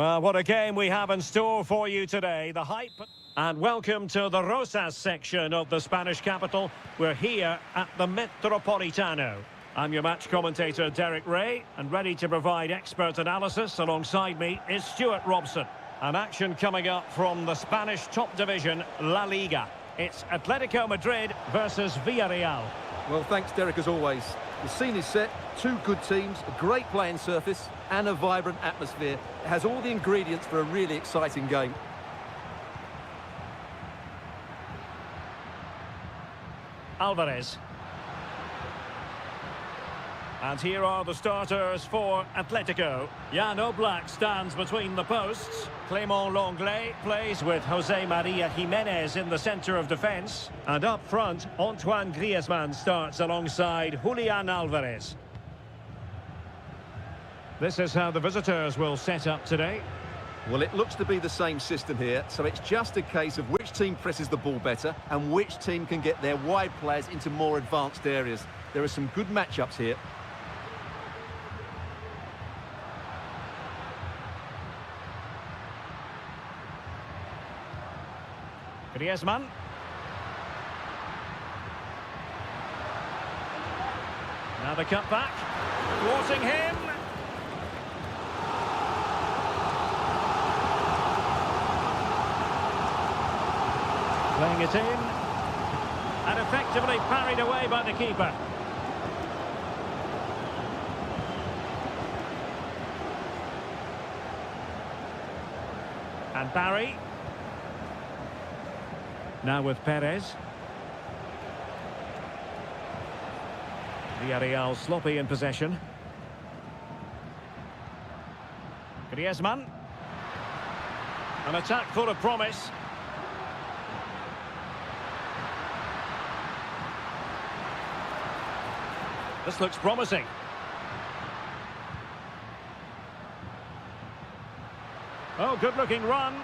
Well, what a game we have in store for you today. The hype. And welcome to the Rosas section of the Spanish capital. We're here at the Metropolitano. I'm your match commentator, Derek Ray, and ready to provide expert analysis alongside me is Stuart Robson. An action coming up from the Spanish top division, La Liga. It's Atletico Madrid versus Villarreal. Well, thanks, Derek, as always. The scene is set, two good teams, a great playing surface, and a vibrant atmosphere. It has all the ingredients for a really exciting game. Alvarez. And here are the starters for Atletico. Jan Oblak stands between the posts. Clément Lenglet plays with Jose Maria Jimenez in the centre of defence. And up front, Antoine Griezmann starts alongside Julian Alvarez. This is how the visitors will set up today. Well, it looks to be the same system here, so it's just a case of which team presses the ball better and which team can get their wide players into more advanced areas. There are some good matchups here. Griezmann. Now the cut back. Thwarting him. Playing it in. And effectively parried away by the keeper. And Barry. Now with Perez. Villarreal sloppy in possession. Griezmann. An attack full of promise. This looks promising. Oh, good-looking run.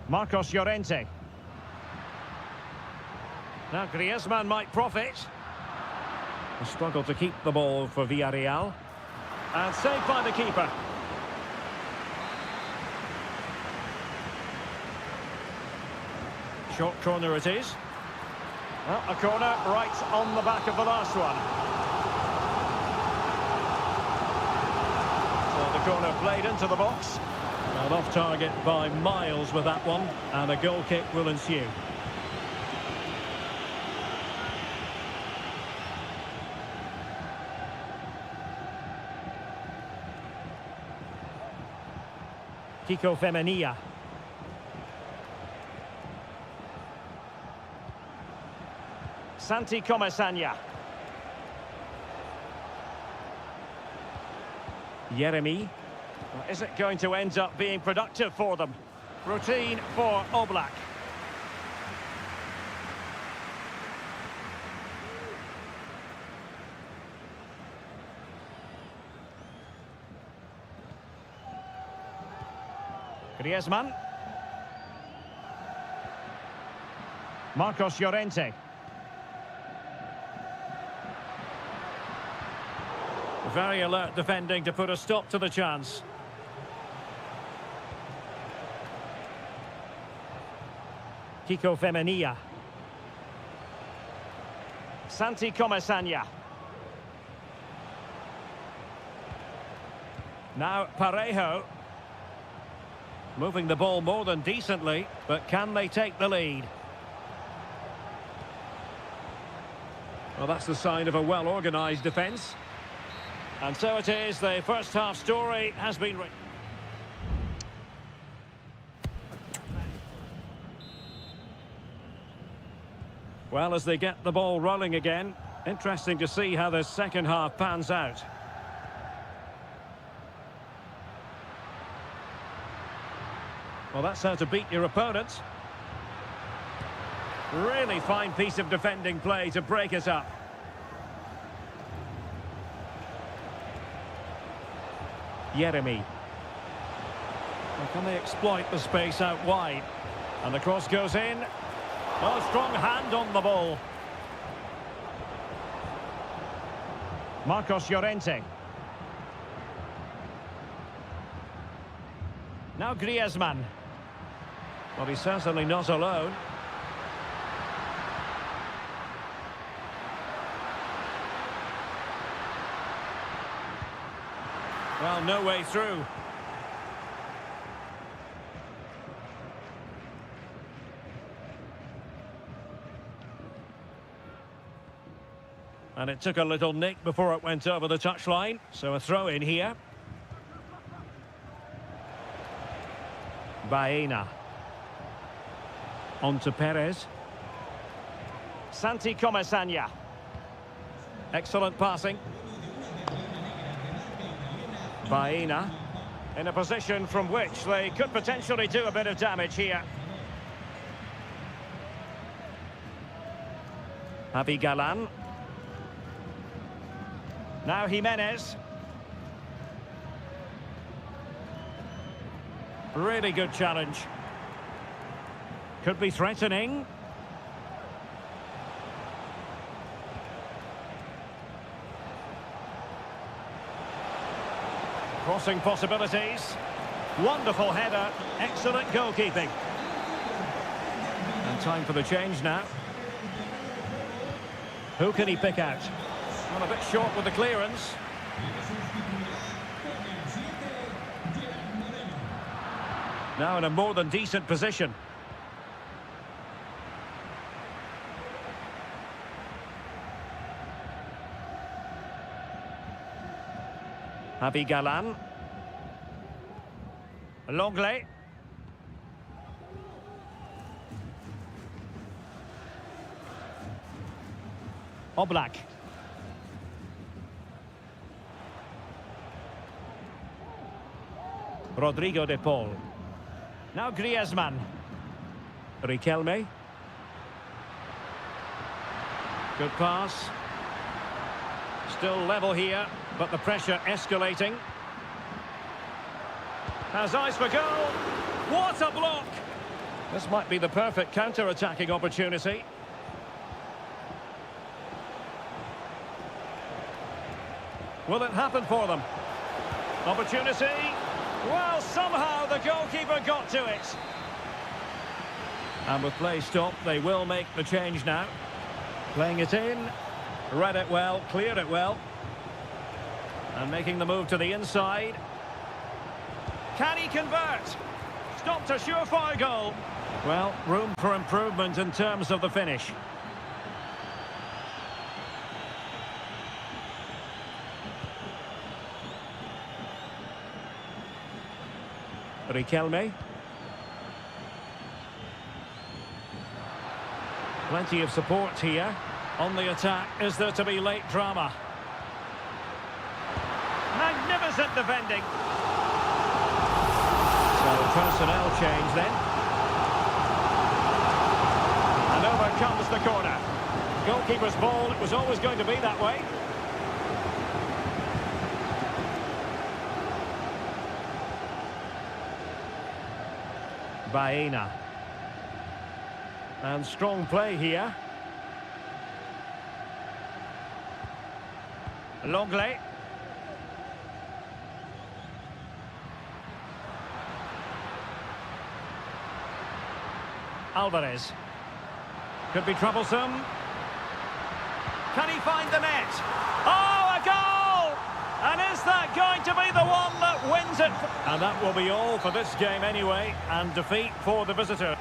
Marcos Llorente. Now Griezmann might profit. A struggle to keep the ball for Villarreal. And saved by the keeper. Short corner it is. Well, a corner right on the back of the last one. So the corner played into the box. And off target by miles with that one, and a goal kick will ensue. Kiko Femenia. Santi Comesaña. Yeremi. Is it going to end up being productive for them? Routine for Oblak. Griezmann. Marcos Llorente. Very alert defending to put a stop to the chance. Kiko Femenia. Santi Comesaña. Now Parejo. Moving the ball more than decently, but can they take the lead? Well, that's the sign of a well-organised defence. And so it is, the first half story has been written. Well, as they get the ball rolling again, interesting to see how the second half pans out. Well, that's how to beat your opponent. Really fine piece of defending play to break it up. Jeremy. Well, can they exploit the space out wide? And the cross goes in. Oh, strong hand on the ball. Marcos Llorente. Now Griezmann. Well, he's certainly not alone. Well, no way through. And it took a little nick before it went over the touchline. So a throw in here. Baena. On to Perez. Santi Comesaña. Excellent passing. Baena. In a position from which they could potentially do a bit of damage here. Javi Galan. Now Jimenez. Really good challenge. Could be threatening. Crossing possibilities. Wonderful header. Excellent goalkeeping. And time for the change now. Who can he pick out? Well, a bit short with the clearance. Now in a more than decent position. Javi Galan. Longley. Oblak. Rodrigo de Paul. Now Griezmann. Riquelme. Good pass. Still level here, but the pressure escalating. Has eyes for goal. What a block! This might be the perfect counter-attacking opportunity. Will it happen for them? Opportunity. Well, somehow the goalkeeper got to it. And with play stopped, they will make the change now. Playing it in. Read it well, cleared it well. And making the move to the inside. Can he convert? Stopped a surefire goal. Well, room for improvement in terms of the finish. Riquelme. Plenty of support here. On the attack, is there to be late drama? Magnificent defending. So personnel change then. And over comes the corner. Goalkeeper's ball, it was always going to be that way. Baena. And strong play here. Longley. Alvarez. Could be troublesome. Can he find the net? Oh, a goal! And is that going to be the one that wins it? And that will be all for this game anyway, and defeat for the visitor.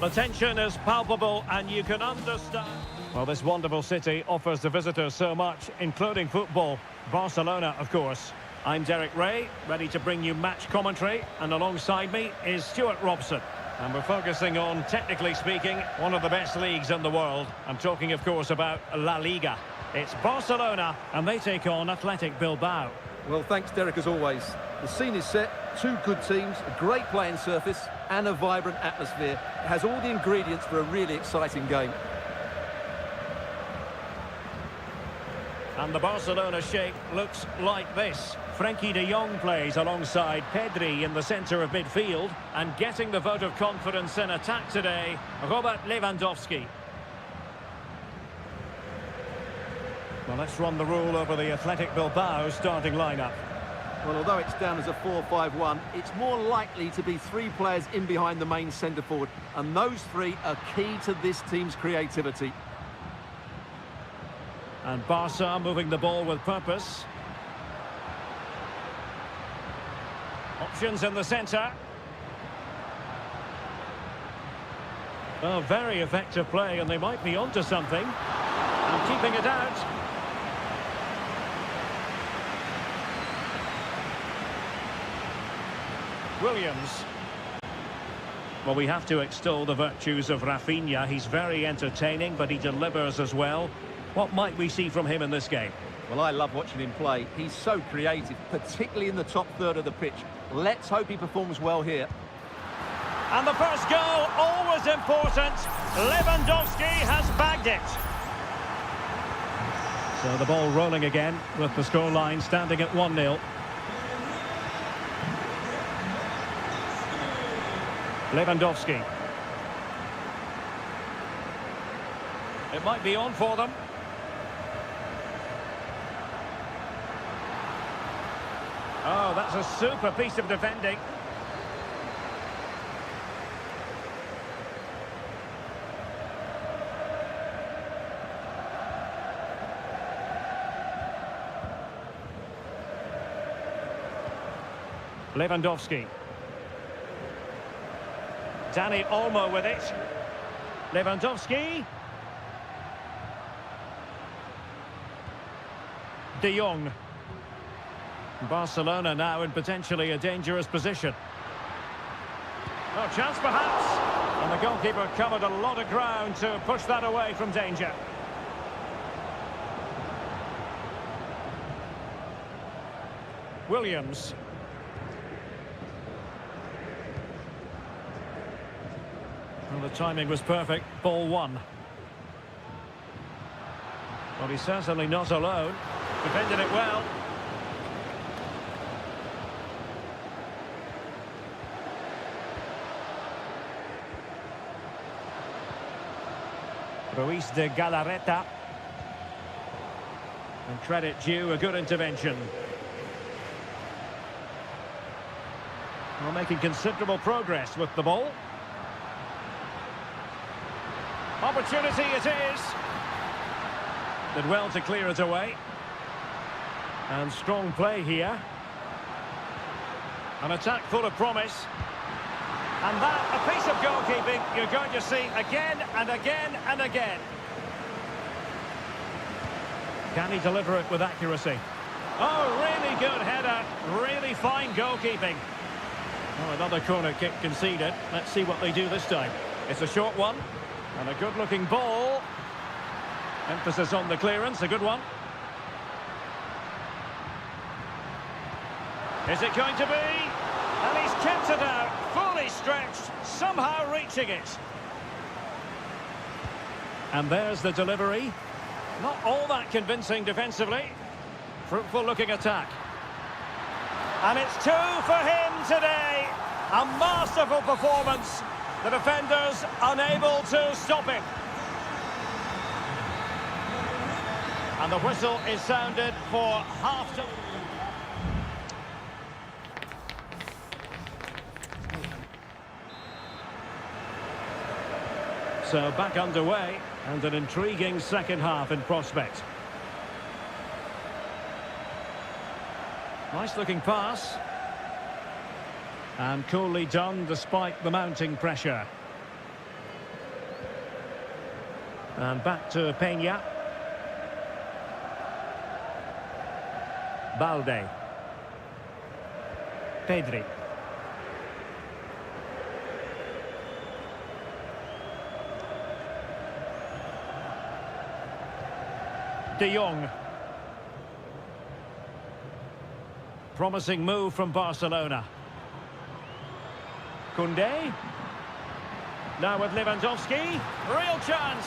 The tension is palpable and you can understand. Well, this wonderful city offers the visitors so much, including football. Barcelona, of course. I'm Derek Ray, ready to bring you match commentary, and alongside me is Stuart Robson. And we're focusing on, technically speaking, one of the best leagues in the world. I'm talking, of course, about La Liga. It's Barcelona, and they take on Athletic Bilbao. Well, thanks, Derek, as always. The scene is set, two good teams, a great playing surface, and a vibrant atmosphere. It has all the ingredients for a really exciting game. And the Barcelona shape looks like this. Frenkie de Jong plays alongside Pedri in the centre of midfield, and getting the vote of confidence in attack today, Robert Lewandowski. Well, let's run the rule over the Athletic Bilbao starting lineup. Well, although it's down as a 4-5-1, it's more likely to be three players in behind the main centre-forward, and those three are key to this team's creativity. And Barca moving the ball with purpose. Options in the centre. Oh, very effective play, and they might be onto something. And keeping it out. Williams. Well, we have to extol the virtues of Rafinha. He's very entertaining, but he delivers as well. What might we see from him in this game? Well, I love watching him play. He's so creative, particularly in the top third of the pitch. Let's hope he performs well here. And the first goal, always important. Lewandowski has bagged it. So the ball rolling again with the scoreline standing at 1-0. Lewandowski. It might be on for them. Oh, that's a super piece of defending. Lewandowski. Dani Olmo with it. Lewandowski. De Jong. Barcelona now in potentially a dangerous position. No chance perhaps. And the goalkeeper covered a lot of ground to push that away from danger. Williams. Well, the timing was perfect. Ball one. Well, he's certainly not alone. Defended it well. Ruiz de Galarreta. And credit due, a good intervention. Well, making considerable progress with the ball. Opportunity it is. Did well to clear it away. And strong play here. An attack full of promise. And that, a piece of goalkeeping you're going to see again and again and again. Can he deliver it with accuracy? Oh, really good header. Really fine goalkeeping. Oh, another corner kick conceded. Let's see what they do this time. It's a short one. And a good-looking ball. Emphasis on the clearance, a good one. Is it going to be? And he's kept it out, fully stretched, somehow reaching it. And there's the delivery. Not all that convincing defensively. Fruitful-looking attack. And it's two for him today. A masterful performance. The defenders unable to stop him. And the whistle is sounded for half-time. So back underway, and an intriguing second half in prospect. Nice looking pass. And coolly done despite the mounting pressure. And back to Peña. Balde. Pedri. De Jong. Promising move from Barcelona. Koundé. Now with Lewandowski. Real chance.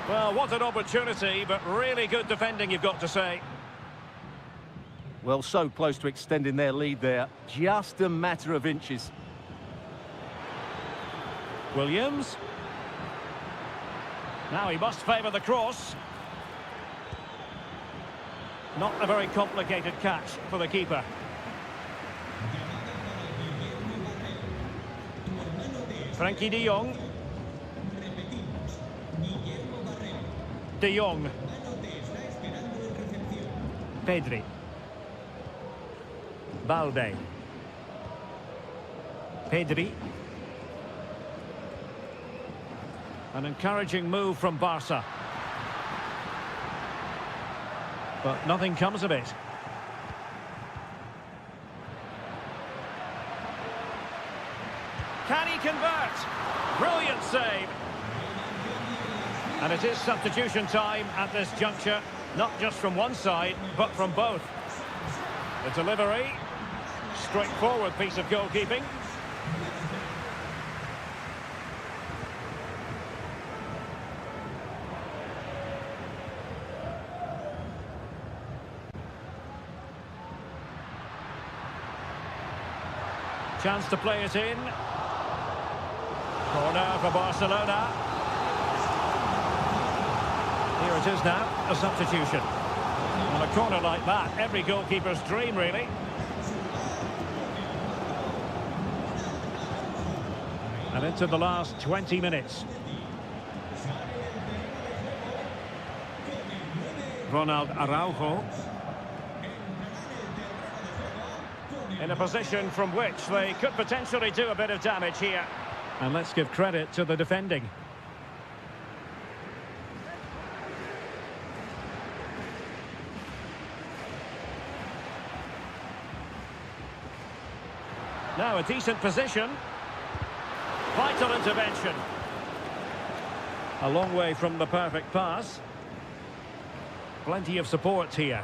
Well, what an opportunity, but really good defending, you've got to say. Well, so close to extending their lead there. Just a matter of inches. Williams. Now he must favour the cross. Not a very complicated catch for the keeper. Frankie de Jong. De Jong. Pedri. Balde. Pedri. An encouraging move from Barca. But nothing comes of it. Can he convert? Brilliant save. And it is substitution time at this juncture, not just from one side, but from both. The delivery, straightforward piece of goalkeeping. Chance to play it in. Corner for Barcelona. Here it is now, a substitution. On a corner like that, every goalkeeper's dream, really. And into the last 20 minutes. Ronald Araujo. In a position from which they could potentially do a bit of damage here. And let's give credit to the defending. Now a decent position. Vital intervention. A long way from the perfect pass. Plenty of support here.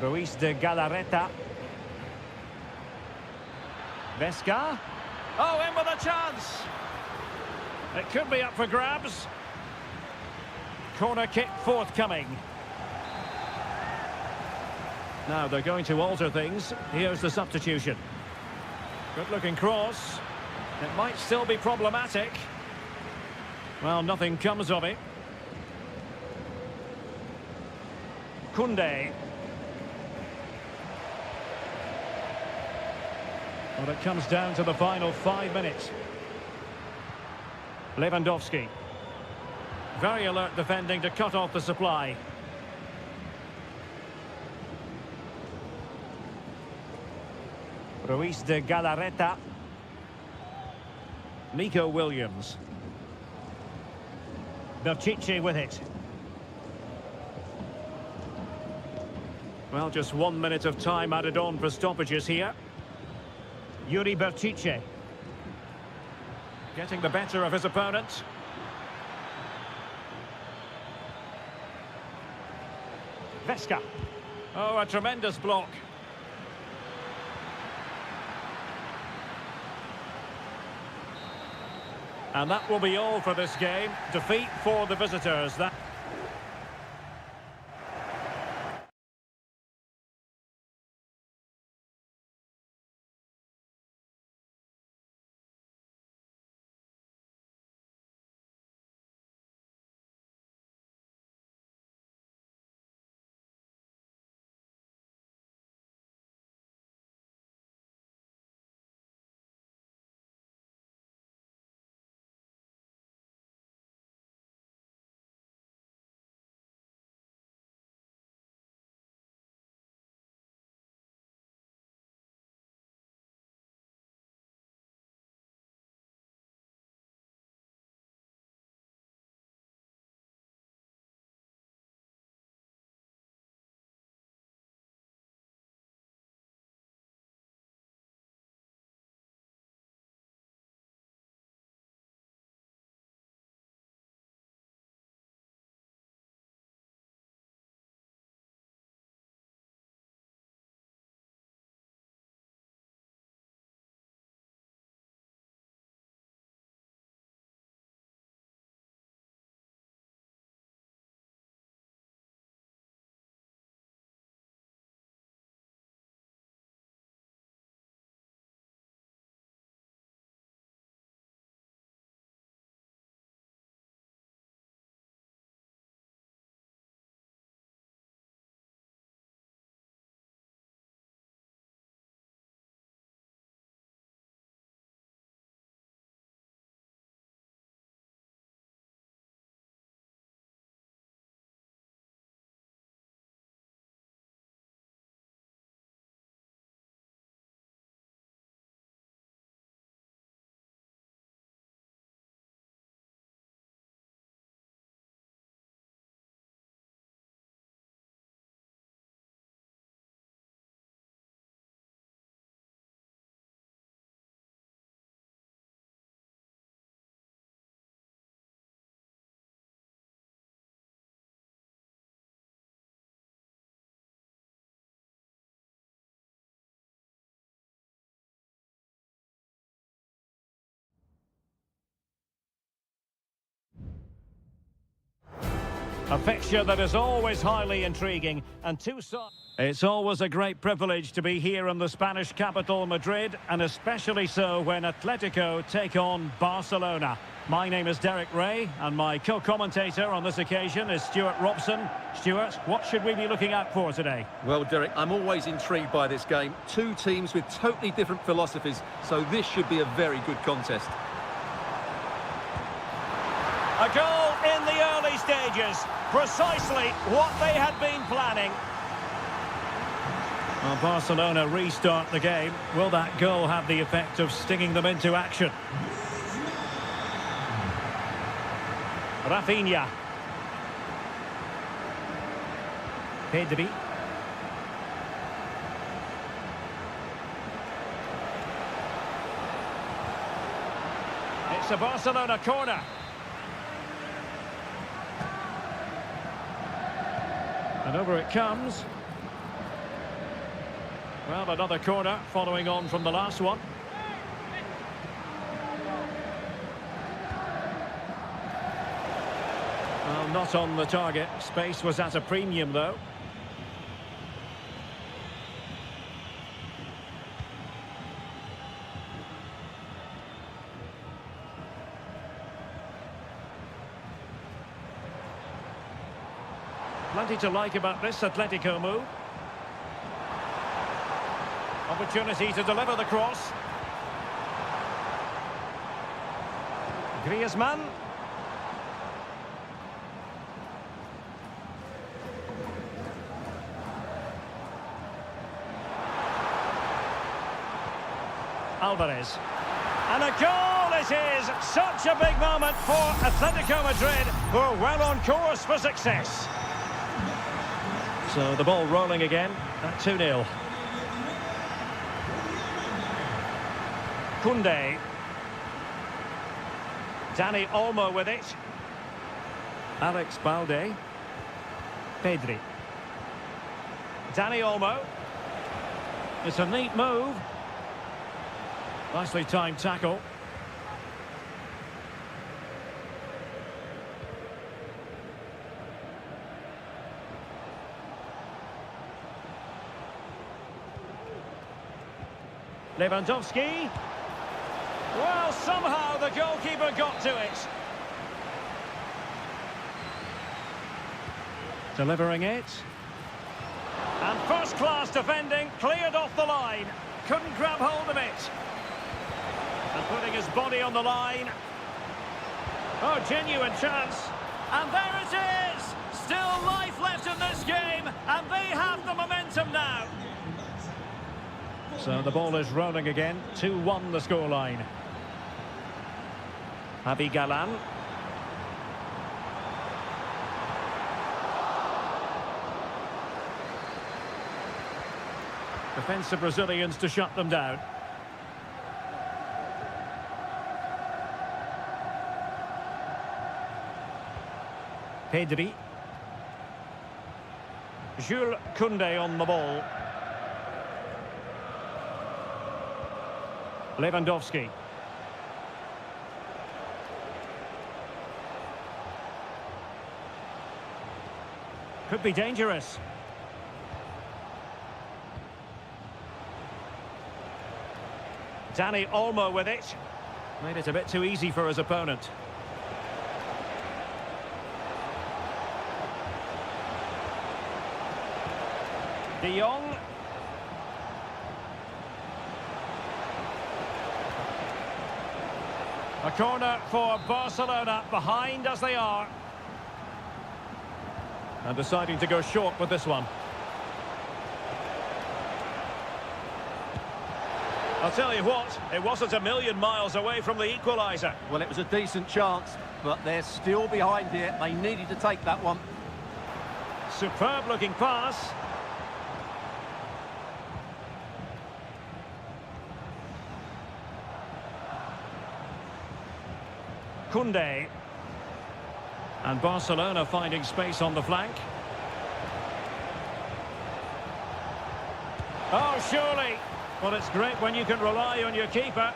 Ruiz de Galarreta. Vesca. Oh, in with a chance. It could be up for grabs. Corner kick forthcoming. Now they're going to alter things. Here's the substitution. Good looking cross. It might still be problematic. Well, nothing comes of it. Koundé. Well, it comes down to the final 5 minutes. Lewandowski. Very alert defending to cut off the supply. Ruiz de Galarreta. Nico Williams. Pichetty with it. Well, just 1 minute of time added on for stoppages here. Yuri Pichetty. Getting the better of his opponent. Vesca. Oh, a tremendous block. And that will be all for this game. Defeat for the visitors. That A fixture that is always highly intriguing, and two sides. It's always a great privilege to be here in the Spanish capital, Madrid, and especially so when Atletico take on Barcelona. My name is Derek Ray, and my co-commentator on this occasion is Stuart Robson. Stuart, what should we be looking out for today? Well, Derek, I'm always intrigued by this game. Two teams with totally different philosophies, so this should be a very good contest. A goal in the early stages, precisely what they had been planning. Well, Barcelona restart the game. Will that goal have the effect of stinging them into action? Rafinha. Pedri. It's a Barcelona corner. And over it comes. Well, another corner following on from the last one. Well, not on the target. Space was at a premium, though. Plenty to like about this Atletico move. Opportunity to deliver the cross. Griezmann. Alvarez. And a goal it is! Such a big moment for Atletico Madrid, who are well on course for success. So the ball rolling again at 2-0. Koundé. Dani Olmo with it. Alex Balde. Pedri. Dani Olmo. It's a neat move. Nicely timed tackle. Lewandowski. Well, somehow the goalkeeper got to it. Delivering it. And first-class defending, cleared off the line. Couldn't grab hold of it. And putting his body on the line. Oh, genuine chance. And there it is! Still life left in this game, and they have the momentum now. So the ball is rolling again. 2-1 the scoreline. Javi Galán. Defensive Brazilians to shut them down. Pedri. Jules Koundé on the ball. Lewandowski. Could be dangerous. Dani Olmo with it. Made it a bit too easy for his opponent. De Jong. A corner for Barcelona, behind as they are. And deciding to go short with this one. I'll tell you what, it wasn't a million miles away from the equaliser. Well, it was a decent chance, but they're still behind here. They needed to take that one. Superb looking pass. Koundé. And Barcelona finding space on the flank. Oh, surely. Well, it's great when you can rely on your keeper.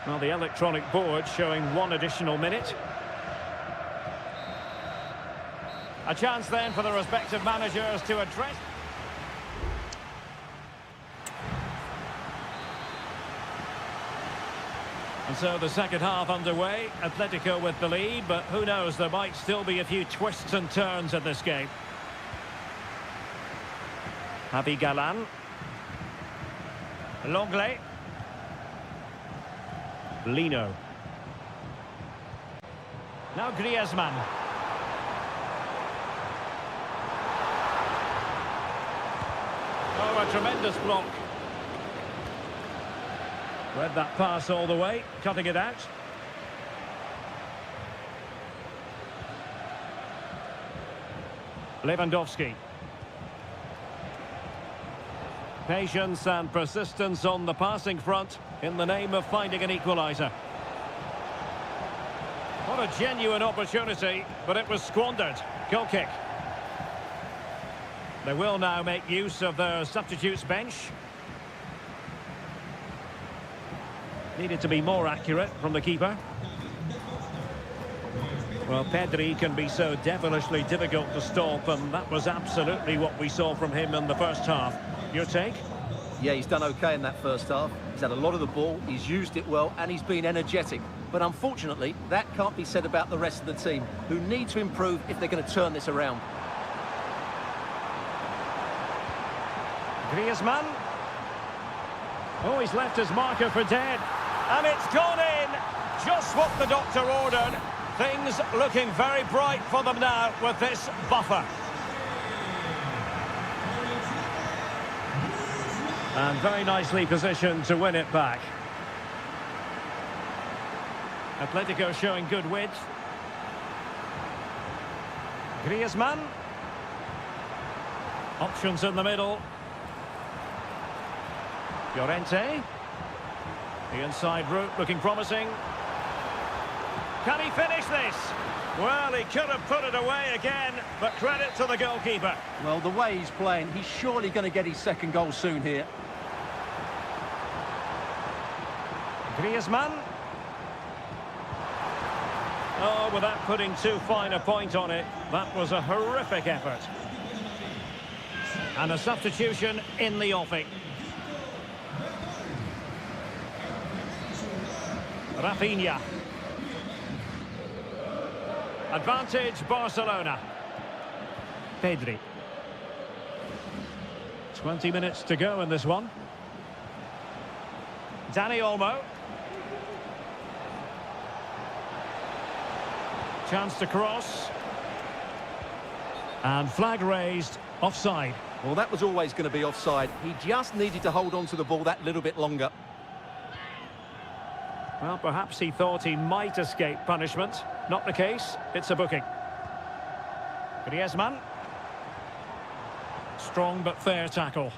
Well, the electronic board showing one additional minute. A chance then for the respective managers to address. And so the second half underway. Atletico with the lead, but who knows, there might still be a few twists and turns in this game. Javi Galan. Longley. Lino. Now Griezmann. Oh, a tremendous block. Read that pass all the way, cutting it out. Lewandowski. Patience and persistence on the passing front in the name of finding an equaliser. What a genuine opportunity, but it was squandered. Goal kick. They will now make use of their substitutes bench. Needed to be more accurate from the keeper. Well, Pedri can be so devilishly difficult to stop, and that was absolutely what we saw from him in the first half. Your take? Yeah, he's done okay in that first half. He's had a lot of the ball, he's used it well, and he's been energetic. But unfortunately, that can't be said about the rest of the team, who need to improve if they're going to turn this around. Griezmann. Oh, he's left his marker for dead. And it's gone in. Just what the doctor ordered. Things looking very bright for them now with this buffer. And very nicely positioned to win it back. Atletico showing good width. Griezmann. Options in the middle. Llorente. The inside route looking promising. Can he finish this? Well, he could have put it away again, but credit to the goalkeeper. Well, the way he's playing, he's surely going to get his second goal soon here. Griezmann. Oh, without putting too fine a point on it, that was a horrific effort. And a substitution in the offing. Rafinha. Advantage Barcelona. Pedri. 20 minutes to go in this one. Dani Olmo. Chance to cross. And flag raised, offside. Well, that was always going to be offside. He just needed to hold on to the ball that little bit longer. Well, perhaps he thought he might escape punishment. Not the case. It's a booking. Griezmann. Strong but fair tackle.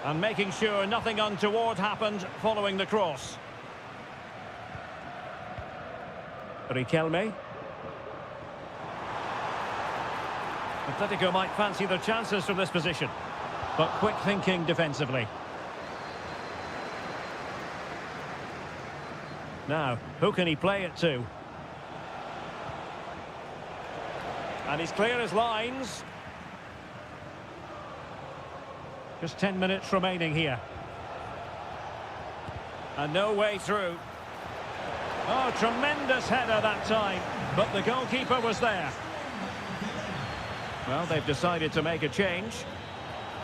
And making sure nothing untoward happened following the cross. Riquelme. Atletico might fancy their chances from this position, but quick thinking defensively. Now, who can he play it to? And he's clear as lines. Just 10 minutes remaining here. And no way through. Oh, tremendous header that time, but the goalkeeper was there. Well, they've decided to make a change.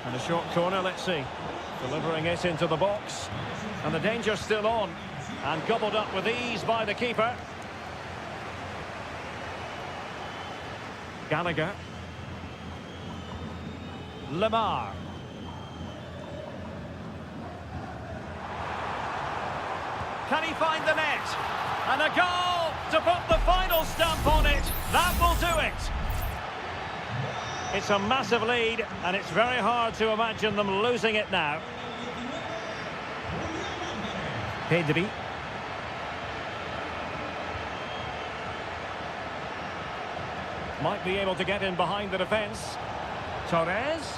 And a short corner, let's see. Delivering it into the box. And the danger's still on. And gobbled up with ease by the keeper. Gallagher. Lemar. Can he find the net? And a goal to put the final stamp on it. That will do it. It's a massive lead, and it's very hard to imagine them losing it now. Pedri. Might be able to get in behind the defence. Torres.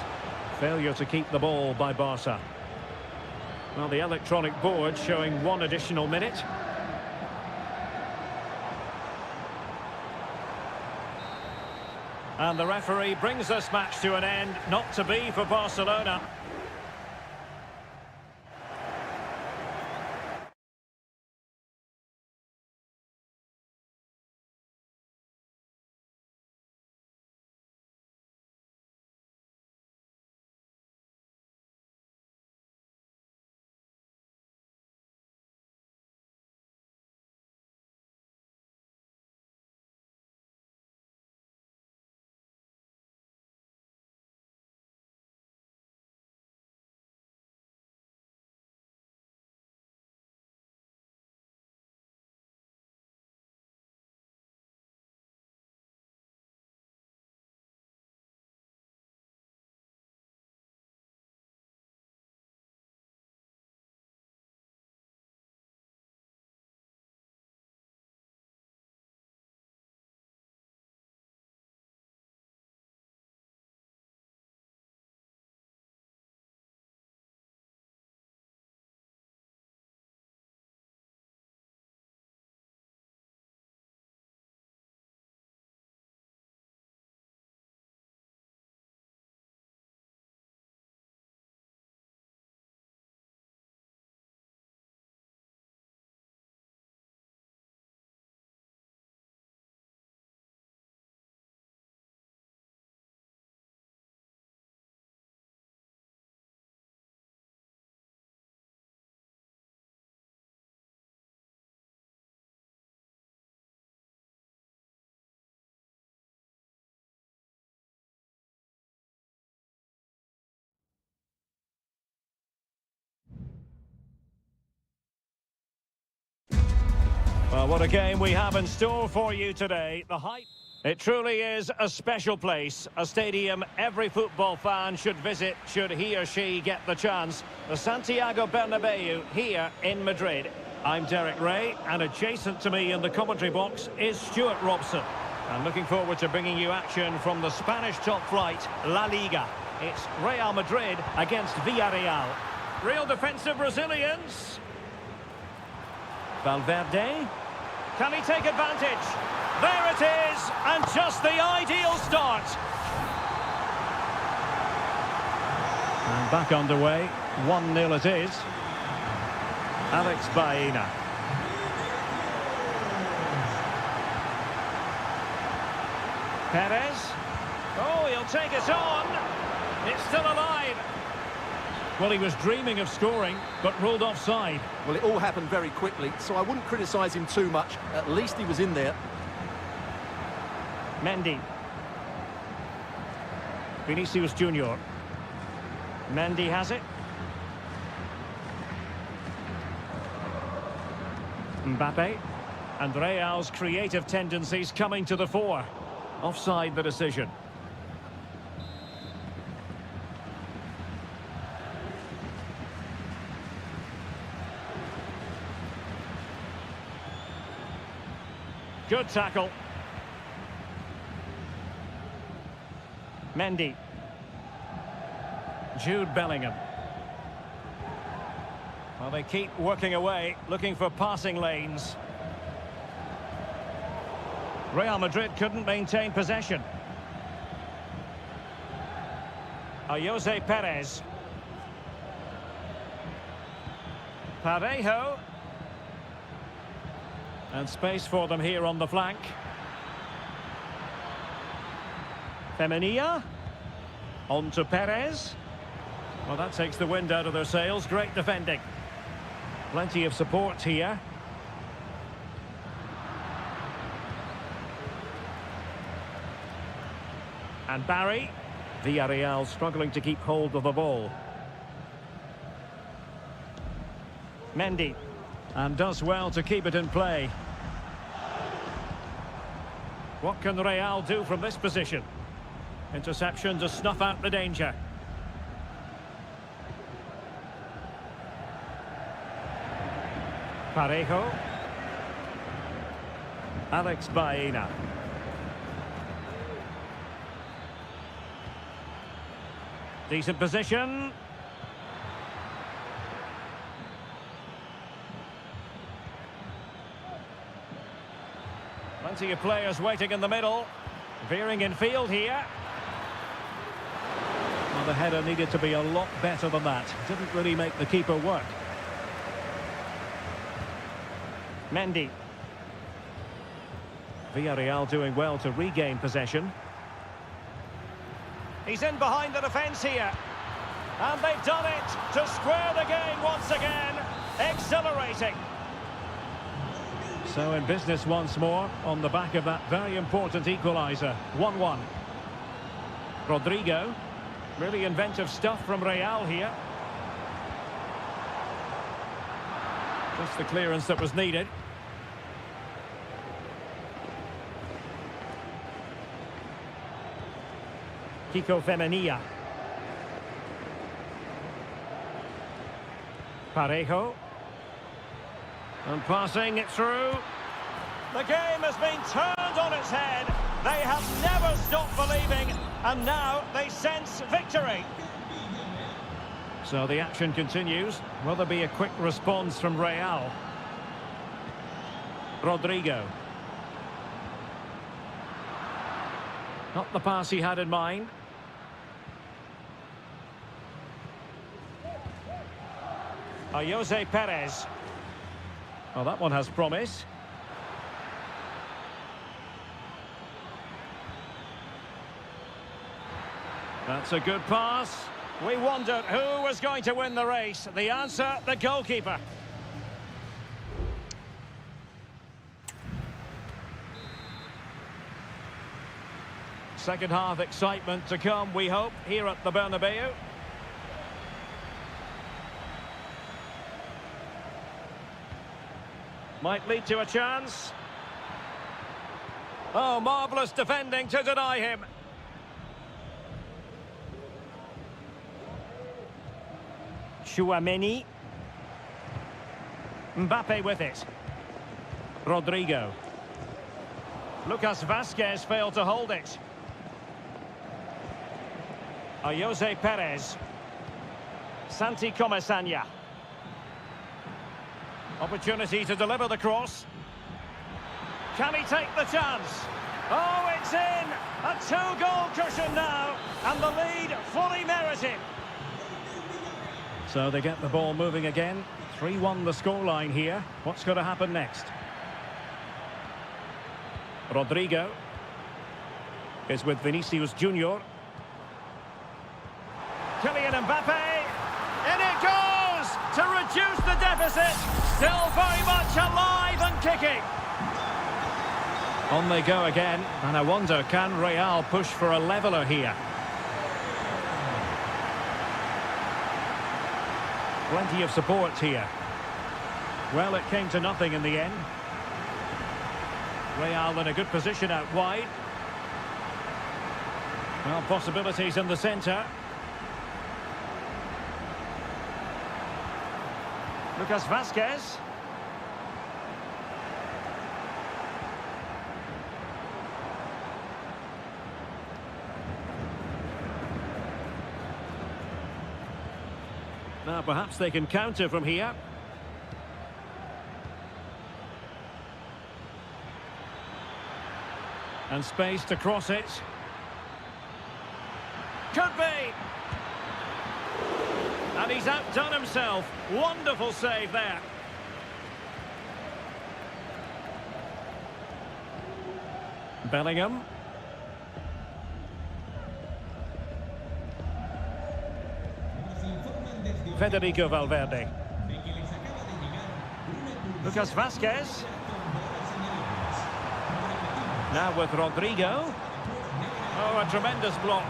Failure to keep the ball by Barca. Well, the electronic board showing one additional minute. And the referee brings this match to an end, not to be for Barcelona. Well, what a game we have in store for you today. The hype. It truly is a special place, a stadium every football fan should visit should he or she get the chance. The Santiago Bernabeu here in Madrid. I'm Derek Ray, and adjacent to me in the commentary box is Stuart Robson. I'm looking forward to bringing you action from the Spanish top flight, La Liga. It's Real Madrid against Villarreal. Real defensive resilience. Valverde. Can he take advantage? There it is, and just the ideal start. And back underway, 1-0 it is. Alex Baena. Perez. Oh, he'll take it on. It's still alive. Well, he was dreaming of scoring, but ruled offside. Well, it all happened very quickly, so I wouldn't criticise him too much. At least he was in there. Mendy. Vinicius Junior. Mendy has it. Mbappe. And Real's creative tendencies coming to the fore. Offside the decision. Good tackle. Mendy. Jude Bellingham. Well, they keep working away, looking for passing lanes. Real Madrid couldn't maintain possession. Jose Perez. Parejo. And space for them here on the flank. Femenia. On to Perez. Well, that takes the wind out of their sails. Great defending. Plenty of support here. And Barry. Villarreal struggling to keep hold of the ball. Mendy. And does well to keep it in play. What can Real do from this position? Interception to snuff out the danger. Parejo. Alex Baena. Decent position. Plenty of players waiting in the middle. Veering in field here. Well, the header needed to be a lot better than that. Didn't really make the keeper work. Mendy. Villarreal doing well to regain possession. He's in behind the defence here. And they've done it to square the game once again. Exhilarating. So in business once more on the back of that very important equaliser. 1-1. Rodrigo. Really inventive stuff from Real here. Just the clearance that was needed. Kiko Femenia. Parejo. And passing it through. The game has been turned on its head. They have never stopped believing, and now they sense victory. So the action continues. Will there be a quick response from Real? Rodrigo. Not the pass he had in mind. Jose Perez. Well, that one has promise. That's a good pass. We wondered who was going to win the race. The answer, the goalkeeper. Second half excitement to come, we hope, here at the Bernabeu. Might lead to a chance. Oh, marvellous defending to deny him. Chouameni. Mbappe with it. Rodrigo. Lucas Vazquez failed to hold it. Jose Perez. Santi Comesaña. Opportunity to deliver the cross. Can he take the chance? Oh, it's in! A two-goal cushion now, and the lead fully merited. So they get the ball moving again. 3-1 the scoreline here. What's going to happen next? Rodrigo is with Vinicius Junior. Kylian Mbappe. In it goes to reduce the deficit. Still very much alive and kicking. On they go again, and I wonder, can Real push for a leveller here? Plenty of support here. Well, it came to nothing in the end. Real in a good position out wide. Well, possibilities in the centre. Lucas Vazquez. Now perhaps they can counter from here. And space to cross it. Could be! And he's outdone himself. Wonderful save there. Bellingham. Federico Valverde. Lucas Vazquez. Now with Rodrigo. Oh, a tremendous block.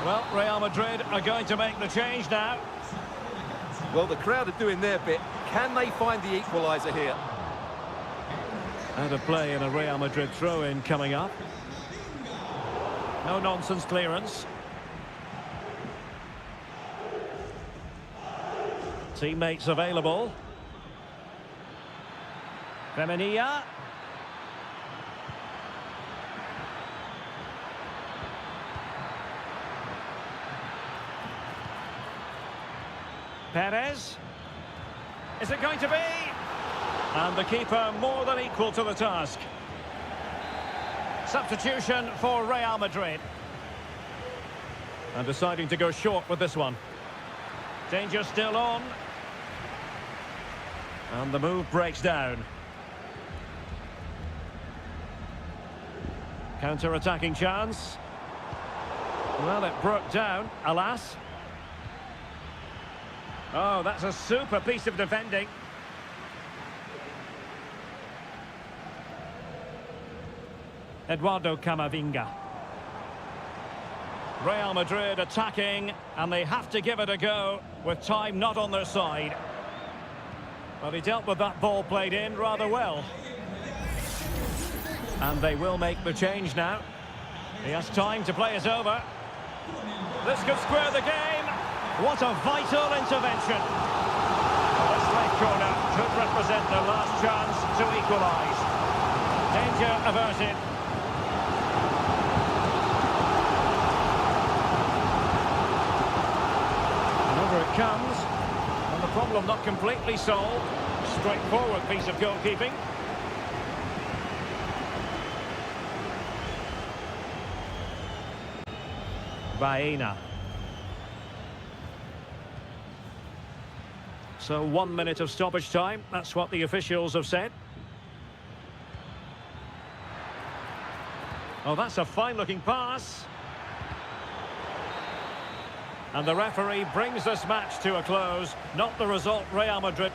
Well, Real Madrid are going to make the change now. Well, the crowd are doing their bit. Can they find the equaliser here? Out of play in a Real Madrid throw-in coming up. No nonsense clearance. Teammates available. Femenia. Perez. Is it going to be? And the keeper more than equal to the task. Substitution for Real Madrid. And deciding to go short with this one. Danger still on. And the move breaks down. Counter-attacking chance. Well, it broke down, alas. Oh, that's a super piece of defending. Eduardo Camavinga. Real Madrid attacking, and they have to give it a go with time not on their side. But he dealt with that ball played in rather well. And they will make the change now. He has time to play it over. This could square the game. What a vital intervention. This late corner could represent their last chance to equalise. Danger averted. And over it comes. And the problem not completely solved. Straightforward piece of goalkeeping. Baena. So 1 minute of stoppage time, that's what the officials have said. Oh, that's a fine-looking pass. And the referee brings this match to a close. Not the result Real Madrid...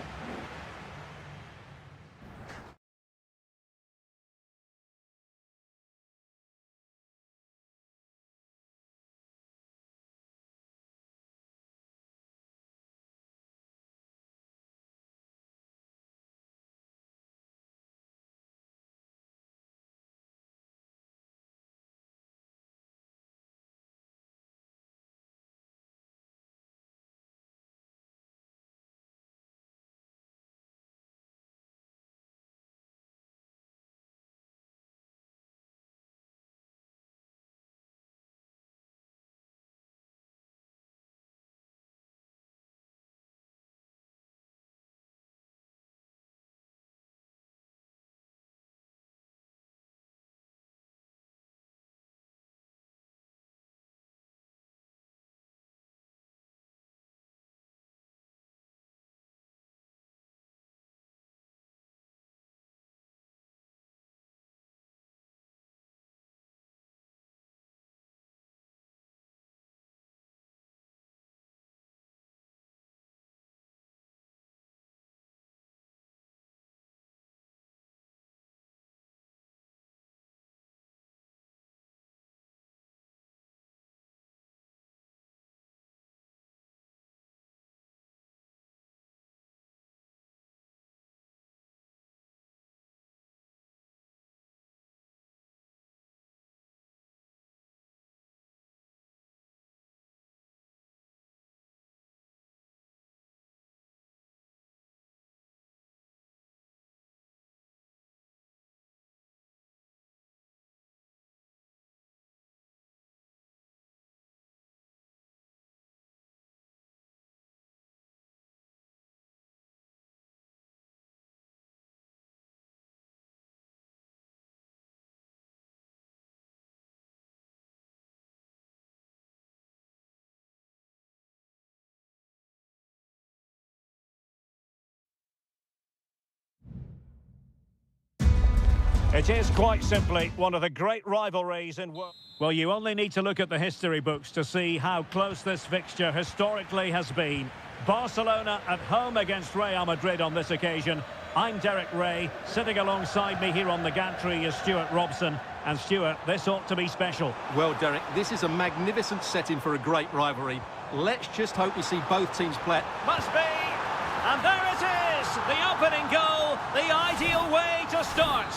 It is quite simply one of the great rivalries in world. Well, you only need to look at the history books to see how close this fixture historically has been. Barcelona at home against Real Madrid on this occasion. I'm Derek Ray. Sitting alongside me here on the gantry is Stuart Robson. And Stuart, this ought to be special. Well, Derek, this is a magnificent setting for a great rivalry. Let's just hope we see both teams play. Must be! And there it is! The opening goal, the ideal way to start.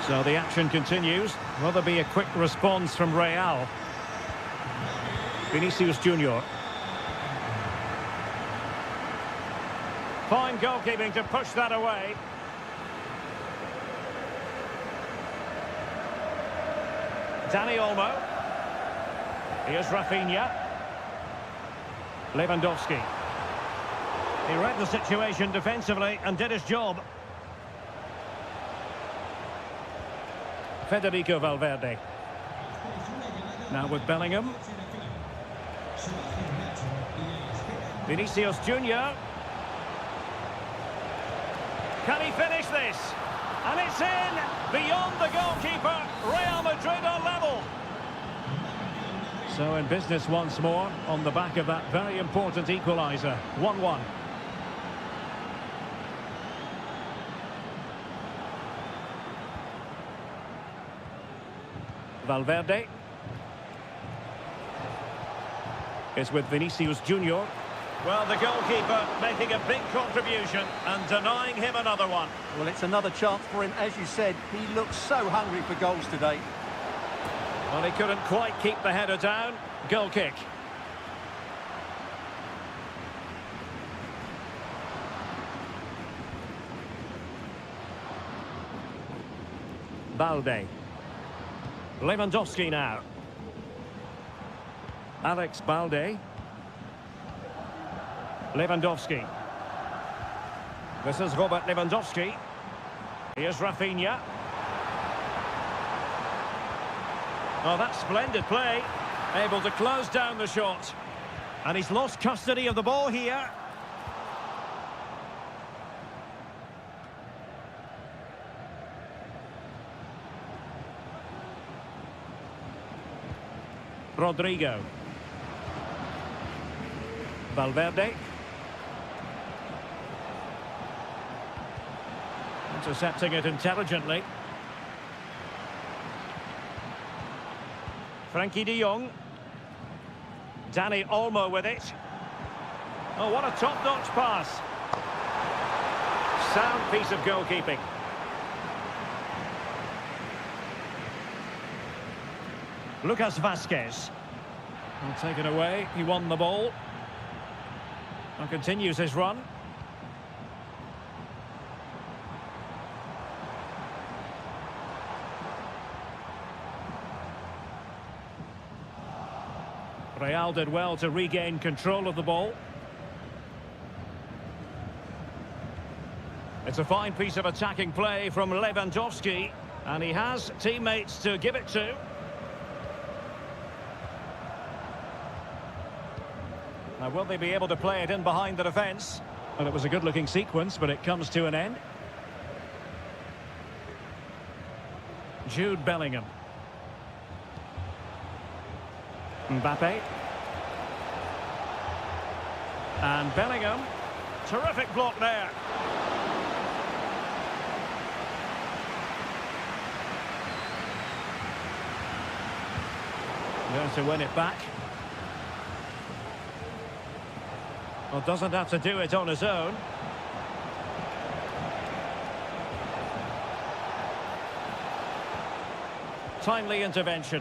So the action continues. Will there be a quick response from Real? Vinicius Junior. Fine goalkeeping to push that away. Dani Olmo. Here's Rafinha. Lewandowski. He read the situation defensively and did his job. Federico Valverde. Now with Bellingham. Vinicius Junior. Can he finish this? And it's in! Beyond the goalkeeper, Real Madrid are level. So in business once more, on the back of that very important equaliser. 1-1. Valverde. It's with Vinicius Junior. Well, the goalkeeper making a big contribution and denying him another one. Well, it's another chance for him. As you said, he looks so hungry for goals today. Well, he couldn't quite keep the header down. Goal kick. Balde. Lewandowski now. Alex Balde. Lewandowski. This is Robert Lewandowski. Here's Rafinha. Oh, that's splendid play. Able to close down the shot. And he's lost custody of the ball here. Rodrigo. Valverde. Intercepting it intelligently. Frankie de Jong. Dani Olmo with it. Oh, what a top-notch pass. Sound piece of goalkeeping. Lucas Vazquez. Well, taken away. He won the ball. And continues his run. Real did well to regain control of the ball. It's a fine piece of attacking play from Lewandowski, and he has teammates to give it to. Now, will they be able to play it in behind the defence? Well, it was a good-looking sequence, but it comes to an end. Jude Bellingham. Mbappe. And Bellingham. Terrific block there. Going to win it back. Well, doesn't have to do it on his own. Timely intervention.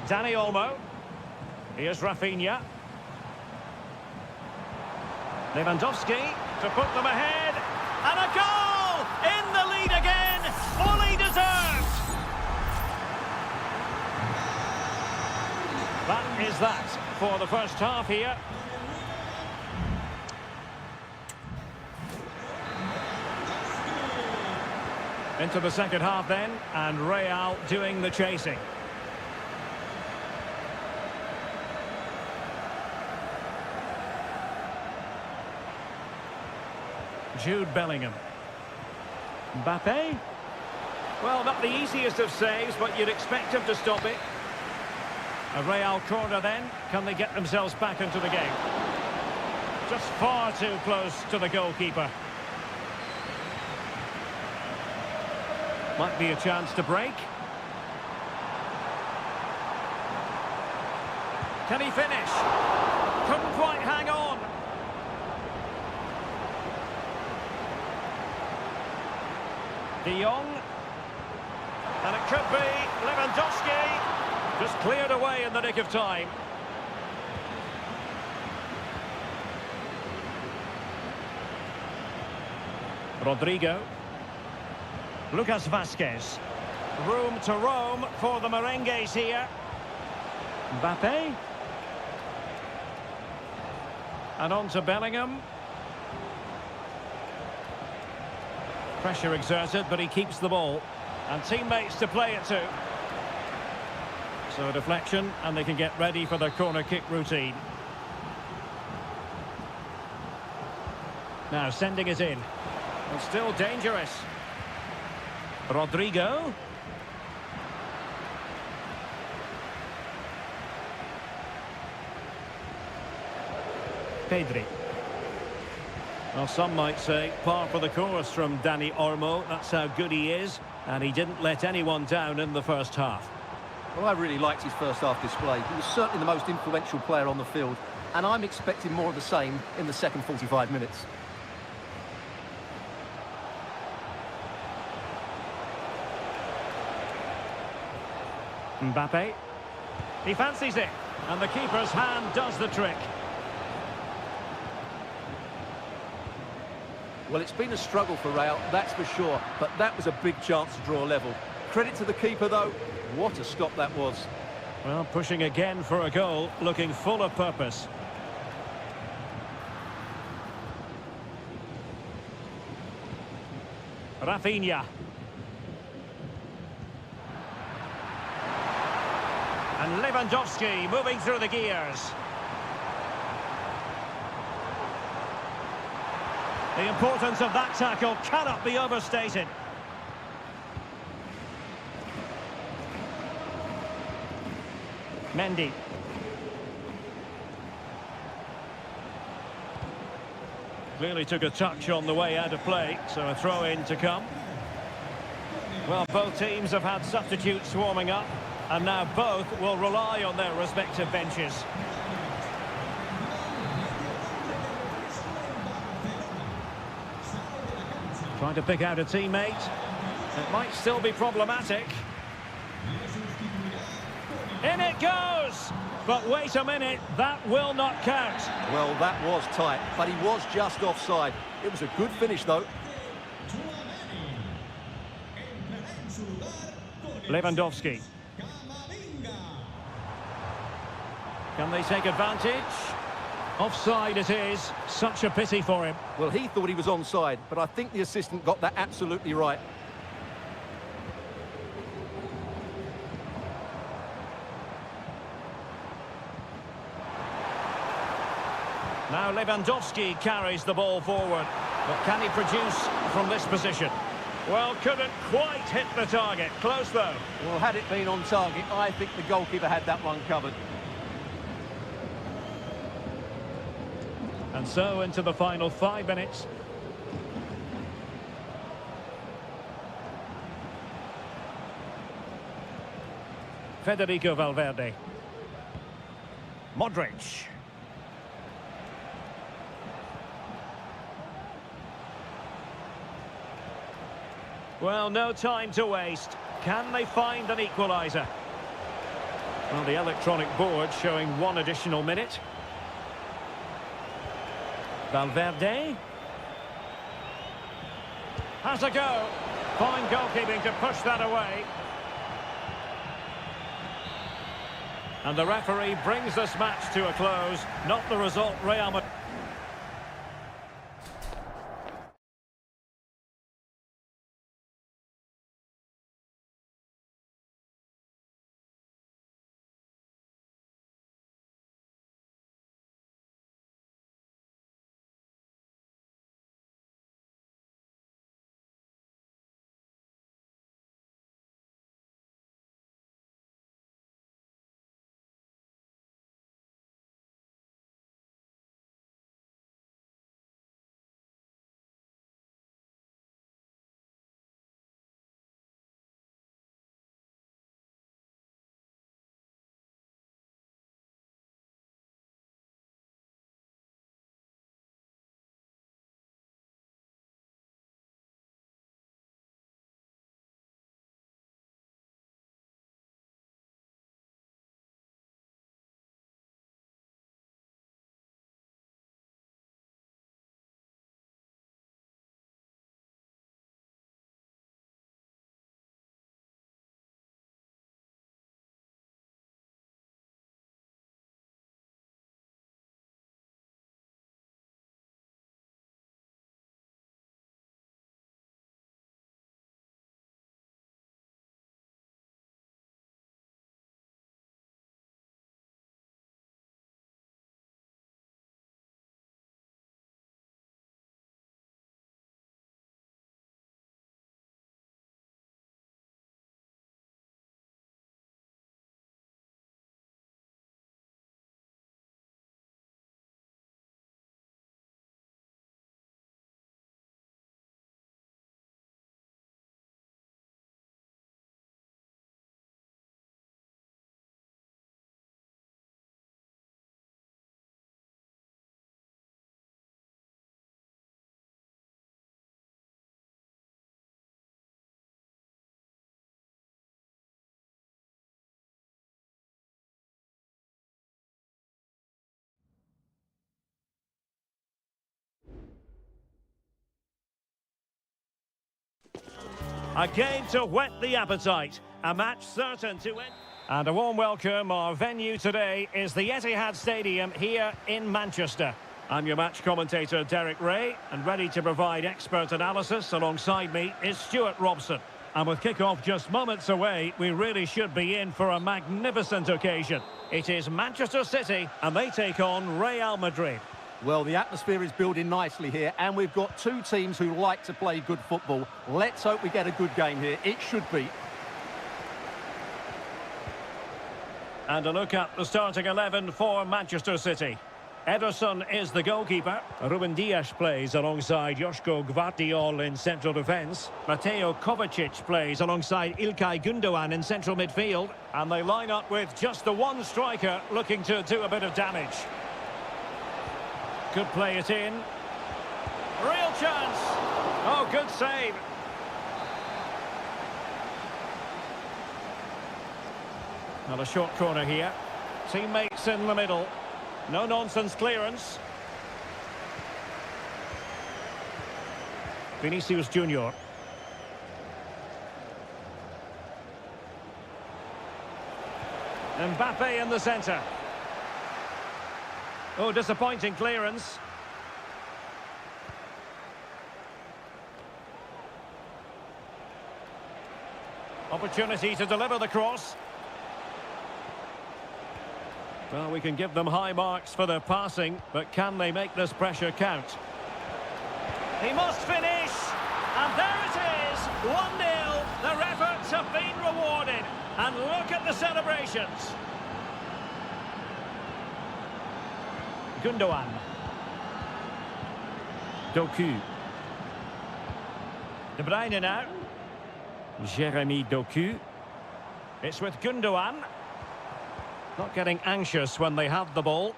Dani Olmo. Here's Rafinha. Lewandowski to put them ahead. And a goal! In the lead again! Fully deserved! That is that for the first half here. Into the second half then, and Real doing the chasing. Jude Bellingham. Mbappe. Well, not the easiest of saves, but you'd expect him to stop it. A Real corner then. Can they get themselves back into the game? Just far too close to the goalkeeper. Might be a chance to break. Can he finish? Couldn't quite hang on. De Jong. And it could be Lewandowski. Just cleared away in the nick of time. Rodrigo. Lucas Vazquez. Room to roam for the merengues here. Mbappe. And on to Bellingham. Pressure exerted, but he keeps the ball. And teammates to play it to. So a deflection, and they can get ready for their corner kick routine. Now sending it in. And still dangerous. Rodrigo. Pedri. Well, some might say par for the course from Dani Olmo. That's how good he is. And he didn't let anyone down in the first half. Well, I really liked his first half display. He was certainly the most influential player on the field. And I'm expecting more of the same in the second 45 minutes. Mbappe. He fancies it. And the keeper's hand does the trick. Well, it's been a struggle for Real, that's for sure. But that was a big chance to draw level. Credit to the keeper, though. What a stop that was. Well, pushing again for a goal, looking full of purpose. Rafinha. And Lewandowski moving through the gears. The importance of that tackle cannot be overstated. Mendy. Clearly took a touch on the way out of play, so a throw-in to come. Well, both teams have had substitutes warming up, and now both will rely on their respective benches. Trying to pick out a teammate. It might still be problematic. In it goes! But wait a minute, that will not count. Well, that was tight, but he was just offside. It was a good finish, though. Lewandowski. Can they take advantage? Offside it is. Such a pity for him. Well, he thought he was onside, but I think the assistant got that absolutely right. Now Lewandowski carries the ball forward. But can he produce from this position? Well, couldn't quite hit the target. Close though. Well, had it been on target, I think the goalkeeper had that one covered. And so into the final 5 minutes. Federico Valverde. Modric. Well, no time to waste. Can they find an equaliser? Well, the electronic board showing 1 additional minute. Valverde. Has a go. Fine goalkeeping to push that away. And the referee brings this match to a close. Not the result Real Madrid A game to whet the appetite. A match certain to win. And a warm welcome. Our venue today is the Etihad Stadium here in Manchester. I'm your match commentator, Derek Ray, and ready to provide expert analysis alongside me is Stuart Robson. And with kick-off just moments away, we really should be in for a magnificent occasion. It is Manchester City, and they take on Real Madrid. Well, the atmosphere is building nicely here, and we've got two teams who like to play good football. Let's hope we get a good game here. It should be. And a look at the starting 11 for Manchester City. Ederson is the goalkeeper. Ruben Dias plays alongside Joško Gvardiol in central defence. Mateo Kovacic plays alongside Ilkay Gundogan in central midfield. And they line up with just the one striker looking to do a bit of damage. Could play it in. Real chance. Oh, good save. Not a short corner here. Teammates in the middle. No-nonsense clearance. Vinicius Junior. Mbappe in the centre. Oh, disappointing clearance. Opportunity to deliver the cross. Well, we can give them high marks for their passing, but can they make this pressure count? He must finish! And there it is! 1-0. Their efforts have been rewarded. And look at the celebrations. Gundogan. Doku. De Bruyne now. Jeremy Doku. It's with Gundogan. Not getting anxious when they have the ball.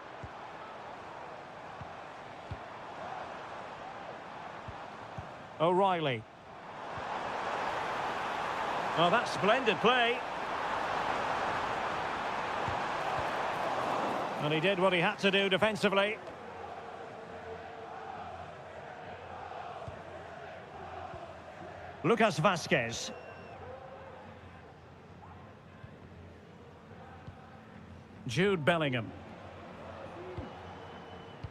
O'Reilly. Oh, that's splendid play. And he did what he had to do defensively. Lucas Vazquez. Jude Bellingham.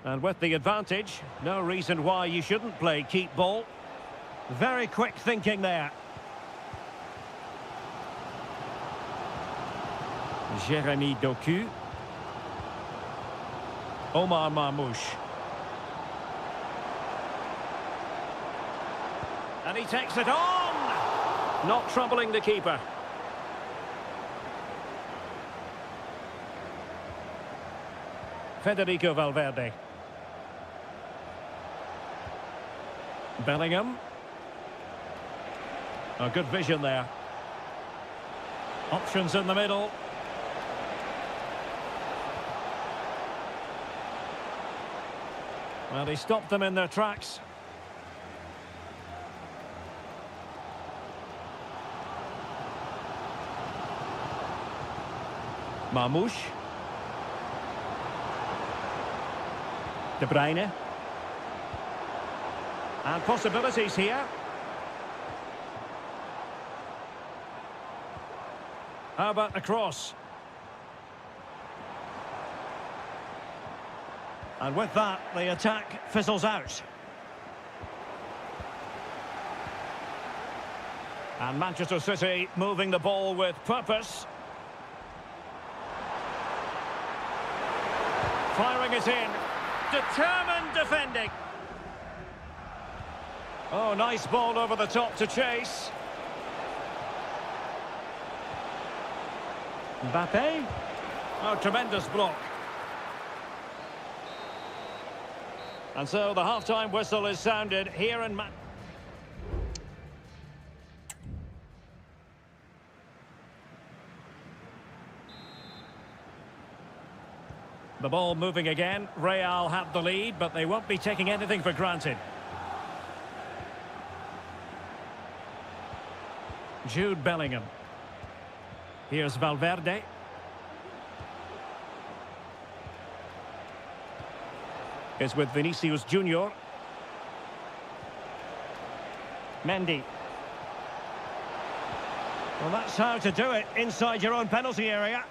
And with the advantage, no reason why you shouldn't play keep ball. Very quick thinking there. Jeremy Doku. Omar Marmoush. And he takes it on! Not troubling the keeper. Federico Valverde. Bellingham. A good vision there. Options in the middle. Well, he stopped them in their tracks. Marmoush. De Bruyne. And possibilities here. How about the cross? And with that, the attack fizzles out. And Manchester City moving the ball with purpose. Firing it in. Determined defending. Oh, nice ball over the top to chase. Mbappe. Oh, tremendous block. And so the half-time whistle is sounded here in the ball moving again. Real have the lead, but they won't be taking anything for granted. Jude Bellingham. Here's Valverde. It's with Vinicius Junior. Mendy. Well, that's how to do it inside your own penalty area.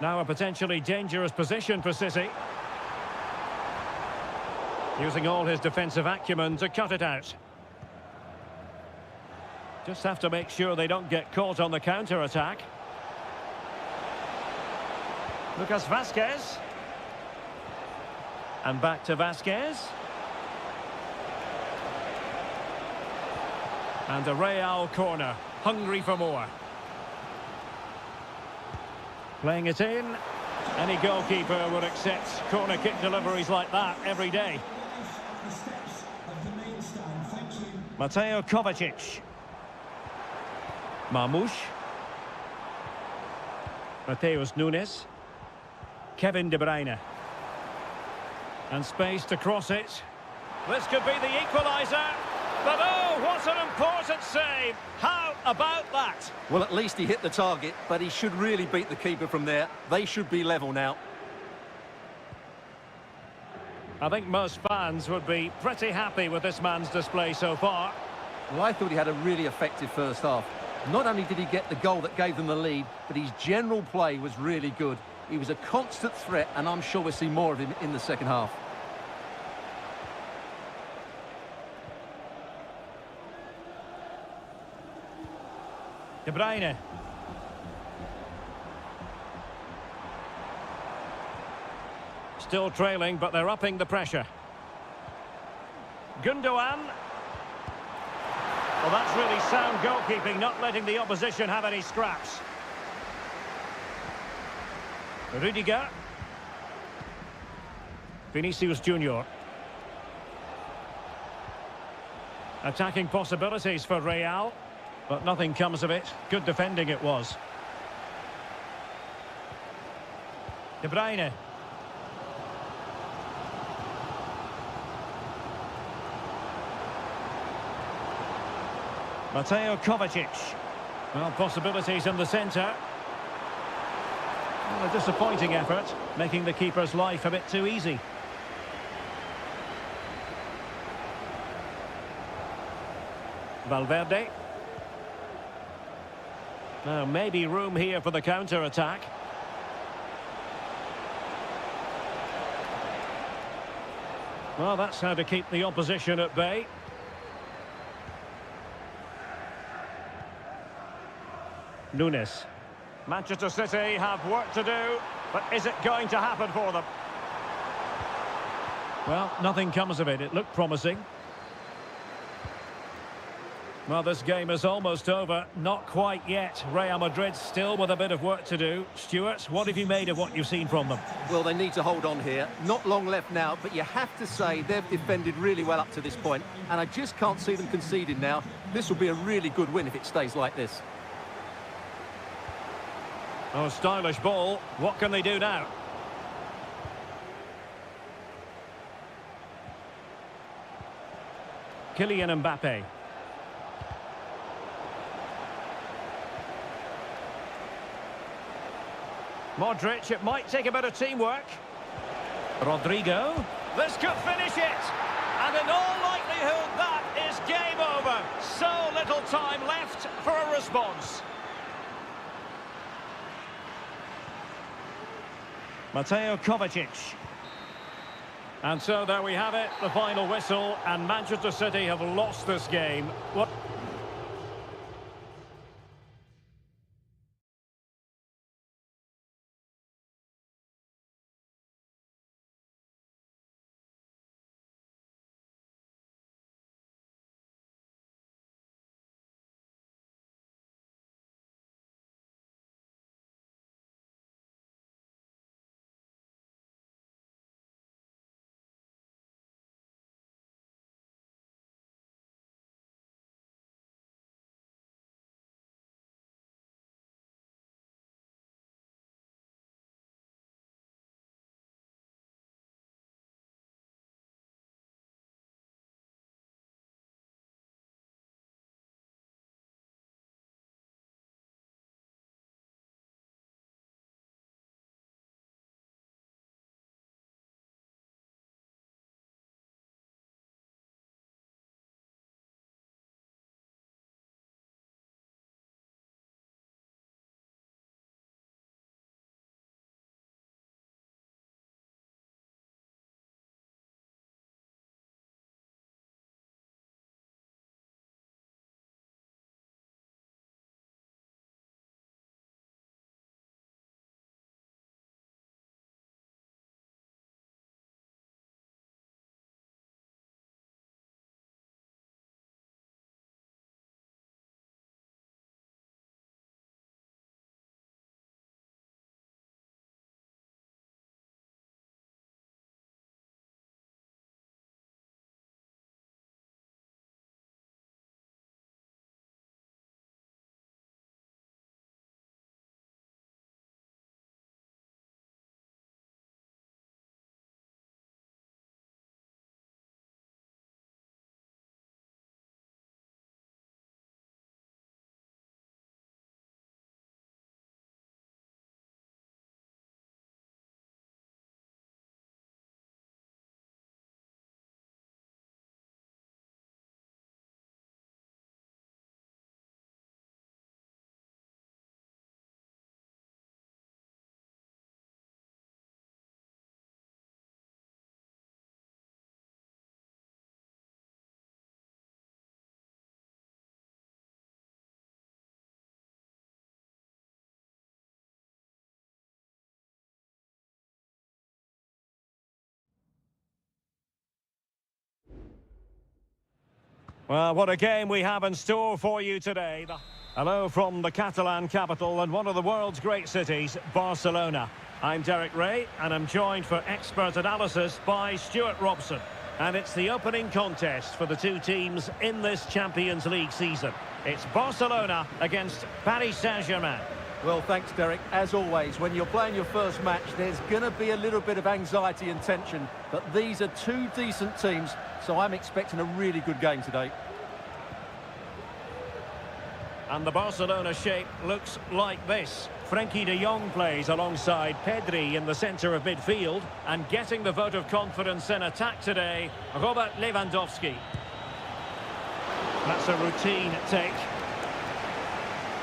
Now a potentially dangerous position for City. Using all his defensive acumen to cut it out. Just have to make sure they don't get caught on the counter-attack. Lucas Vazquez. And back to Vazquez. And a Real corner, hungry for more. Playing it in. Any goalkeeper would accept corner kick deliveries like that every day. Mateo Kovacic. Marmoush. Mateus Nunes. Kevin De Bruyne. And space to cross it. This could be the equaliser. But oh, what an important save. How about that? Well, at least he hit the target, but he should really beat the keeper from there. They should be level now. I think most fans would be pretty happy with this man's display so far. Well, I thought he had a really effective first half. Not only did he get the goal that gave them the lead, but his general play was really good. He was a constant threat, and I'm sure we'll see more of him in the second half. De Bruyne. Still trailing, but they're upping the pressure. Gundogan. Well, that's really sound goalkeeping, not letting the opposition have any scraps. Rudiger. Vinicius Junior. Attacking possibilities for Real, but nothing comes of it. Good defending it was. De Bruyne. Mateo Kovacic. Well, possibilities in the centre. Well, a disappointing effort, making the keeper's life a bit too easy. Valverde. Now, maybe room here for the counter-attack. Well, that's how to keep the opposition at bay. Nunes. Manchester City have work to do, but is it going to happen for them? Well, nothing comes of it. It looked promising. Well, this game is almost over. Not quite yet. Real Madrid still with a bit of work to do. Stuart, what have you made of what you've seen from them? Well, they need to hold on here. Not long left now, but you have to say they've defended really well up to this point, and I just can't see them conceding now. This will be a really good win if it stays like this. Oh, stylish ball. What can they do now? Kylian Mbappe. Modric, it might take a bit of teamwork. Rodrigo. This could finish it. And in all likelihood, that is game over. So little time left for a response. Mateo Kovacic. And so there we have it, the final whistle, and Manchester City have lost this game. What? Well, what a game we have in store for you today. Hello from the Catalan capital and one of the world's great cities, Barcelona. I'm Derek Ray, and I'm joined for expert analysis by Stuart Robson. And it's the opening contest for the two teams in this Champions League season. It's Barcelona against Paris Saint-Germain. Well, thanks, Derek. As always, when you're playing your first match, there's going to be a little bit of anxiety and tension. But these are two decent teams, so I'm expecting a really good game today. And the Barcelona shape looks like this. Frenkie de Jong plays alongside Pedri in the centre of midfield. And getting the vote of confidence in attack today, Robert Lewandowski. That's a routine take.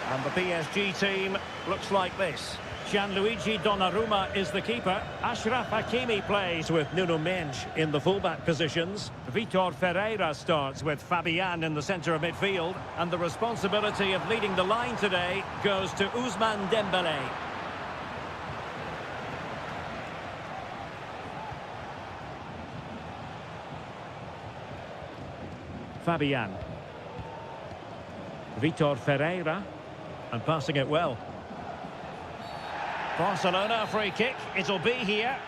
And the PSG team looks like this. Gianluigi Donnarumma is the keeper. Achraf Hakimi plays with Nuno Mendes in the fullback positions. Vitor Ferreira starts with Fabian in the centre of midfield. And the responsibility of leading the line today goes to Ousmane Dembélé. Fabian. Vitor Ferreira. And passing it well. Barcelona, a free kick. It'll be here.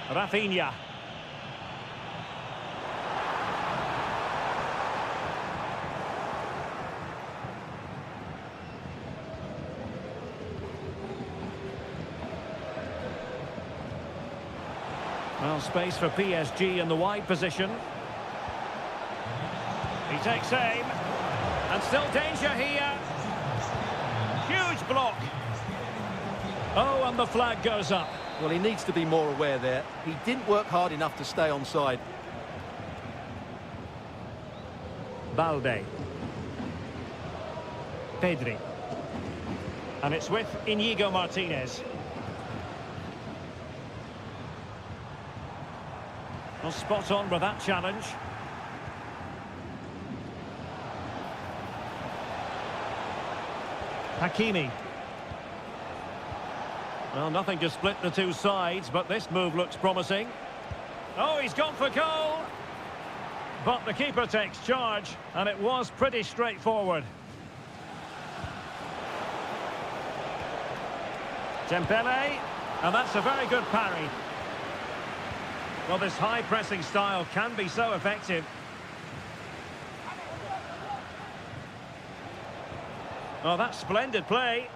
Rafinha. Well, space for PSG in the wide position. He takes aim. And still danger here. Huge block. Oh, and the flag goes up. Well, he needs to be more aware there. He didn't work hard enough to stay onside. Balde. Pedri. And it's with Inigo Martinez. Well, spot on with that challenge. Hakimi. Well, nothing to split the two sides, but this move looks promising. Oh, he's gone for goal! But the keeper takes charge, and it was pretty straightforward. Dembélé, and that's a very good parry. Well, this high-pressing style can be so effective. Oh, that's splendid play.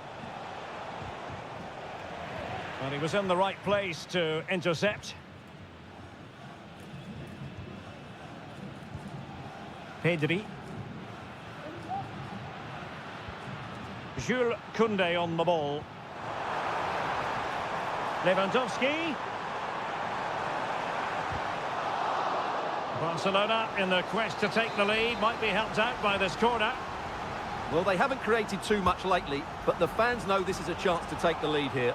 And he was in the right place to intercept. Pedri. Jules Koundé on the ball. Lewandowski. Barcelona in the quest to take the lead. Might be helped out by this corner. Well, they haven't created too much lately, but the fans know this is a chance to take the lead here.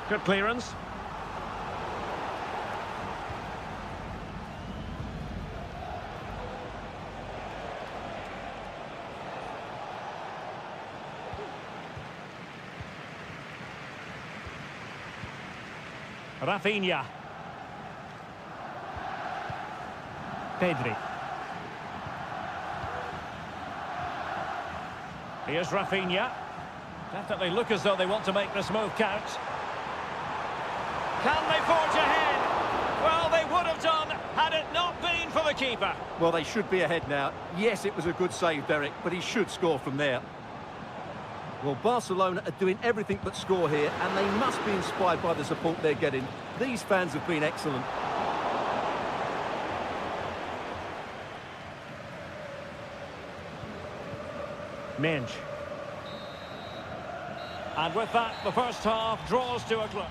Good clearance. Rafinha. Pedri. Here's Rafinha. Definitely look as though they want to make this move count. Can they forge ahead? Well, they would have done had it not been for the keeper. Well, they should be ahead now. Yes, it was a good save, Derek, but he should score from there. Well, Barcelona are doing everything but score here, and they must be inspired by the support they're getting. These fans have been excellent. Mendes. And with that, the first half draws to a close.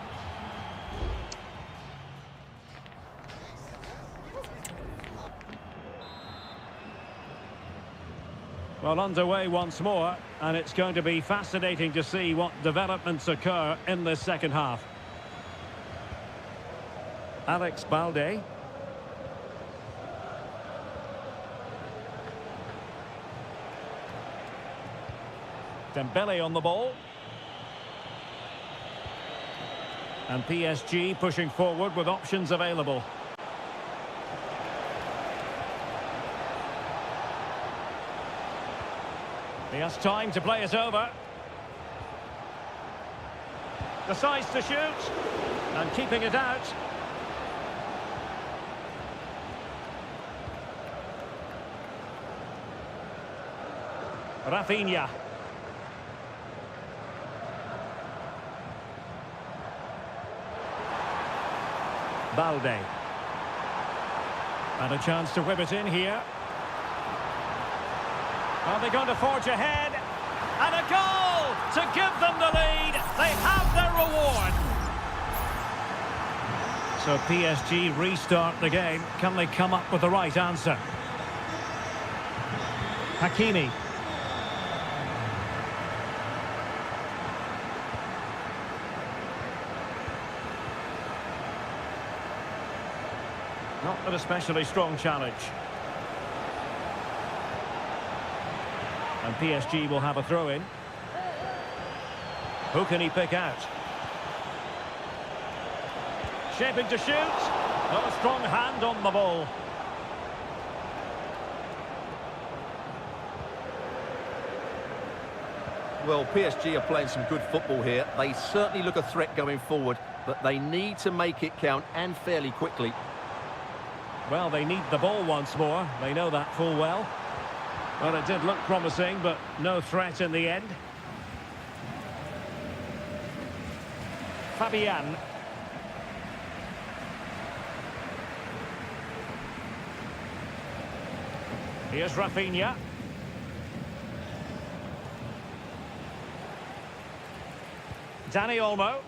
Well, underway once more, and it's going to be fascinating to see what developments occur in this second half. Alex Balde. Dembélé on the ball. And PSG pushing forward with options available. He has time to play it over. Decides to shoot. And keeping it out. Rafinha. Balde. And a chance to whip it in here. Are they going to forge ahead? And a goal to give them the lead. They have their reward. So PSG restart the game. Can they come up with the right answer? Hakimi. Not an especially strong challenge. And PSG will have a throw-in. Who can he pick out? Shaping to shoot. Oh, a strong hand on the ball. Well, PSG are playing some good football here. They certainly look a threat going forward, but they need to make it count, and fairly quickly. Well, they need the ball once more. They know that full well. Well, it did look promising, but no threat in the end. Fabian. Here's Rafinha. Dani Olmo.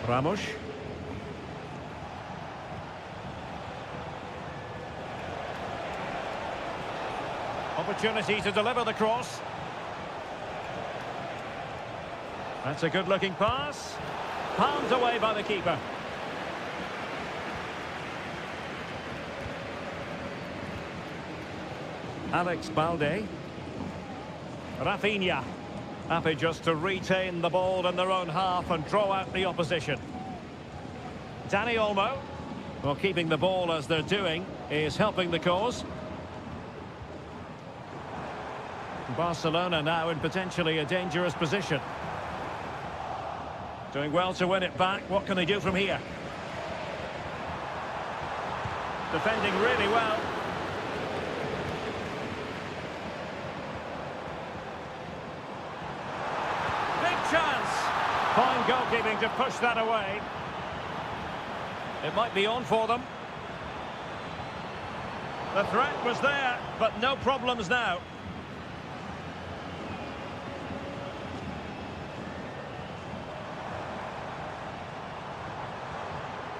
Ramos. Opportunity to deliver the cross. That's a good-looking pass. Palmed away by the keeper. Alex Balde. Rafinha. Happy just to retain the ball in their own half and draw out the opposition. Dani Olmo. Well, keeping the ball as they're doing is helping the cause. Barcelona now in potentially a dangerous position. Doing well to win it back. What can they do from here? Defending really well. Big chance. Fine goalkeeping to push that away. It might be on for them. The threat was there, but no problems now.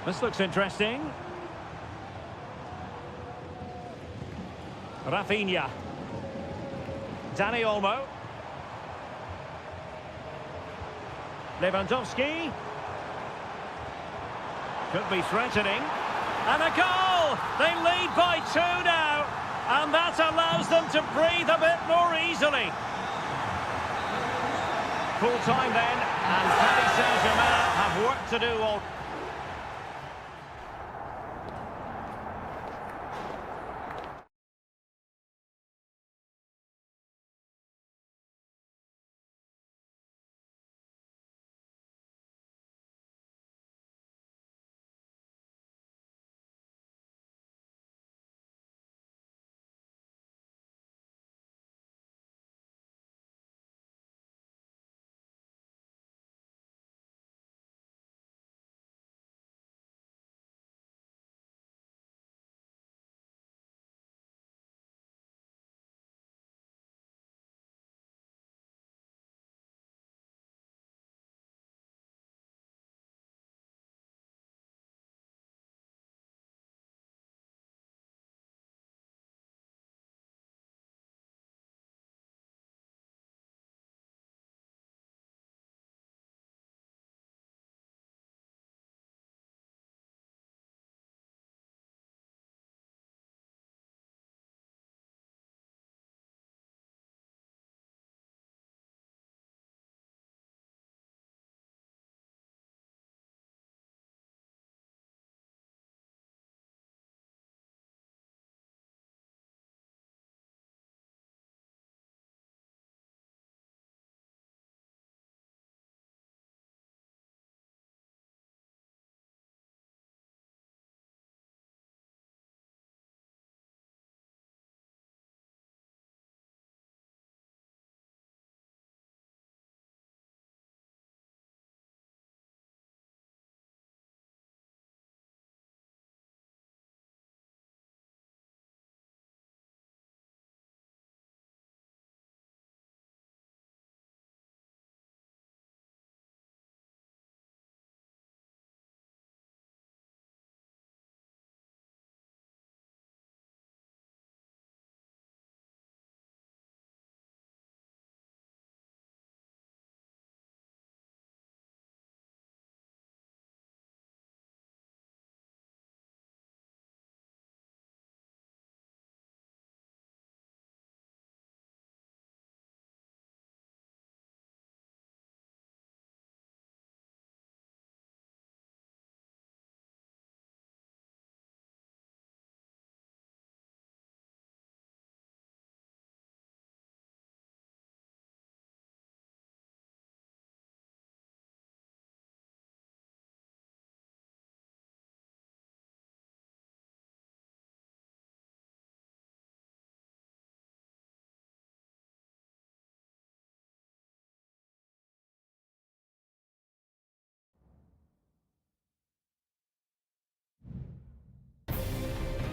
This looks interesting. Rafinha. Dani Olmo. Lewandowski. Could be threatening. And a goal! They lead by 2 now. And that allows them to breathe a bit more easily. Full time then. And Paris Saint-Germain have work to do all.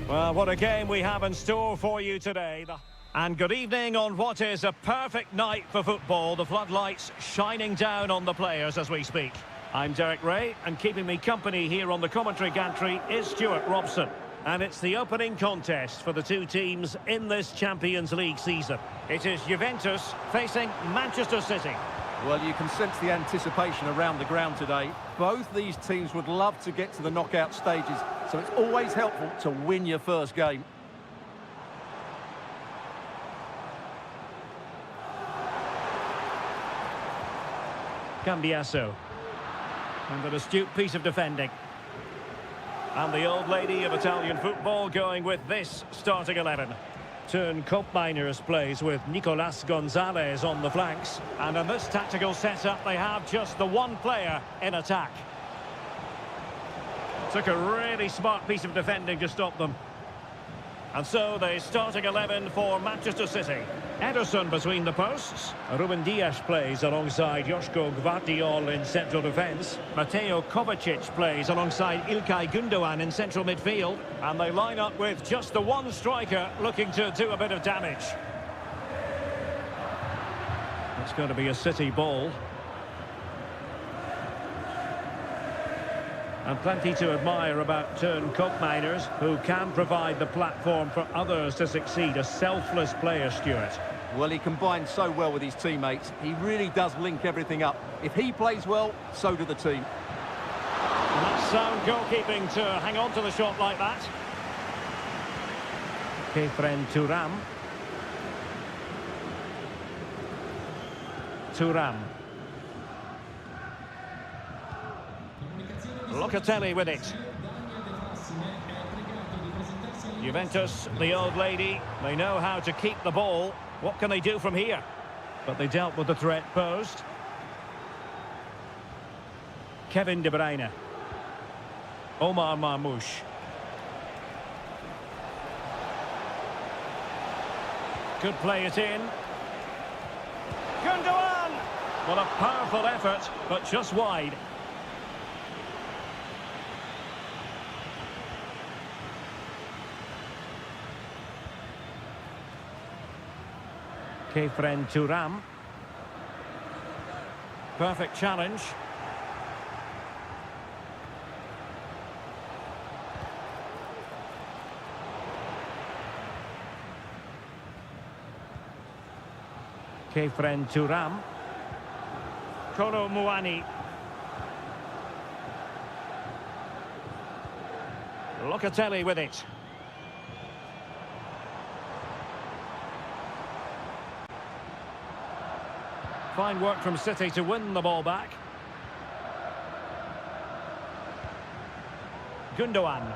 Well, what a game we have in store for you today. And good evening on what is a perfect night for football. The floodlights shining down on the players as we speak. I'm Derek Ray, and keeping me company here on the commentary gantry is Stuart Robson. And it's the opening contest for the two teams in this Champions League season. It is Juventus facing Manchester City. Well, you can sense the anticipation around the ground today. Both these teams would love to get to the knockout stages, so it's always helpful to win your first game. Cambiasso. And an astute piece of defending. And the old lady of Italian football going with this starting 11. Turn Koopmeiners plays with Nicolas Gonzalez on the flanks. And in this tactical setup, they have just the one player in attack. Took a really smart piece of defending to stop them. And so the starting 11 for Manchester City. Ederson between the posts. Ruben Dias plays alongside Joško Gvardiol in central defence. Mateo Kovacic plays alongside Ilkay Gundogan in central midfield. And they line up with just the one striker looking to do a bit of damage. It's going to be a City ball. And plenty to admire about Turn Koopmeiners, who can provide the platform for others to succeed. A selfless player, Stuart. Well, he combines so well with his teammates. He really does link everything up. If he plays well, so do the team. And that's sound goalkeeping to hang on to the shot like that. Kefren Turam. Turam. Locatelli with it. Juventus, the old lady, they know how to keep the ball. What can they do from here? But they dealt with the threat posed. Kevin De Bruyne. Omar Marmoush. Could play it in. Gundogan! What a powerful effort, but just wide. Kefren Turam. Perfect challenge. Kefren Turam. Kolo Muani. Locatelli with it. Fine work from City to win the ball back. Gundogan.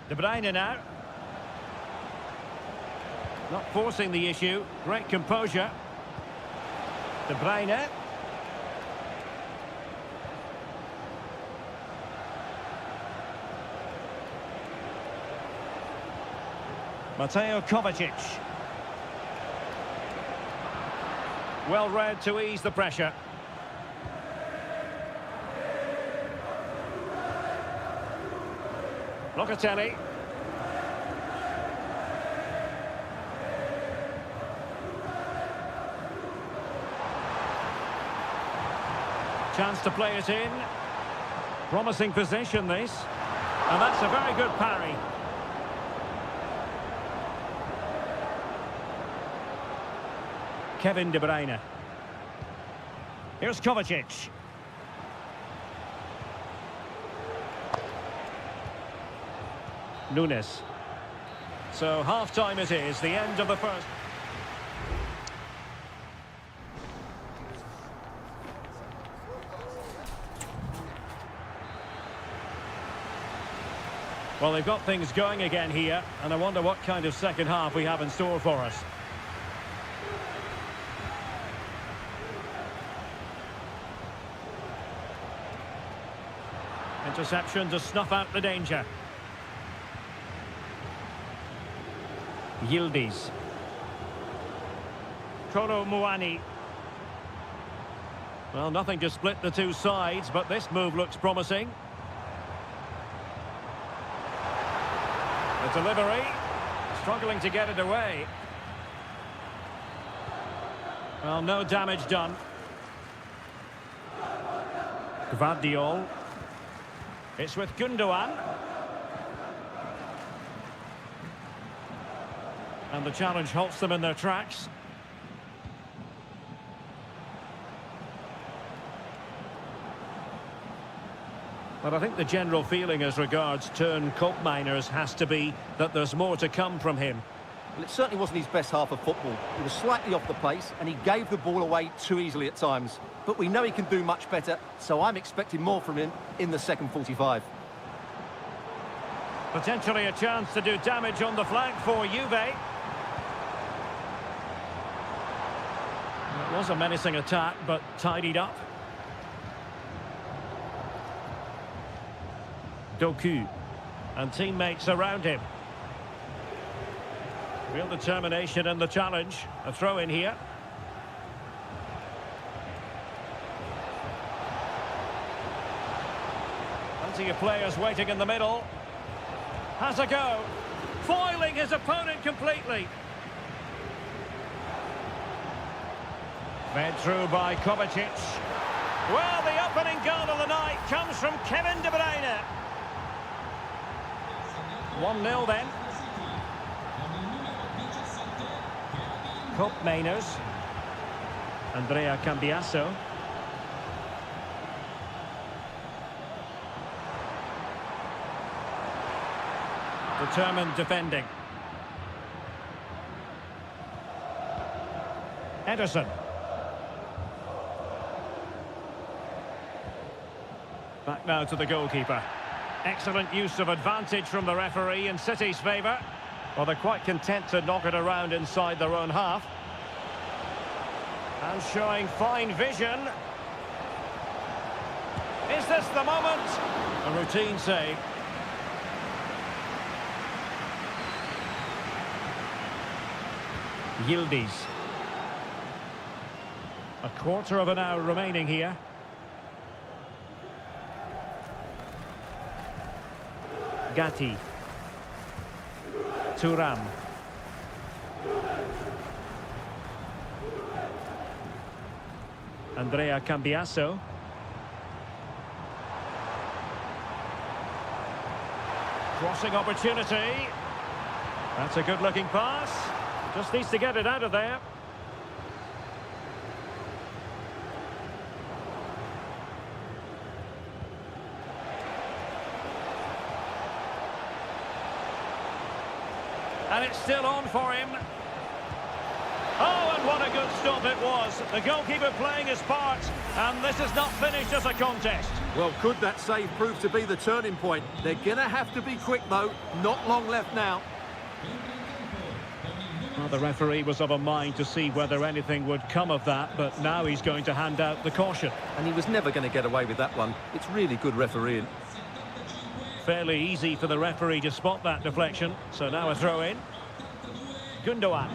De Bruyne now. Not forcing the issue. Great composure. De Bruyne. Mateo Kovacic. Well read to ease the pressure. Locatelli. Chance to play it in. Promising position this. And that's a very good parry. Kevin De Bruyne. Here's Kovacic. Nunes. So half-time it is, the end of the first. Well, they've got things going again here, and I wonder what kind of second half we have in store for us. Interception to snuff out the danger. Yildiz. Kolo Muani. Well, nothing to split the two sides, but this move looks promising. The delivery, struggling to get it away. Well, no damage done. Gvardiol. It's with Gundogan. And the challenge halts them in their tracks. But I think the general feeling as regards Turn Koopmeiners has to be that there's more to come from him. Well, it certainly wasn't his best half of football. He was slightly off the pace and he gave the ball away too easily at times. But we know he can do much better, so I'm expecting more from him in the second 45. Potentially a chance to do damage on the flank for Juve. It was a menacing attack, but tidied up. Doku and teammates around him. Real determination in the challenge. A throw in here. Plenty of players waiting in the middle. Has a go. Foiling his opponent completely. Fed through by Kovacic. Well, the opening goal of the night comes from Kevin De Bruyne. 1-0 then. Koopmeiners. Andrea Cambiasso. Determined defending. Ederson. Back now to the goalkeeper. Excellent use of advantage from the referee in City's favour. Well, they're quite content to knock it around inside their own half. And showing fine vision. Is this the moment? A routine save. Yildiz. A quarter of an hour remaining here. Gatti. Thuram. Andrea Cambiasso. Crossing opportunity. That's a good-looking pass. Just needs to get it out of there. And it's still on for him. Oh, and what a good stop it was. The goalkeeper playing his part, and this is not finished as a contest. Well, could that save prove to be the turning point? They're going to have to be quick, though. Not long left now. Well, the referee was of a mind to see whether anything would come of that, but now he's going to hand out the caution. And he was never going to get away with that one. It's really good refereeing. Fairly easy for the referee to spot that deflection. So now a throw in. Gundogan.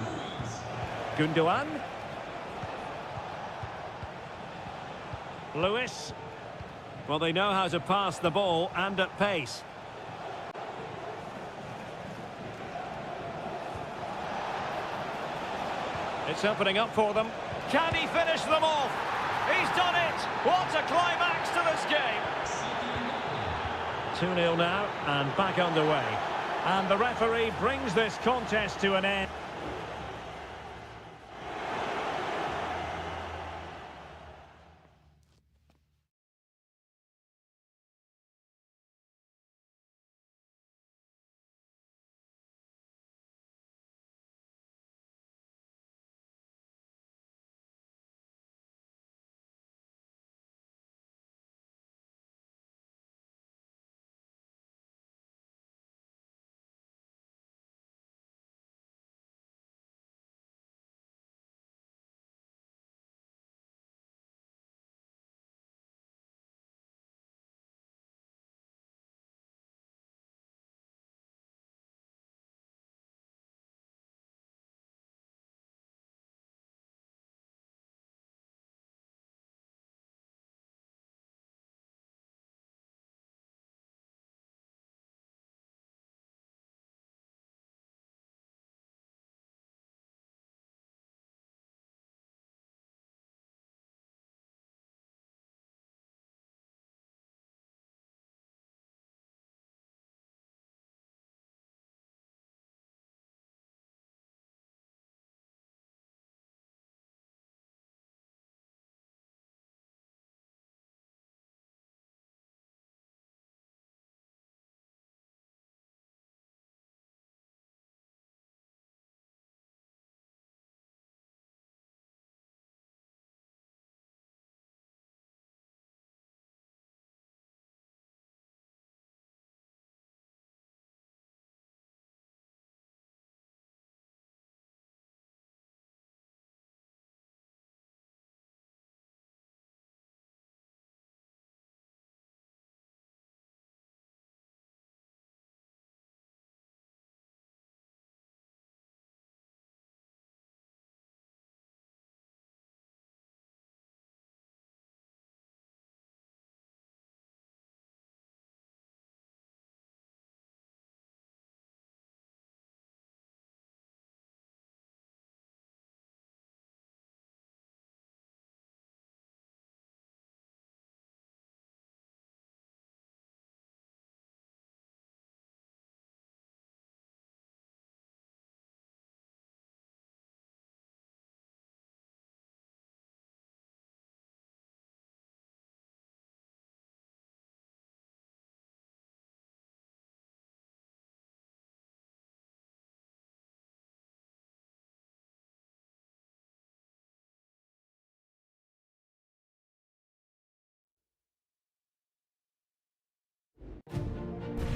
Gundogan. Lewis. Well, they know how to pass the ball and at pace. It's opening up for them. Can he finish them off? He's done it! What a climax to this game! 2-0 now, and back underway. And the referee brings this contest to an end.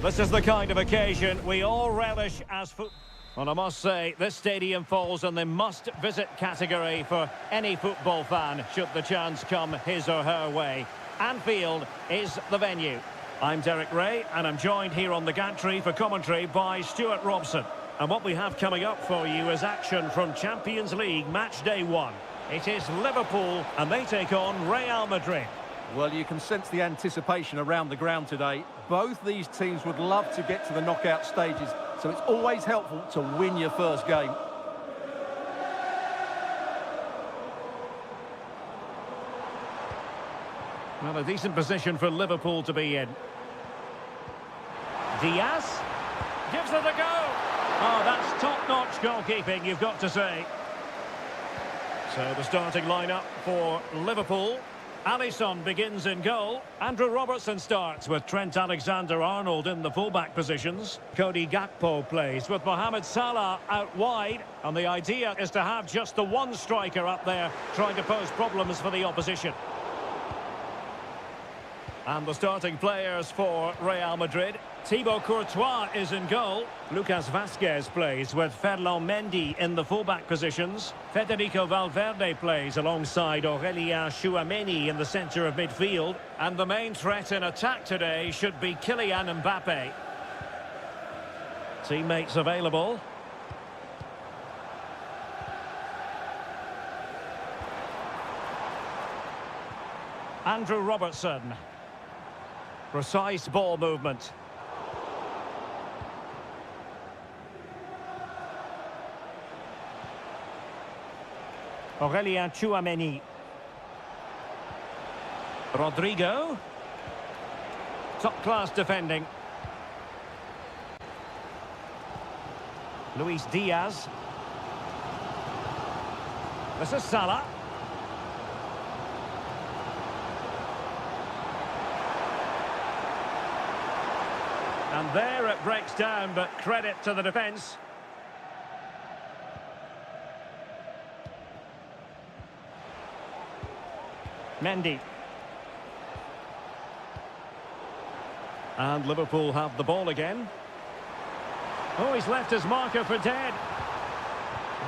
This is the kind of occasion we all relish as foot. Well, I must say, this stadium falls in the must-visit category for any football fan, should the chance come his or her way. Anfield is the venue. I'm Derek Ray, and I'm joined here on the gantry for commentary by Stuart Robson. And what we have coming up for you is action from Champions League match day 1. It is Liverpool, and they take on Real Madrid. Well, you can sense the anticipation around the ground today. Both these teams would love to get to the knockout stages, so it's always helpful to win your first game. Well, a decent position for Liverpool to be in. Diaz gives it a go. Oh, that's top-notch goalkeeping, you've got to say. So the starting lineup for Liverpool. Alisson begins in goal. Andrew Robertson starts with Trent Alexander-Arnold in the fullback positions. Cody Gakpo plays with Mohamed Salah out wide. And the idea is to have just the one striker up there trying to pose problems for the opposition. And the starting players for Real Madrid. Thibaut Courtois is in goal. Lucas Vazquez plays with Ferland Mendy in the fullback positions. Federico Valverde plays alongside Aurélien Tchouameni in the centre of midfield. And the main threat in attack today should be Kylian Mbappe. Teammates available. Andrew Robertson. Precise ball movement. Aurélien Tchouameni. Rodrigo. Top-class defending. Luis Diaz. This is Salah. And there it breaks down, but credit to the defence. Mendy. And Liverpool have the ball again. Oh, he's left his marker for dead.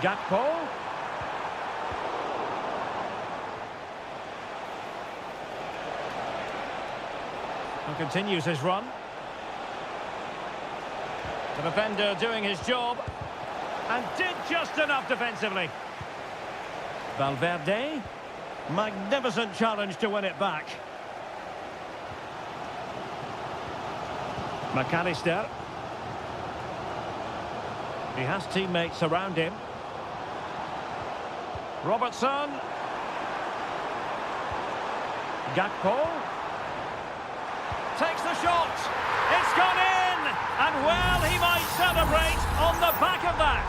Gakpo. And continues his run. The defender doing his job. And did just enough defensively. Valverde. Magnificent challenge to win it back. McAllister. He has teammates around him. Robertson. Gakpo. Takes the shot. It's gone in. And well, he might celebrate on the back of that.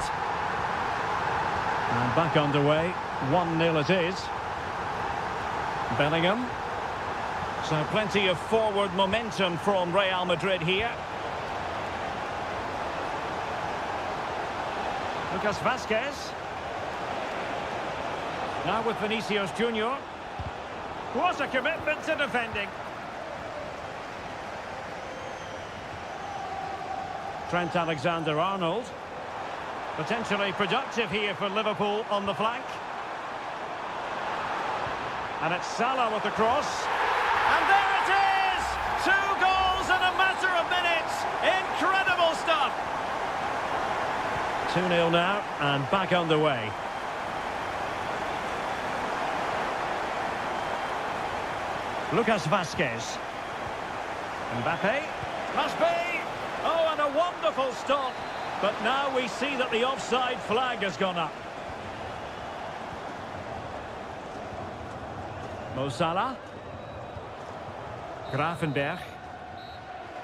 And back underway. 1-0 it is. Bellingham. So plenty of forward momentum from Real Madrid here. Lucas Vazquez. Now with Vinicius Junior. What a commitment to defending. Trent Alexander-Arnold. Potentially productive here for Liverpool on the flank. And it's Salah with the cross. And there it is! 2 goals in a matter of minutes. Incredible stuff. 2-0 now, and back underway. Lucas Vazquez. Mbappe. Must be. Oh, and a wonderful stop. But now we see that the offside flag has gone up. Mo Salah. Gravenberg.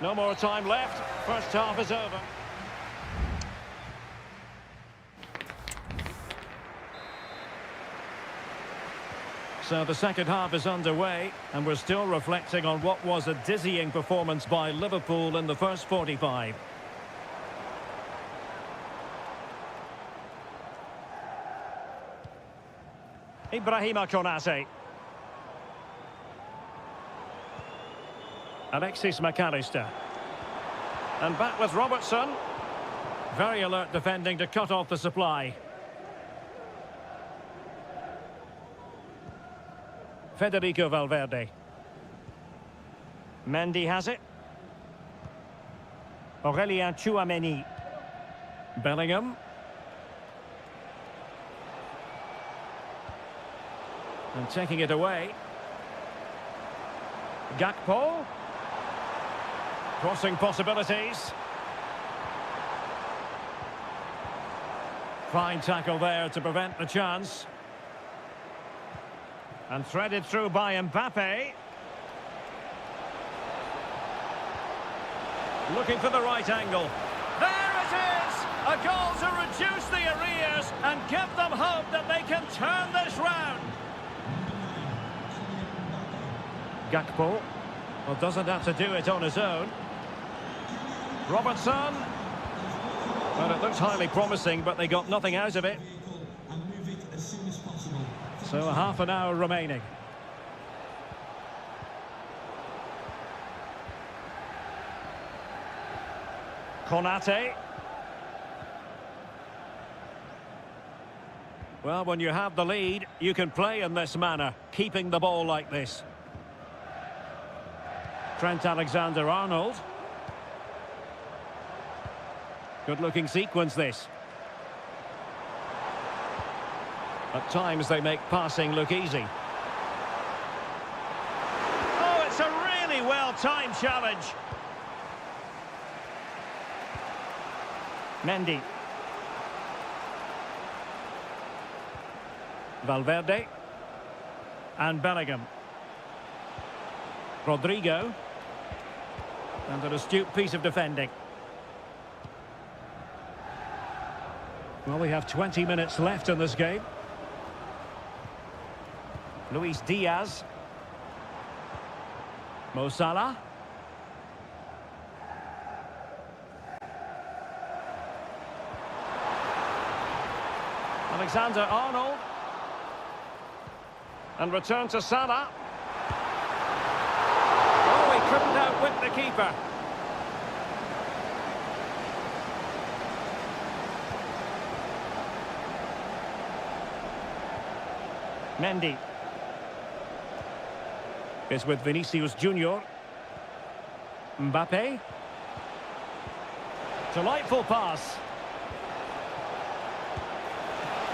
No more time left. First half is over. So the second half is underway, and we're still reflecting on what was a dizzying performance by Liverpool in the first 45. Ibrahima Konate. Alexis McAllister. And back with Robertson. Very alert defending to cut off the supply. Federico Valverde. Mendy has it. Aurelien Tchouameni. Bellingham. And taking it away. Gakpo. Crossing possibilities. Fine tackle there to prevent the chance. And threaded through by Mbappe. Looking for the right angle. There it is! A goal to reduce the arrears and give them hope that they can turn this round. Gakpo. Well, doesn't have to do it on his own. Robertson. Well, it looks highly promising, but they got nothing out of it. So a half an hour remaining. Konate. Well, when you have the lead, you can play in this manner, keeping the ball like this. Trent Alexander-Arnold. Good-looking sequence, this. At times, they make passing look easy. Oh, it's a really well-timed challenge. Mendy. Valverde. And Bellingham. Rodrigo. And an astute piece of defending. Well, we have 20 minutes left in this game. Luis Diaz. Mo Salah. Alexander-Arnold. And return to Salah. Oh, he couldn't outwit the keeper. Mendy is with Vinicius Junior. Mbappe. Delightful pass.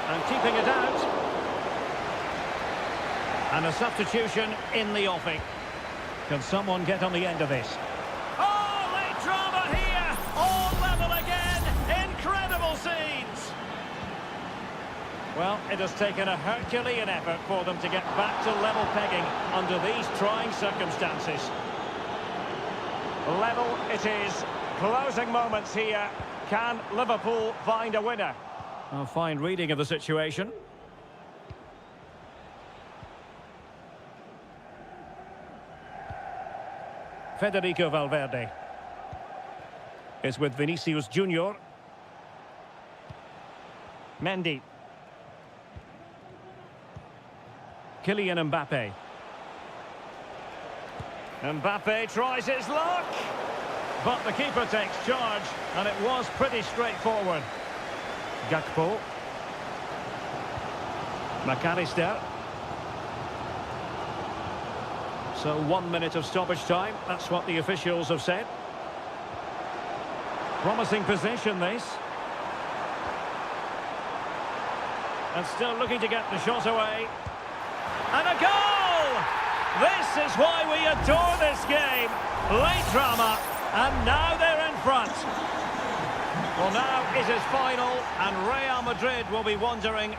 And keeping it out. And a substitution in the offing. Can someone get on the end of this? Oh, late drama here! All level again! Incredible scenes! Well, it has taken a Herculean effort for them to get back to level pegging under these trying circumstances. Level it is. Closing moments here. Can Liverpool find a winner? A fine reading of the situation. Federico Valverde is with Vinicius Junior. Mendy. Kylian Mbappe. Mbappe tries his luck, but the keeper takes charge, and it was pretty straightforward. Gakpo. McAllister. So 1 minute of stoppage time, that's what the officials have said. Promising possession, this. And still looking to get the shot away. And a goal! This is why we adore this game. Late drama, and now they're in front. Well, now it is final, and Real Madrid will be wondering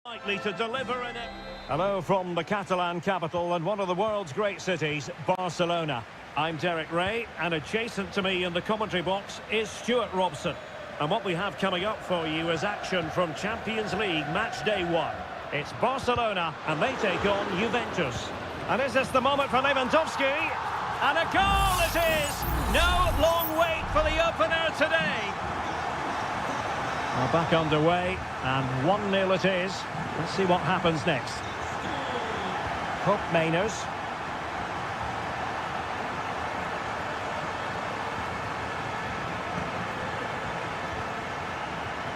Likely to deliver in it. Hello from the Catalan capital and one of the world's great cities, Barcelona. I'm Derek Ray, and adjacent to me in the commentary box is Stuart Robson. And what we have coming up for you is action from Champions League match day 1. It's Barcelona, and they take on Juventus. And is this the moment for Lewandowski? And a goal it is! No long wait for the opener today. We're back underway, and 1-0 it is. Let's see what happens next. Hope Mainers.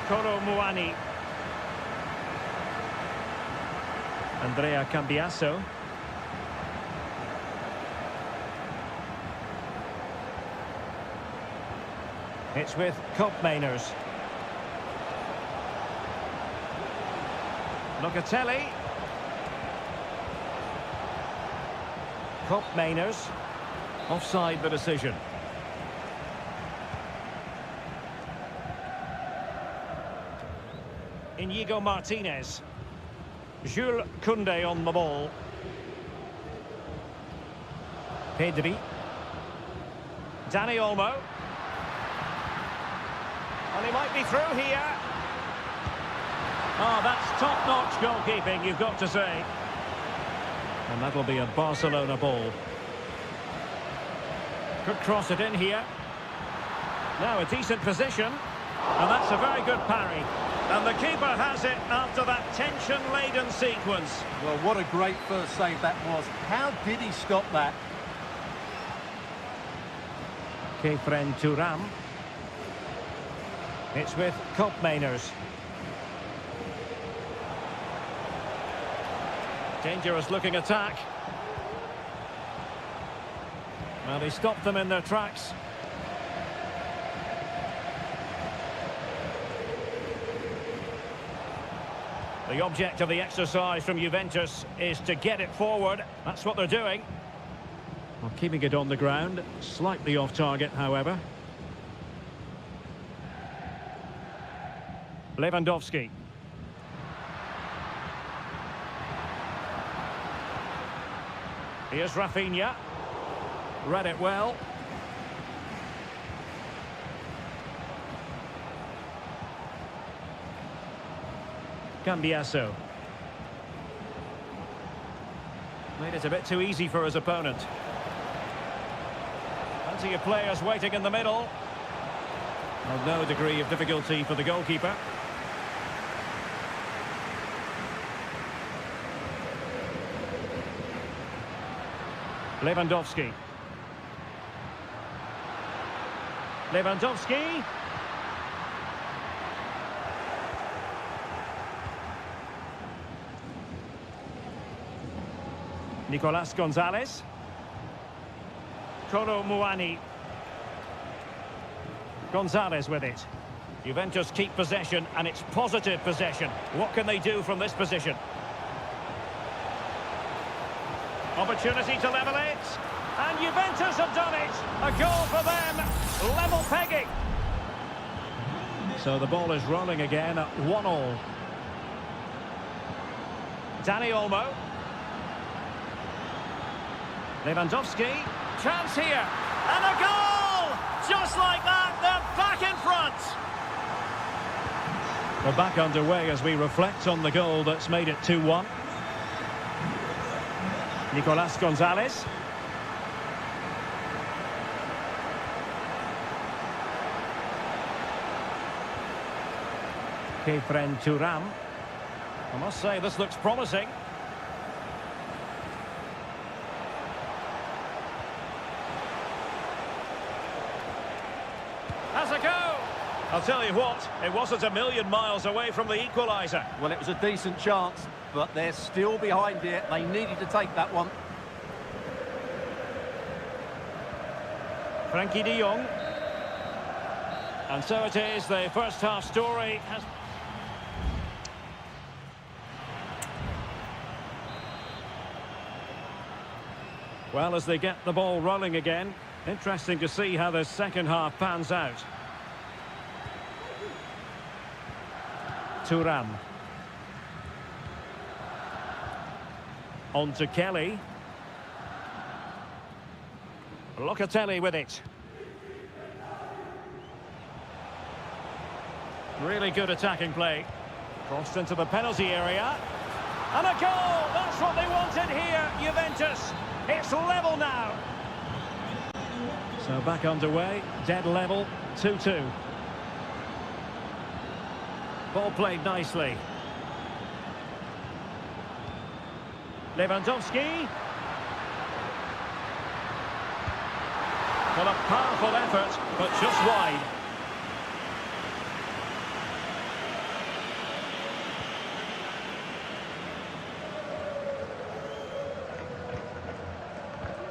Kolo Muani. Andrea Cambiasso. It's with Mainers. Locatelli. Mainers. Offside the decision. Inigo Martinez. Jules Koundé on the ball. Pedri. Dani Olmo. And he might be through here. Oh, that's top-notch goalkeeping, you've got to say. And that'll be a Barcelona ball. Could cross it in here. Now a decent position. And that's a very good parry. And the keeper has it after that tension-laden sequence. Well, what a great first save that was. How did he stop that? Kefren Turam. It's with Mainers. Dangerous looking attack. Well, he stopped them in their tracks. The object of the exercise from Juventus is to get it forward. That's what they're doing. Well, keeping it on the ground. Slightly off target, however. Lewandowski. Here's Rafinha. Read it well. Cambiasso. Made it a bit too easy for his opponent. Plenty of players waiting in the middle. Well, no degree of difficulty for the goalkeeper. Lewandowski. Lewandowski. Nicolas Gonzalez. Kolo Muani. Gonzalez with it. Juventus keep possession, and it's positive possession. What can they do from this position? Opportunity to level it. And Juventus have done it. A goal for them. Level pegging. So the ball is rolling again at 1-1. Dani Olmo. Lewandowski. Chance here. And a goal! Just like that, they're back in front. We're back underway as we reflect on the goal that's made it 2-1. Nicolas Gonzalez. Kefren Turam. I must say, this looks promising. Has a go! I'll tell you what, it wasn't a million miles away from the equaliser. Well, it was a decent chance, but they're still behind here. They needed to take that one. Frankie de Jong. And so it is, the first half story has... Well, as they get the ball rolling again, interesting to see how the second half pans out. Turam. On to Kelly. Locatelli with it. Really good attacking play. Crossed into the penalty area. And a goal! That's what they wanted here, Juventus. It's level now. So back underway, dead level, 2-2. Ball played nicely. Lewandowski. Well, a powerful effort, but just wide.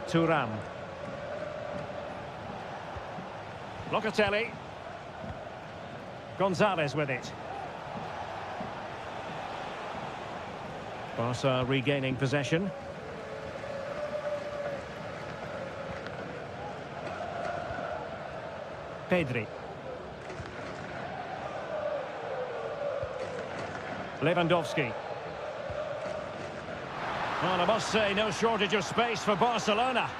Thuram. Locatelli. Gonzalez with it. Barca regaining possession. Pedri. Lewandowski. Well, I must say, no shortage of space for Barcelona.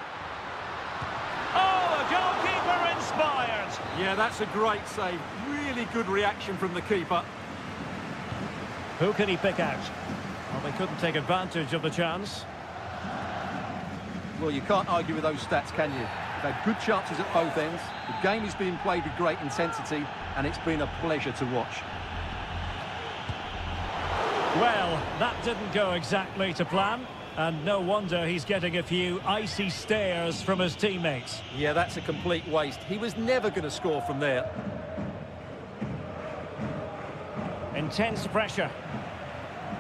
Oh, the goalkeeper inspired. Yeah, that's a great save. Really good reaction from the keeper. Who can he pick out? Well, they couldn't take advantage of the chance. Well, you can't argue with those stats, can you? They've had good chances at both ends. The game is being played with great intensity, and it's been a pleasure to watch. Well, that didn't go exactly to plan, and no wonder he's getting a few icy stares from his teammates. Yeah, that's a complete waste. He was never going to score from there. Intense pressure.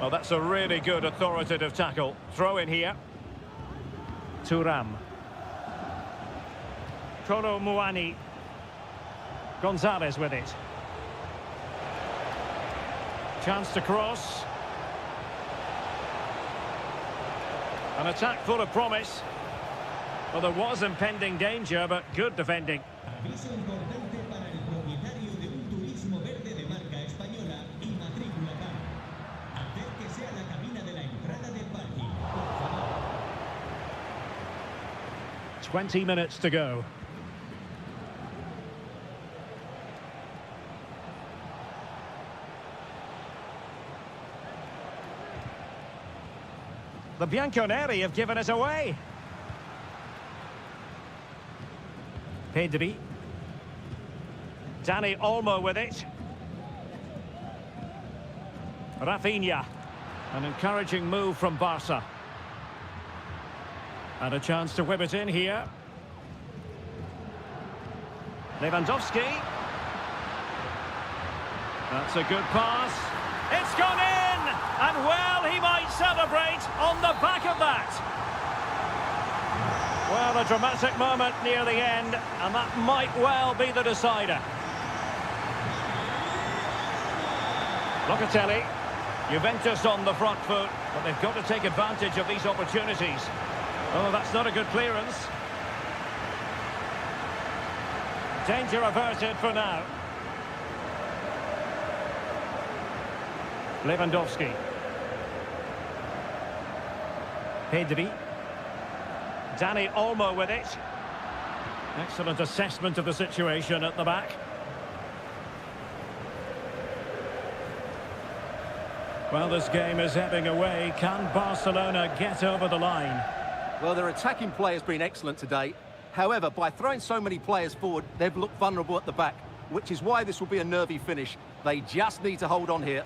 Well, that's a really good authoritative tackle. Throw in here. Thuram. Kolo Muani. Gonzalez with it. Chance to cross. An attack full of promise. Well, there was impending danger, but good defending. Aviso importante para el propietario de un turismo verde de marca española y matrícula CAM. Acérquese a la cabina de la entrada del parking, por favor. 20 minutes to go. The Bianconeri have given us away. Pedri. Dani Olmo with it. Rafinha. An encouraging move from Barca. And a chance to whip it in here. Lewandowski. That's a good pass. It's gone in! And well, he might celebrate on the back of that. Well, a dramatic moment near the end, and that might well be the decider. Locatelli. Juventus on the front foot, but they've got to take advantage of these opportunities. Oh, that's not a good clearance. Danger averted for now. Lewandowski. Pedri. Dani Olmo with it. Excellent assessment of the situation at the back. Well, this game is heading away. Can Barcelona get over the line? Well, their attacking play has been excellent today. However, by throwing so many players forward, they've looked vulnerable at the back, which is why this will be a nervy finish. They just need to hold on here.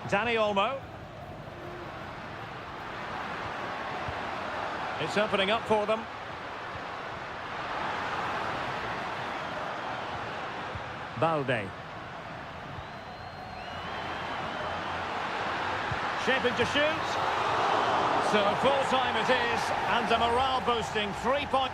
Dani Olmo. It's opening up for them. Balde. Shaping to shoot. So full time it is, and a morale boosting 3-point.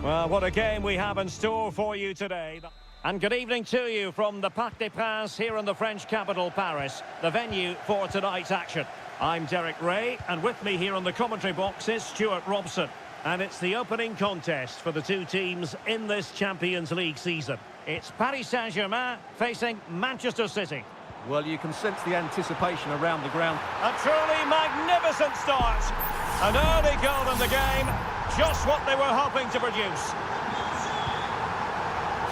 Well, what a game we have in store for you today. And good evening to you from the Parc des Princes here in the French capital, Paris, the venue for tonight's action. I'm Derek Ray, and with me here on the commentary box is Stuart Robson. And it's the opening contest for the two teams in this Champions League season. It's Paris Saint-Germain facing Manchester City. Well, you can sense the anticipation around the ground. A truly magnificent start. An early goal in the game, just what they were hoping to produce.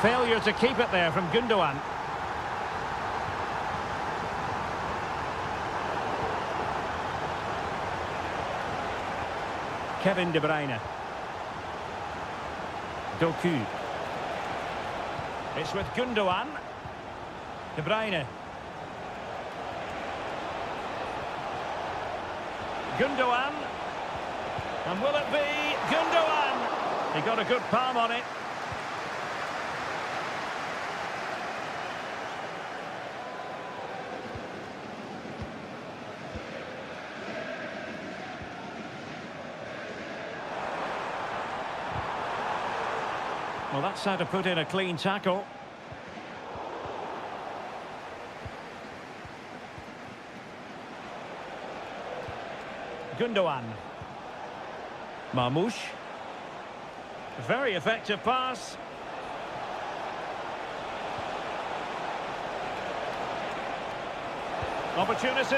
Failure to keep it there from Gundogan. Kevin De Bruyne. Doku. It's with Gundogan. De Bruyne. Gundogan. And will it be Gundogan? He got a good palm on it. Well, that's how to put in a clean tackle. Gundogan. Marmoush. Very effective pass. Opportunity.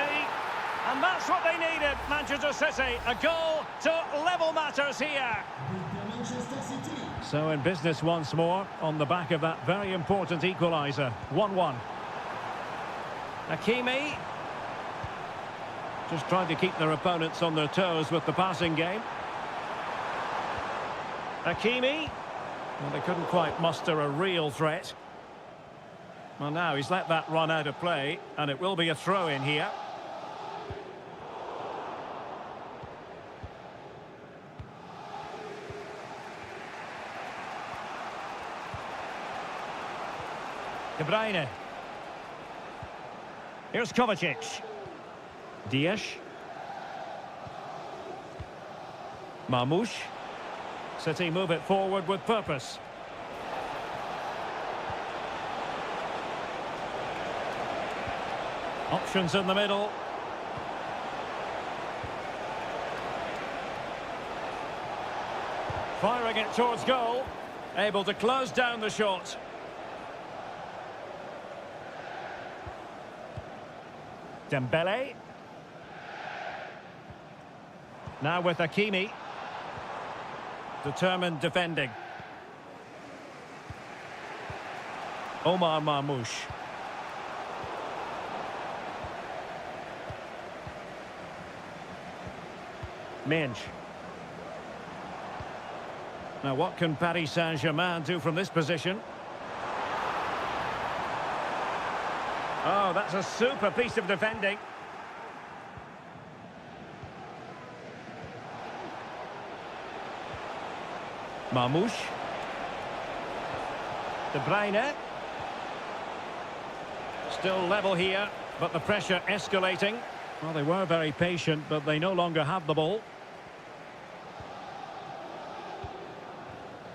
And that's what they needed, Manchester City. A goal to level matters here. So in business once more on the back of that very important equaliser. 1-1. Hakimi. Just trying to keep their opponents on their toes with the passing game. Hakimi. Well, they couldn't quite muster a real threat. Well, now he's let that run out of play, and it will be a throw-in here. De Bruyne. Here's Kovacic. Dias. Marmoush. City move it forward with purpose. Options in the middle. Firing it towards goal. Able to close down the shot. Dembele. Now with Hakimi. Determined defending. Omar Marmoush. Minge. Now what can Paris Saint-Germain do from this position? Oh, that's a super piece of defending. Marmoush. De Bruyne. Still level here, but the pressure escalating. Well, they were very patient, but they no longer have the ball.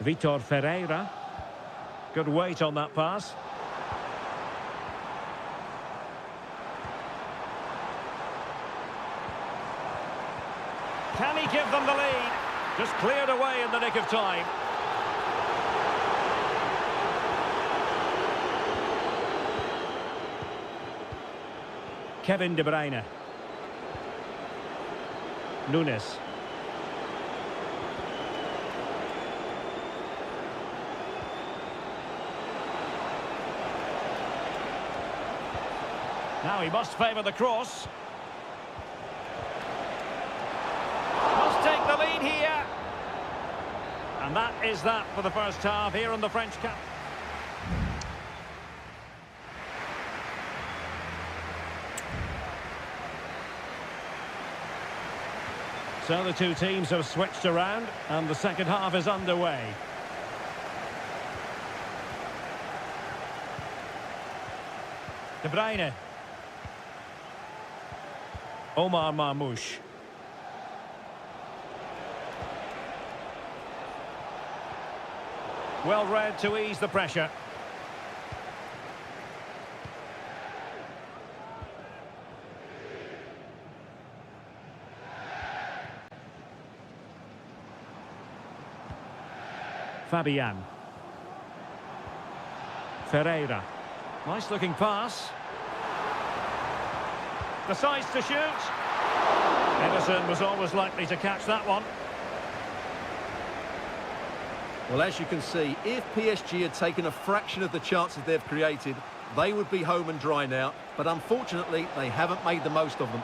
Vitor Ferreira. Good weight on that pass. Can he give them the lead? Just cleared away in the nick of time. Kevin De Bruyne. Nunes. Now he must favour the cross. Must take the lead here. And that is that for the first half here on the French camp. So the two teams have switched around and the second half is underway. De Bruyne. Omar Marmoush. Well read to ease the pressure. Fabian. Ferreira. Nice looking pass. Decides to shoot. Edison was always likely to catch that one. Well, as you can see, if PSG had taken a fraction of the chances they've created, they would be home and dry now. But unfortunately, they haven't made the most of them.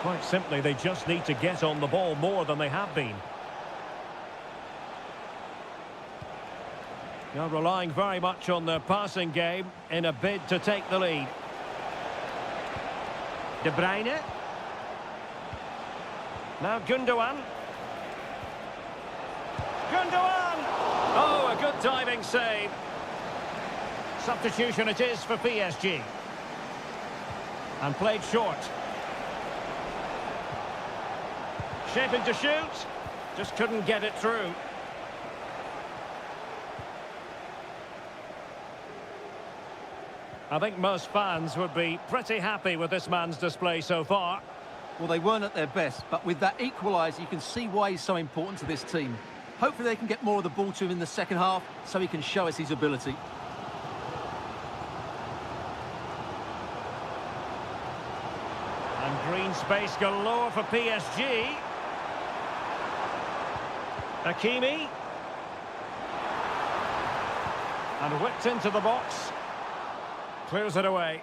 Quite simply, they just need to get on the ball more than they have been. They're relying very much on their passing game in a bid to take the lead. De Bruyne. Now Gundogan. Gundogan! Oh, a good diving save. Substitution it is for PSG. And played short. Shaping to shoot. Just couldn't get it through. I think most fans would be pretty happy with this man's display so far. Well, they weren't at their best, but with that equaliser, you can see why he's so important to this team. Hopefully they can get more of the ball to him in the second half so he can show us his ability. And green space galore for PSG. Hakimi. And whipped into the box. Clears it away.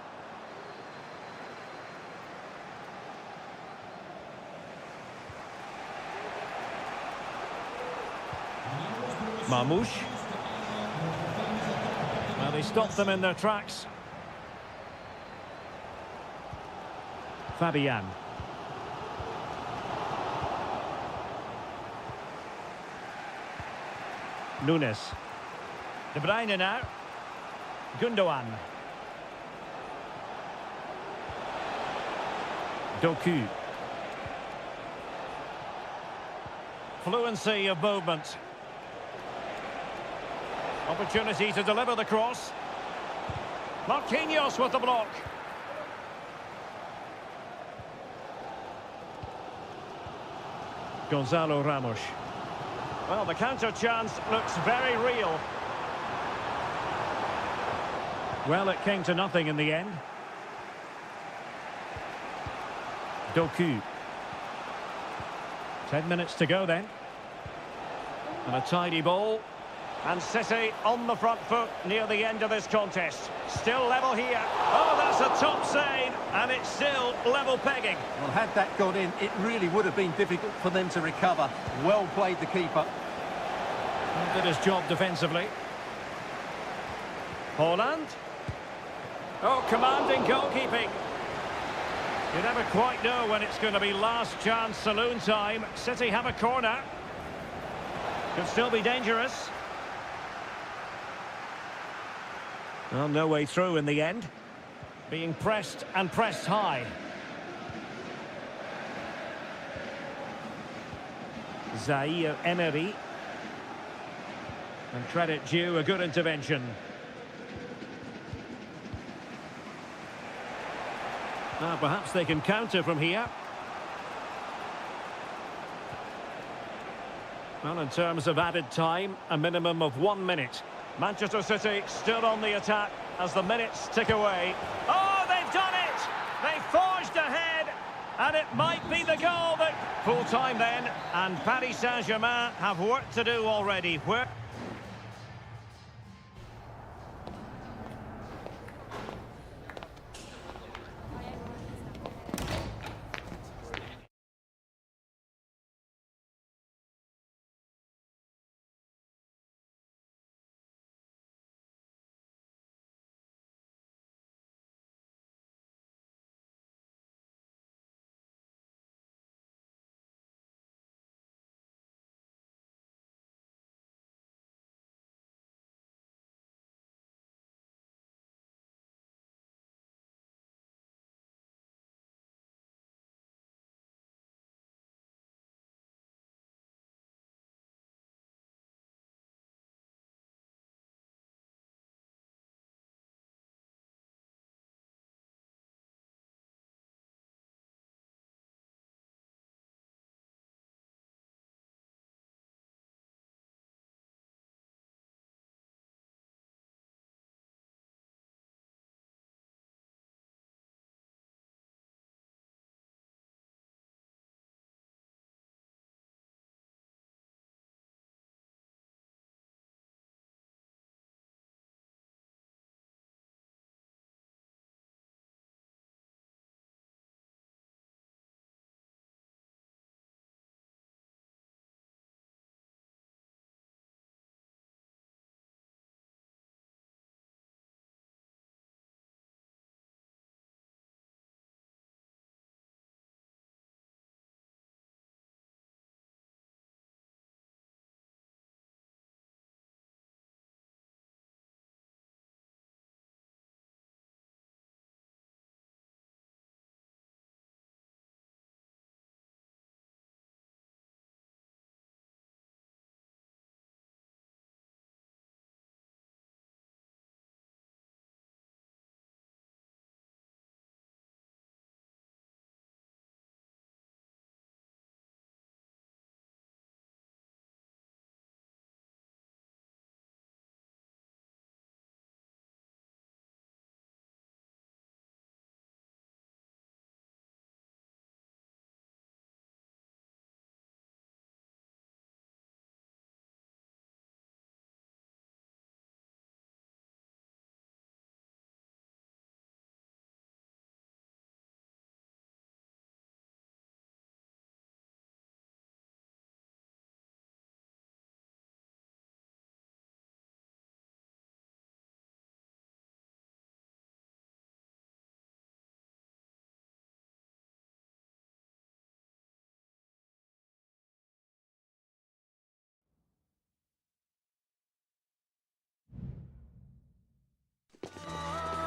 Mamouche. Well, they stopped them in their tracks. Fabian. Nunes. De Bruyne now. Gundogan. Doku. Fluency of movement. Opportunity to deliver the cross. Marquinhos with the block. Gonzalo Ramos. Well, the counter chance looks very real. Well, it came to nothing in the end. Doku. 10 minutes to go then. And a tidy ball. And City on the front foot near the end of this contest. Still level here. Oh, that's a top save. And it's still level pegging. Well, had that gone in, it really would have been difficult for them to recover. Well played, the keeper. He did his job defensively. Holland. Oh, commanding goalkeeping. You never quite know when it's going to be last chance saloon time. City have a corner. Could still be dangerous. Well, no way through in the end. Being pressed and pressed high. Zaire Emery. And credit due, a good intervention. Now, perhaps they can counter from here. Well, in terms of added time, a minimum of 1 minute. Manchester City still on the attack as the minutes tick away. Oh, they've done it! They forged ahead, and it might be the goal that... Full time then, and Paris Saint-Germain have work to do already.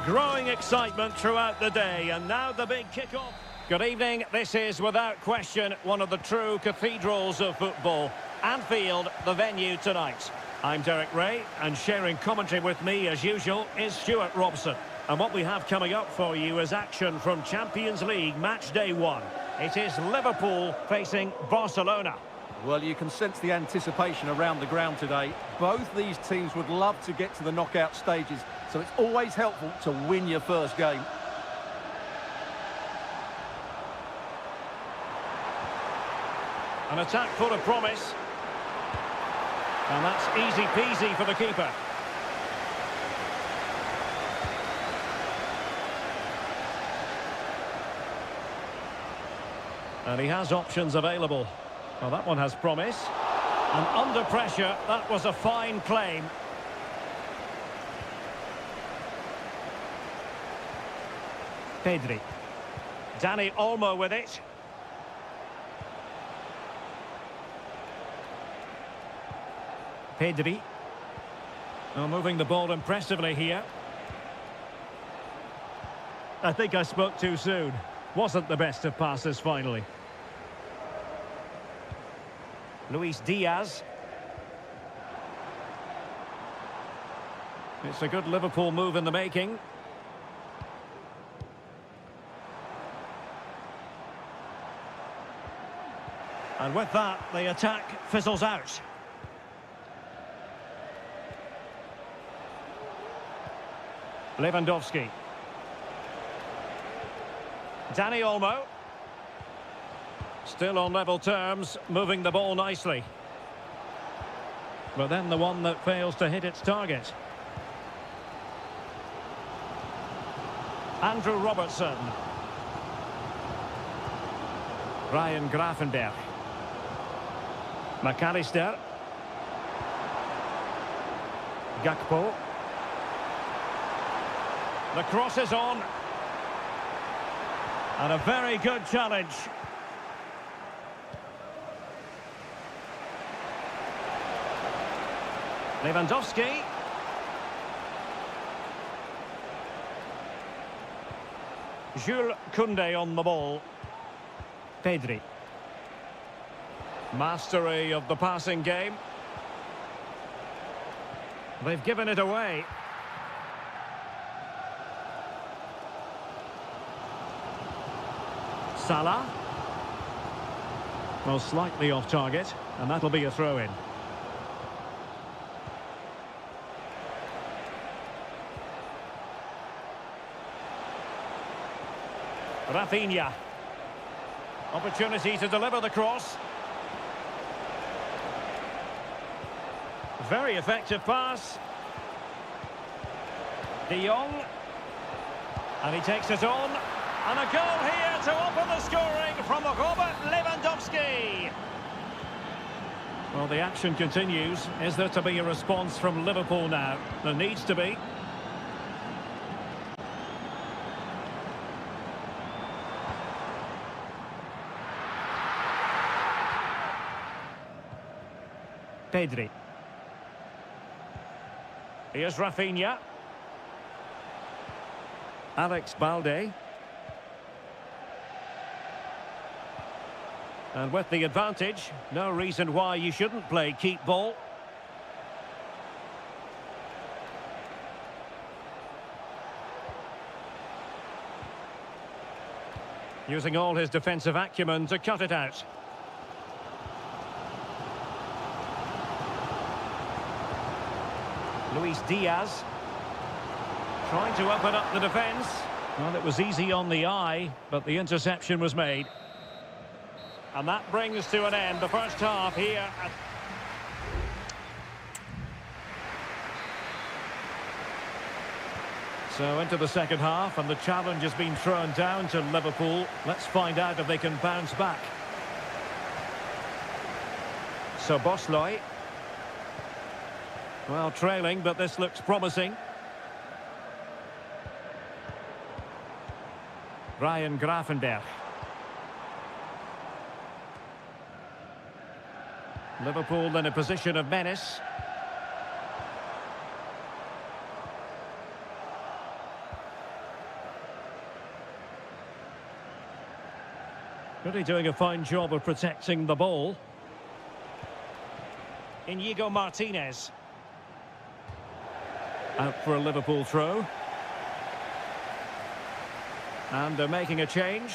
Growing excitement throughout the day, and now the big kick-off. Good evening. This is, without question, one of the true cathedrals of football. Anfield, the venue tonight. I'm Derek Ray, and sharing commentary with me, as usual, is Stuart Robson. And what we have coming up for you is action from Champions League match day 1. It is Liverpool facing Barcelona. Well, you can sense the anticipation around the ground today. Both these teams would love to get to the knockout stages, so it's always helpful to win your first game. An attack full of promise. And that's easy peasy for the keeper. And he has options available. Well, that one has promise. And under pressure, that was a fine claim. Pedri. Dani Olmo with it. Pedri. Well, moving the ball impressively here. I think I spoke too soon. Wasn't the best of passes finally. Luis Diaz. It's a good Liverpool move in the making. And with that, the attack fizzles out. Lewandowski. Dani Olmo. Still on level terms, moving the ball nicely. But then the one that fails to hit its target. Andrew Robertson. Ryan Gravenberch. McAllister. Gakpo. The cross is on. And a very good challenge. Lewandowski. Jules Koundé on the ball. Pedri. Mastery of the passing game. They've given it away. Salah. Well, slightly off target, and that'll be a throw-in. Rafinha. Opportunity to deliver the cross. Very effective pass. De Jong. And he takes it on. And a goal here to open the scoring from Robert Lewandowski. Well, the action continues. Is there to be a response from Liverpool now? There needs to be. Pedri. Here's Rafinha. Alex Balde. And with the advantage, no reason why you shouldn't play keep ball. Using all his defensive acumen to cut it out. Luis Diaz. Trying to open up the defence. Well, it was easy on the eye, but the interception was made. And that brings to an end the first half here at... So into the second half, and the challenge has been thrown down to Liverpool. Let's find out if they can bounce back. So Bosloy. Well, trailing, but this looks promising. Ryan Gravenberch. Liverpool in a position of menace. Really doing a fine job of protecting the ball. Inigo Martinez. Out for a Liverpool throw. And they're making a change.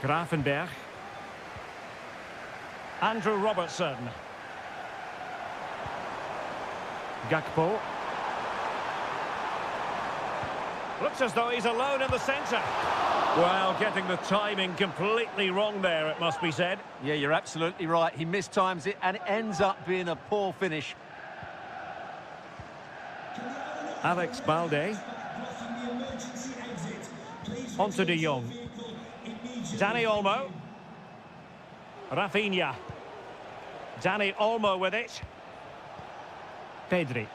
Grafenberg. Andrew Robertson. Gakpo. Looks as though he's alone in the centre. Well, getting the timing completely wrong there, it must be said. Yeah, you're absolutely right. He mistimes it and it ends up being a poor finish. Alex Balde. Onto De Jong. Dani Olmo. Rafinha. Dani Olmo with it. Pedri.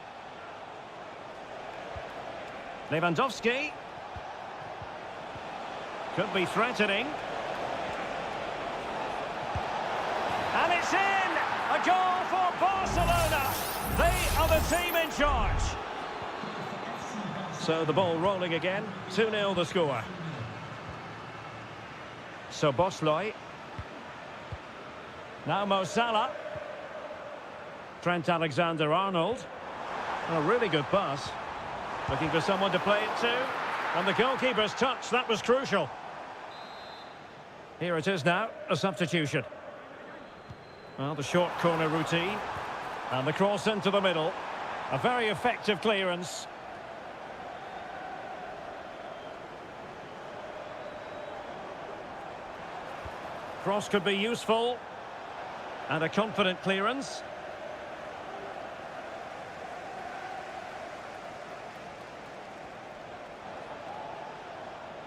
Lewandowski. Could be threatening. And it's in! A goal for Barcelona! They are the team in charge. So the ball rolling again. 2-0 the score. So Bosley. Now Mo Salah. Trent Alexander-Arnold. A really good pass. Looking for someone to play it to. And the goalkeeper's touch, that was crucial. Here it is now, a substitution. Well, the short corner routine. And the cross into the middle. A very effective clearance. Cross could be useful. And a confident clearance.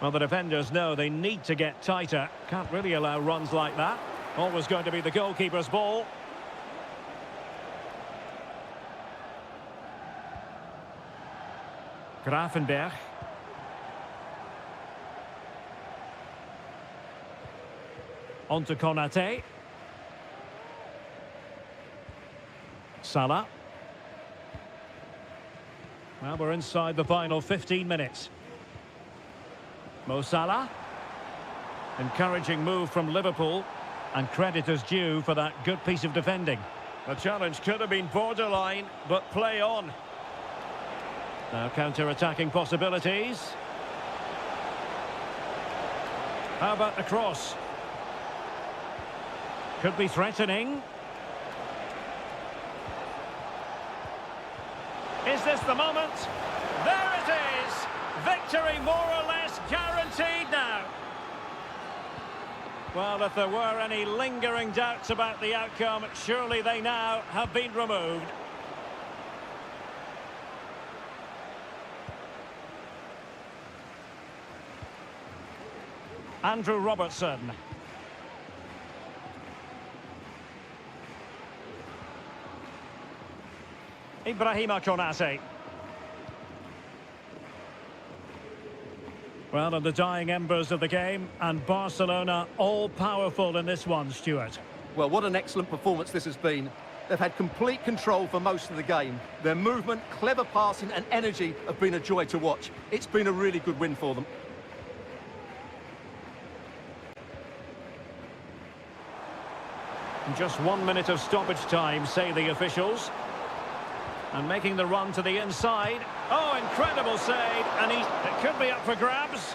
Well, the defenders know they need to get tighter. Can't really allow runs like that. Always going to be the goalkeeper's ball. Grafenberg. On to Konate. Salah. Well, we're inside the final 15 minutes. Mo Salah. Encouraging move from Liverpool. And credit is due for that good piece of defending. The challenge could have been borderline, but play on. Now counter-attacking possibilities. How about the cross? Could be threatening. Is this the moment? There it is! Victory more or less guaranteed now. Well, if there were any lingering doubts about the outcome, surely they now have been removed. Andrew Robertson. Ibrahima Konate. Well, in the dying embers of the game, and Barcelona all-powerful in this one, Stuart. Well, what an excellent performance this has been. They've had complete control for most of the game. Their movement, clever passing and energy have been a joy to watch. It's been a really good win for them. Just 1 minute of stoppage time, say the officials. And making the run to the inside. Oh, incredible save. And it could be up for grabs.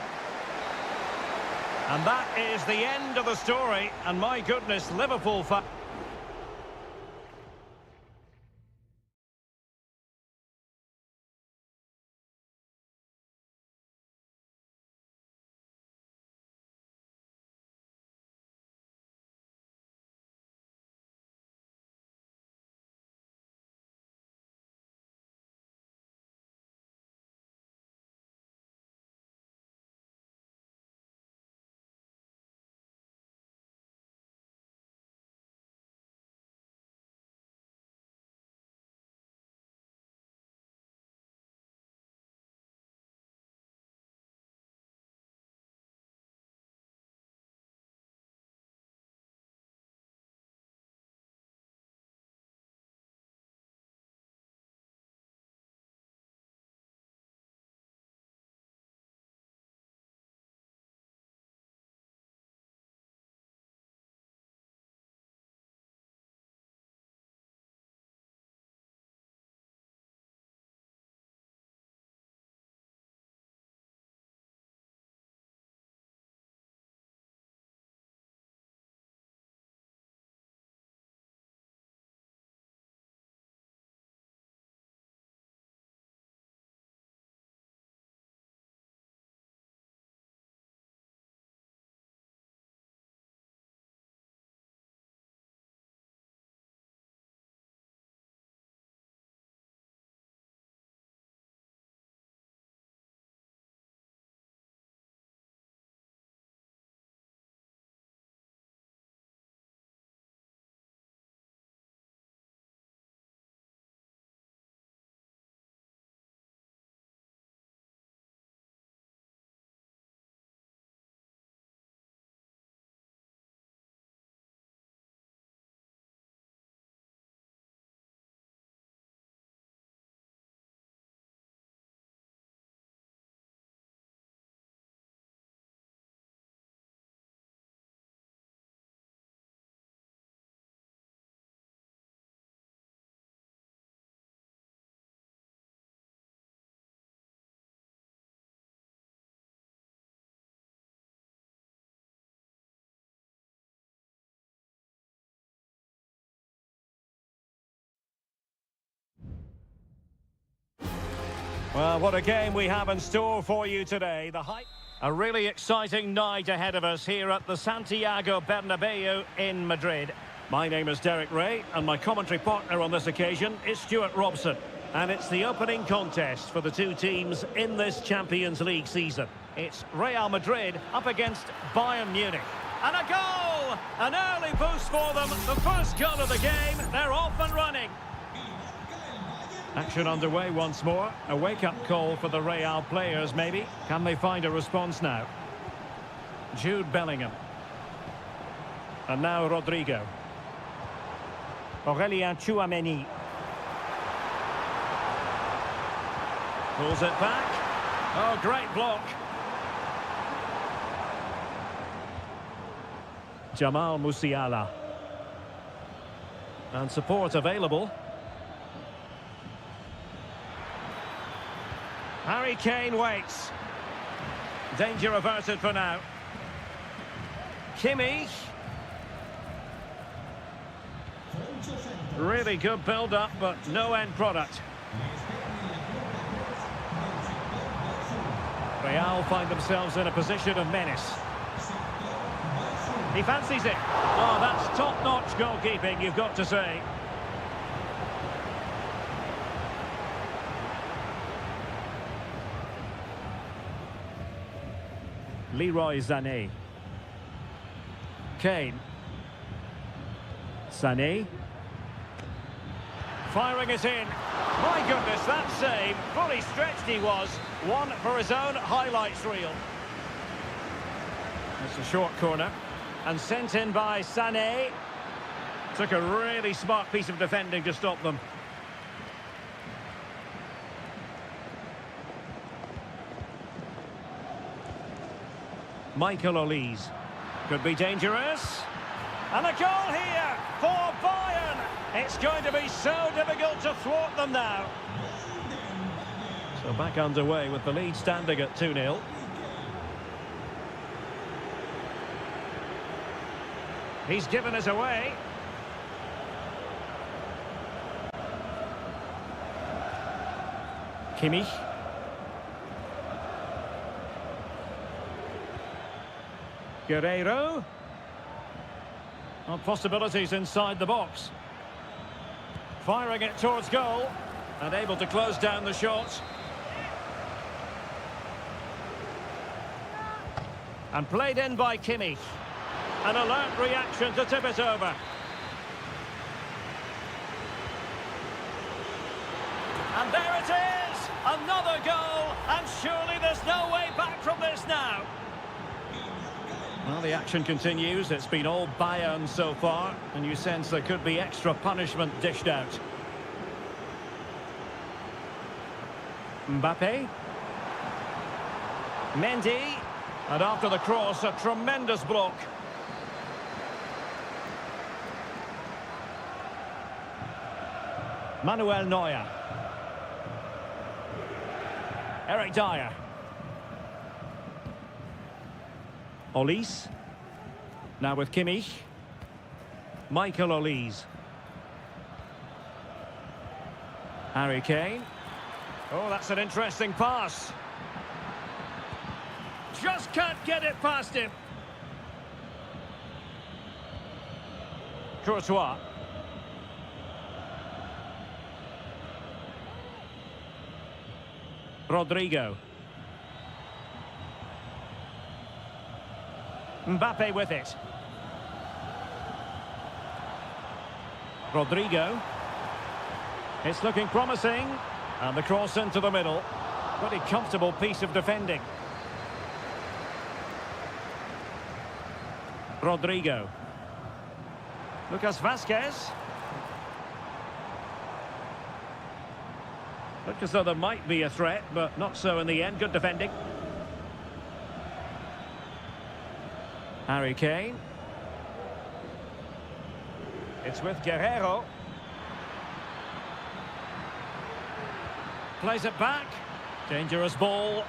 And that is the end of the story. And my goodness, Liverpool... Well, what a game we have in store for you today. A really exciting night ahead of us here at the Santiago Bernabeu in Madrid. My name is Derek Ray, and my commentary partner on this occasion is Stuart Robson. And it's the opening contest for the two teams in this Champions League season. It's Real Madrid up against Bayern Munich. And a goal! An early boost for them. The first goal of the game. They're off and running. Action underway once more. A wake-up call for the Real players, maybe. Can they find a response now? Jude Bellingham. And now Rodrigo. Aurélien Tchouameni. Pulls it back. Oh, great block. Jamal Musiala. And support available. Harry Kane waits. Danger averted for now. Kimmich. Really good build-up, but no end product. Real find themselves in a position of menace. He fancies it. Oh, that's top-notch goalkeeping, you've got to say. Leroy Sané. Kane. Sané. Firing it in. My goodness, that save. Fully stretched he was. One for his own highlights reel. It's a short corner. And sent in by Sané. Took a really smart piece of defending to stop them. Michael Olise. Could be dangerous. And a goal here for Bayern. It's going to be so difficult to thwart them now. So back underway with the lead standing at 2-0. He's given us away. Kimmich. Guerreiro. Well, possibilities inside the box. Firing it towards goal. And able to close down the shot. And played in by Kimmich. An alert reaction to tip it over. And there it is! Another goal! And surely there's no way back from this now. Well, the action continues. It's been all Bayern so far, and you sense there could be extra punishment dished out. Mbappe. Mendy. And after the cross, a tremendous block. Manuel Neuer. Eric Dyer. Olise. Now with Kimmich. Michael Olise. Harry Kane. Oh, that's an interesting pass. Just can't get it past him. Courtois. Rodrigo. Mbappe with it. Rodrigo. It's looking promising. And the cross into the middle. Pretty comfortable piece of defending. Rodrigo. Lucas Vazquez. Looked as though there might be a threat, but not so in the end. Good defending. Harry Kane. It's with Guerreiro. Plays it back. Dangerous ball.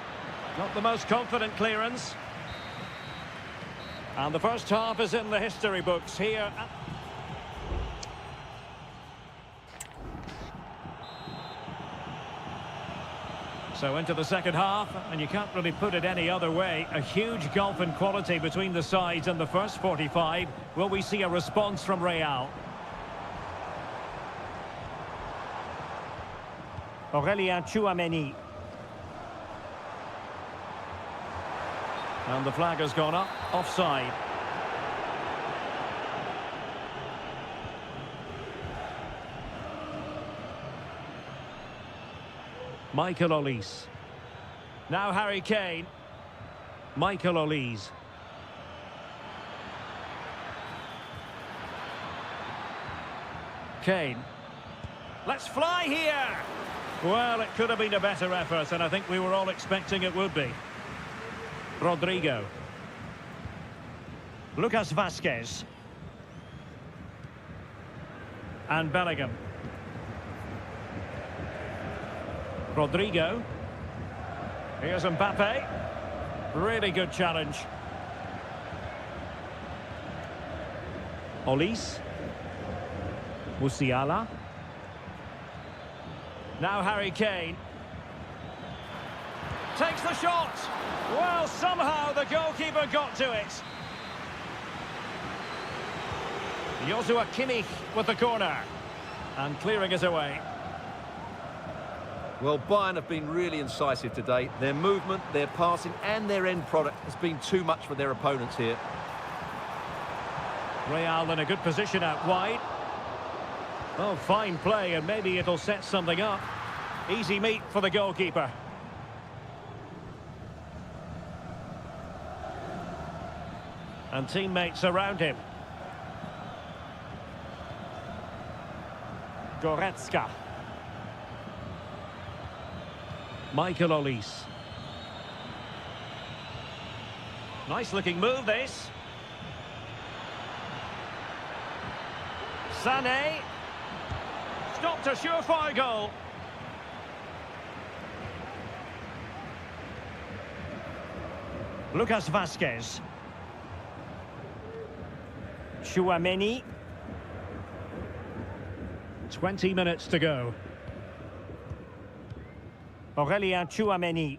Not the most confident clearance. And the first half is in the history books here. So into the second half, and you can't really put it any other way. A huge gulf in quality between the sides in the first 45. Will we see a response from Real? Aurélien Tchouameni. And the flag has gone up, offside. Michael Olise. Now Harry Kane. Michael Olise. Kane. Let's fly here! Well, it could have been a better effort, and I think we were all expecting it would be. Rodrigo. Lucas Vazquez. And Bellingham. Rodrigo. Here's Mbappe. Really good challenge. Olise. Musiala. Now Harry Kane. Takes the shot. Well, somehow the goalkeeper got to it. Joshua Kimmich with the corner. And clearing it away. Well, Bayern have been really incisive today. Their movement, their passing and their end product has been too much for their opponents here. Real in a good position out wide. Oh, fine play, and maybe it'll set something up. Easy meat for the goalkeeper. And teammates around him. Goretzka. Michael Olise. Nice looking move, this. Sané. Stopped a surefire goal. Lucas Vazquez. Tchouameni. 20 minutes to go. Aurélien Tchouameni.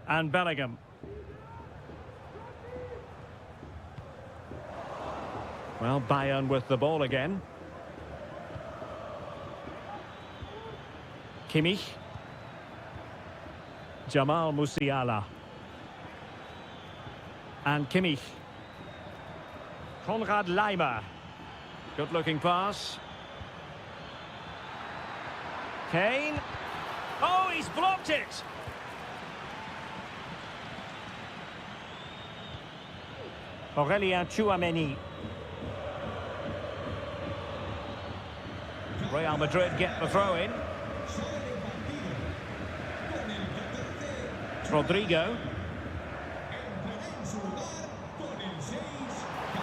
And Bellingham. Well, Bayern with the ball again. Kimmich. Jamal Musiala. And Kimmich. Konrad Laimer. Good looking pass. Kane. Oh, he's blocked it. Aurélien Tchouameni. Real Madrid get the throw in. Rodrigo.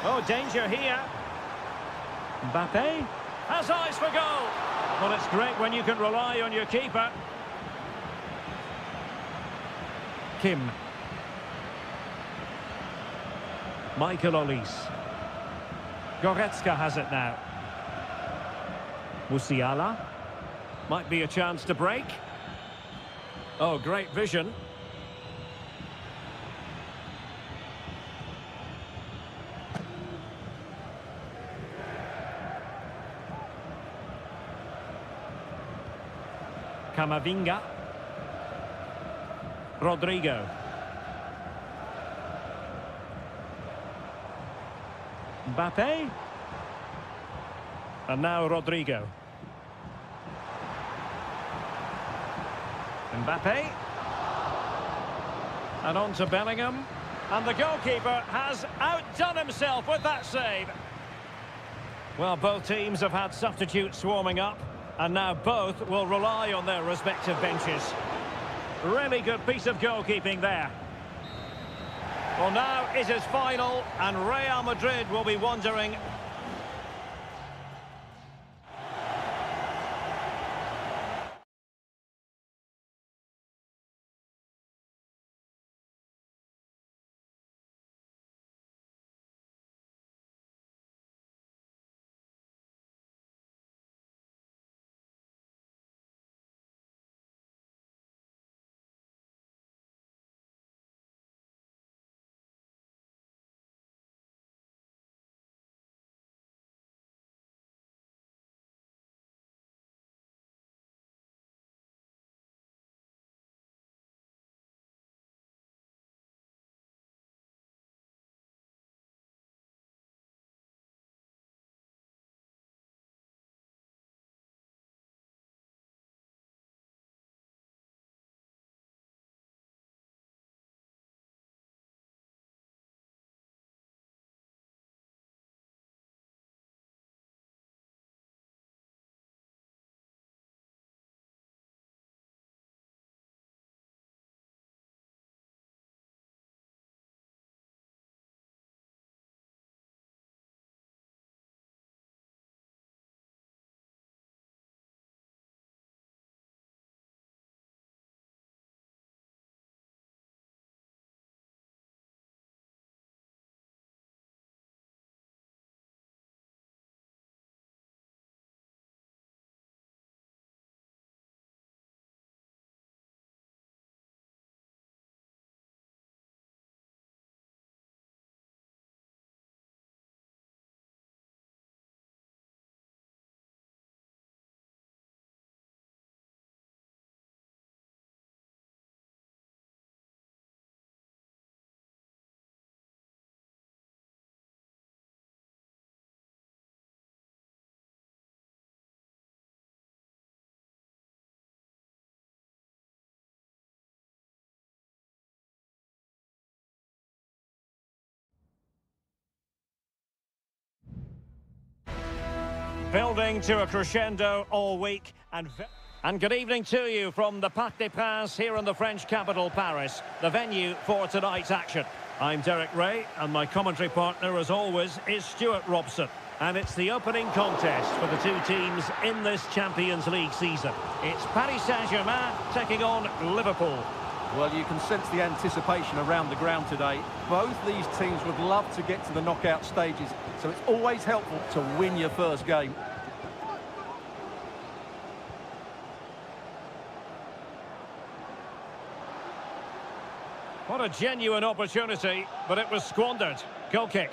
Oh, danger here. Mbappe has eyes for goal. Well, it's great when you can rely on your keeper. Kim. Michael Olise. Goretzka has it now. Musiala. Might be a chance to break. Oh, great vision. Camavinga. Rodrigo. Mbappe. And now Rodrigo. Mbappe. And on to Bellingham. And the goalkeeper has outdone himself with that save. Well, both teams have had substitutes warming up. And now both will rely on their respective benches. Really good piece of goalkeeping there. Well, now it is final, and Real Madrid will be wondering building to a crescendo all week. And good evening to you from the Parc des Princes here in the French capital, Paris, the venue for tonight's action. I'm Derek Ray, and my commentary partner, as always, is Stuart Robson. And it's the opening contest for the two teams in this Champions League season. It's Paris Saint-Germain taking on Liverpool. Well, you can sense the anticipation around the ground today. Both these teams would love to get to the knockout stages, so it's always helpful to win your first game. What a genuine opportunity, but it was squandered. Goal kick.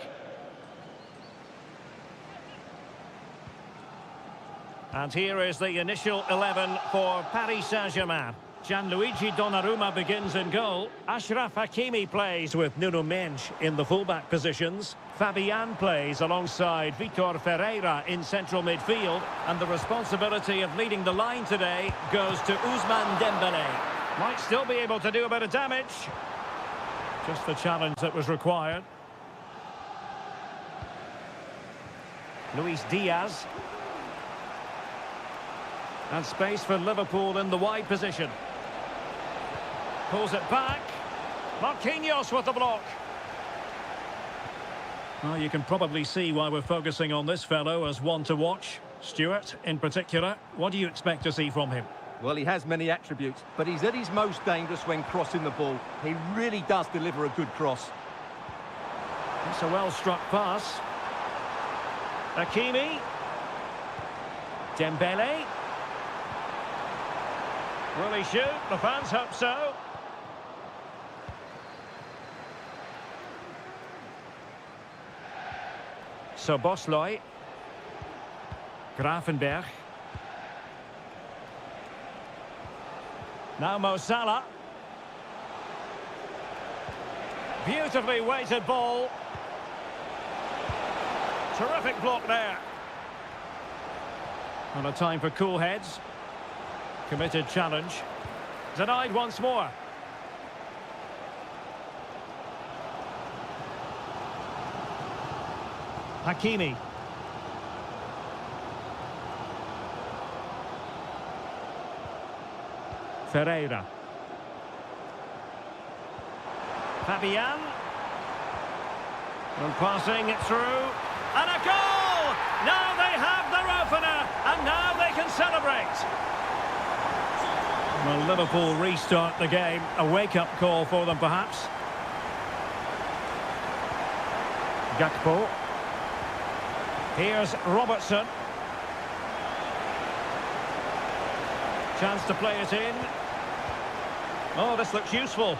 And here is the initial 11 for Paris Saint-Germain. Gianluigi Donnarumma begins in goal. Achraf Hakimi plays with Nuno Mendes in the fullback positions. Fabian plays alongside Vitor Ferreira in central midfield. And the responsibility of leading the line today goes to Ousmane Dembélé. Might still be able to do a bit of damage. Just the challenge that was required. Luis Diaz. And space for Liverpool in the wide position. Pulls it back. Marquinhos with the block. Well, you can probably see why we're focusing on this fellow as one to watch. Stuart, in particular, what do you expect to see from him? Well, he has many attributes, but he's at his most dangerous when crossing the ball. He really does deliver a good cross. It's a well-struck pass. Hakimi. Dembele. Will he shoot? The fans hope so. Szoboszlai. Grafenberg. Now Mo Salah. Beautifully weighted ball. Terrific block there. And a time for cool heads. Committed challenge. Denied once more. Hakimi. Ferreira. Fabian. And passing it through. And a goal! Now they have their opener, and now they can celebrate. Well, Liverpool restart the game. A wake-up call for them, perhaps. Gakpo. Here's Robertson. Chance to play it in. Oh, this looks useful.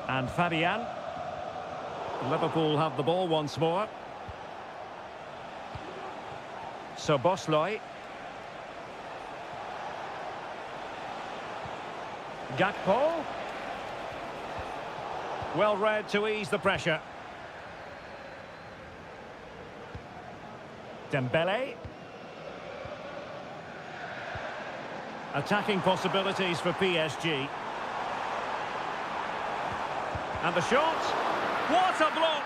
And Fabian. Liverpool have the ball once more. Szoboszlai. Gakpo. Well read to ease the pressure. Dembele. Attacking possibilities for PSG. And the shot. What a block!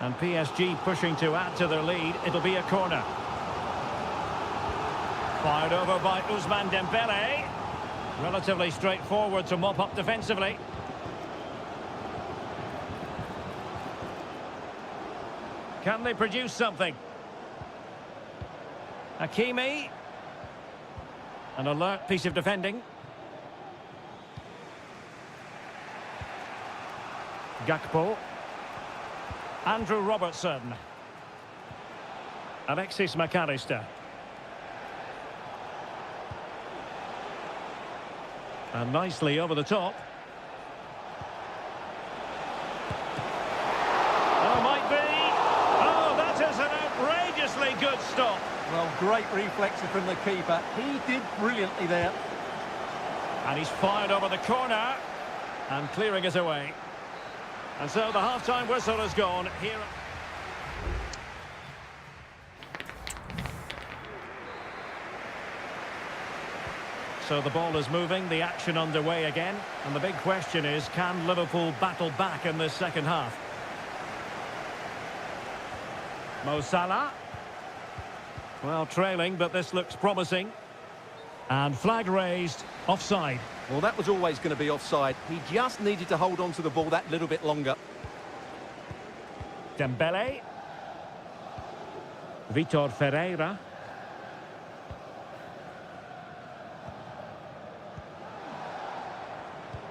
And PSG pushing to add to their lead. It'll be a corner. Fired over by Ousmane Dembele. Relatively straightforward to mop up defensively. Can they produce something? Hakimi. An alert piece of defending. Gakpo. Andrew Robertson. Alexis McAllister. And nicely over the top. Oh, might be. Oh, that is an outrageously good stop. Well, great reflexes from the keeper. He did brilliantly there. And he's fired over the corner. And clearing it away. And so the half-time whistle has gone here. So the ball is moving, the action underway again. And the big question is, can Liverpool battle back in this second half? Mo Salah. Well, trailing, but this looks promising. And flag raised, offside. Well, that was always going to be offside. He just needed to hold on to the ball that little bit longer. Dembele. Vitor Ferreira.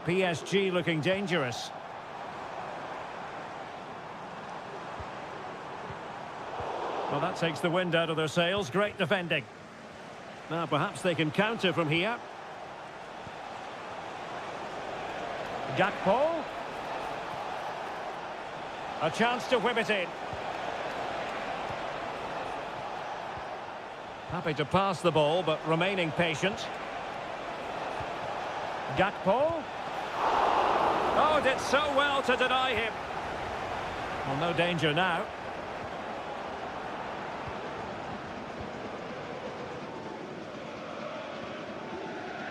PSG looking dangerous. Well, that takes the wind out of their sails. Great defending. Now, perhaps they can counter from here. Gakpo. A chance to whip it in. Happy to pass the ball, but remaining patient. Gakpo. Oh, did so well to deny him. Well, no danger now.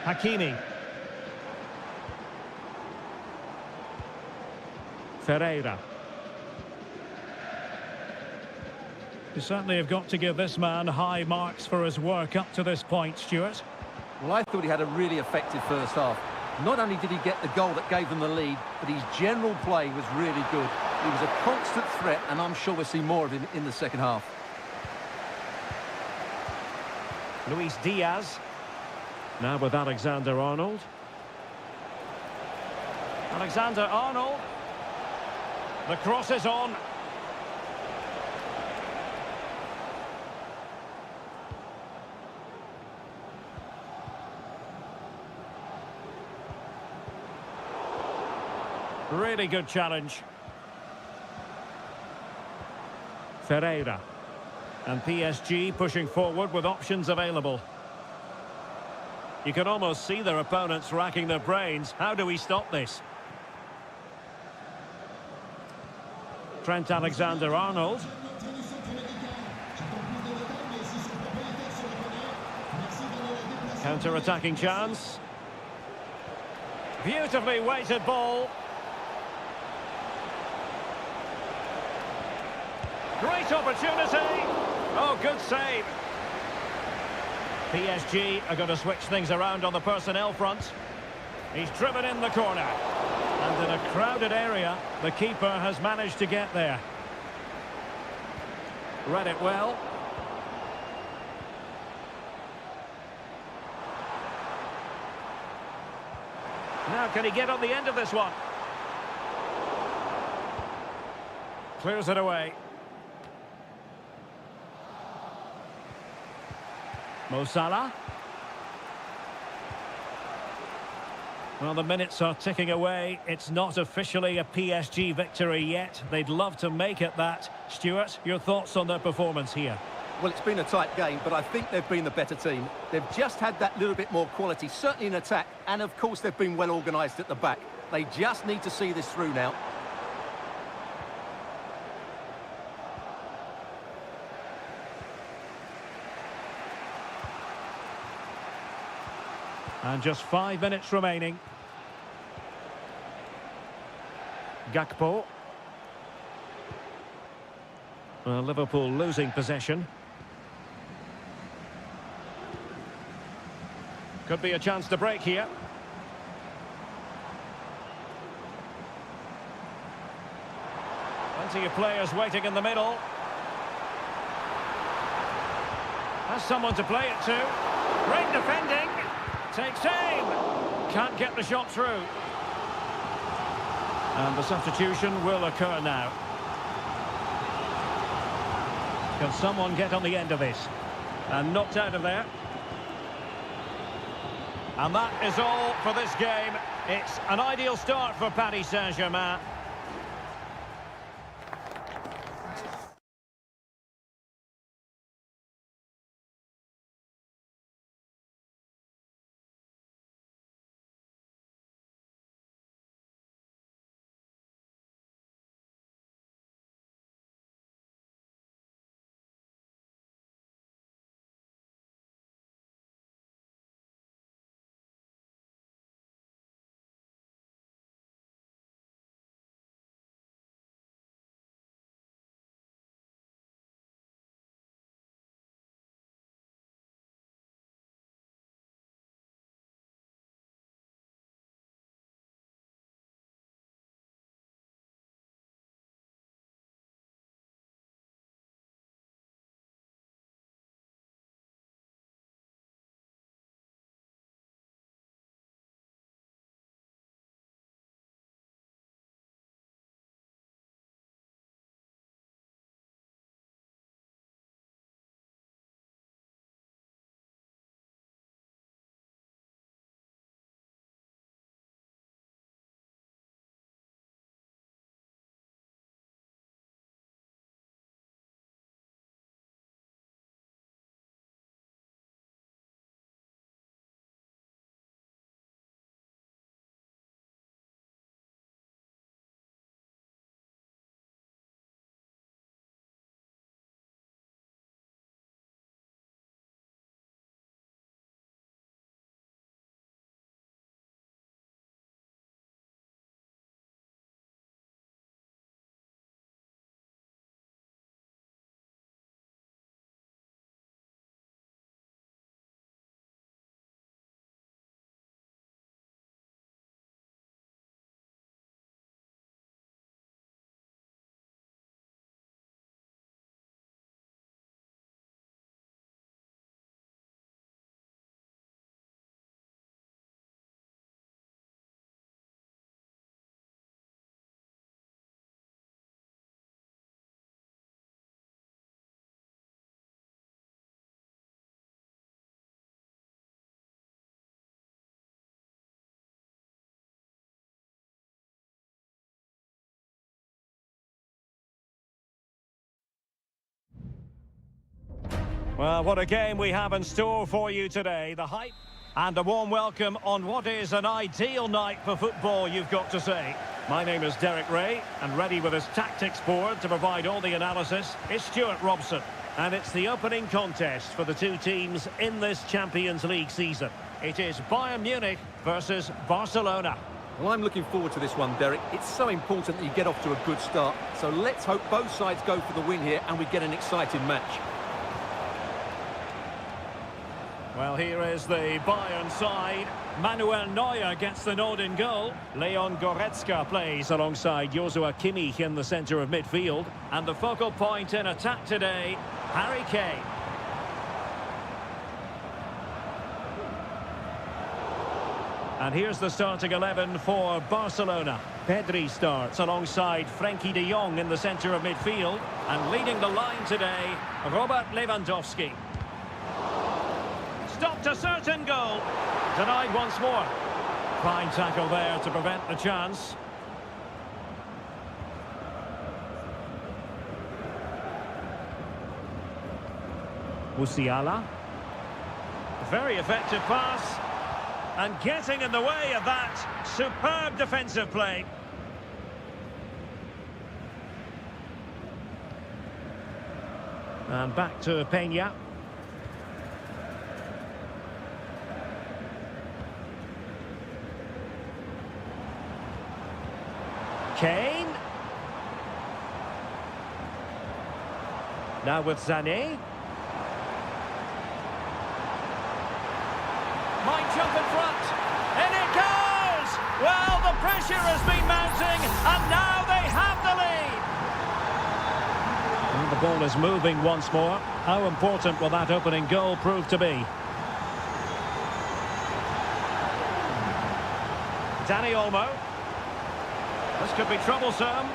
Hakimi. Ferreira. You certainly have got to give this man high marks for his work up to this point, Stuart. Well, I thought he had a really effective first half. Not only did he get the goal that gave them the lead, but his general play was really good. He was a constant threat, and I'm sure we'll see more of him in the second half. Luis Diaz. Now with Alexander-Arnold. Alexander-Arnold. The cross is on. Really good challenge. Ferreira. And PSG pushing forward with options available. You can almost see their opponents racking their brains. How do we stop this? Trent Alexander-Arnold. Counter-attacking chance. Beautifully weighted ball. Great opportunity. Oh, good save. PSG are going to switch things around on the personnel front. He's driven in the corner. And in a crowded area, the keeper has managed to get there. Read it well. Now, can he get on the end of this one? Clears it away. Mo Salah. Well, the minutes are ticking away. It's not officially a PSG victory yet. They'd love to make it that. Stuart, your thoughts on their performance here? Well, it's been a tight game, but I think they've been the better team. They've just had that little bit more quality, certainly in attack, and of course they've been well organised at the back. They just need to see this through now. And just 5 minutes remaining. Gakpo. Well, Liverpool losing possession. Could be a chance to break here. Plenty of players waiting in the middle. Has someone to play it to. Great defending. Takes aim. Can't get the shot through. And the substitution will occur now. Can someone get on the end of this? And knocked out of there. And that is all for this game. It's an ideal start for Paris Saint-Germain. Well, what a game we have in store for you today. The hype and a warm welcome on what is an ideal night for football, you've got to say. My name is Derek Ray, and ready with his tactics board to provide all the analysis is Stuart Robson. And it's the opening contest for the two teams in this Champions League season. It is Bayern Munich versus Barcelona. Well, I'm looking forward to this one, Derek. It's so important that you get off to a good start. So let's hope both sides go for the win here and we get an exciting match. Well, here is the Bayern side. Manuel Neuer gets the nod in goal. Leon Goretzka plays alongside Joshua Kimmich in the centre of midfield. And the focal point in attack today, Harry Kane. And here's the starting 11 for Barcelona. Pedri starts alongside Frenkie de Jong in the centre of midfield. And leading the line today, Robert Lewandowski. Stopped a certain goal. Denied once more. Fine tackle there to prevent the chance. Musiala. Very effective pass. And getting in the way of that. Superb defensive play. And back to Peña. Kane. Now with Sané. Might jump in front. And it goes! Well, the pressure has been mounting, and now they have the lead. And the ball is moving once more. How important will that opening goal prove to be? Dani Olmo. This could be troublesome.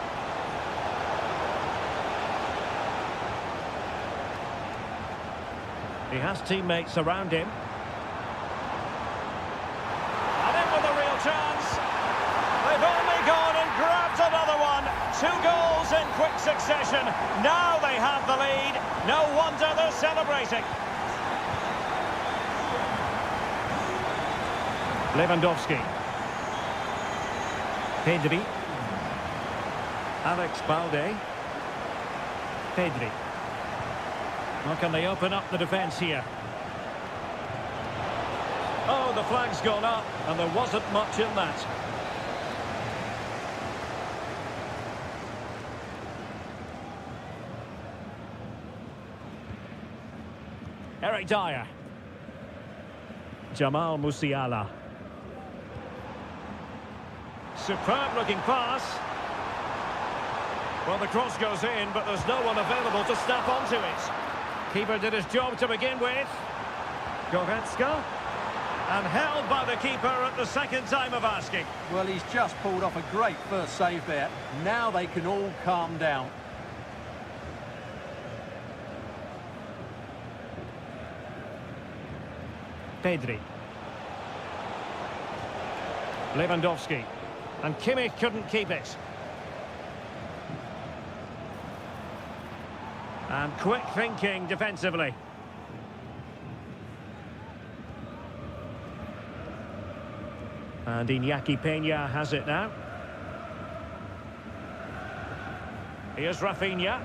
He has teammates around him. And in with a real chance. They've only gone and grabbed another one. 2 goals in quick succession. Now they have the lead. No wonder they're celebrating. Lewandowski. Pedri. Alex Balde. Pedri. How can they open up the defence here? Oh, the flag's gone up, and there wasn't much in that. Eric Dyer. Jamal Musiala. Superb looking pass. Well, the cross goes in, but there's no one available to snap onto it. Keeper did his job to begin with. Goretzka. And held by the keeper at the second time of asking. Well, he's just pulled off a great first save there. Now they can all calm down. Pedri. Lewandowski. And Kimmich couldn't keep it. And quick thinking defensively. And Iñaki Peña has it now. Here's Rafinha.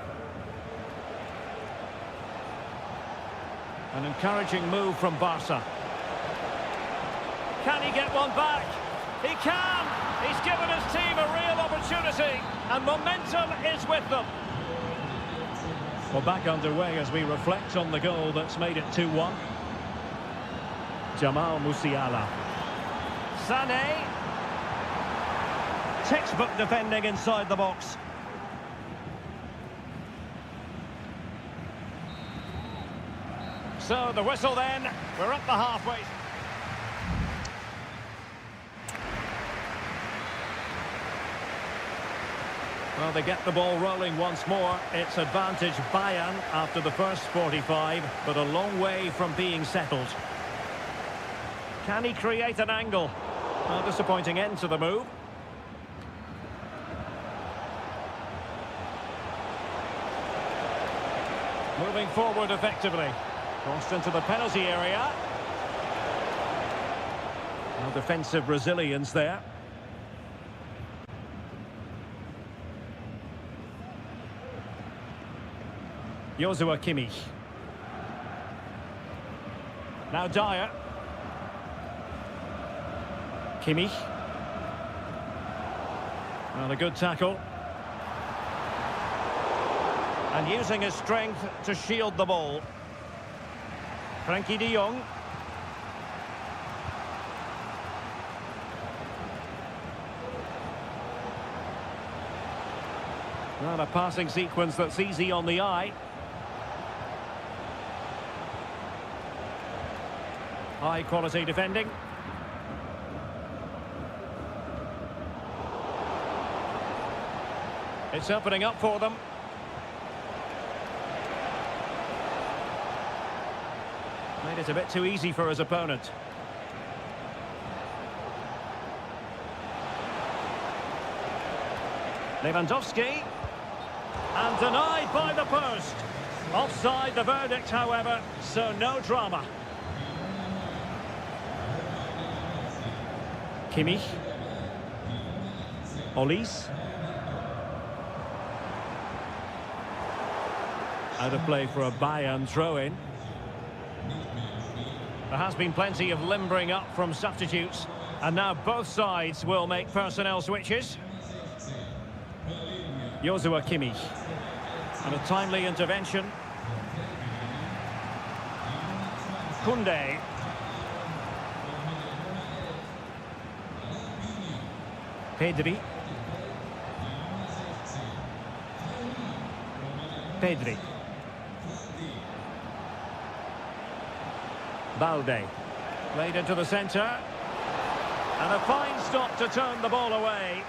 An encouraging move from Barca. Can he get one back? He can! He's given his team a real opportunity, and momentum is with them. Well, back underway as we reflect on the goal that's made it 2-1. Jamal Musiala. Sané. Textbook defending inside the box. So the whistle then. We're at the halfway. Well, they get the ball rolling once more. It's advantage Bayern after the first 45, but a long way from being settled. Can he create an angle? A disappointing end to the move. Moving forward effectively. Crossed into the penalty area. No defensive resilience there. Joshua Kimmich. Now Dyer. Kimmich. Well, a good tackle. And using his strength to shield the ball. Frankie de Jong. Well, a passing sequence that's easy on the eye. High quality defending. It's opening up for them. Made it a bit too easy for his opponent. Lewandowski. And denied by the post. Offside the verdict, however, so no drama. Kimmich. Olise. Out of play for a Bayern throw-in. There has been plenty of limbering up from substitutes, and now both sides will make personnel switches. Joshua Kimmich. And a timely intervention. Koundé. Pedri. Pedri. Balde. Played into the centre. And a fine stop to turn the ball away.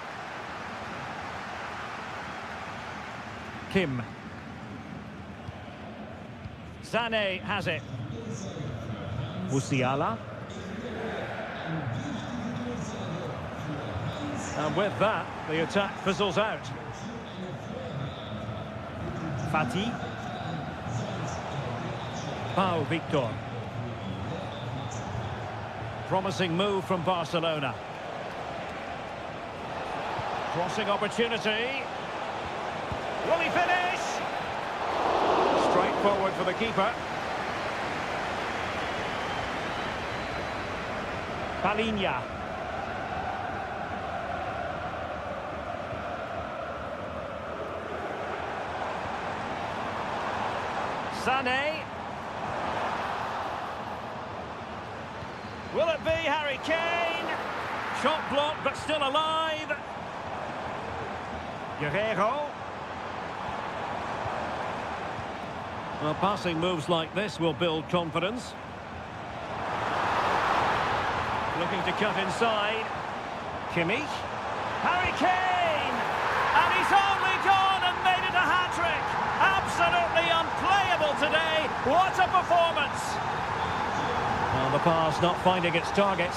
Kim. Sané has it. Musiala. And with that, the attack fizzles out. Fati. Pau Victor. Promising move from Barcelona. Crossing opportunity. Will he finish? Straight forward for the keeper. Palinha. Sané. Will it be Harry Kane? Shot blocked but still alive. Guerrero. Well, passing moves like this will build confidence. Looking to cut inside. Kimmich. Harry Kane! And he's only gone and made it a hat-trick! Absolutely unplayable today. What a performance! Well, the pass not finding its target.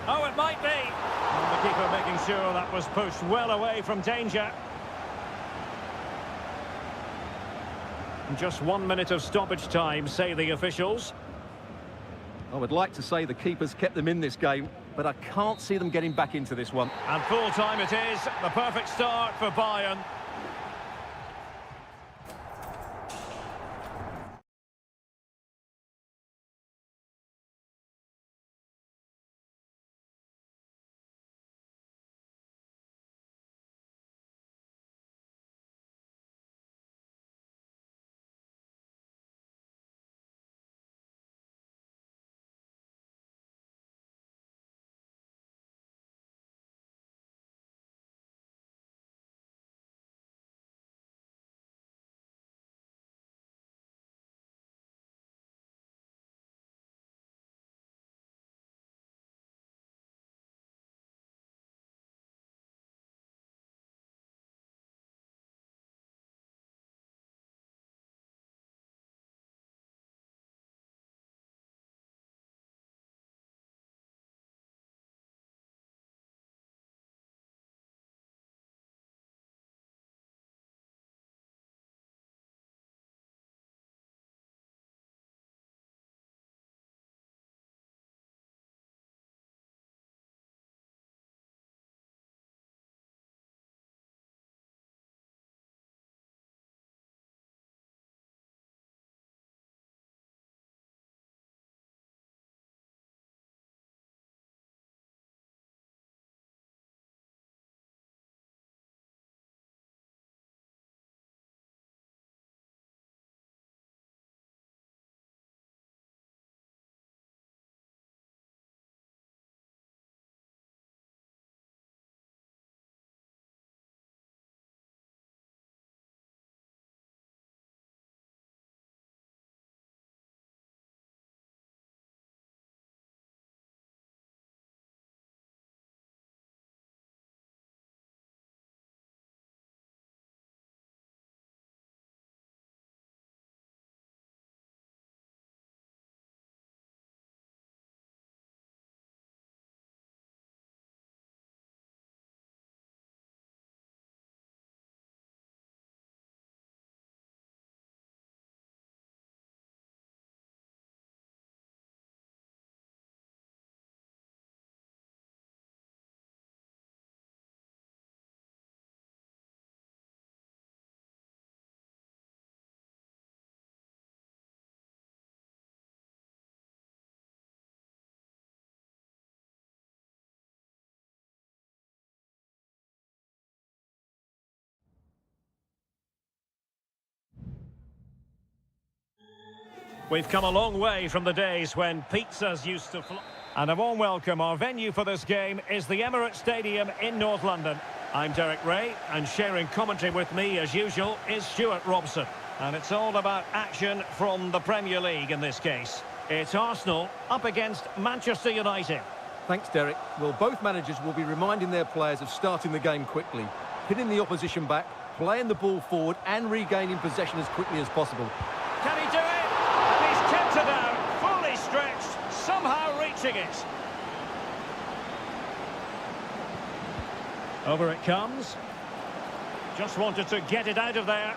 Oh, it might be. And the keeper making sure that was pushed well away from danger. Just 1 minute of stoppage time, say the officials. I would like to say the keepers kept them in this game, but I can't see them getting back into this one. And full time it is. The perfect start for Bayern. We've come a long way from the days when pizzas used to fly. And a warm welcome. Our venue for this game is the Emirates Stadium in North London. I'm Derek Ray, and sharing commentary with me, as usual, is Stuart Robson. And it's all about action from the Premier League in this case. It's Arsenal up against Manchester United. Thanks, Derek. Well, both managers will be reminding their players of starting the game quickly, pinning the opposition back, playing the ball forward and regaining possession as quickly as possible. Can he do it? And he's kept it out, fully stretched, somehow reaching it. Over it comes. Just wanted to get it out of there.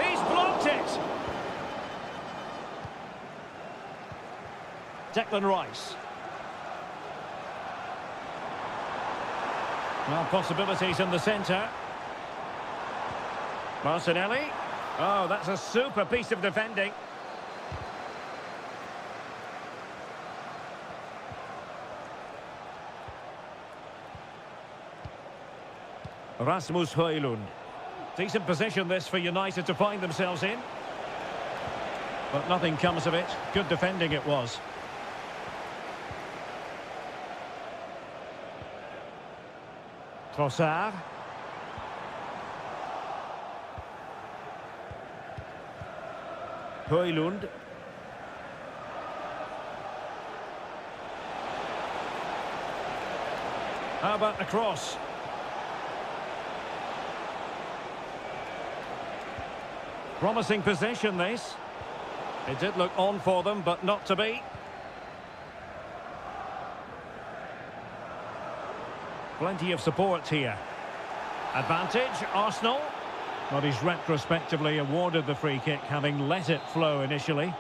He's blocked it. Declan Rice. Well, possibilities in the centre. Martinelli. Oh, that's a super piece of defending. Rasmus Højlund. Decent position this for United to find themselves in. But nothing comes of it. Good defending it was. Trossard. Højlund. How about the cross? Promising possession, this. It did look on for them, but not to be. Plenty of support here. Advantage, Arsenal. But he's retrospectively awarded the free kick, having let it flow initially.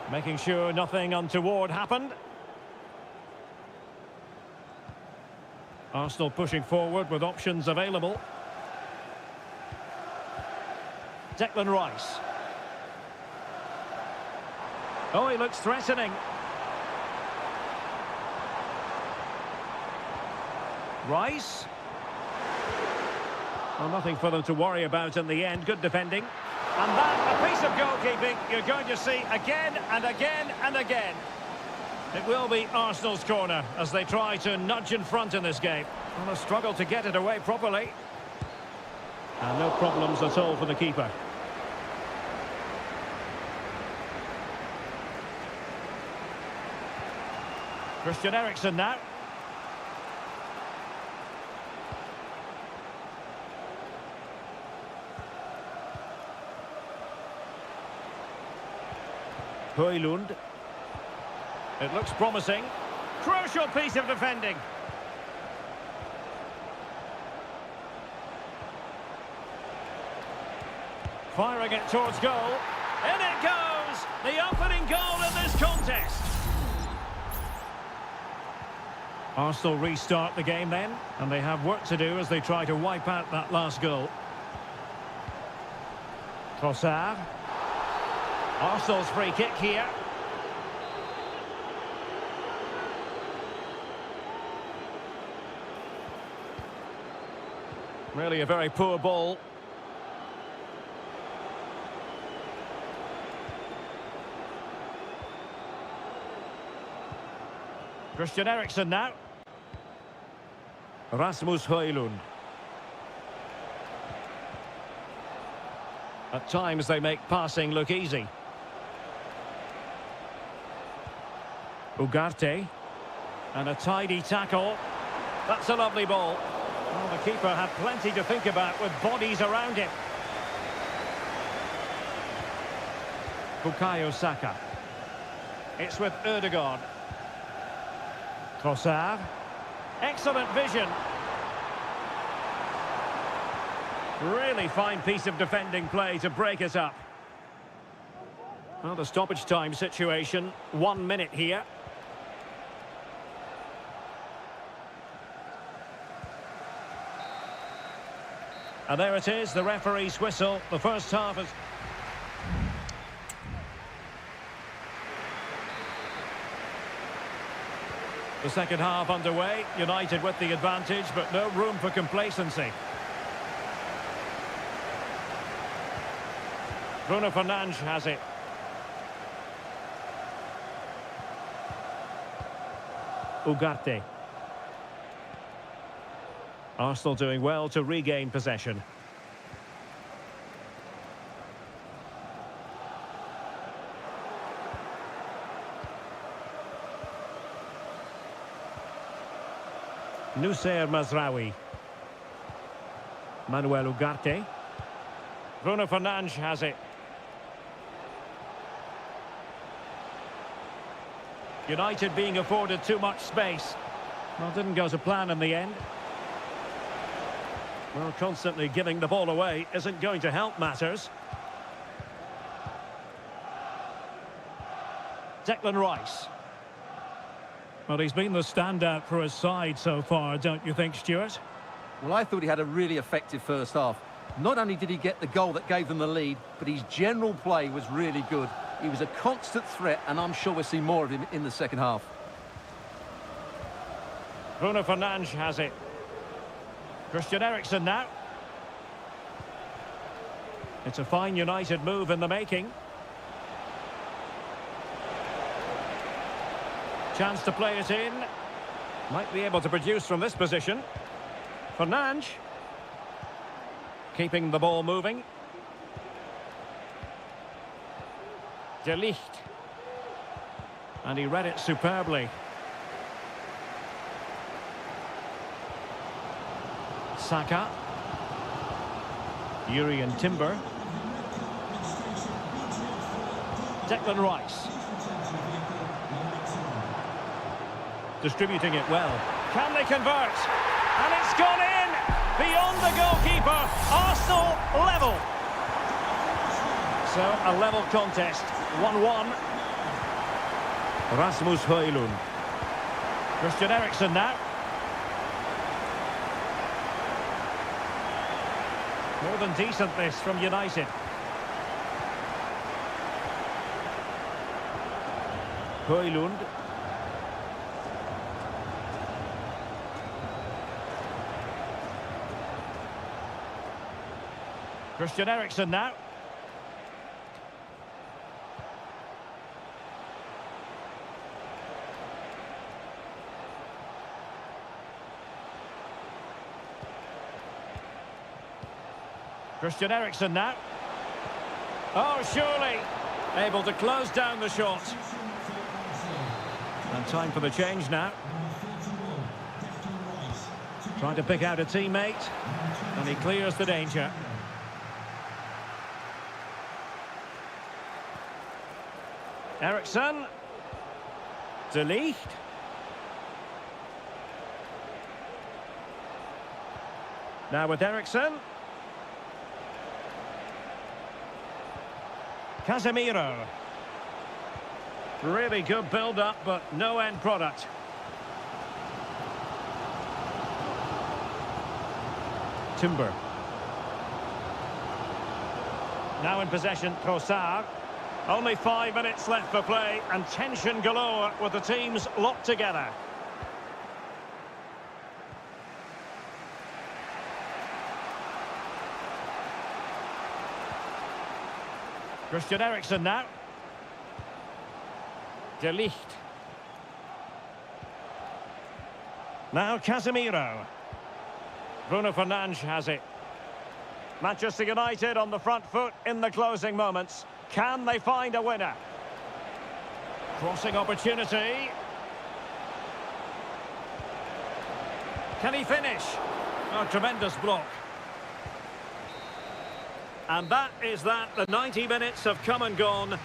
Making sure nothing untoward happened. Arsenal pushing forward with options available. Declan Rice. Oh, he looks threatening. Rice. Well, nothing for them to worry about in the end. Good defending. And that, a piece of goalkeeping you're going to see again and again and again. It will be Arsenal's corner as they try to nudge in front in this game. Well, a struggle to get it away properly. And no problems at all for the keeper. Christian Eriksen now. Højlund. It looks promising. Crucial piece of defending. Firing it towards goal. In it goes! The opening goal in this contest. Arsenal restart the game then, and they have work to do as they try to wipe out that last goal. Trossard. Arsenal's free kick here. Really a very poor ball. Christian Eriksen now. Rasmus Højlund. At times they make passing look easy. Ugarte. And a tidy tackle. That's a lovely ball. Well, the keeper had plenty to think about with bodies around him. Bukayo Saka. It's with Ødegaard. Trossard. Excellent vision. Really fine piece of defending play to break it up. Well, the stoppage time situation, 1 minute here. And there it is, the referee's whistle. The first half is... The second half underway, United with the advantage, but no room for complacency. Bruno Fernandes has it. Ugarte. Arsenal doing well to regain possession. Nusayr Mazraoui. Manuel Ugarte. Bruno Fernandes has it. United being afforded too much space. Well, didn't go to plan in the end. Well, constantly giving the ball away isn't going to help matters. Declan Rice. Well, he's been the standout for his side so far, don't you think, Stuart? Well, I thought he had a really effective first half. Not only did he get the goal that gave them the lead, but his general play was really good. He was a constant threat, and I'm sure we'll see more of him in the second half. Bruno Fernandes has it. Christian Eriksen now. It's a fine United move in the making. Chance to play it in. Might be able to produce from this position. Fernandes. Keeping the ball moving. De Ligt. And he read it superbly. Saka. Yuri and Timber. Declan Rice. Distributing it well. Can they convert? And it's gone in! Beyond the goalkeeper. Arsenal level. So, a level contest. 1-1. Rasmus Højlund. Christian Eriksen now. More than decent this from United. Højlund. Christian Eriksen now. Christian Eriksen now. Oh, surely. Able to close down the shot. And time for the change now. Trying to pick out a teammate. And he clears the danger. Eriksen. De Ligt. Now with Eriksen. Casemiro. Really good build-up, but no end product. Timber. Now in possession, Trossard. Only 5 minutes left for play, and tension galore with the teams locked together. Christian Eriksen now. De Ligt. Now Casemiro. Bruno Fernandes has it. Manchester United on the front foot in the closing moments. Can they find a winner? Crossing opportunity. Can he finish? Oh, tremendous block. And that is that. The 90 minutes have come and gone.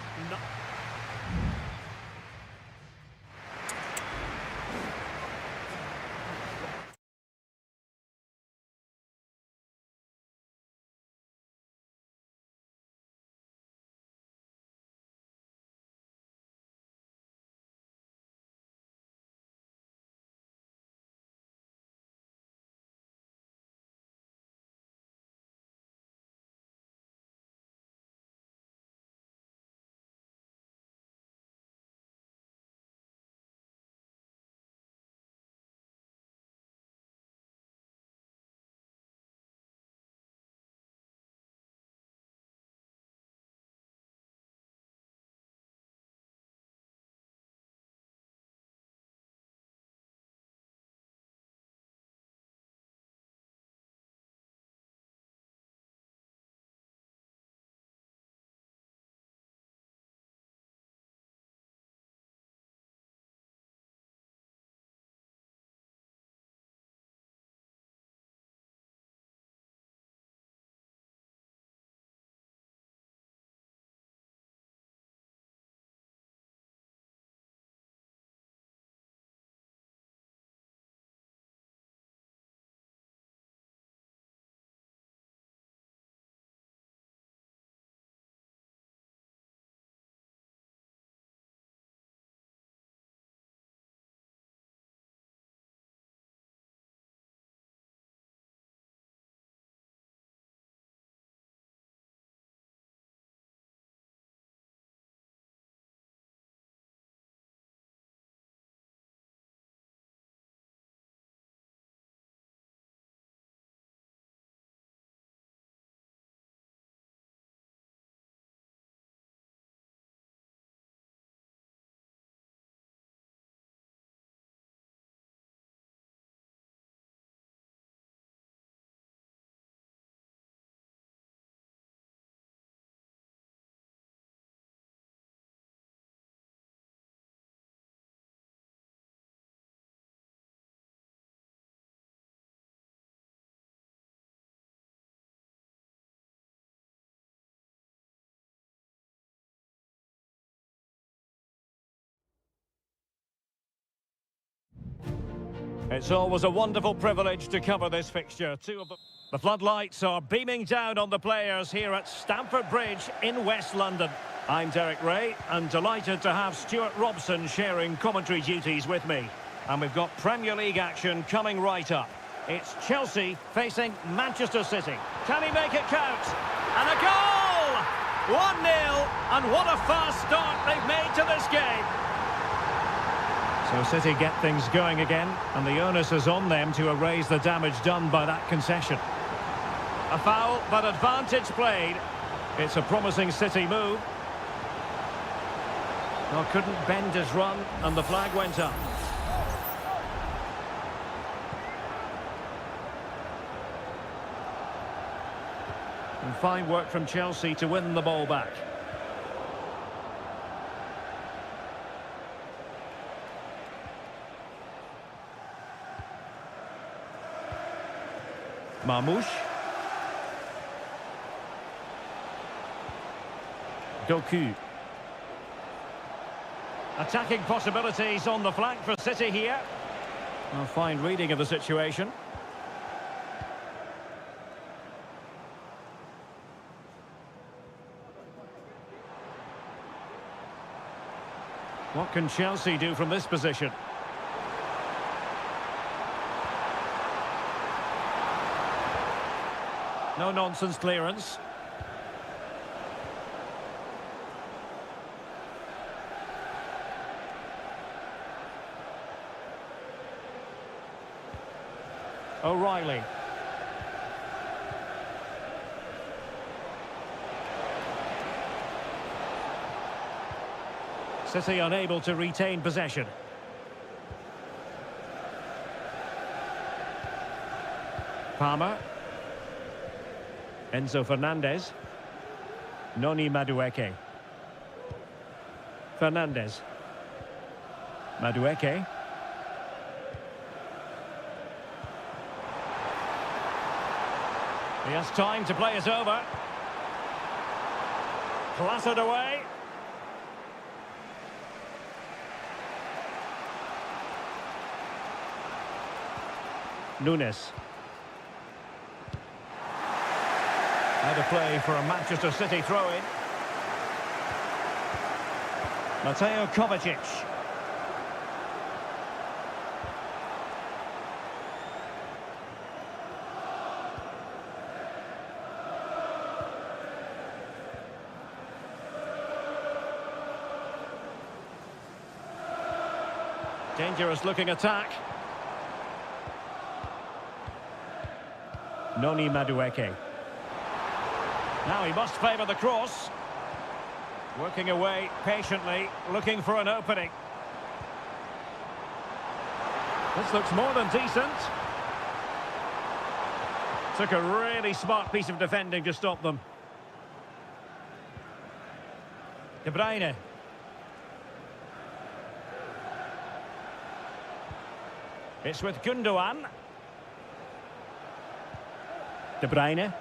It's always a wonderful privilege to cover this fixture. The floodlights are beaming down on the players here at Stamford Bridge in West London. I'm Derek Ray, and delighted to have Stuart Robson sharing commentary duties with me. And we've got Premier League action coming right up. It's Chelsea facing Manchester City. Can he make it count? And a goal! 1-0, and what a fast start they've made to this game. So City get things going again, and the onus is on them to erase the damage done by that concession. A foul, but advantage played. It's a promising City move. Well, couldn't bend his run, and the flag went up. And fine work from Chelsea to win the ball back. Marmoush. Doku. Attacking possibilities on the flank for City here. A fine reading of the situation. What can Chelsea do from this position? No-nonsense clearance. O'Reilly. City unable to retain possession. Palmer. Enzo Fernandez. Noni Madueke. Fernandez. Madueke. He has time to play it over. Clattered away. Nunes. Out of play for a Manchester City throw-in. Mateo Kovacic. Dangerous looking attack. Noni Madueke. Now he must favour the cross. Working away patiently, looking for an opening. This looks more than decent. Took a really smart piece of defending to stop them. De Bruyne. It's with Gundogan. De Bruyne.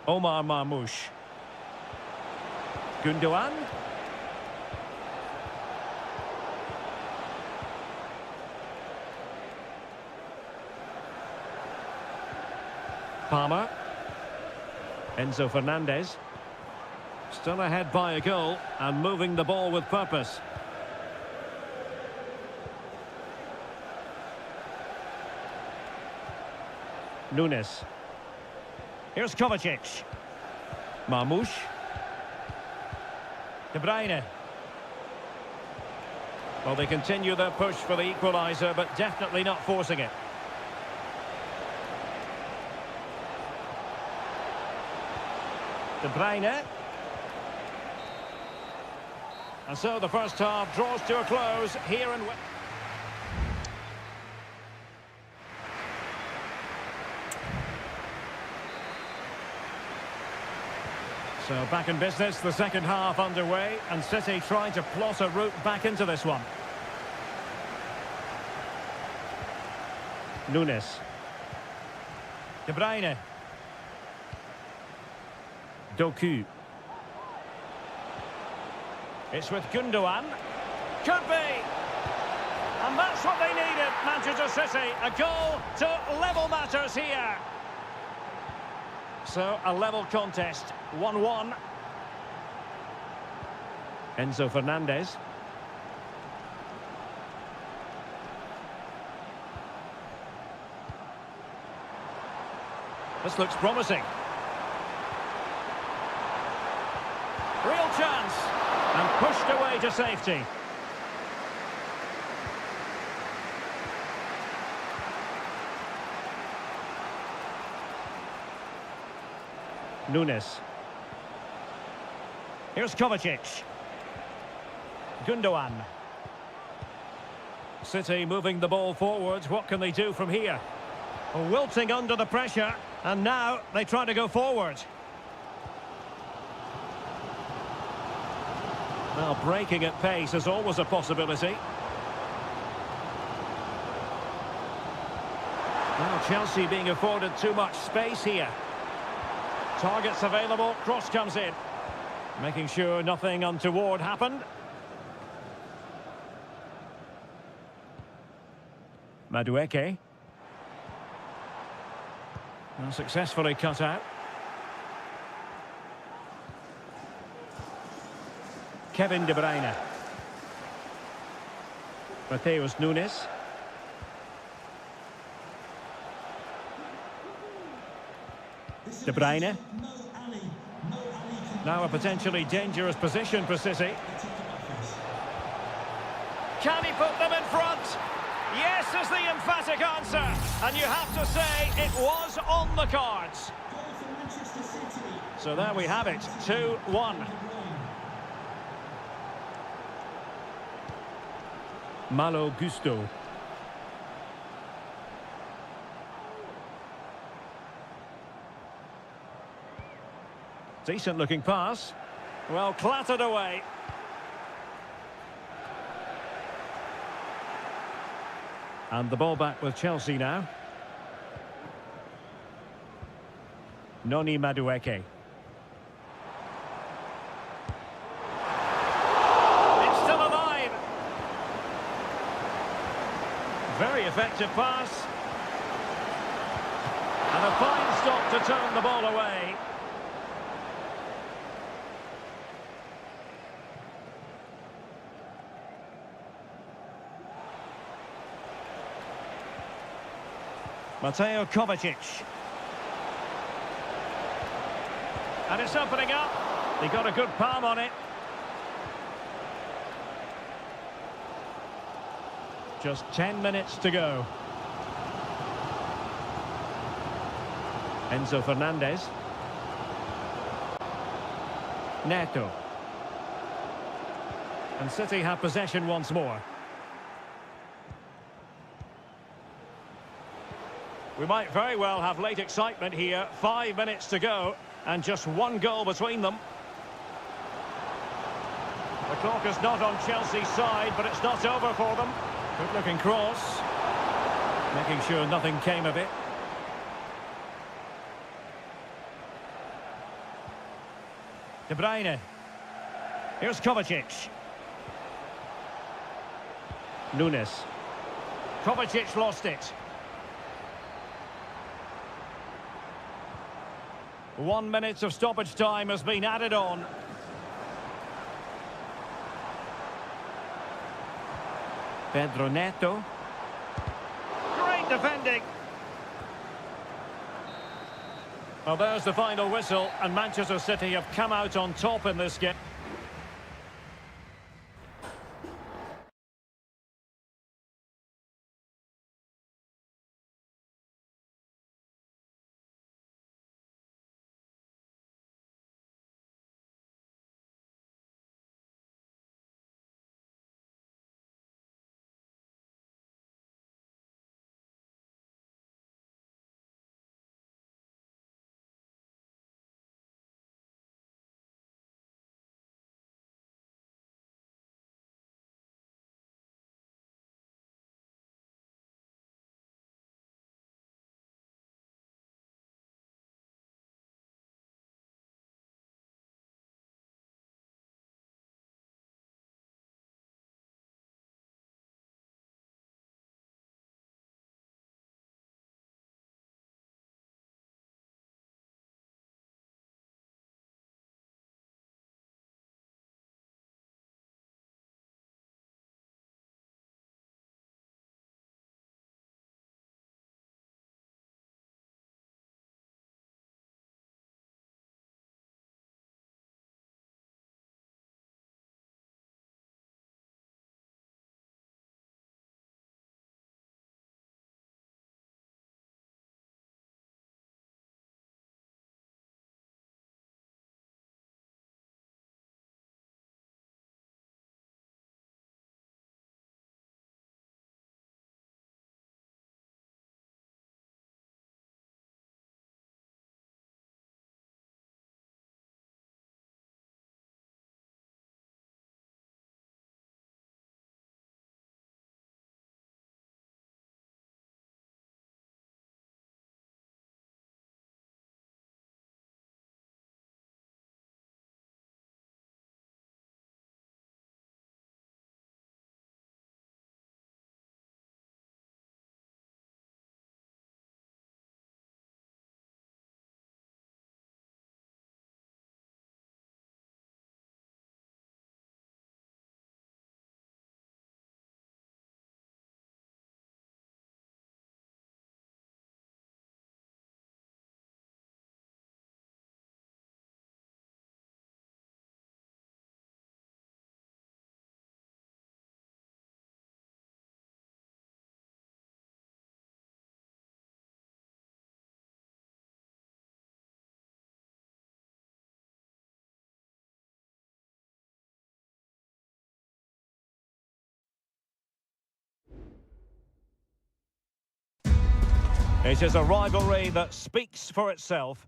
Omar Marmoush. Gundogan. Palmer. Enzo Fernandez. Still ahead by a goal and moving the ball with purpose. Nunes. Here's Kovacic. Marmoush. De Bruyne. Well, they continue their push for the equaliser, but definitely not forcing it. De Bruyne. And so the first half draws to a close here in... So back in business, the second half underway, and City trying to plot a route back into this one. Nunes. De Bruyne. Doku. It's with Gundogan. Could be! what they needed, Manchester City. A goal to level matters here. So, a level contest, 1-1. Enzo Fernandez. This looks promising. Real chance. And pushed away to safety. Nunes. Here's Kovacic. Gundogan. City moving the ball forwards. What can they do from here? Wilting under the pressure. And now they try to go forward. Well, breaking at pace is always a possibility. Well, Chelsea being afforded too much space here. Targets available, cross comes in. Making sure nothing untoward happened. Madueke. Well, successfully cut out. Kevin De Bruyne. Mateus Nunes. De Bruyne. Now a potentially dangerous position for City. Can he put them in front? Yes is the emphatic answer. And you have to say it was on the cards. So there we have it, 2-1. Malo Gusto. Decent looking pass. Well, clattered away. And the ball back with Chelsea now. Noni Madueke. It's still alive. Very effective pass. And a fine stop to turn the ball away. Mateo Kovacic. And it's opening up. He got a good palm on it. Just 10 minutes to go. Enzo Fernandez. Neto. And City have possession once more. We might very well have late excitement here. 5 minutes to go, and just one goal between them. The clock is not on Chelsea's side, but it's not over for them. Good-looking cross. Making sure nothing came of it. De Bruyne. Here's Kovacic. Nunes. Kovacic lost it. 1 minute of stoppage time has been added on. Pedro Neto. Great defending. Well, there's the final whistle, and Manchester City have come out on top in this game. It is a rivalry that speaks for itself.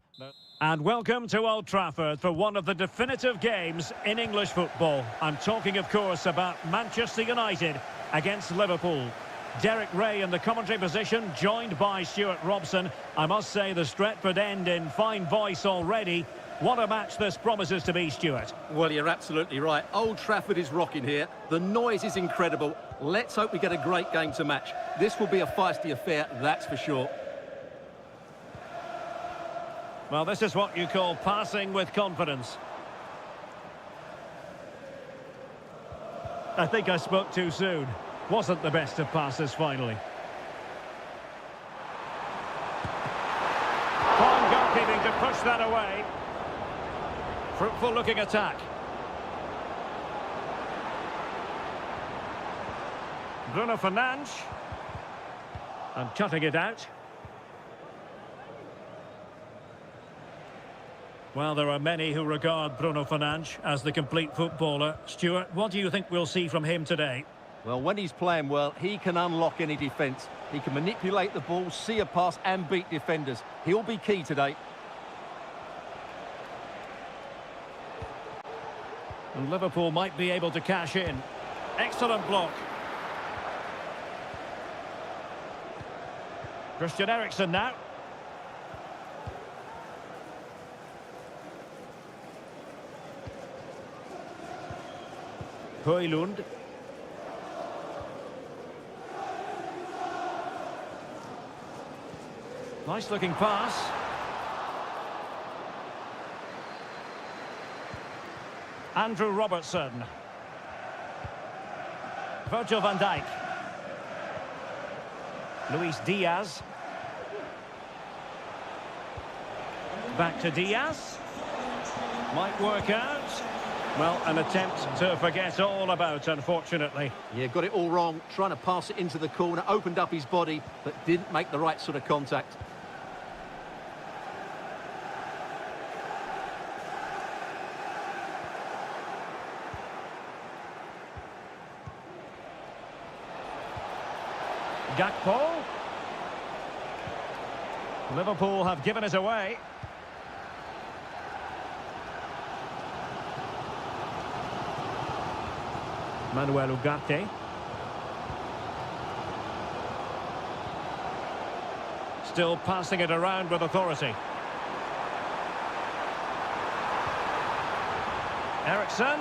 And welcome to Old Trafford for one of the definitive games in English football. I'm talking, of course, about Manchester United against Liverpool. Derek Ray in the commentary position, joined by Stuart Robson. I must say the Stretford end in fine voice already. What a match this promises to be, Stuart. Well, you're absolutely right. Old Trafford is rocking here. The noise is incredible. Let's hope we get a great game to match. This will be a feisty affair, that's for sure. Well, this is what you call passing with confidence. I think I spoke too soon. Wasn't the best of passes, finally. Fine goalkeeping to push that away. Fruitful-looking attack. Bruno Fernandes. And cutting it out. Well, there are many who regard Bruno Fernandes as the complete footballer. Stuart, what do you think we'll see from him today? Well, when he's playing well, he can unlock any defence. He can manipulate the ball, see a pass and beat defenders. He'll be key today. And Liverpool might be able to cash in. Excellent block. Christian Eriksen now. Højlund. Nice looking pass. Andrew Robertson. Virgil van Dijk. Luis Diaz. Back to Diaz. Might work out. Well, an attempt to forget all about, unfortunately. Yeah, got it all wrong. Trying to pass it into the corner, opened up his body, but didn't make the right sort of contact. Gakpo. Liverpool have given it away. Manuel Ugarte. Still passing it around with authority. Eriksen.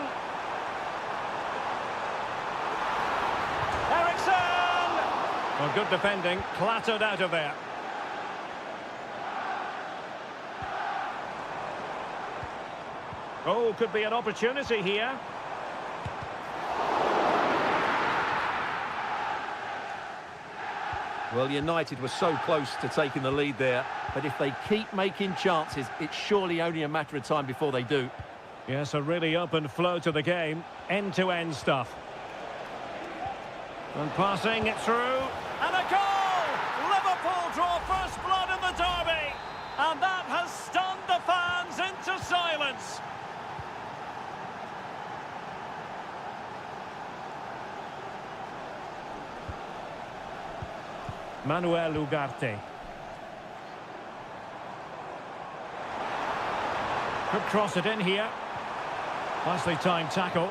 Eriksen! Well, good defending, clattered out of there. Oh, could be an opportunity here. Well, United were so close to taking the lead there, but if they keep making chances, it's surely only a matter of time before they do. Yes, a really open flow to the game. End-to-end stuff. And passing it through. And a goal! Liverpool draw first blood in the derby. And that has stunned the fans into silence. Manuel Ugarte. Could cross it in here. Nicely timed tackle.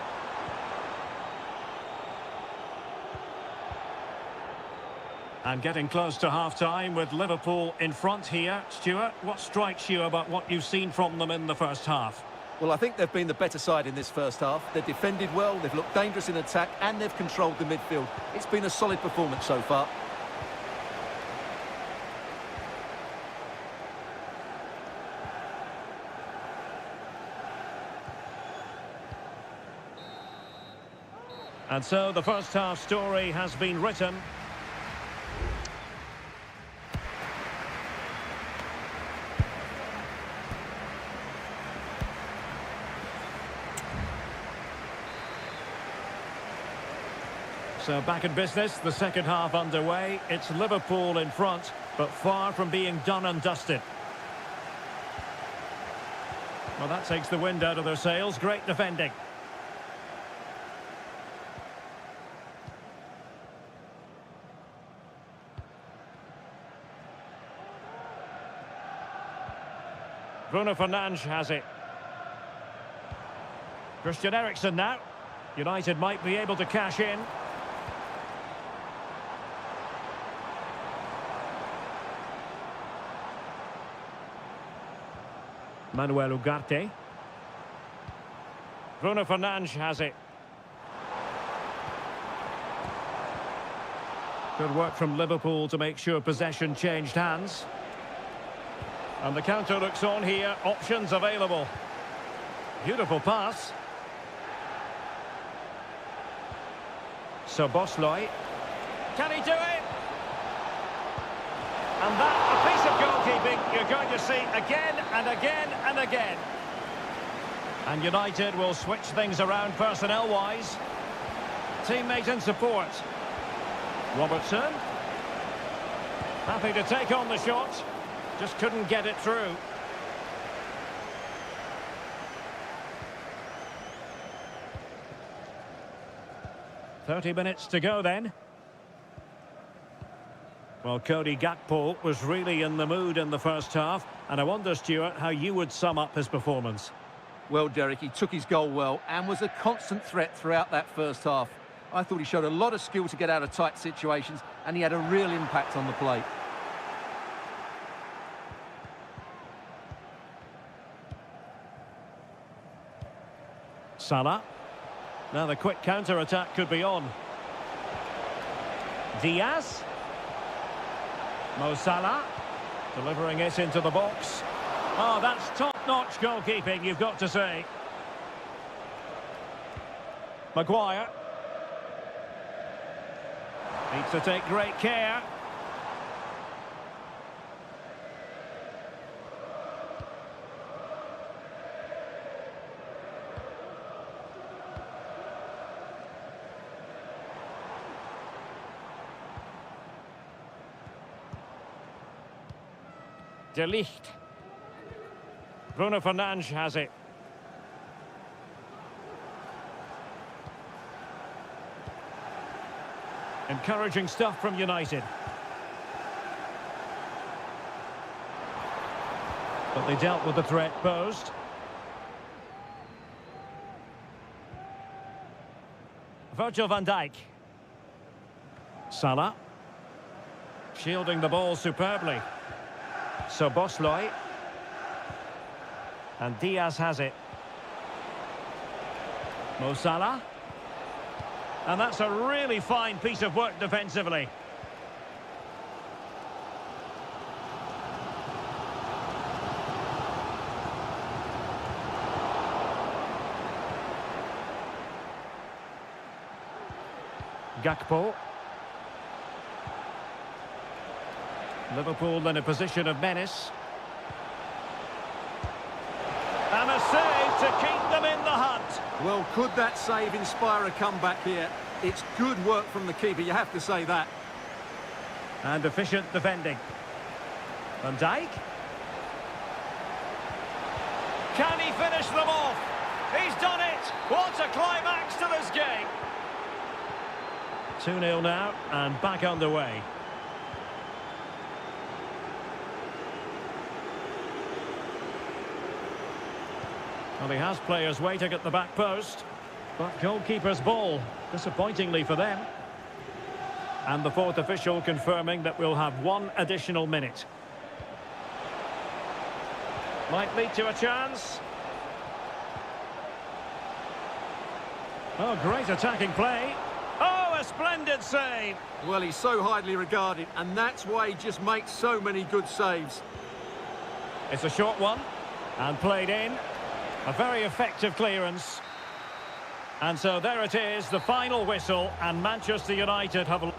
And getting close to half-time with Liverpool in front here. Stuart, what strikes you about what you've seen from them in the first half? Well, I think they've been the better side in this first half. They've defended well, they've looked dangerous in attack, and they've controlled the midfield. It's been a solid performance so far. And so the first half story has been written. So back in business, the second half underway. It's Liverpool in front, but far from being done and dusted. Well, that takes the wind out of their sails. Great defending. Bruno Fernandes has it. Christian Eriksen now. United might be able to cash in. Manuel Ugarte. Bruno Fernandes has it. Good work from Liverpool to make sure possession changed hands. And the counter looks on here. Options available. Beautiful pass. So Bosley. Can he do it? And that, a piece of goalkeeping you're going to see again and again and again. And United will switch things around personnel-wise. Teammate and support. Robertson. Happy to take on the shot. Just couldn't get it through. "30 minutes to go then." Well, Cody Gakpo was really in the mood in the first half, and I wonder, Stuart, how you would sum up his performance. Well, Derek, he took his goal well and was a constant threat throughout that first half. I thought he showed a lot of skill to get out of tight situations, and he had a real impact on the plate. Salah. Now the quick counter-attack could be on. Diaz. Mo Salah. Delivering it into the box. Oh, that's top-notch goalkeeping, you've got to say. Maguire. Needs to take great care. De Ligt. Bruno Fernandes has it. Encouraging stuff from United. But they dealt with the threat posed. Virgil van Dijk. Salah. Shielding the ball superbly. So Bosley. And Diaz has it. Mo Salah. And that's a really fine piece of work defensively. Gakpo. Liverpool in a position of menace. And a save to keep them in the hunt. Well, could that save inspire a comeback here? It's good work from the keeper, you have to say that. And efficient defending. Van Dijk. Can he finish them off? He's done it! What a climax to this game! 2-0 now, and back underway. Well, he has players waiting at the back post. But goalkeeper's ball, disappointingly for them. And the fourth official confirming that we'll have one additional minute. Might lead to a chance. Oh, great attacking play. Oh, a splendid save. Well, he's so highly regarded, and that's why he just makes so many good saves. It's a short one, and played in. A very effective clearance. And so there it is, the final whistle, and Manchester United have...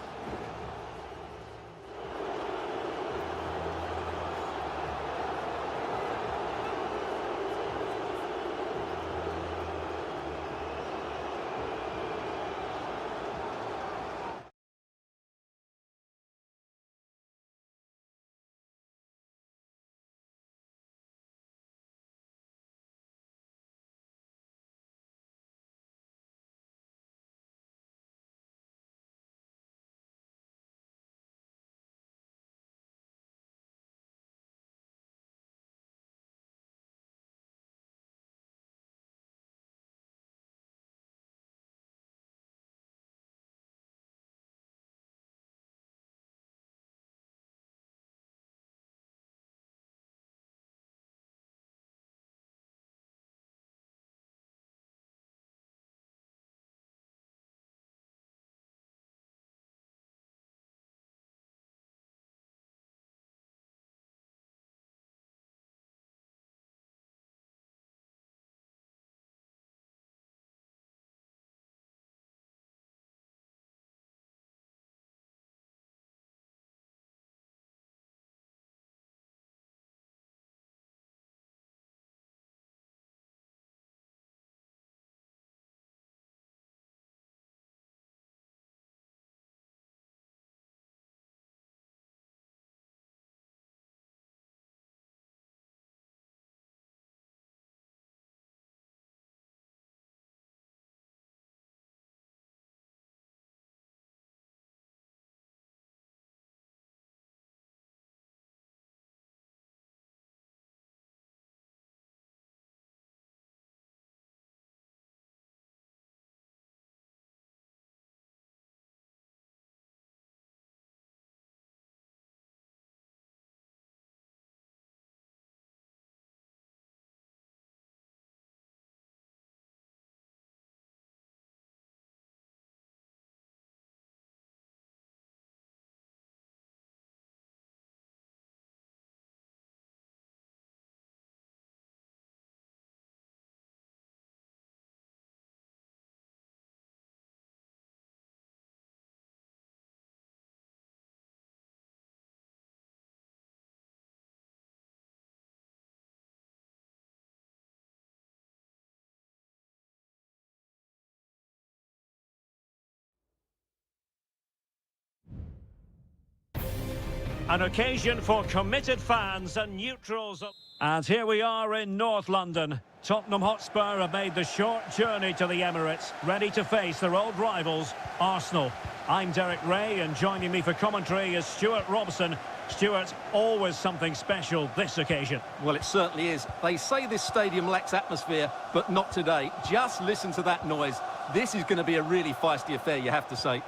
An occasion for committed fans and neutrals. And here we are in North London. Tottenham Hotspur have made the short journey to the Emirates, ready to face their old rivals, Arsenal. I'm Derek Ray, and joining me for commentary is Stuart Robson. Stuart, always something special this occasion. Well, it certainly is. They say this stadium lacks atmosphere, but not today. Just listen to that noise. This is going to be a really feisty affair, you have to say.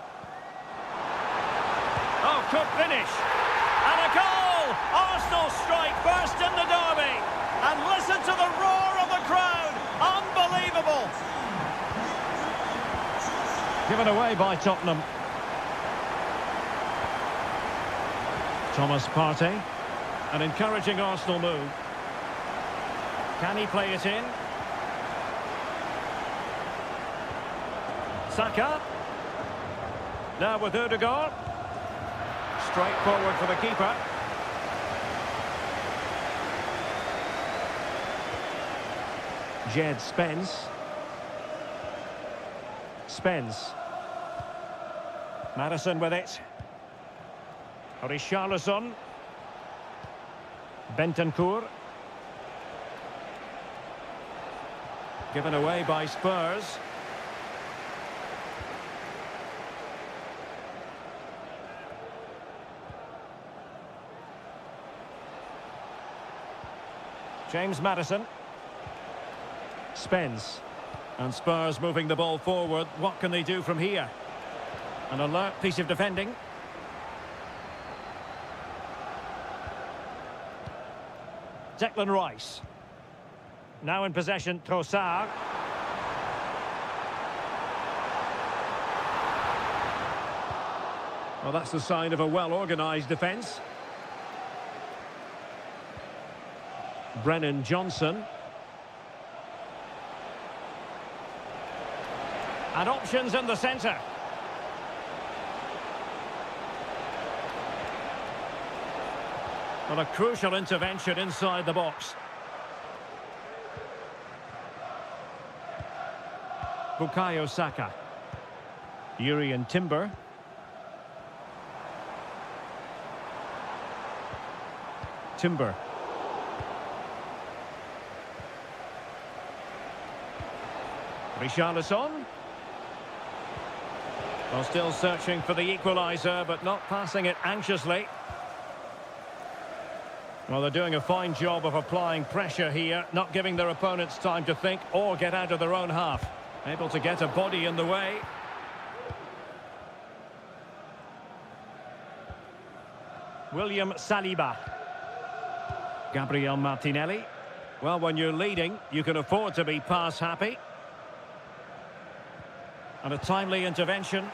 Oh, good finish. And a goal! Arsenal strike first in the derby. And listen to the roar of the crowd. Unbelievable. Given away by Tottenham. Thomas Partey. An encouraging Arsenal move. Can he play it in? Saka. Now with Ødegaard. Straight forward for the keeper. Jed Spence. Spence. Madison with it. Richarlison. Bentancur. Given away by Spurs. James Madison. Spence. And Spurs moving the ball forward. What can they do from here? An alert piece of defending. Declan Rice. Now in possession, Trossard. Well, that's the sign of a well-organised defence. Brennan Johnson. And options in the centre. Well, a crucial intervention inside the box. Bukayo Saka. Urian Timber. Timber. Richarlison. Well, still searching for the equaliser, but not passing it anxiously. Well, they're doing a fine job of applying pressure here, not giving their opponents time to think or get out of their own half. Able to get a body in the way. William Saliba. Gabriel Martinelli. Well, when you're leading, you can afford to be pass happy. And a timely intervention.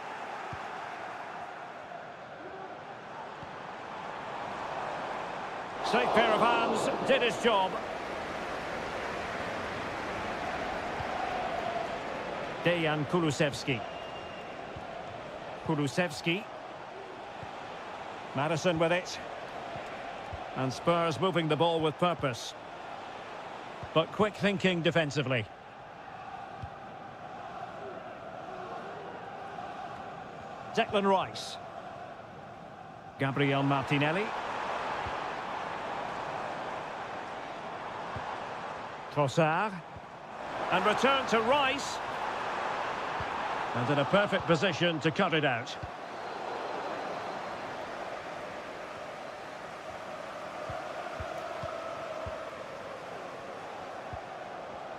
Safe pair of hands, did his job. Dejan Kulusevski. Kulusevski. Madison with it. And Spurs moving the ball with purpose. But quick thinking defensively. Declan Rice. Gabriel Martinelli. Trossard. And return to Rice. And in a perfect position to cut it out.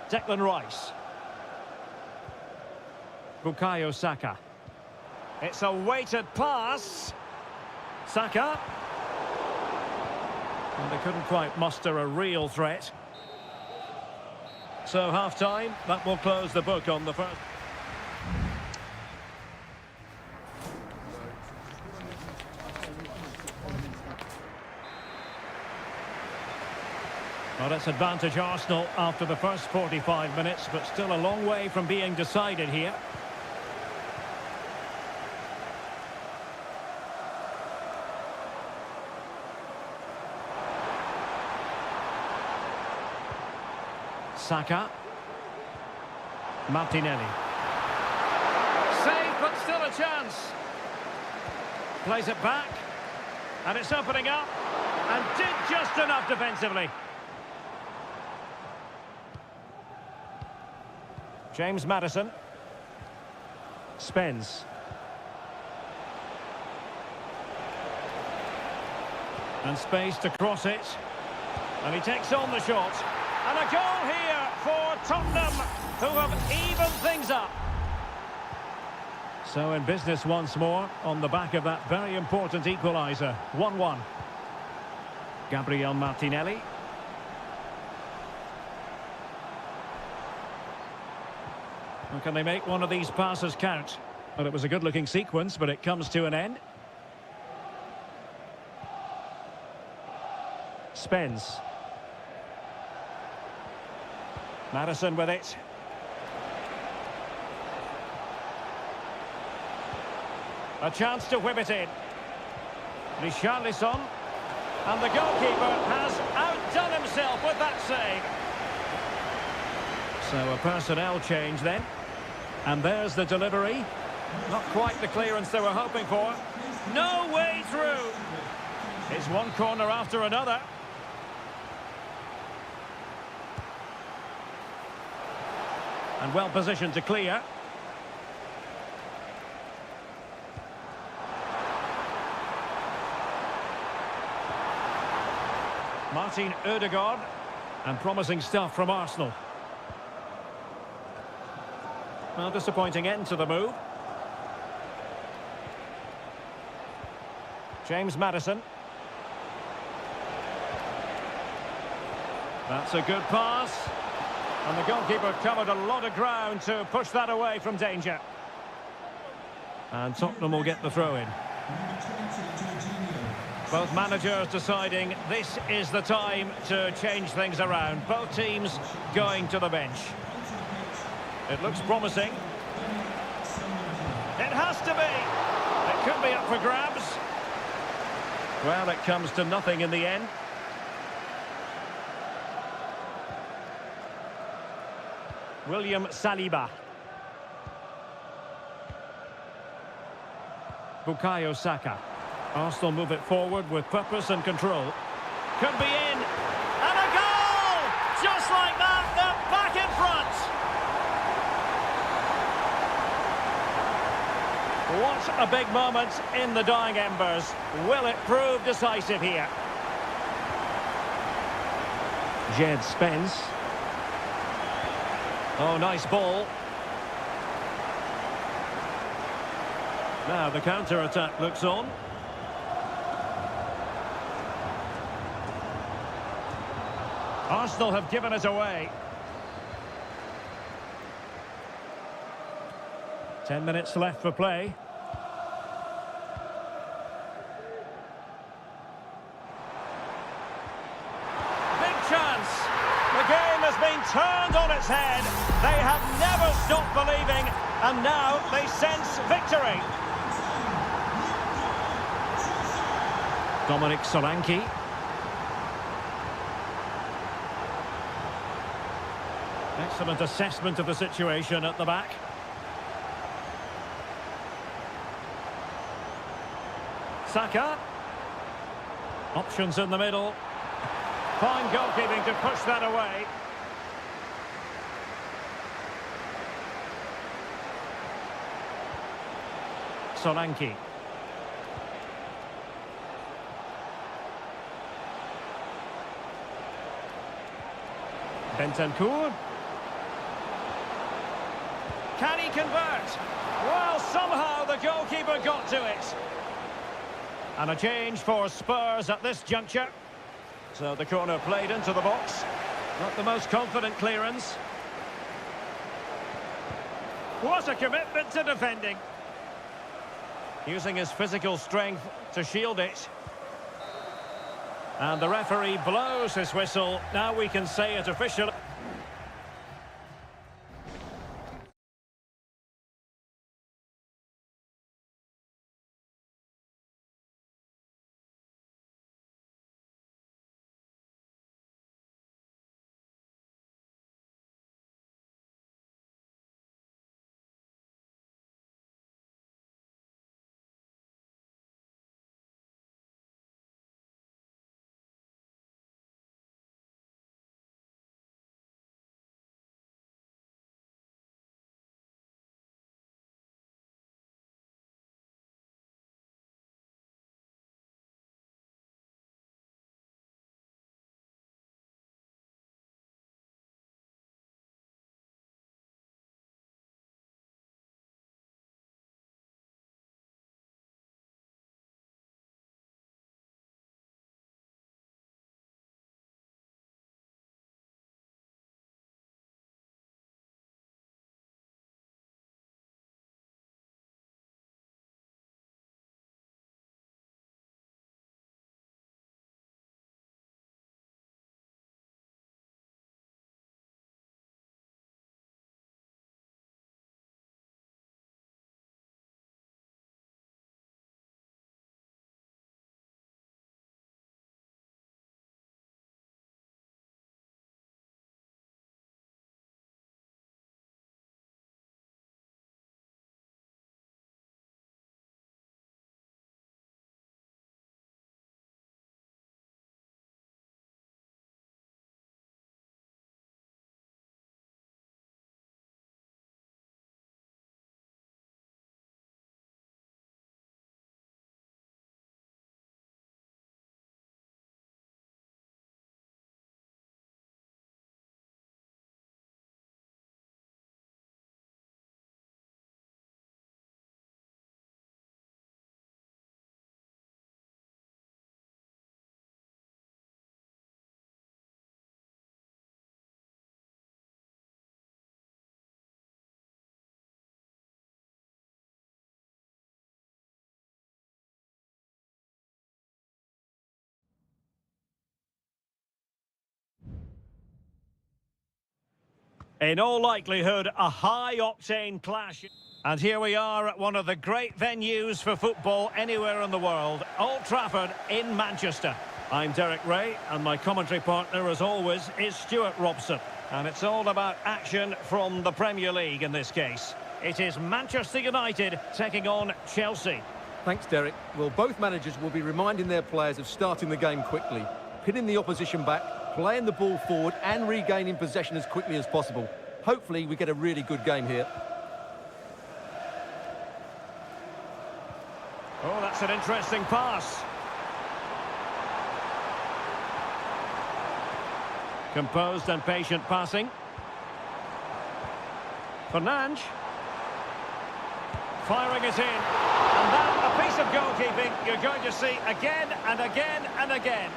Declan Rice. Bukayo Saka. It's a weighted pass. Saka. And they couldn't quite muster a real threat. So half-time, that will close the book on the first. Well, it's advantage Arsenal after the first 45 minutes, but still a long way from being decided here. Saka. Martinelli. Save, but still a chance. Plays it back. And it's opening up. And did just enough defensively. James Maddison. Spence. And space to cross it. And he takes on the shot. And a goal here for Tottenham, who have evened things up. So in business once more, on the back of that very important equaliser. 1-1. Gabriel Martinelli. And can they make one of these passes count? Well, it was a good-looking sequence, but it comes to an end. Spence. Maddison with it. A chance to whip it in. Richarlison. And the goalkeeper has outdone himself with that save. So a personnel change then. And there's the delivery. Not quite the clearance they were hoping for. No way through. It's one corner after another. And well positioned to clear. Martin Ødegaard. And promising stuff from Arsenal. Well, disappointing end to the move. James Maddison. That's a good pass. And the goalkeeper covered a lot of ground to push that away from danger. And Tottenham will get the throw-in. Both managers deciding this is the time to change things around. Both teams going to the bench. It looks promising. It has to be. It could be up for grabs. Well, it comes to nothing in the end. William Saliba. Bukayo Saka. Arsenal move it forward with purpose and control. Could be in. And a goal! Just like that, they're back in front. What a big moment in the dying embers. Will it prove decisive here? Jed Spence. Oh, nice ball. Now the counter-attack looks on. Arsenal have given it away. 10 minutes left for play. Big chance. The game has been turned on its head. They have never stopped believing, and now they sense victory. Dominic Solanke. Excellent assessment of the situation at the back. Saka. Options in the middle. Fine goalkeeping to push that away. Solanke. Bentancur. Can he convert? Well, somehow the goalkeeper got to it. And a change for Spurs at this juncture. So the corner played into the box. Not the most confident clearance. What a commitment to defending. Using his physical strength to shield it. And the referee blows his whistle. Now we can say it officially. In all likelihood, a high-octane clash. And here we are at one of the great venues for football anywhere in the world, Old Trafford in Manchester. I'm Derek Ray, and my commentary partner, as always, is Stuart Robson. And it's all about action from the Premier League in this case. It is Manchester United taking on Chelsea. Thanks, Derek. Well, both managers will be reminding their players of starting the game quickly, pinning the opposition back, playing the ball forward and regaining possession as quickly as possible. Hopefully, we get a really good game here. Oh, that's an interesting pass. Composed and patient passing. Fernandes. Firing it in. And that, a piece of goalkeeping you're going to see again and again and again.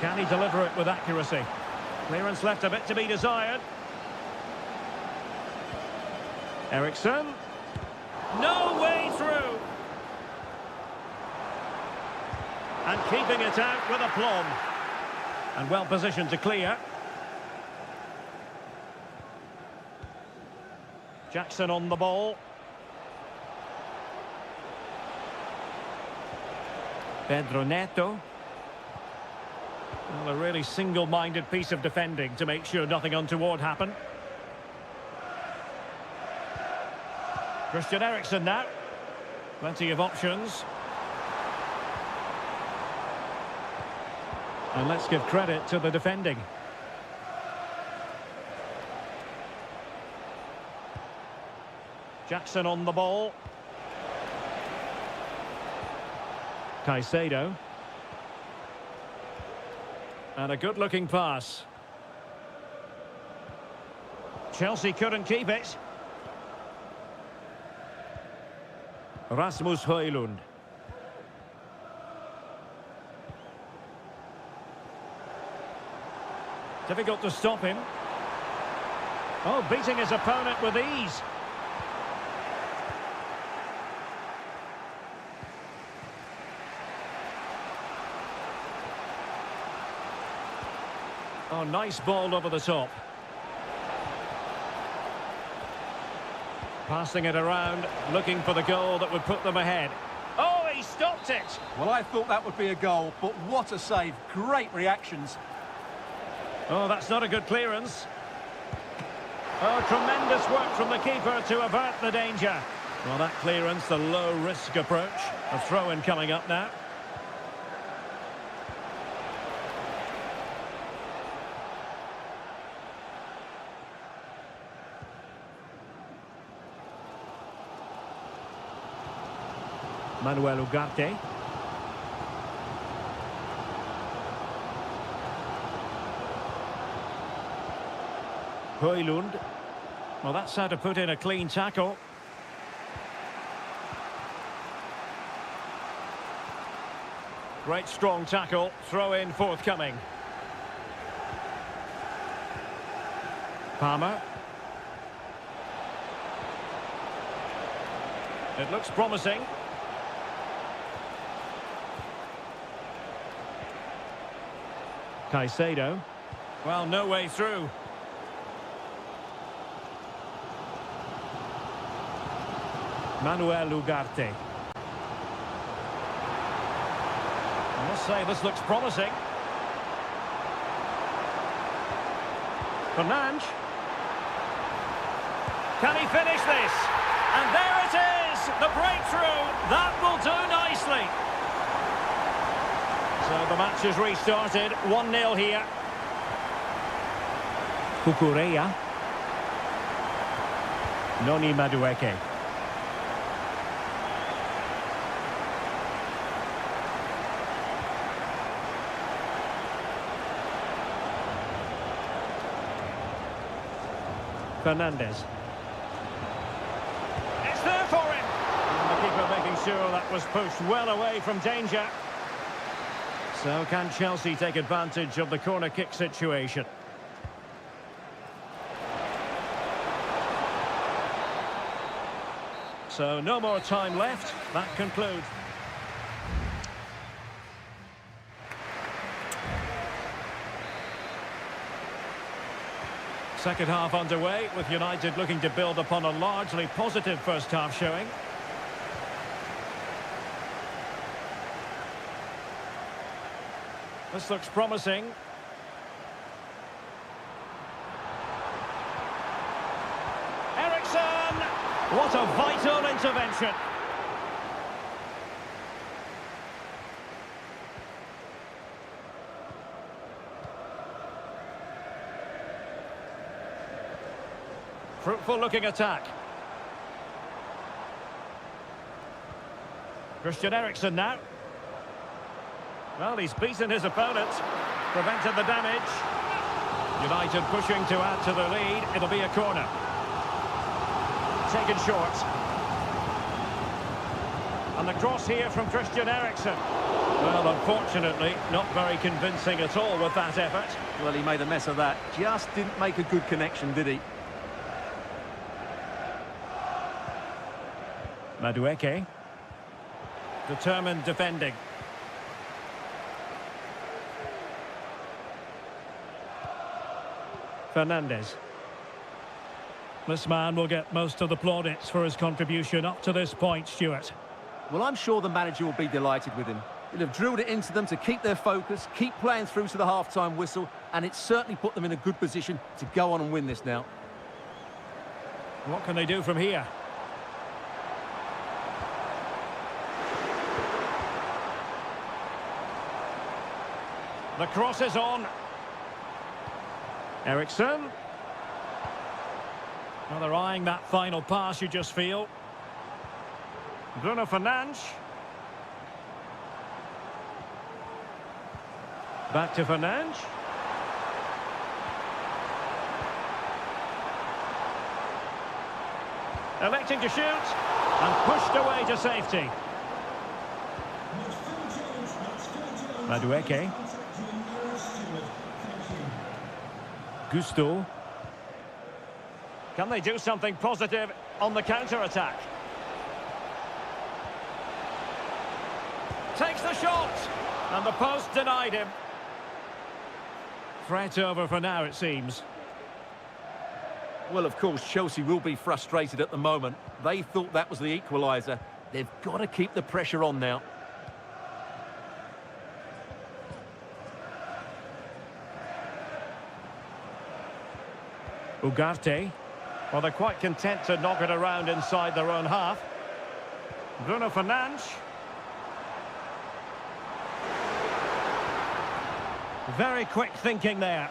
Can he deliver it with accuracy? Clearance left a bit to be desired. Eriksson. No way through. And keeping it out with aplomb. And well positioned to clear. Jackson on the ball. Pedro Neto. Well, a really single-minded piece of defending to make sure nothing untoward happened. Christian Eriksen now. Plenty of options. And let's give credit to the defending. Jackson on the ball. Caicedo. And a good-looking pass. Chelsea couldn't keep it. Rasmus Højlund. Difficult to stop him. Oh, beating his opponent with ease. Oh, nice ball over the top. Passing it around, looking for the goal that would put them ahead. Oh, he stopped it! Well, I thought that would be a goal, but what a save. Great reactions. Oh, that's not a good clearance. Oh, tremendous work from the keeper to avert the danger. Well, that clearance, the low-risk approach. A throw-in coming up now. Manuel Ugarte. Højlund. Well, that's how to put in a clean tackle. Great strong tackle. Throw in forthcoming. Palmer. It looks promising. Caicedo. Well, no way through. Manuel Ugarte. I must say, this looks promising. Fernandes. Can he finish this? And there it is! The breakthrough! That will do nicely. So the match has restarted. 1-0 here. Kukureya. Noni Madueke. Fernandes. It's there for him! And the keeper making sure that was pushed well away from danger. So can Chelsea take advantage of the corner kick situation? So no more time left. That concludes. Second half underway, with United looking to build upon a largely positive first half showing. This looks promising. Ericsson! What a vital intervention. Fruitful looking attack. Christian Eriksen now. Well, he's beaten his opponent, prevented the damage. United pushing to add to the lead. It'll be a corner. Taken short. And the cross here from Christian Eriksen. Well, unfortunately, not very convincing at all with that effort. Well, he made a mess of that. Just didn't make a good connection, did he? Madueke. Determined defending. Fernandez. This man will get most of the plaudits for his contribution up to this point, Stuart. Well, I'm sure the manager will be delighted with him. He'll have drilled it into them to keep their focus, keep playing through to the half-time whistle, and it's certainly put them in a good position to go on and win this now. What can they do from here? The cross is on. Ericsson. Well, they're eyeing that final pass, you just feel. Bruno Fernandes. Back to Fernandes. Electing to shoot. And pushed away to safety. Madueke. Gusto. Can they do something positive on the counter-attack? Takes the shot! And the post denied him. Threat over for now, it seems. Well, of course, Chelsea will be frustrated at the moment. They thought that was the equaliser. They've got to keep the pressure on now. Ugarte. Well, they're quite content to knock it around inside their own half. Bruno Fernandes. Very quick thinking there.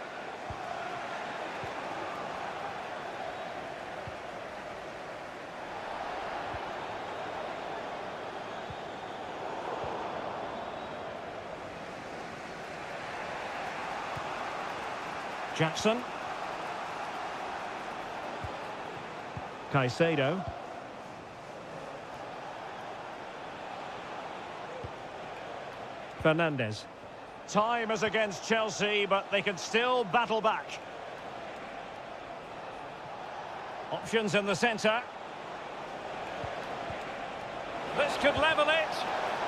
Jackson. Caicedo. Fernandez. Time is against Chelsea, but they can still battle back. Options in the centre. This could level it.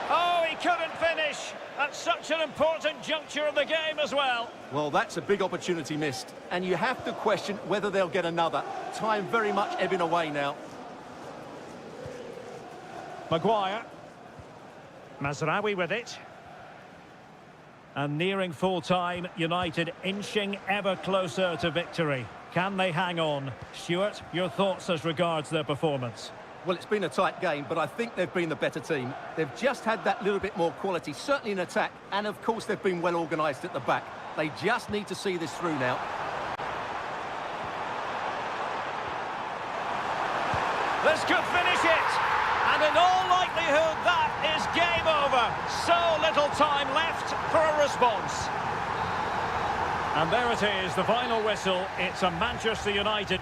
Oh, he couldn't finish. At such an important juncture of the game as well. Well, that's a big opportunity missed. And you have to question whether they'll get another. Time very much ebbing away now. Maguire. Mazraoui with it. And nearing full time, United inching ever closer to victory. Can they hang on? Stuart, your thoughts as regards their performance? Well, it's been a tight game, but I think they've been the better team. They've just had that little bit more quality, certainly in attack, and of course they've been well organised at the back. They just need to see this through now. This could finish it, and in all likelihood that is game over. So little time left for a response. And there it is, the final whistle. It's a Manchester United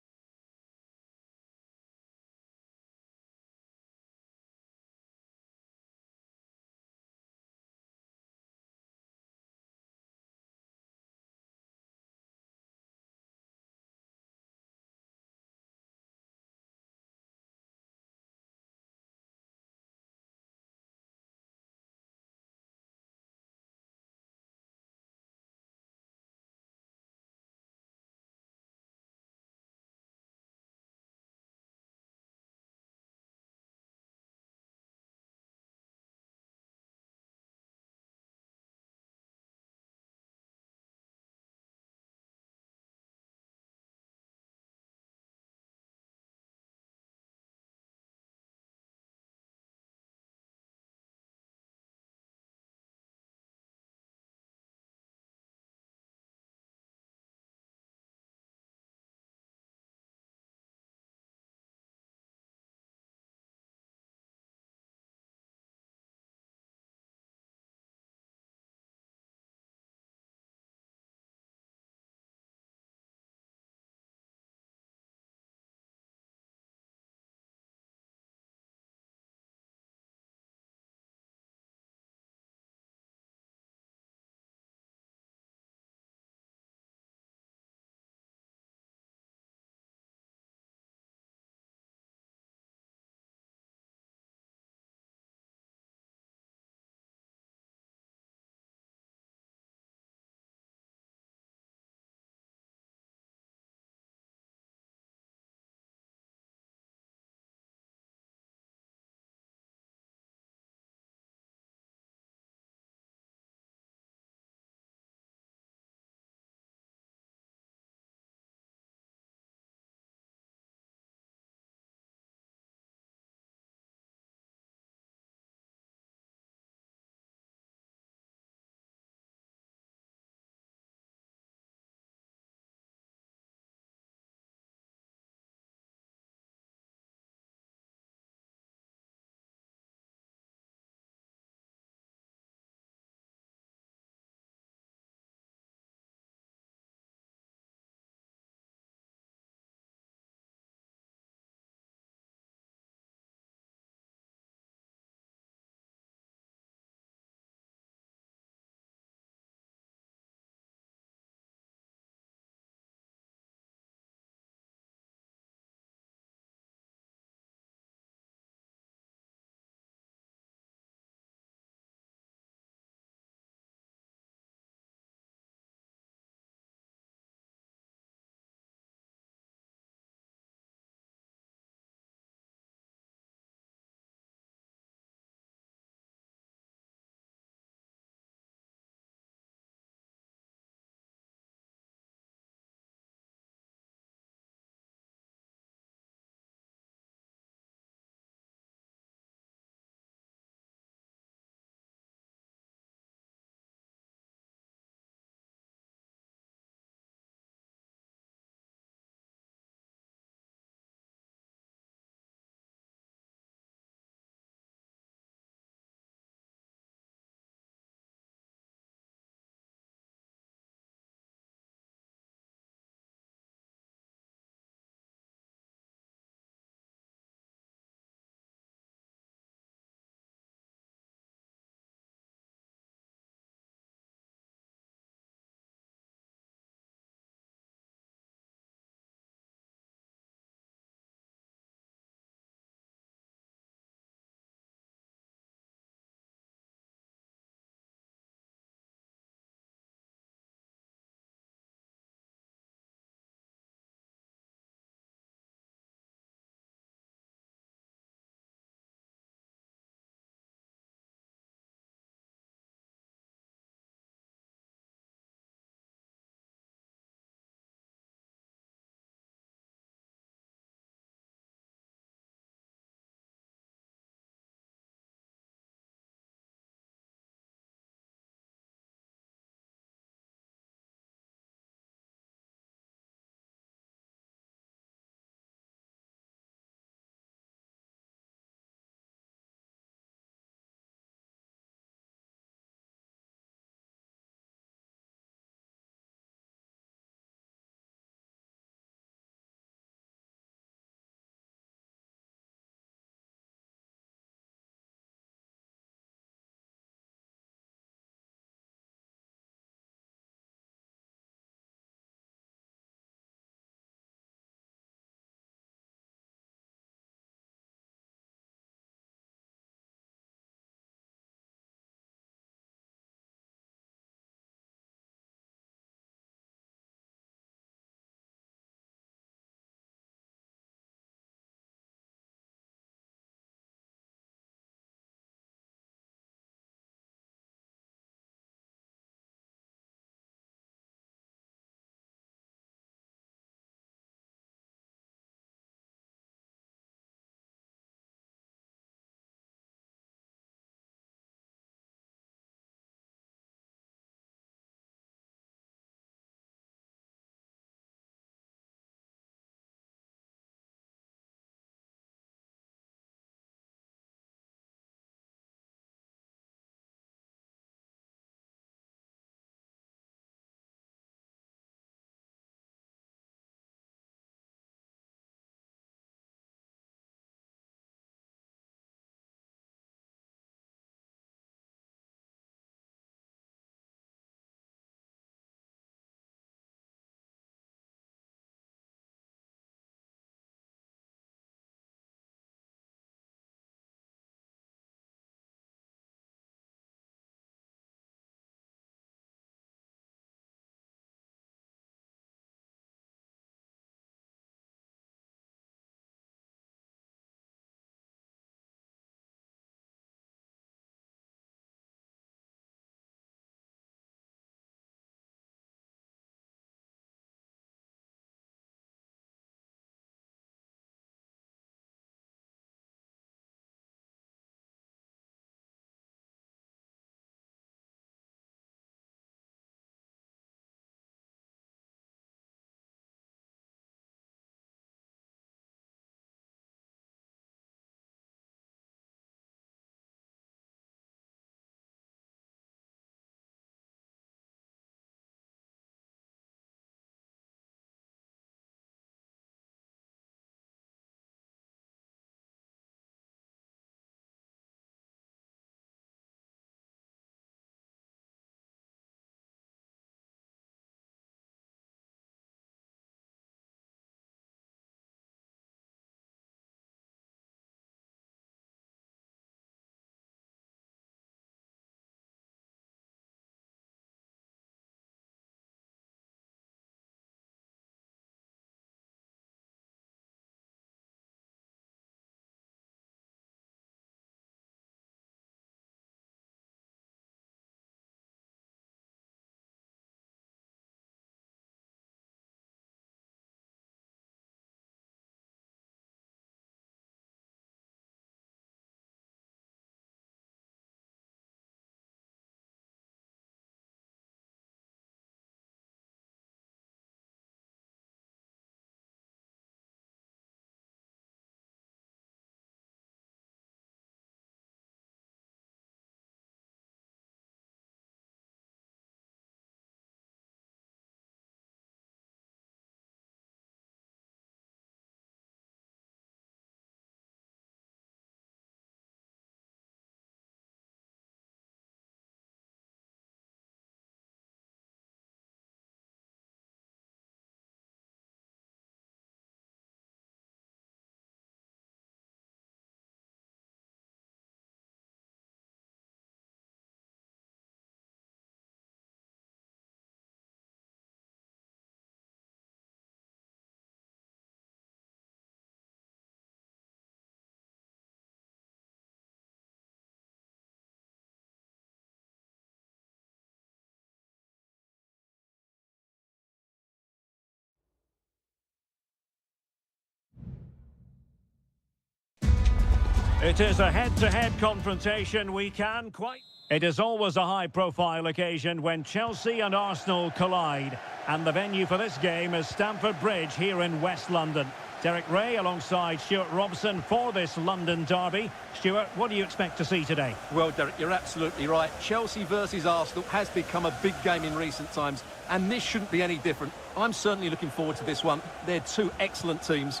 It is a head-to-head confrontation. We can quite... It is always a high-profile occasion when Chelsea and Arsenal collide. And the venue for this game is Stamford Bridge here in West London. Derek Ray alongside Stuart Robson for this London derby. Stuart, what do you expect to see today? Well, Derek, you're absolutely right. Chelsea versus Arsenal has become a big game in recent times, and this shouldn't be any different. I'm certainly looking forward to this one. They're two excellent teams.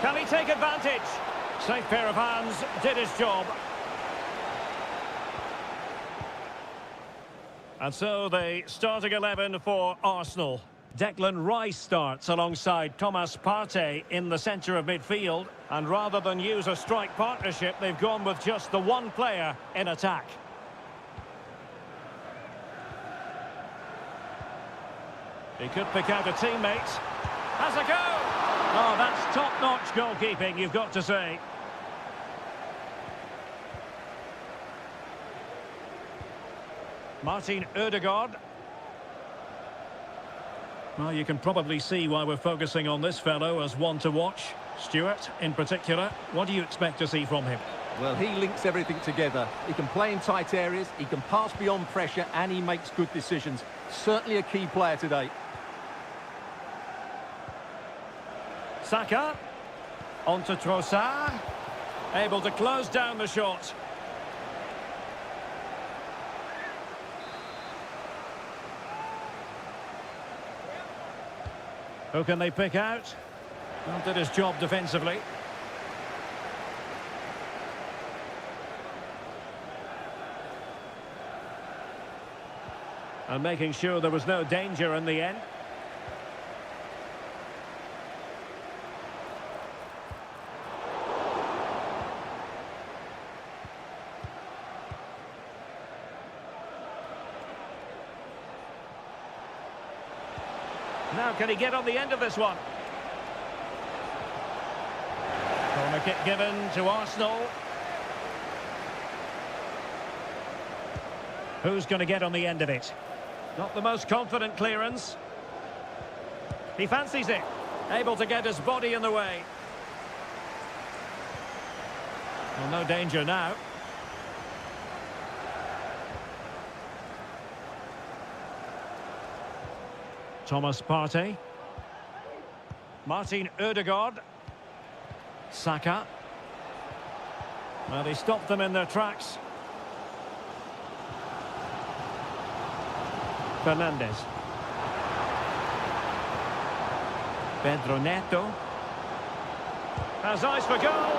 Can he take advantage? Safe pair of hands, did his job. And so the starting 11 for Arsenal. Declan Rice starts alongside Thomas Partey in the centre of midfield. And rather than use a strike partnership, they've gone with just the one player in attack. He could pick out a teammate. Has a go! Oh, that's top-notch goalkeeping, you've got to say. Martin Ødegaard. Well, you can probably see why we're focusing on this fellow as one to watch. Stuart, in particular, what do you expect to see from him? Well, he links everything together. He can play in tight areas, he can pass beyond pressure, and he makes good decisions. Certainly a key player today. Saka. On to Trossard. Able to close down the shot. Who can they pick out? Well, did his job defensively. And making sure there was no danger in the end. Now, can he get on the end of this one? Corner kick given to Arsenal. Who's going to get on the end of it? Not the most confident clearance. He fancies it. Able to get his body in the way. Well, no danger now. Thomas Partey. Martin Ødegaard. Saka. Well, he stopped them in their tracks. Fernandes. Pedro Neto. Has eyes for goal.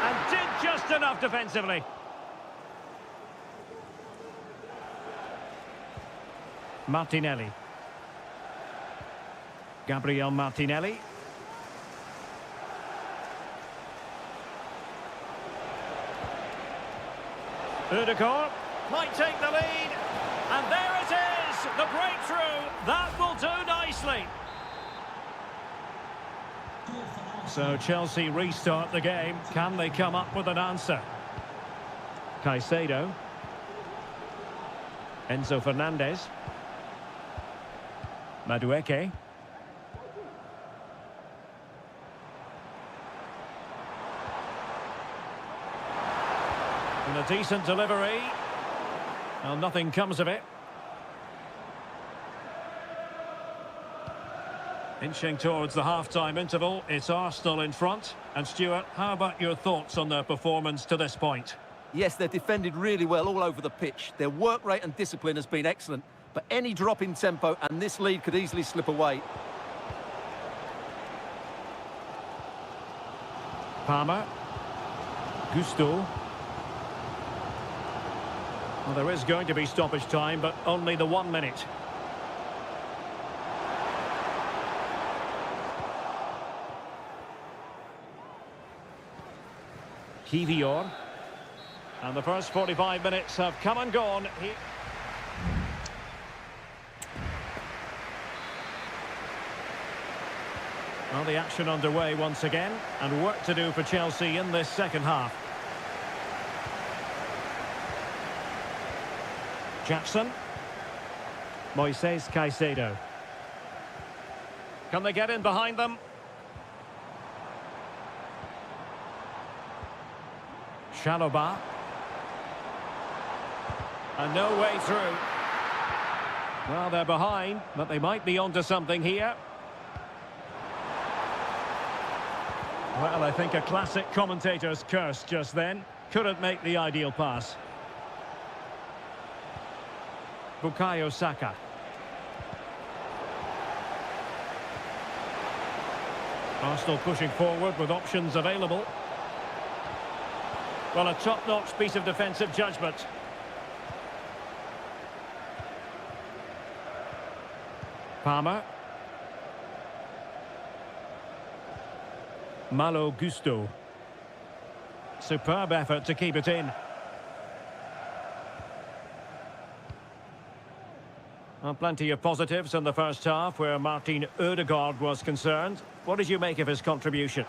And did just enough defensively. Martinelli. Gabriel Martinelli. Ødegaard might take the lead. And there it is, the breakthrough. That will do nicely. So Chelsea restart the game. Can they come up with an answer? Caicedo. Enzo Fernandez. Madueke. And a decent delivery. Well, nothing comes of it. Inching towards the half-time interval, it's Arsenal in front. And Stuart, how about your thoughts on their performance to this point? Yes, they're defended really well all over the pitch. Their work rate and discipline has been excellent. But any drop in tempo and this lead could easily slip away. Palmer. Gusto. Well, there is going to be stoppage time, but only the 1 minute. Kivior. And the first 45 minutes have come and gone. Well, the action underway once again, and work to do for Chelsea in this second half. Jackson. Moises Caicedo. Can they get in behind them? Chalobah. And no way through. Well, they're behind, but they might be onto something here. Well, I think a classic commentator's curse just then. Couldn't make the ideal pass. Bukayo Saka. Arsenal pushing forward with options available. Well, a top-notch piece of defensive judgment. Palmer. Malo Gusto. Superb effort to keep it in. Well, plenty of positives in the first half where Martin Ødegaard was concerned. What did you make of his contribution?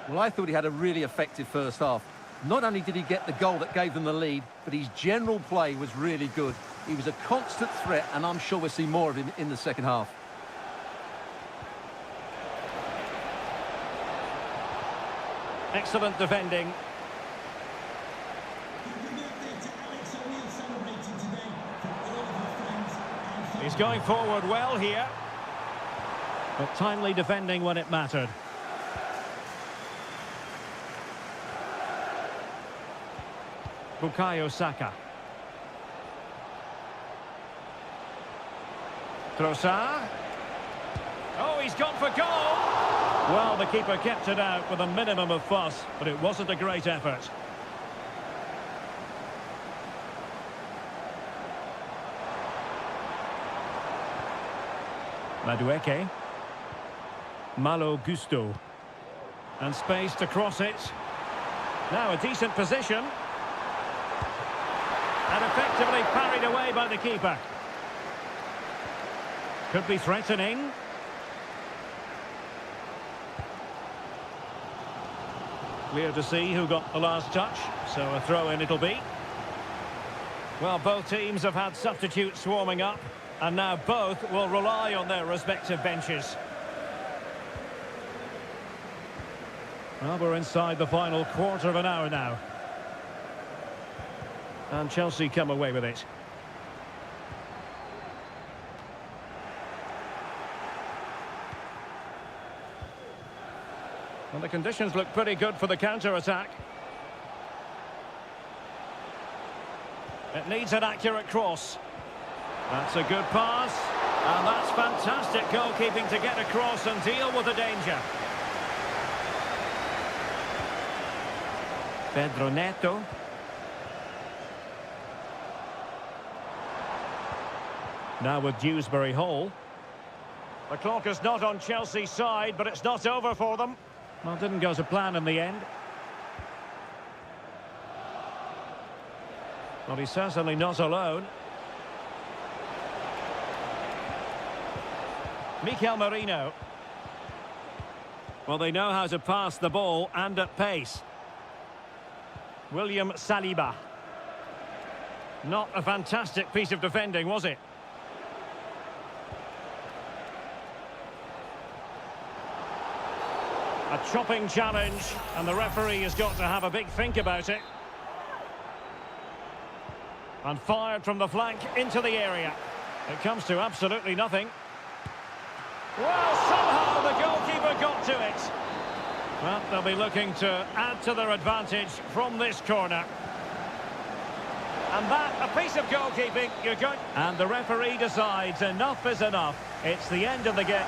Well, I thought he had a really effective first half. Not only did he get the goal that gave them the lead, but his general play was really good. He was a constant threat, and I'm sure we'll see more of him in the second half. Excellent defending. He's going forward well here. But timely defending when it mattered. Bukayo Saka. Trossard. Oh, he's gone for goal! Well, the keeper kept it out with a minimum of fuss, but it wasn't a great effort. Madueke. Malo Gusto. And space to cross it. Now a decent position. And effectively parried away by the keeper. Could be threatening. Clear to see who got the last touch, so a throw-in it'll be. Well, both teams have had substitutes swarming up, and now both will rely on their respective benches. Well, we're inside the final quarter of an hour now. And Chelsea come away with it. And the conditions look pretty good for the counter-attack. It needs an accurate cross. That's a good pass. And that's fantastic goalkeeping to get across and deal with the danger. Pedro Neto. Now with Dewsbury Hall. The clock is not on Chelsea's side, but it's not over for them. Well, didn't go to plan in the end. Well, he's certainly not alone. Mikel Merino. Well, they know how to pass the ball and at pace. William Saliba. Not a fantastic piece of defending, was it? A chopping challenge, and the referee has got to have a big think about it. And fired from the flank into the area. It comes to absolutely nothing. Well, somehow the goalkeeper got to it. Well, they'll be looking to add to their advantage from this corner. And that, a piece of goalkeeping, you're going... And the referee decides enough is enough. It's the end of the game.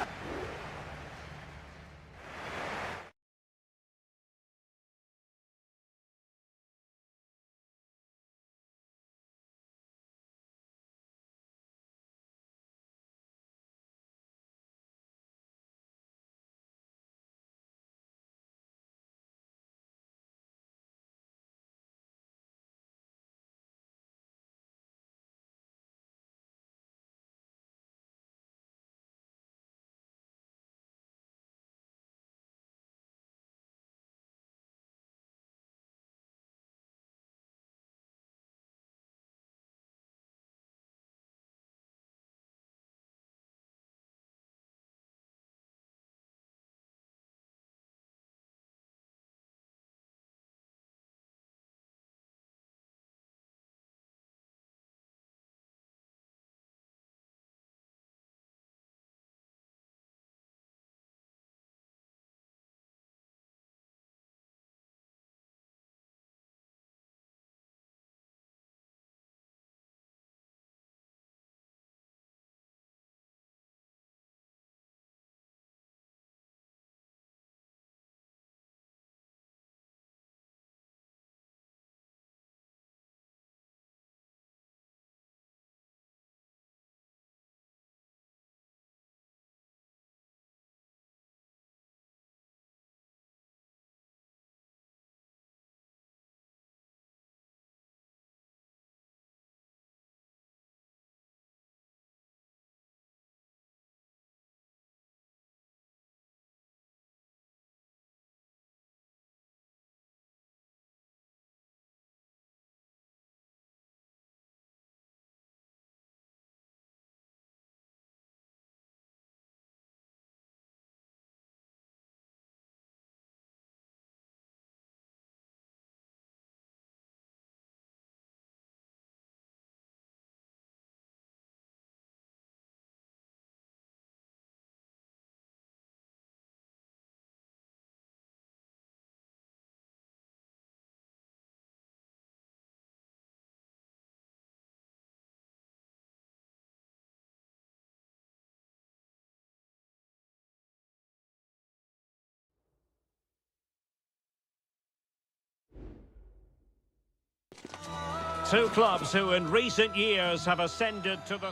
Two clubs who in recent years have ascended to the...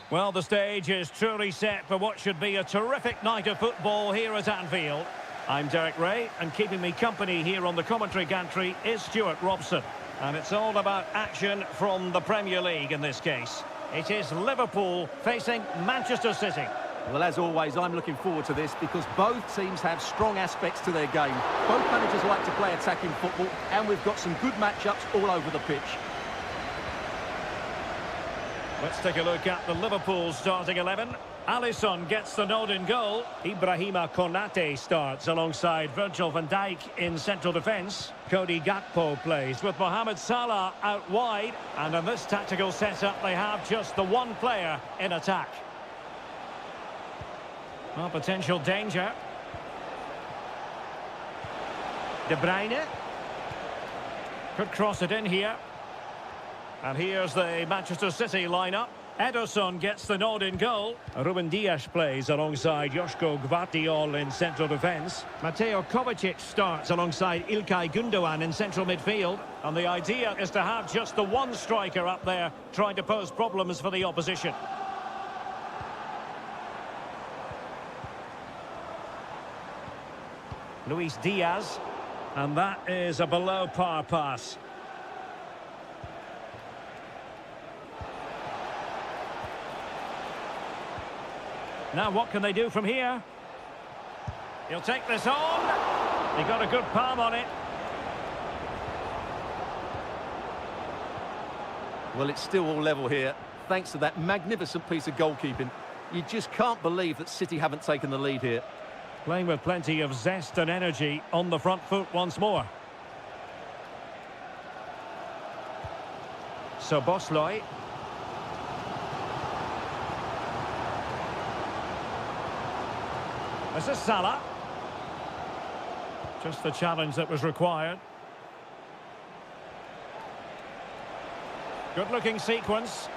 Well, the stage is truly set for what should be a terrific night of football here at Anfield. I'm Derek Ray, and keeping me company here on the commentary gantry is Stuart Robson. And it's all about action from the Premier League in this case. It is Liverpool facing Manchester City. Well, as always, I'm looking forward to this because both teams have strong aspects to their game. Both managers like to play attacking football, and we've got some good matchups all over the pitch. Let's take a look at the Liverpool starting 11. Alisson gets the nod in goal. Ibrahima Konate starts alongside Virgil van Dijk in central defence. Cody Gakpo plays with Mohamed Salah out wide. And in this tactical setup, they have just the one player in attack. Well, potential danger. De Bruyne. Could cross it in here. And here's the Manchester City lineup. Ederson gets the nod in goal. Ruben Dias plays alongside Joško Gvardiol in central defence. Mateo Kovacic starts alongside Ilkay Gundogan in central midfield. And the idea is to have just the one striker up there trying to pose problems for the opposition. Luis Diaz. And that is a below-par pass. Now what can they do from here? He'll take this on. He got a good palm on it. Well, it's still all level here, thanks to that magnificent piece of goalkeeping. You just can't believe that City haven't taken the lead here. Playing with plenty of zest and energy on the front foot once more. So Bosley. This is Salah. Just the challenge that was required. Good-looking sequence.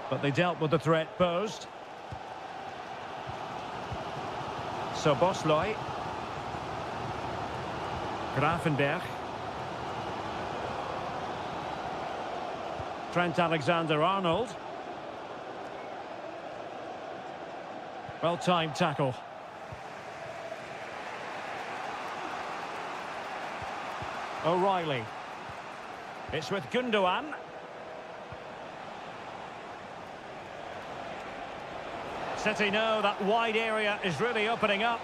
But they dealt with the threat posed. So Bosley. Gravenberch. Trent Alexander-Arnold. Well-timed tackle. O'Reilly. It's with Gundogan. City know that wide area is really opening up.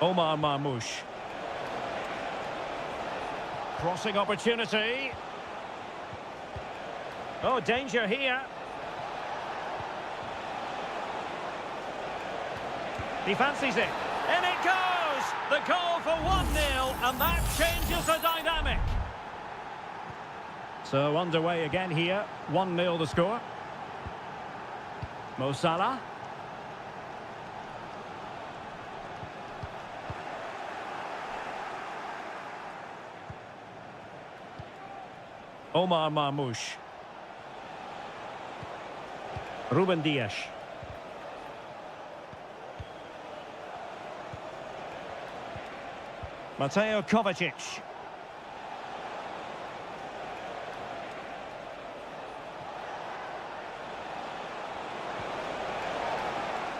Omar Marmoush. Crossing opportunity. Oh, danger here. He fancies it. In it goes! The goal for 1-0, and that changes the dynamic. So underway again here. 1-0 the score. Mo Salah. Omar Marmoush. Ruben Dias. Mateo Kovacic.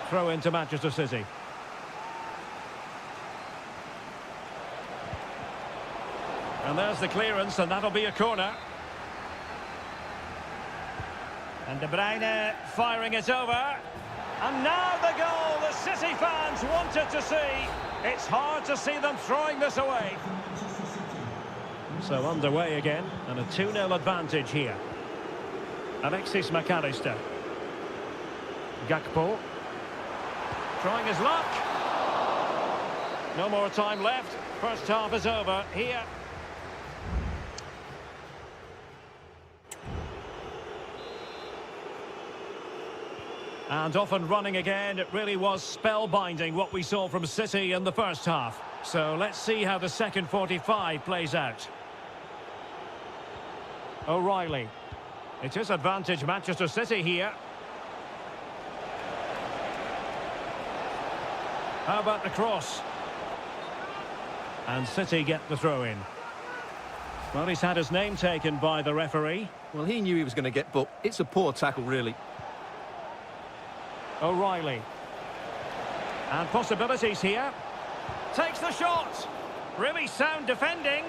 Throw into Manchester City. And there's the clearance, and that'll be a corner. And De Bruyne firing it over. And now the goal the City fans wanted to see. It's hard to see them throwing this away. So underway again, and a 2-0 advantage here. Alexis McAllister. Gakpo. Trying his luck. No more time left. First half is over here. And off and running again. It really was spellbinding what we saw from City in the first half. So let's see how the second 45 plays out. O'Reilly. It is advantage Manchester City here. How about the cross? And City get the throw in. Well, he's had his name taken by the referee. Well, he knew he was going to get booked. It's a poor tackle, really. O'Reilly. And possibilities here. Takes the shot. Really sound defending.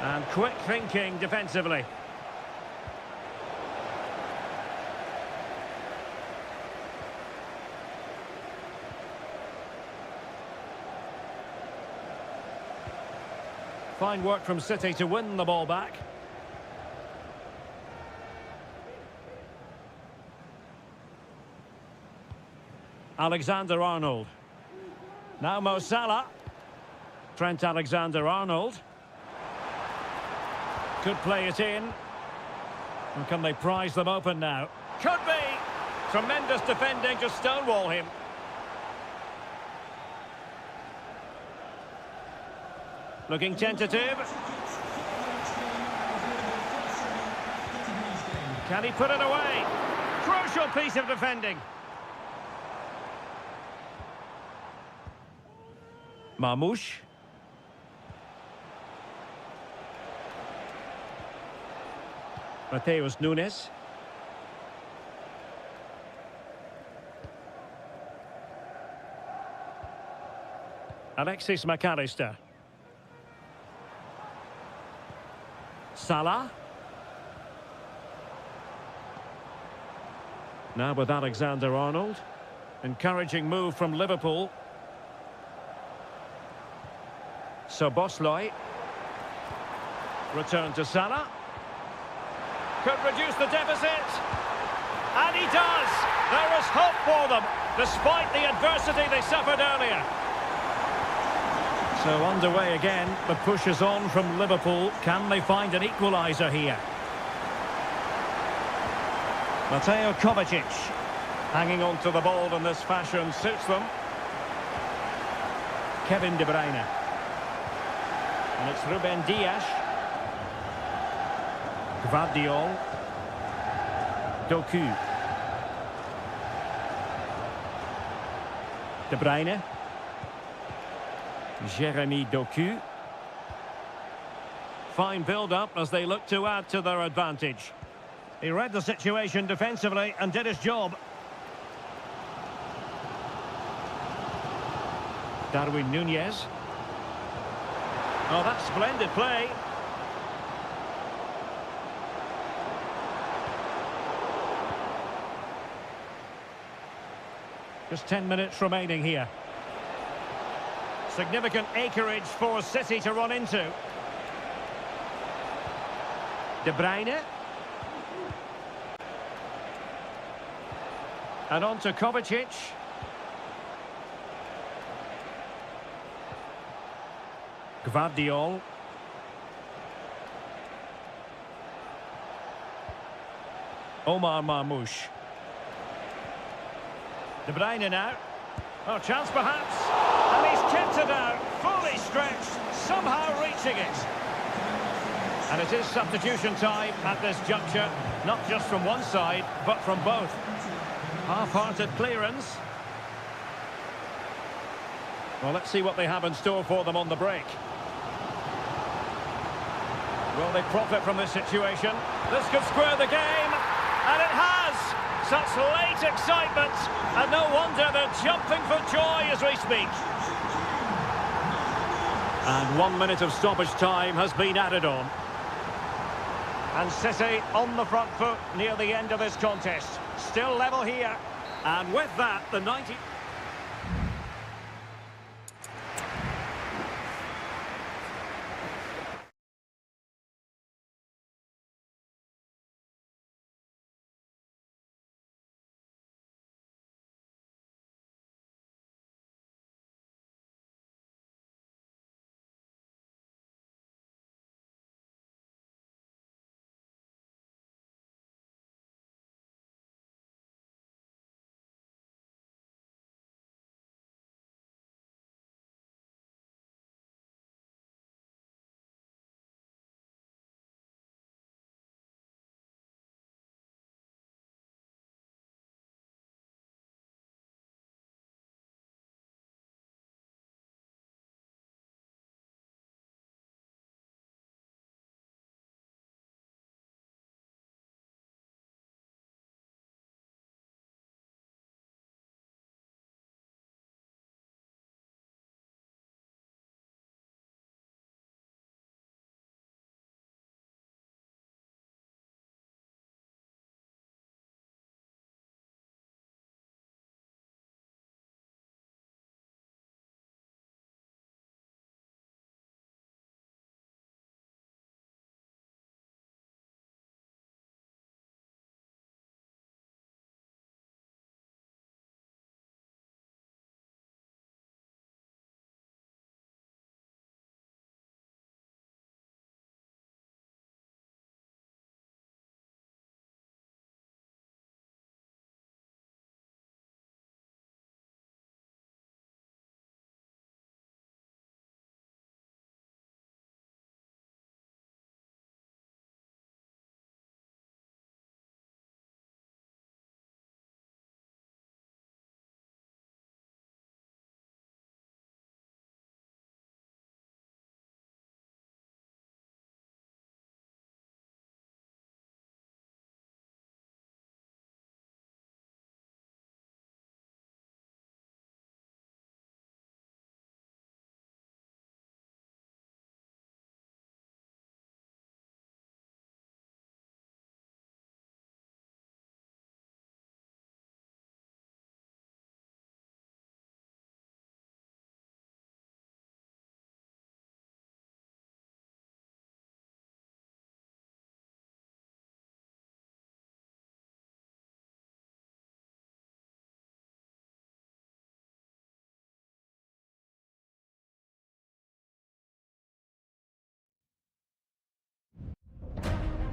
And quick thinking defensively. Fine work from City to win the ball back. Alexander-Arnold. Now Mo Salah. Trent Alexander-Arnold. Could play it in. And can they prise them open now? Could be! Tremendous defending to stonewall him. Looking tentative. Can he put it away? Crucial piece of defending. Marmoush. Mateus Nunes. Alexis McAllister. Salah. Now with Alexander-Arnold. Encouraging move from Liverpool. Szoboszlai. Return to Salah. Could reduce the deficit. And he does! There is hope for them, despite the adversity they suffered earlier. So underway again, the push is on from Liverpool. Can they find an equaliser here? Mateo Kovacic hanging on to the ball in this fashion suits them. Kevin De Bruyne. And it's Ruben Dias. Gvardiol. Doku. De Bruyne. Jeremy Doku. Fine build-up as they look to add to their advantage. He read the situation defensively and did his job. Darwin Núñez. Oh, that's splendid play. Just 10 minutes remaining here. Significant acreage for City to run into. De Bruyne. And on to Kovacic. Gvardiol. Omar Marmoush. De Bruyne now. Oh, chance perhaps. And he's kept it out, fully stretched, somehow reaching it. And it is substitution time at this juncture, not just from one side, but from both. Half-hearted clearance. Well, let's see what they have in store for them on the break. Will they profit from this situation? This could square the game, and it has! Such late excitement, and no wonder they're jumping for joy as we speak. And 1 minute of stoppage time has been added on. And City on the front foot near the end of this contest. Still level here. And with that, the 90...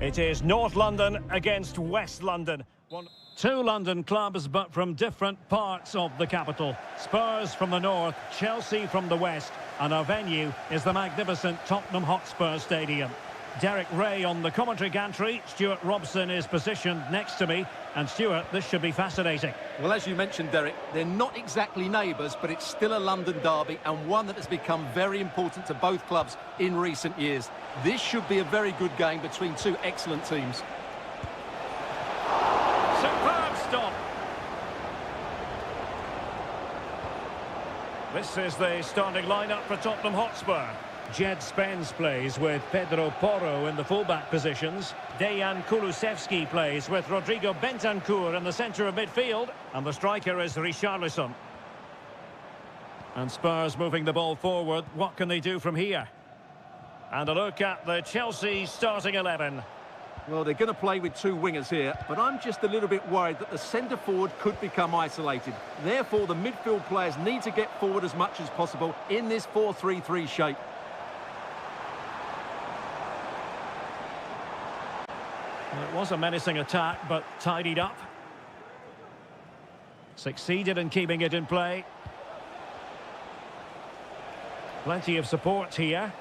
It is North London against West London. Two London clubs, but from different parts of the capital. Spurs from the north, Chelsea from the west, and our venue is the magnificent Tottenham Hotspur Stadium. Derek Ray on the commentary gantry. Stuart Robson is positioned next to me. And Stuart, this should be fascinating. Well, as you mentioned, Derek, they're not exactly neighbours, but it's still a London derby and one that has become very important to both clubs in recent years. This should be a very good game between two excellent teams. Superb stop. This is the starting lineup for Tottenham Hotspur. Jed Spence plays with Pedro Porro in the fullback positions. Dejan Kulusevski plays with Rodrigo Bentancur in the centre of midfield. And the striker is Richarlison. And Spurs moving the ball forward. What can they do from here? And a look at the Chelsea starting 11. Well, they're going to play with two wingers here, but I'm just a little bit worried that the centre-forward could become isolated. Therefore, the midfield players need to get forward as much as possible in this 4-3-3 shape. It was a menacing attack, but tidied up. Succeeded in keeping it in play. Plenty of support here.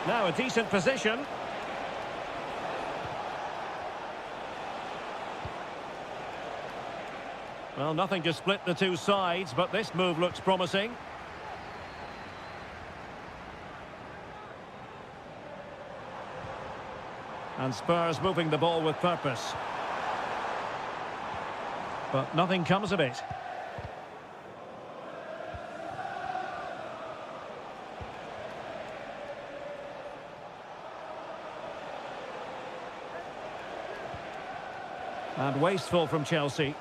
Now a decent position. Well, nothing to split the two sides, but this move looks promising. And Spurs moving the ball with purpose. But nothing comes of it. And wasteful from Chelsea.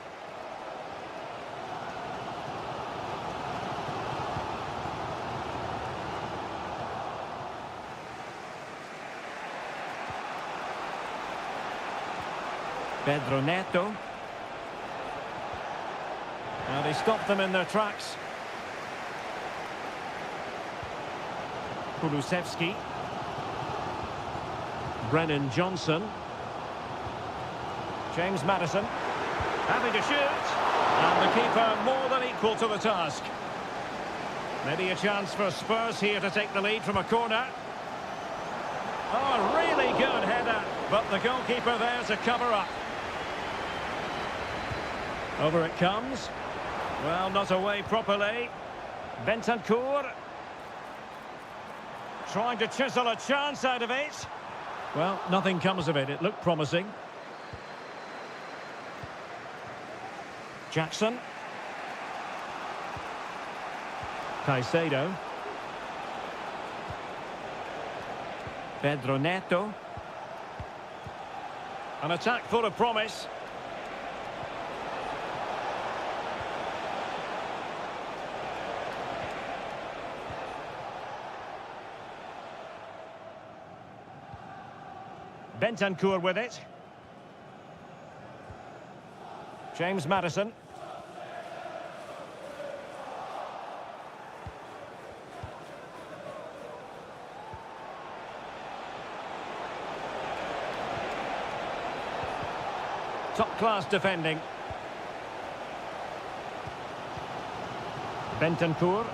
Pedro Neto. And he stopped them in their tracks. Kulusevski. Brennan Johnson. James Maddison. Having to shoot. And the keeper more than equal to the task. Maybe a chance for Spurs here to take the lead from a corner. Oh, really good header. But the goalkeeper there to cover up. Over it comes. Well, not away properly. Bentancur. Trying to chisel a chance out of it. Well, nothing comes of it. It looked promising. Jackson. Caicedo. Pedro Neto. An attack full of promise. Bentancur with it. James Maddison. Top-class defending. Bentancur.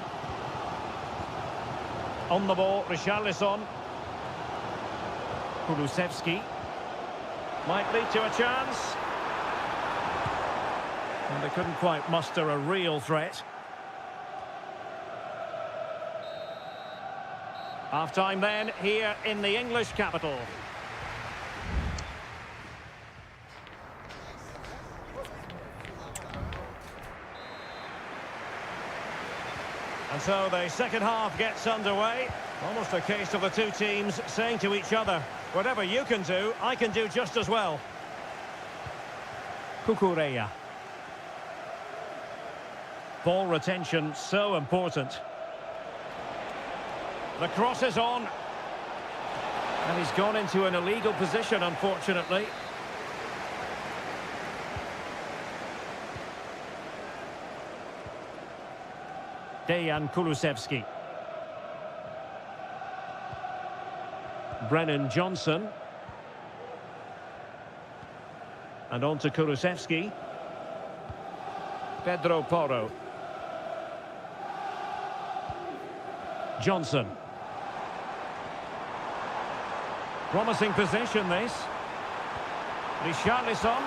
On the ball, Richarlison. Kulusevski. Might lead to a chance. And they couldn't quite muster a real threat. Half-time then, here in the English capital. And so the second half gets underway. Almost a case of the two teams saying to each other, whatever you can do, I can do just as well. Cucurella. Ball retention so important. The cross is on. And he's gone into an illegal position, unfortunately. Dejan Kulusevski. Brennan Johnson. And on to Kulusevski. Pedro Porro. Johnson. Promising possession, this. Richarlison.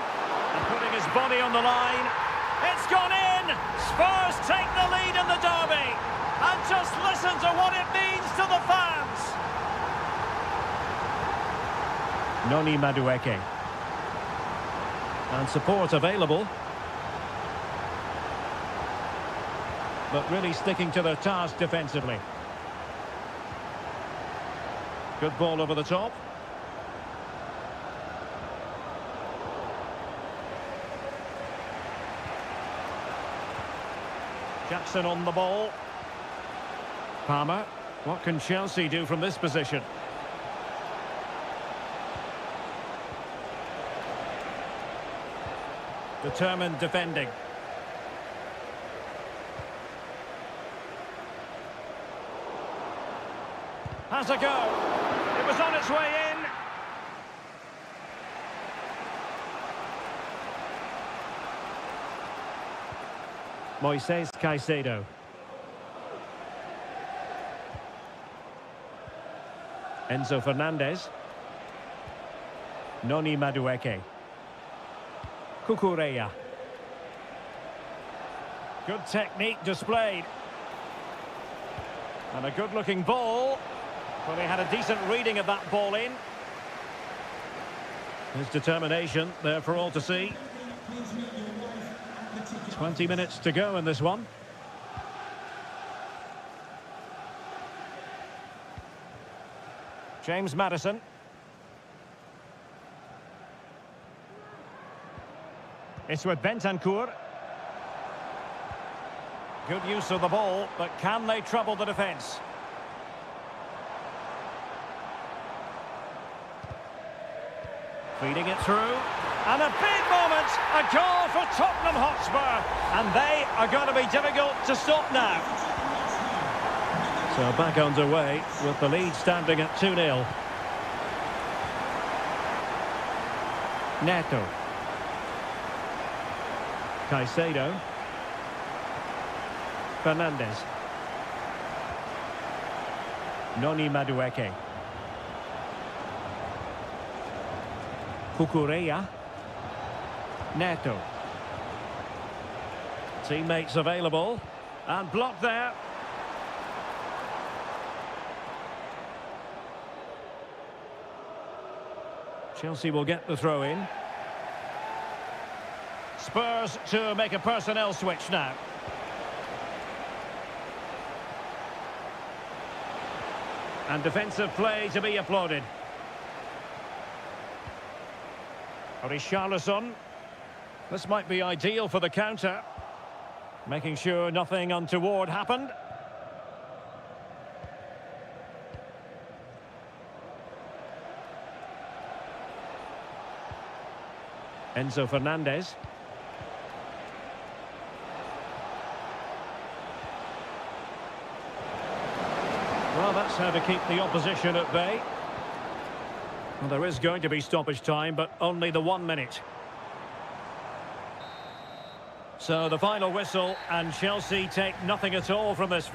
And putting his body on the line. It's gone in! Spurs take the lead in the derby. And just listen to what it means to the fans. Noni Madueke. And support available. But really sticking to their task defensively. Good ball over the top. Jackson on the ball. Palmer. What can Chelsea do from this position? Determined defending. Has a go. It was on its way in. Moises Caicedo. Enzo Fernandez. Noni Madueke. Cucurella. Good technique displayed. And a good-looking ball. Well, he had a decent reading of that ball in. His determination there for all to see. 20 minutes to go in this one. James Maddison. It's with Bentancur. Good use of the ball, but can they trouble the defence? Feeding it through. And a big moment, a goal for Tottenham Hotspur. And they are going to be difficult to stop now. So back underway with the lead standing at 2-0. Neto. Caicedo. Fernandez. Noni Madueke. Cucurella. Neto. Teammates available. And blocked there. Chelsea will get the throw in. Spurs to make a personnel switch now. And defensive play to be applauded. Richarlison. This might be ideal for the counter. Making sure nothing untoward happened. Enzo Fernandez. Well, that's how to keep the opposition at bay. Well, there is going to be stoppage time, but only the 1 minute. So the final whistle, and Chelsea take nothing at all from this.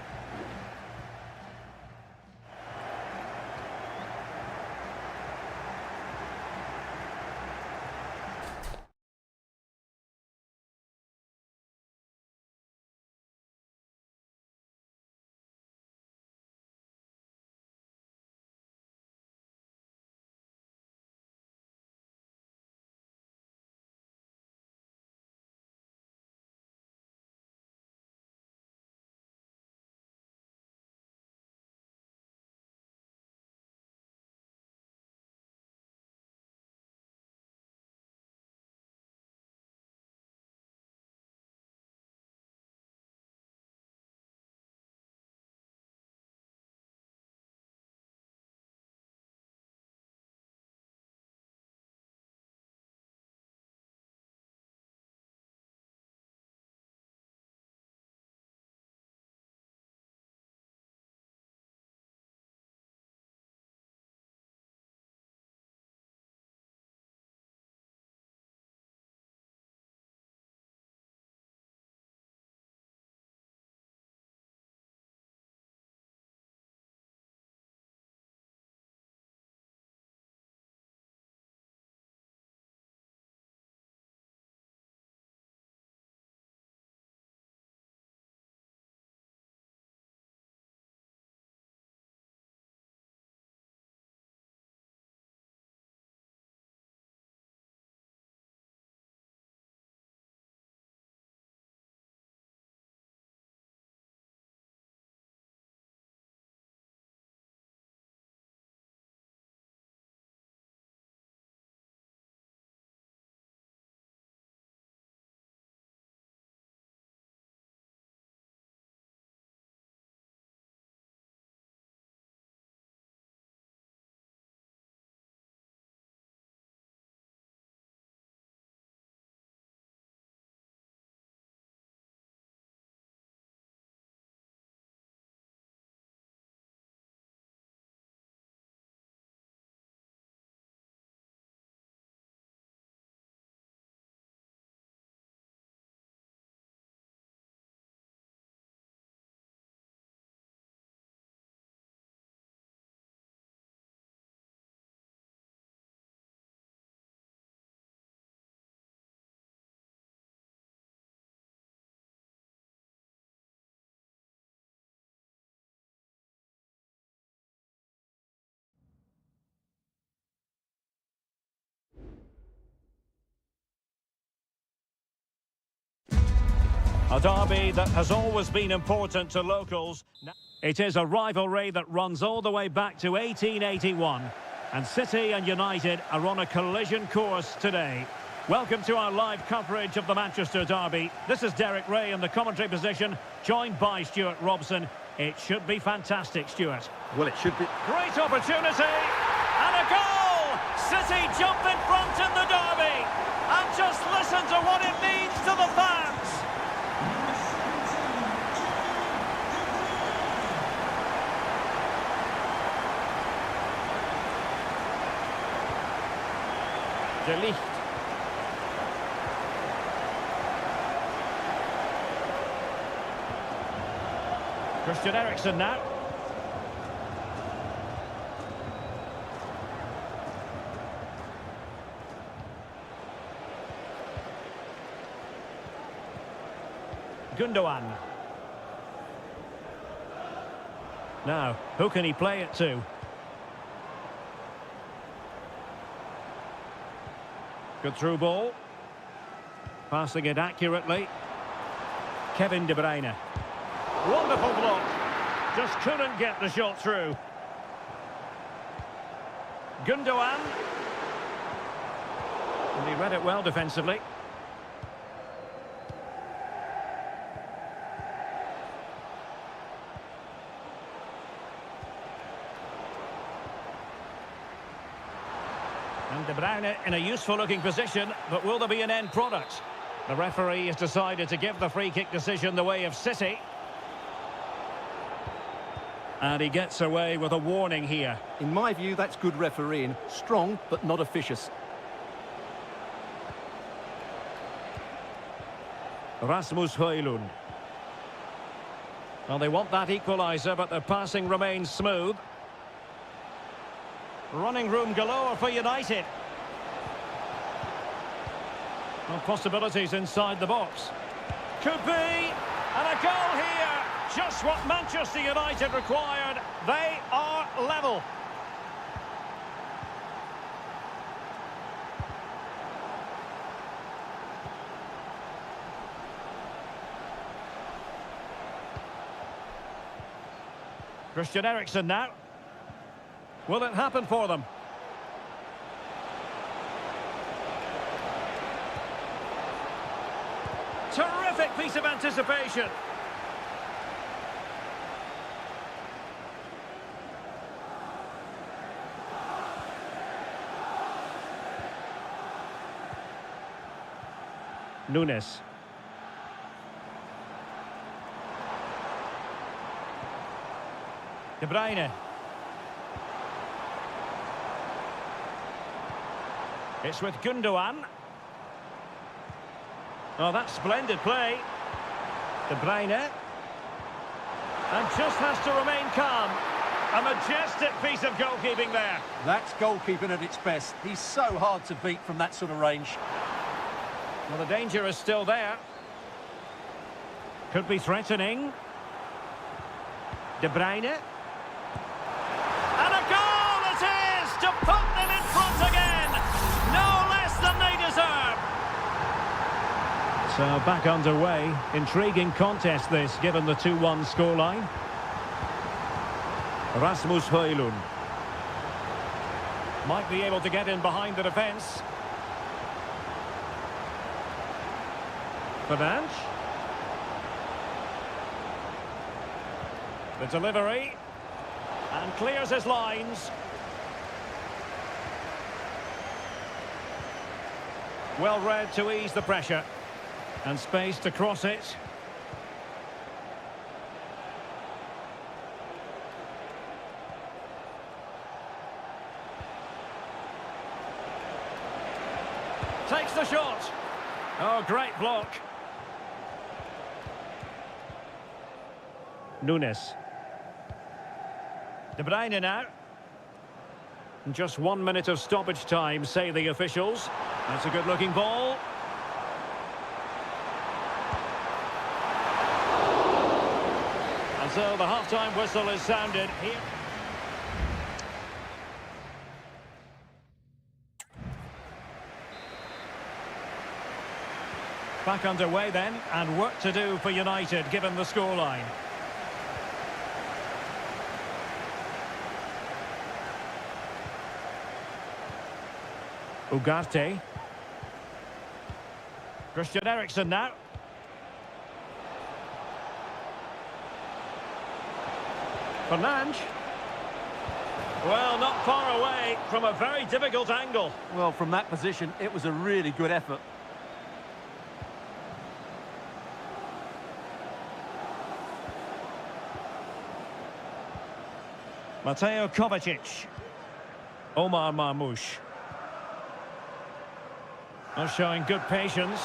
A derby that has always been important to locals. It is a rivalry that runs all the way back to 1881. And City and United are on a collision course today. Welcome to our live coverage of the Manchester derby. This is Derek Ray in the commentary position, joined by Stuart Robson. It should be fantastic, Stuart. Well, it should be. Great opportunity! And a goal! City jump in front in the derby! And just listen to what it means to the fans! De Ligt. Christian Eriksen now. Gundogan. Now, who can he play it to? Good through ball. Passing it accurately. Kevin De Bruyne. Wonderful block. Just couldn't get the shot through. Gundogan. And he read it well defensively. And De Bruyne in a useful-looking position, but will there be an end product? The referee has decided to give the free-kick decision the way of City. And he gets away with a warning here. In my view, that's good refereeing. Strong, but not officious. Rasmus Højlund. Well, they want that equaliser, but their passing remains smooth. Running room galore for United. Well, possibilities inside the box. Could be. And a goal here. Just what Manchester United required. They are level. Christian Eriksen now. Will it happen for them? Terrific piece of anticipation. Nunes. De Bruyne. It's with Gundogan. Oh, that's splendid play. De Bruyne. And just has to remain calm. A majestic piece of goalkeeping there. That's goalkeeping at its best. He's so hard to beat from that sort of range. Well, the danger is still there. Could be threatening. De Bruyne. And a goal it is to put them in front again. No less than they deserve. So back underway. Intriguing contest this, given the 2-1 scoreline. Rasmus Højlund. Might be able to get in behind the defence. Fernandes. The delivery. And clears his lines. Well read to ease the pressure. And space to cross it. Takes the shot. Oh, great block. Nunes. De Bruyne now. Just 1 minute of stoppage time, say the officials. That's a good-looking ball. And so the half-time whistle is sounded here. Back underway then, and work to do for United, given the scoreline. Ugarte. Christian Eriksen now. Fernandes. Well, not far away from a very difficult angle. Well, from that position, it was a really good effort. Mateo Kovacic. Omar Marmoush. Now showing good patience.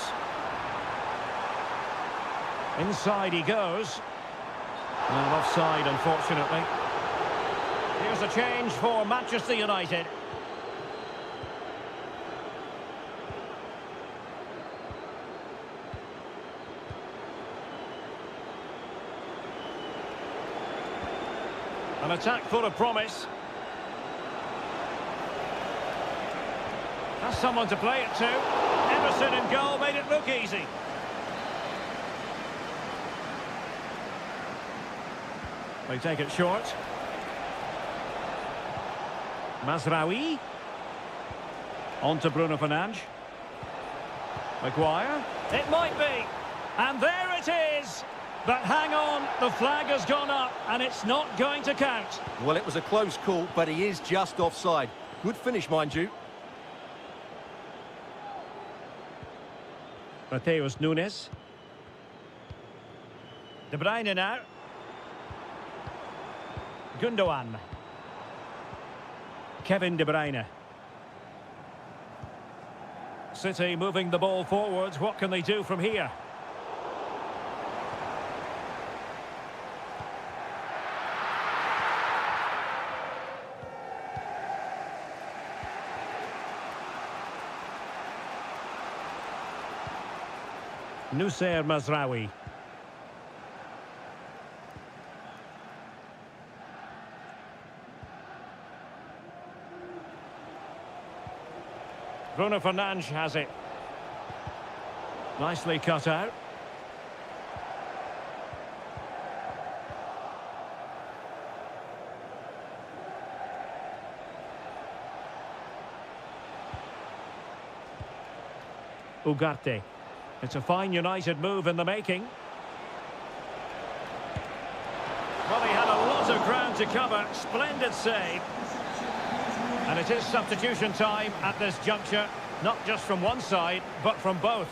Inside he goes. Well, offside, unfortunately. Here's a change for Manchester United. An attack full of promise. Has someone to play it to. Emerson in goal made it look easy. They take it short. Mazraoui. On to Bruno Fernandes. Maguire. It might be. And there it is. But hang on, the flag has gone up and it's not going to count. Well, it was a close call, but he is just offside. Good finish, mind you. Mateus Nunes. De Bruyne now. Gundogan. Kevin De Bruyne. City moving the ball forwards. What can they do from here? Nusayr Mazraoui. Bruno Fernandes has it. Nicely cut out. Ugarte. It's a fine United move in the making. Well, he had a lot of ground to cover. Splendid save. And it is substitution time at this juncture, not just from one side, but from both.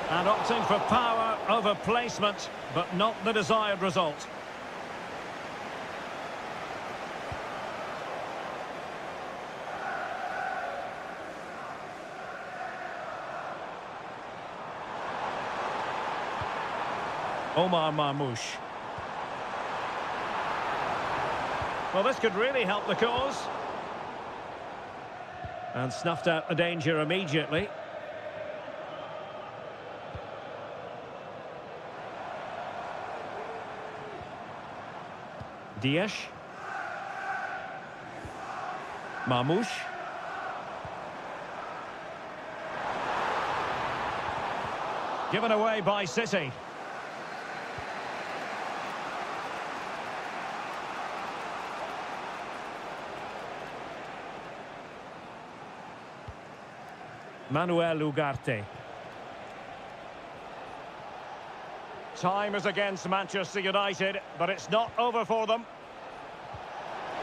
And opting for power over placement, but not the desired result. Omar Marmoush. Well, this could really help the cause. And snuffed out the danger immediately. Dias. Marmoush. Given away by City. Manuel Ugarte. Time is against Manchester United, but it's not over for them.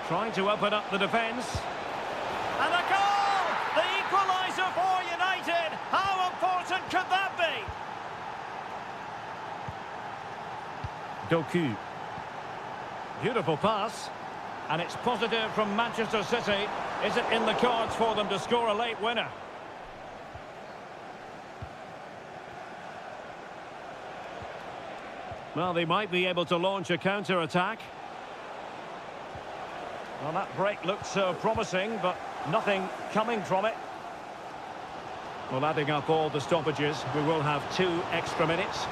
Trying to open up the defence. And a goal! The equaliser for United! How important could that be? Doku. Beautiful pass. And it's positive from Manchester City. Is it in the cards for them to score a late winner? Well, they might be able to launch a counter-attack. Well, that break looked so promising, but nothing coming from it. Well, adding up all the stoppages, we will have 2 extra minutes.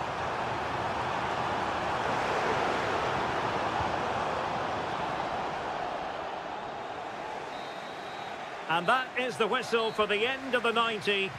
And that is the whistle for the end of the 90.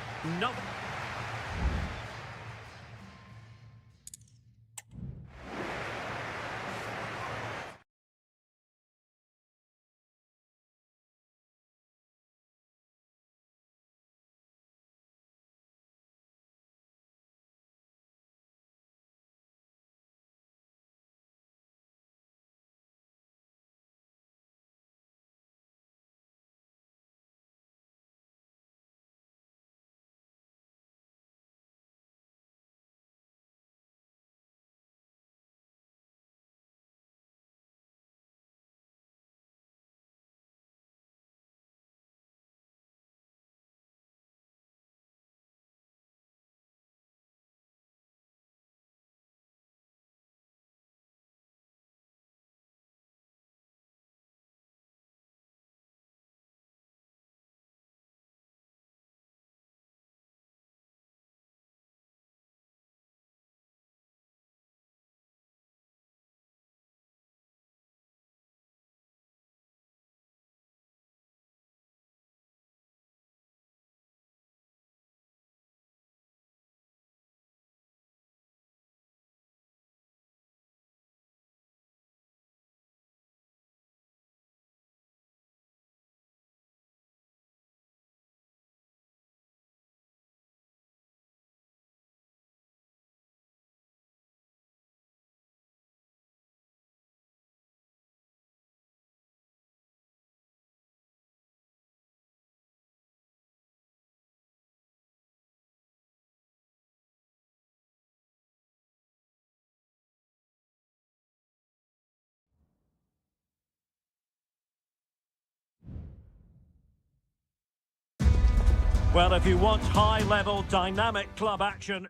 Well, if you want high-level, dynamic club action,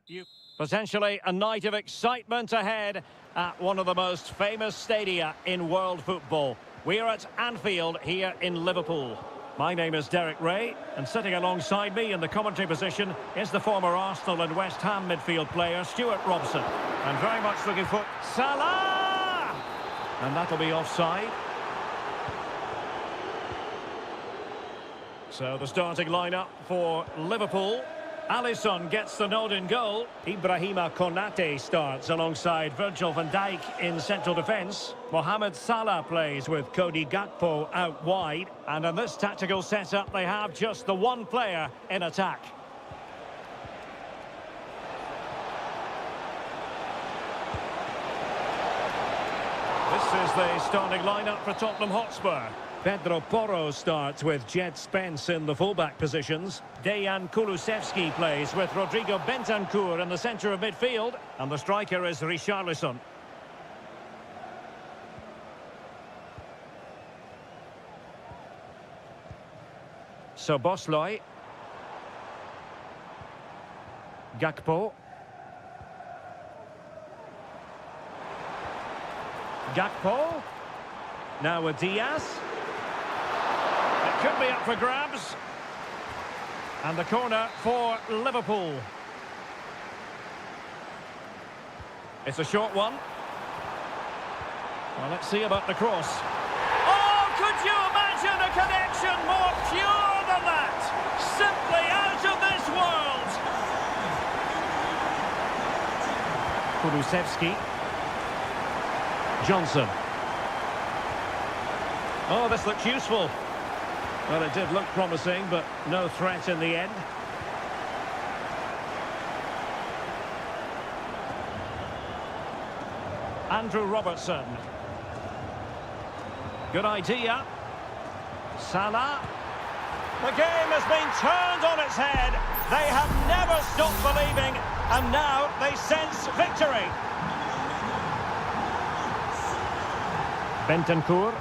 potentially a night of excitement ahead at one of the most famous stadia in world football. We're at Anfield here in Liverpool. My name is Derek Ray, and sitting alongside me in the commentary position is the former Arsenal and West Ham midfield player, Stuart Robson. And very much looking for Salah! And that'll be offside. So the starting lineup for Liverpool. Alisson gets the nod in goal. Ibrahima Konate starts alongside Virgil van Dijk in central defence. Mohamed Salah plays with Cody Gakpo out wide. And in this tactical setup, they have just the one player in attack. This is the starting lineup for Tottenham Hotspur. Pedro Porro starts with Jed Spence in the fullback positions. Dejan Kulusevski plays with Rodrigo Bentancur in the centre of midfield. And the striker is Richarlison. Szoboszlai. Gakpo. Gakpo. Now with Diaz. Could be up for grabs. And the corner for Liverpool. It's a short one. Well, let's see about the cross. Oh, could you imagine a connection more pure than that? Simply out of this world. Kulusevski. Johnson. Oh, this looks useful. Well, it did look promising, but no threat in the end. Andrew Robertson. Good idea. Salah. The game has been turned on its head. They have never stopped believing, and now they sense victory. Bentancur.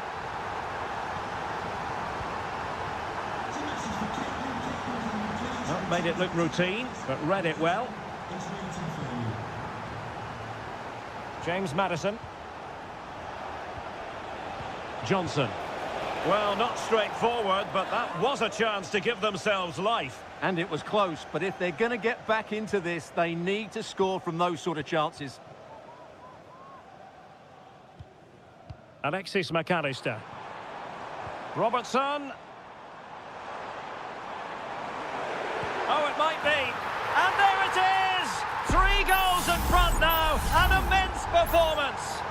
Made it look routine, but read it well. James Maddison. Johnson. Well, not straightforward, but that was a chance to give themselves life. And it was close, but if they're going to get back into this, they need to score from those sort of chances. Alexis McAllister. Robertson. Oh, it might be. And there it is! 3 goals in front now. An immense performance.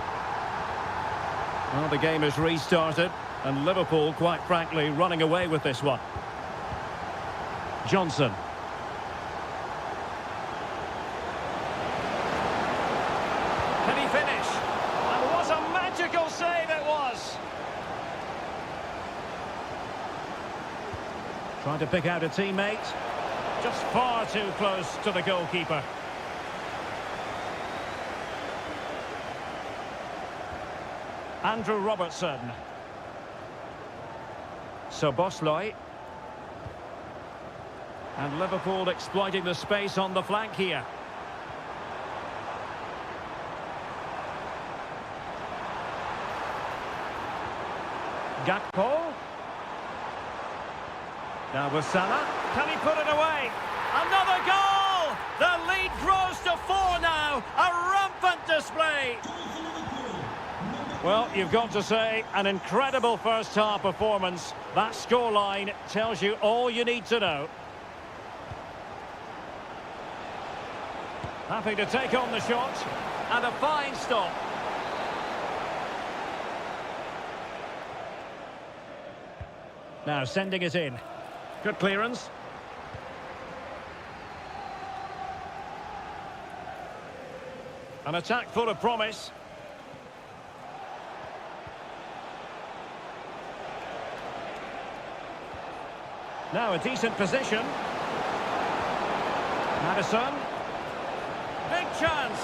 Well, the game is restarted. And Liverpool, quite frankly, running away with this one. Johnson. Can he finish? And what a magical save it was! Trying to pick out a teammate. Just far too close to the goalkeeper. Andrew Robertson. Szoboszlai. And Liverpool exploiting the space on the flank here. Gakpo. Now with Salah. Can he put it away? Another goal! The lead grows to 4 now. A rampant display. Well, you've got to say, an incredible first-half performance. That scoreline tells you all you need to know. Happy to take on the shot. And a fine stop. Now sending it in. Good clearance. An attack full of promise. Now a decent position. Maddison. Big chance.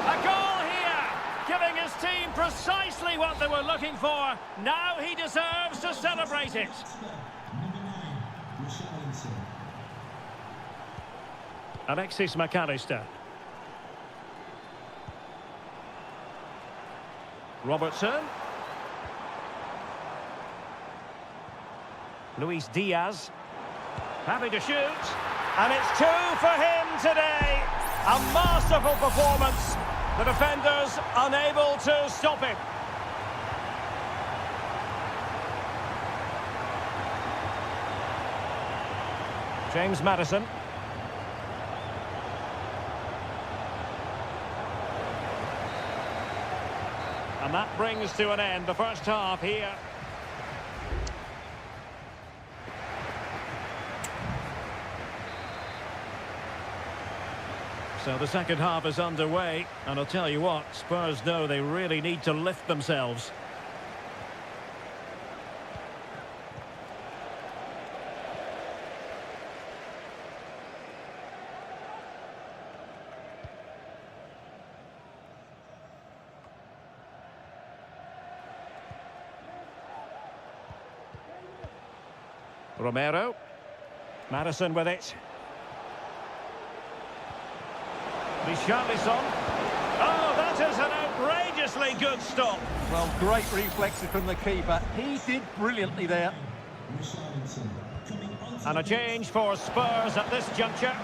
A goal here. Giving his team precisely what they were looking for. Now he deserves to celebrate it. Alexis McAllister. Robertson. Luis Diaz. Happy to shoot. And it's 2 for him today. A masterful performance. The defenders unable to stop him. James Maddison. And that brings to an end the first half here. So the second half is underway, and I'll tell you what, Spurs know they really need to lift themselves. Romero. Madison with it. Richarlison. Oh, that is an outrageously good stop. Well, great reflexes from the keeper. He did brilliantly there. And a change for Spurs at this juncture.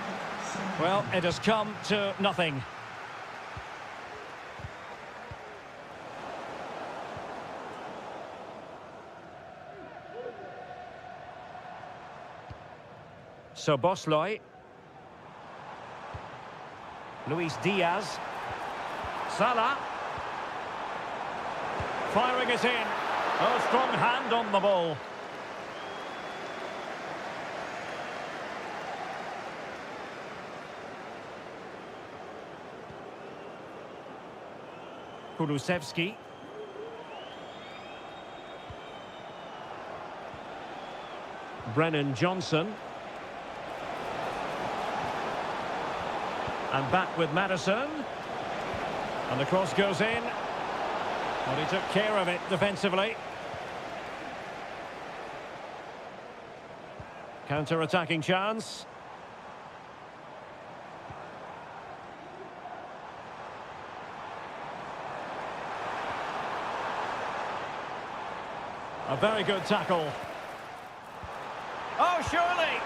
Well, it has come to nothing. So Bosloy. Luis Diaz. Salah. Firing it in. Oh, strong hand on the ball. Kulusevski. Brennan Johnson. And back with Madison. And the cross goes in. Well, he took care of it defensively. Counter-attacking chance. A very good tackle. Oh, surely!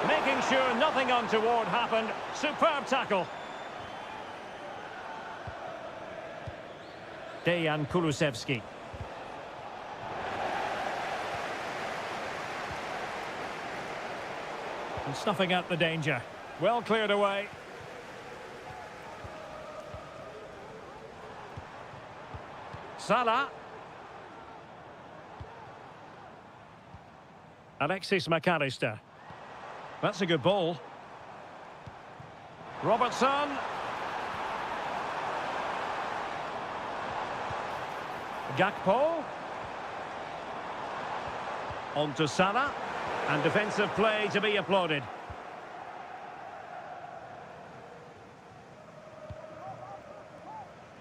Making sure nothing untoward happened. Superb tackle. Dejan Kulusevski. And snuffing out the danger. Well cleared away. Salah. Alexis McAllister. That's a good ball. Robertson. Gakpo. On to Salah. And defensive play to be applauded.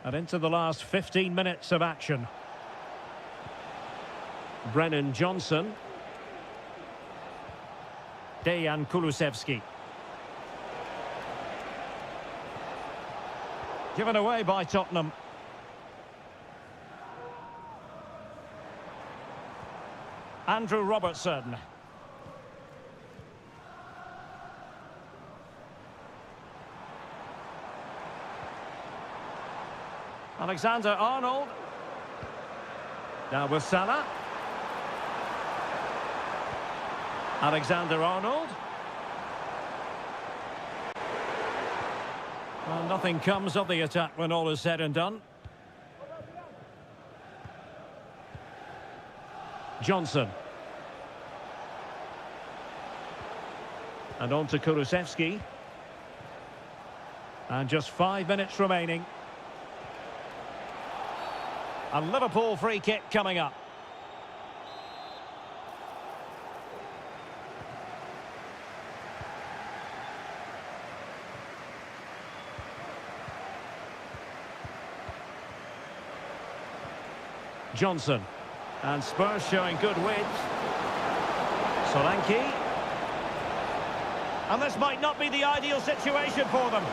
And into the last 15 minutes of action. Brennan Johnson. Dejan Kulusevski. Given away by Tottenham. Andrew Robertson. Alexander-Arnold. Now with Salah. Alexander-Arnold. Well, nothing comes of the attack when all is said and done. Johnson. And on to Kulusevski. And just 5 minutes remaining. A Liverpool free kick coming up. Johnson. And Spurs showing good width. Solanke. And this might not be the ideal situation for them.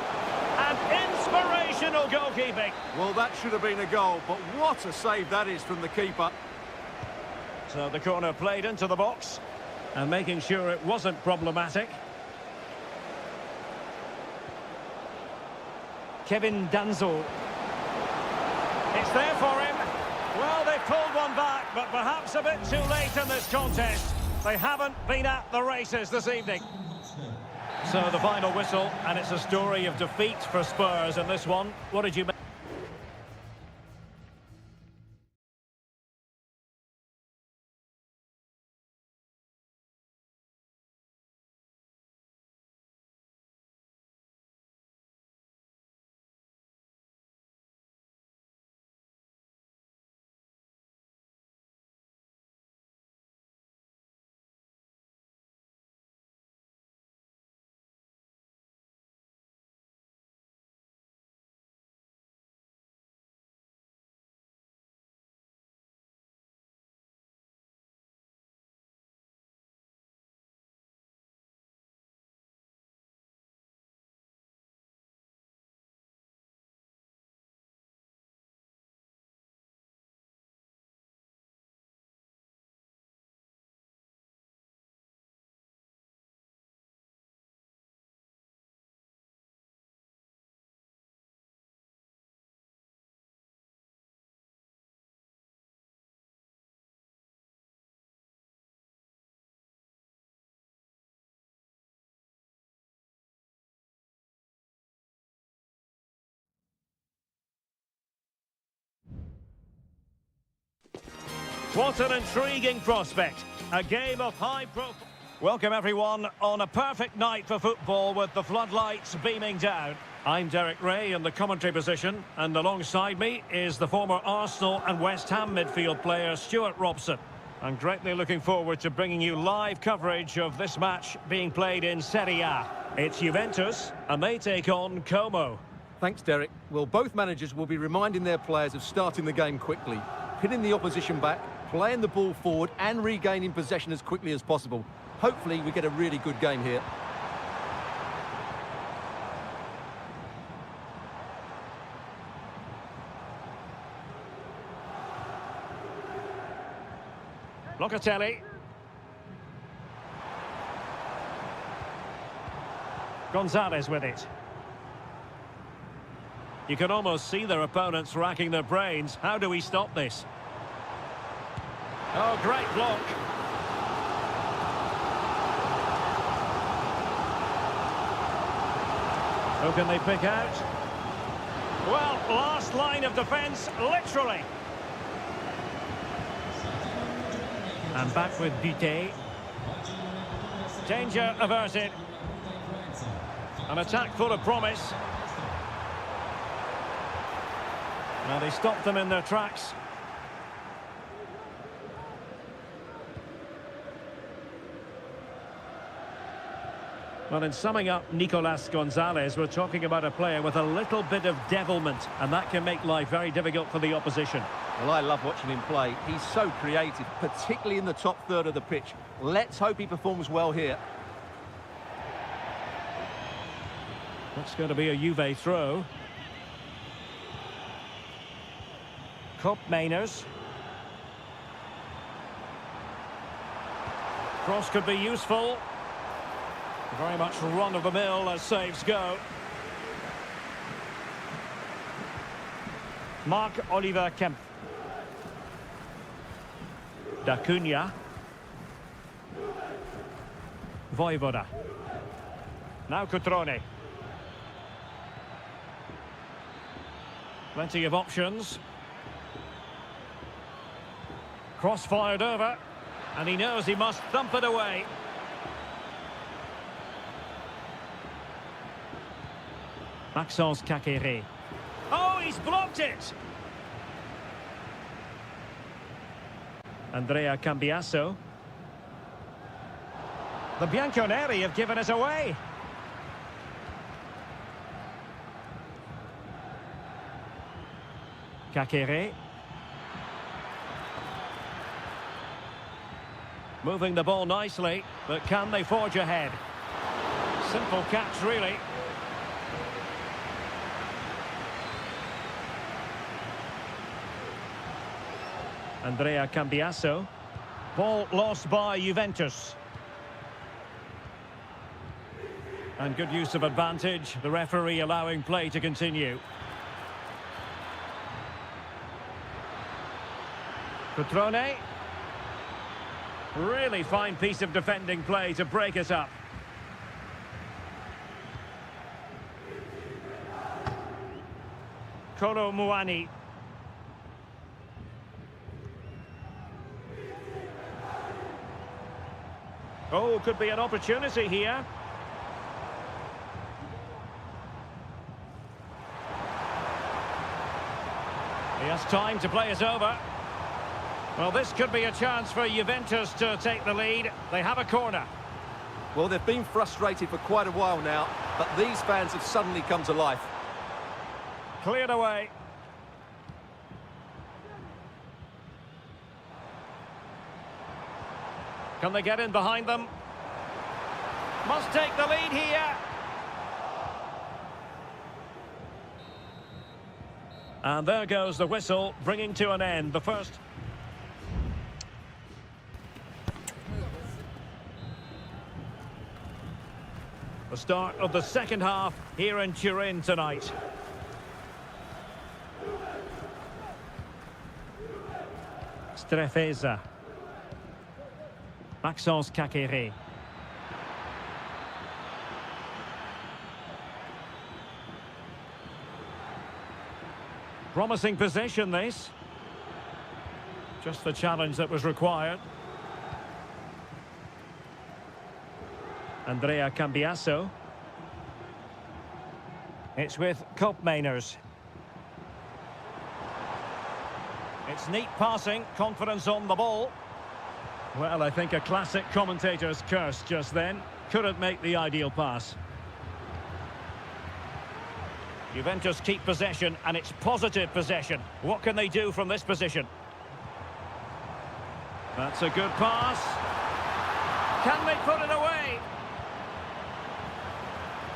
And inspirational goalkeeping. Well, that should have been a goal, but what a save that is from the keeper. So the corner played into the box and making sure it wasn't problematic. Kevin Danzo. It's there for him. Well, they've pulled one back, but perhaps a bit too late in this contest. They haven't been at the races this evening. So the final whistle, and it's a story of defeat for Spurs in this one. What did you make? What an intriguing prospect. A game of high profile. Welcome everyone on a perfect night for football with the floodlights beaming down. I'm Derek Ray in the commentary position, and alongside me is the former Arsenal and West Ham midfield player Stuart Robson. I'm greatly looking forward to bringing you live coverage of this match being played in Seria. It's Juventus, and they take on Como. Thanks, Derek. Well, both managers will be reminding their players of starting the game quickly, pinning the opposition back, playing the ball forward and regaining possession as quickly as possible. Hopefully we get a really good game here. Locatelli. Gonzalez with it. You can almost see their opponents racking their brains. How do we stop this? Oh, great block. Who can they pick out? Well, last line of defence, literally. And back with Butte. Danger averted. An attack full of promise. Now they stopped them in their tracks. Well, in summing up Nicolas Gonzalez, we're talking about a player with a little bit of devilment, and that can make life very difficult for the opposition. Well, I love watching him play. He's so creative, particularly in the top third of the pitch. Let's hope he performs well here. That's going to be a Juve throw. Kopp Mainers. Cross could be useful. Very much run-of-the-mill as saves go. Marc-Oliver Kemp. Da Cunha. Voivoda. Now Cutrone. Plenty of options. Cross fired over. And he knows he must thump it away. Maxence Kakere. Oh, he's blocked it! Andrea Cambiasso. The Bianconeri have given it away. Kakere. Moving the ball nicely, but can they forge ahead? Simple catch, really. Andrea Cambiasso. Ball lost by Juventus. And good use of advantage. The referee allowing play to continue. Petrone. Really fine piece of defending play to break it up. Kolo Muani. Oh, could be an opportunity here. He has time to play it over. Well, this could be a chance for Juventus to take the lead. They have a corner. Well, they've been frustrated for quite a while now, but these fans have suddenly come to life. Cleared away. Can they get in behind them? Must take the lead here. And there goes the whistle, bringing to an end the first. The start of the second half here in Turin tonight. Strefeza. Maxence Kakere. Promising possession, this. Just the challenge that was required. Andrea Cambiasso. It's with Koopmeiners. It's neat passing, confidence on the ball. Well, I think a classic commentator's curse just then. Couldn't make the ideal pass. Juventus keep possession, and it's positive possession. What can they do from this position? That's a good pass. Can they put it away?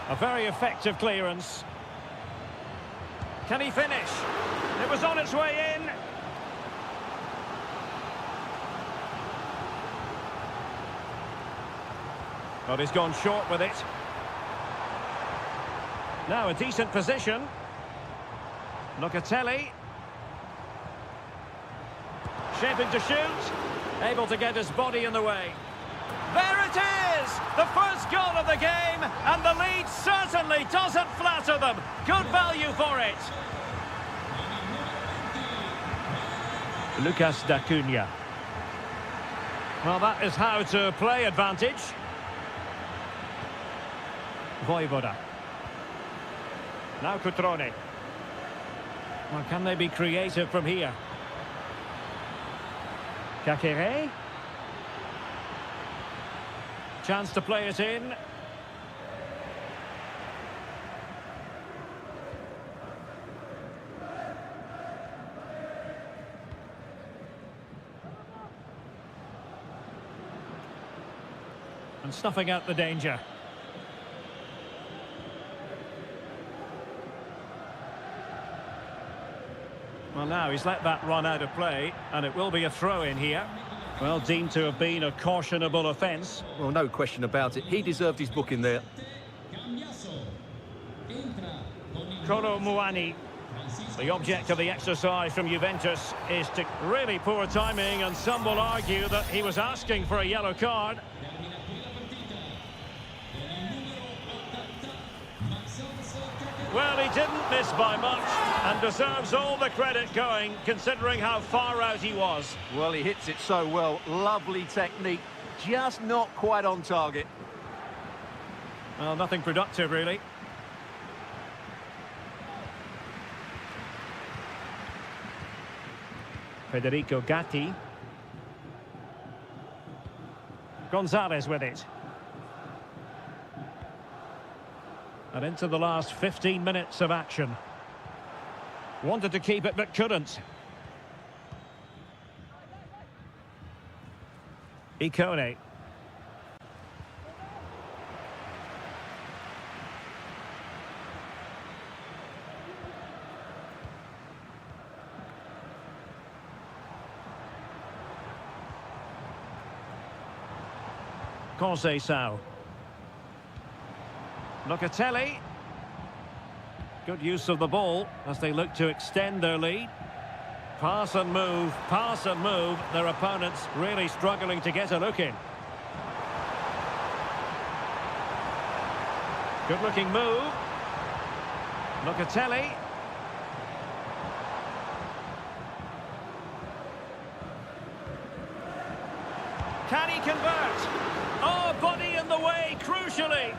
A very effective clearance. Can he finish? It was on its way in. But he's gone short with it. Now a decent position. Locatelli. Shaping to shoot. Able to get his body in the way. There it is! The first goal of the game, and the lead certainly doesn't flatter them. Good value for it. Lucas D'Acunha. Well, that is how to play advantage. Voivoda. Now Cutrone. Well, can they be creative from here? Kakere. Chance to play it in. And snuffing out the danger. Well, now he's let that run out of play, and it will be a throw-in here. Well, deemed to have been a cautionable offence. Well, no question about it. He deserved his booking there. Kolo Muani. The object of the exercise from Juventus is to really poor timing, and some will argue that he was asking for a yellow card. Well, he didn't miss by much and deserves all the credit going, considering how far out he was. Well, he hits it so well. Lovely technique. Just not quite on target. Well, nothing productive, really. Federico Gatti. Gonzalez with it. And into the last 15 minutes of action. Wanted to keep it, but couldn't. Ikone. Conceição. Locatelli. Good use of the ball as they look to extend their lead. Pass and move, pass and move. Their opponents really struggling to get a look in. Good looking move. Locatelli. Can he convert? Oh, body in the way, crucially.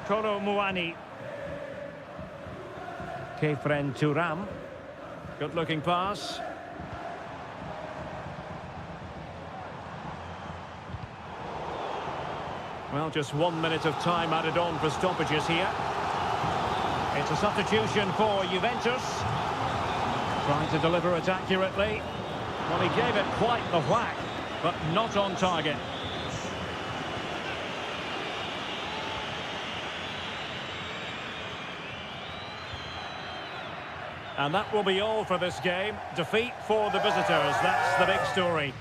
Kolo Muani. Kefren Turam. Good looking pass. Well, just 1 minute of time added on for stoppages here. It's a substitution for Juventus. Trying to deliver it accurately. Well, he gave it quite the whack, but not on target. And that will be all for this game. Defeat for the visitors. That's the big story.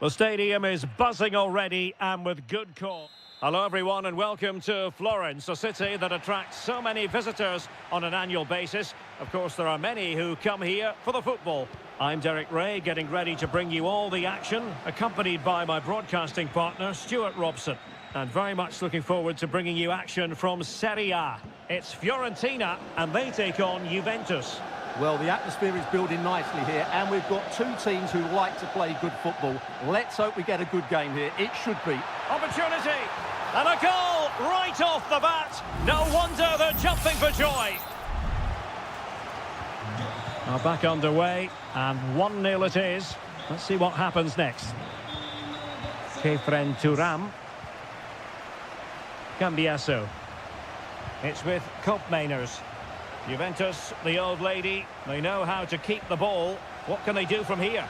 The stadium is buzzing already and with good call. Hello everyone and welcome to Florence, a city that attracts so many visitors on an annual basis. Of course, there are many who come here for the football. I'm Derek Ray, getting ready to bring you all the action, accompanied by my broadcasting partner, Stuart Robson. And very much looking forward to bringing you action from Seria. It's Fiorentina and they take on Juventus. Well, the atmosphere is building nicely here, and we've got two teams who like to play good football. Let's hope we get a good game here. It should be. Opportunity! And a goal right off the bat. No wonder they're jumping for joy. Now back underway, and 1-0 it is. Let's see what happens next. Kefren Turam. Cambiasso. It's with Kopmeiners. Juventus, the old lady, they know how to keep the ball. What can they do from here?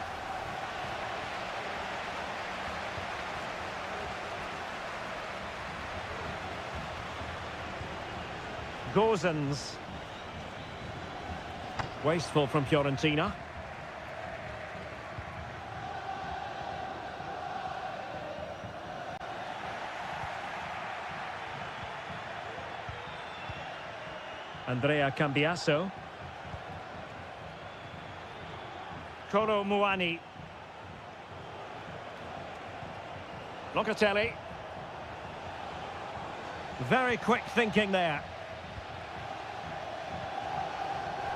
Gozens. Wasteful from Fiorentina. Andrea Cambiaso. Kolo Muani. Locatelli. Very quick thinking there.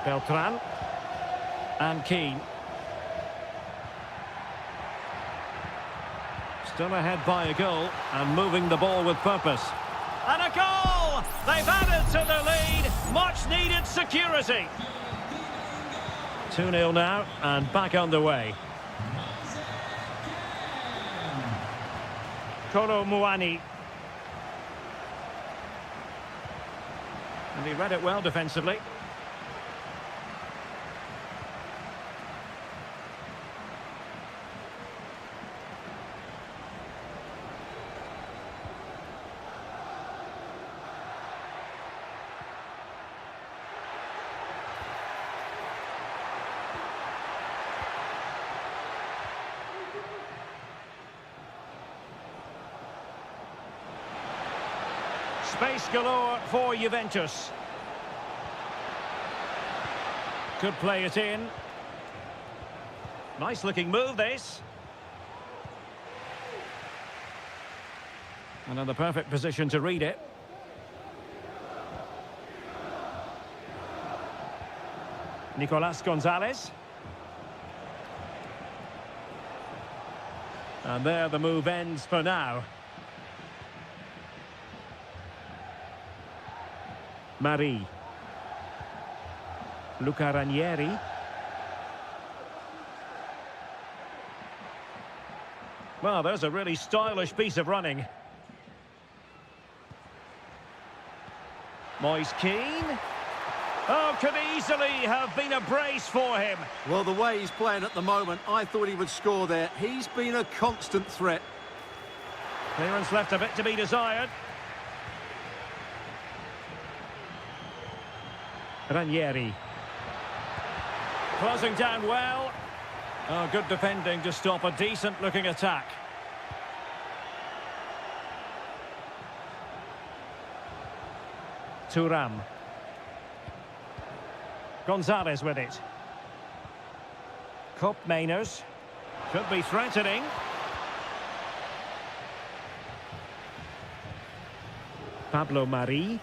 Beltran. And Keane. Still ahead by a goal and moving the ball with purpose. And a goal! They've added to the lead. Much needed security. 2-0 now and back underway. Kolo Muani. And he read it well defensively. Space galore for Juventus. Could play it in. Nice looking move this. And in the perfect position to read it. Nicolas Gonzalez. And there the move ends for now. Marie. Luca Ranieri. Well, there's a really stylish piece of running. Moise Keane. Oh, could easily have been a brace for him. Well, the way he's playing at the moment, I thought he would score there. He's been a constant threat. Clearance left a bit to be desired. Ranieri. Closing down well. Oh, good defending to stop a decent-looking attack. Thuram. Gonzalez with it. Kopp Mainers. Could be threatening. Pablo Mari.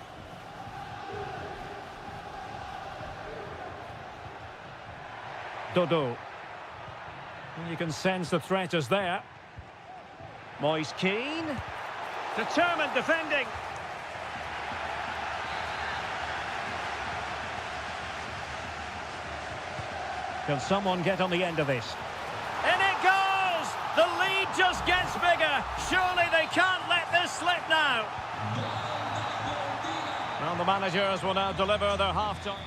Dodo. You can sense the threat is there. Moise Keane. Determined defending. Can someone get on the end of this? And it goes! The lead just gets bigger. Surely they can't let this slip now. Well, the managers will now deliver their half-time.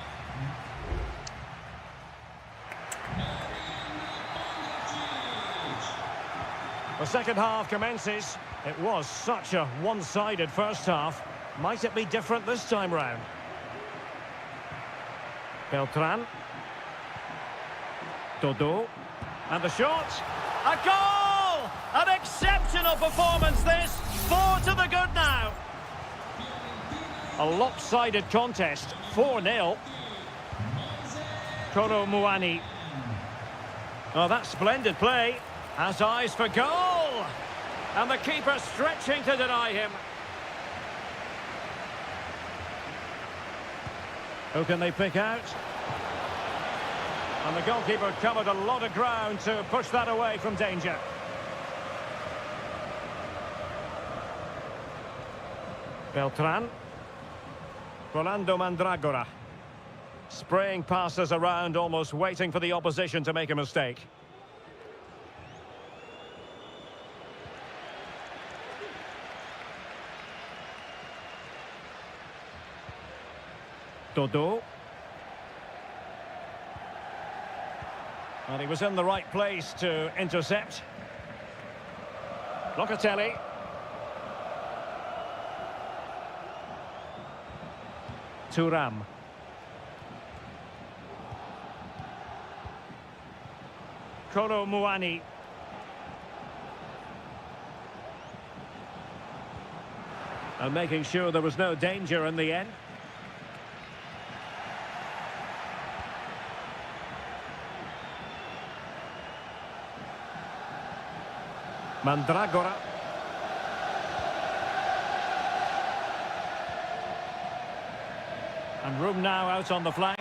The second half commences. It was such a one-sided first half. Might it be different this time round? Beltran. Dodo. And the shot. A goal! An exceptional performance this. 4 to the good now. A lopsided contest. 4-0. Kolo Muani. Oh, that's splendid play. Has eyes for goal! And the keeper stretching to deny him. Who can they pick out? And the goalkeeper covered a lot of ground to push that away from danger. Beltran. Rolando Mandragora. Spraying passes around, almost waiting for the opposition to make a mistake. Dodo. And he was in the right place to intercept. Locatelli. Thuram. Kolo Muani. And making sure there was no danger in the end. Mandragora. And room now out on the flank.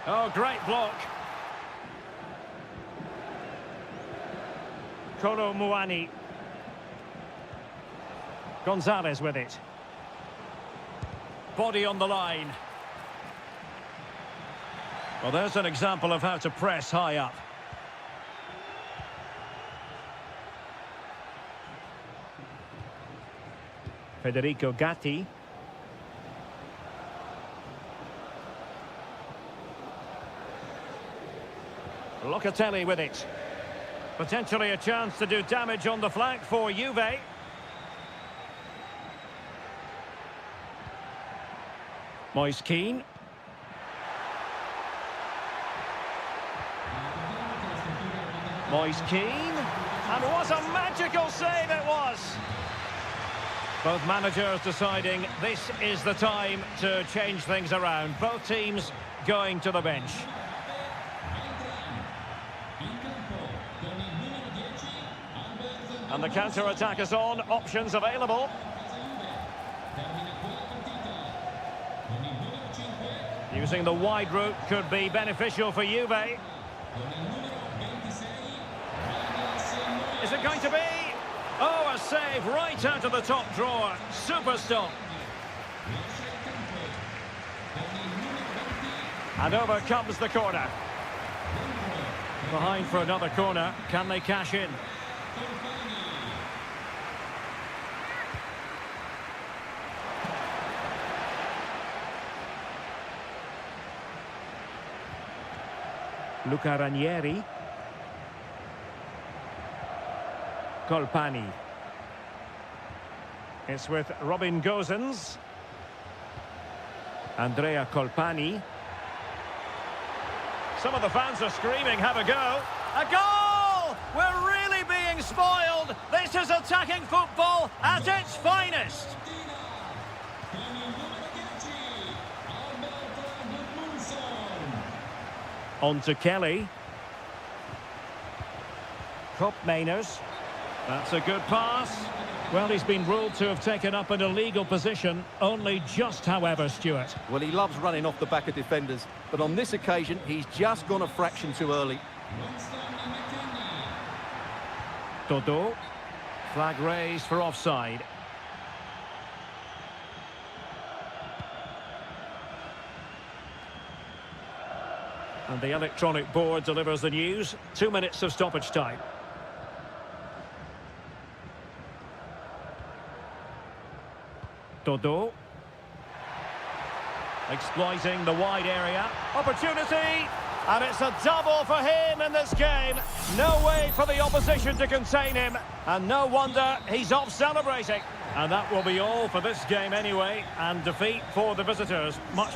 Oh, great block. Kolo Muani. Gonzalez with it. Body on the line. Well, there's an example of how to press high up. Federico Gatti. Locatelli with it. Potentially a chance to do damage on the flank for Juve. Moise Kean. Moise Kean. And what a magical save it was! Both managers deciding this is the time to change things around. Both teams going to the bench. And the counter-attack is on. Options available. Using the wide route could be beneficial for Juve. Is it going to be? Oh, a save right out of the top drawer. Super stop. And over comes the corner. Behind for another corner. Can they cash in? Luca Ranieri. Colpani. It's with Robin Gosens. Andrea Colpani. Some of the fans are screaming, have a go. A goal! We're really being spoiled. This is attacking football at its finest. On to Kelly. Kop Mainers. That's a good pass. Well, he's been ruled to have taken up an illegal position. Only just, however, Stuart. Well, he loves running off the back of defenders, but on this occasion, he's just gone a fraction too early. Dodo. Flag raised for offside. And the electronic board delivers the news. 2 minutes of stoppage time. Dodo. Exploiting the wide area. Opportunity! And it's a double for him in this game. No way for the opposition to contain him. And no wonder he's off celebrating. And that will be all for this game anyway. And defeat for the visitors. Much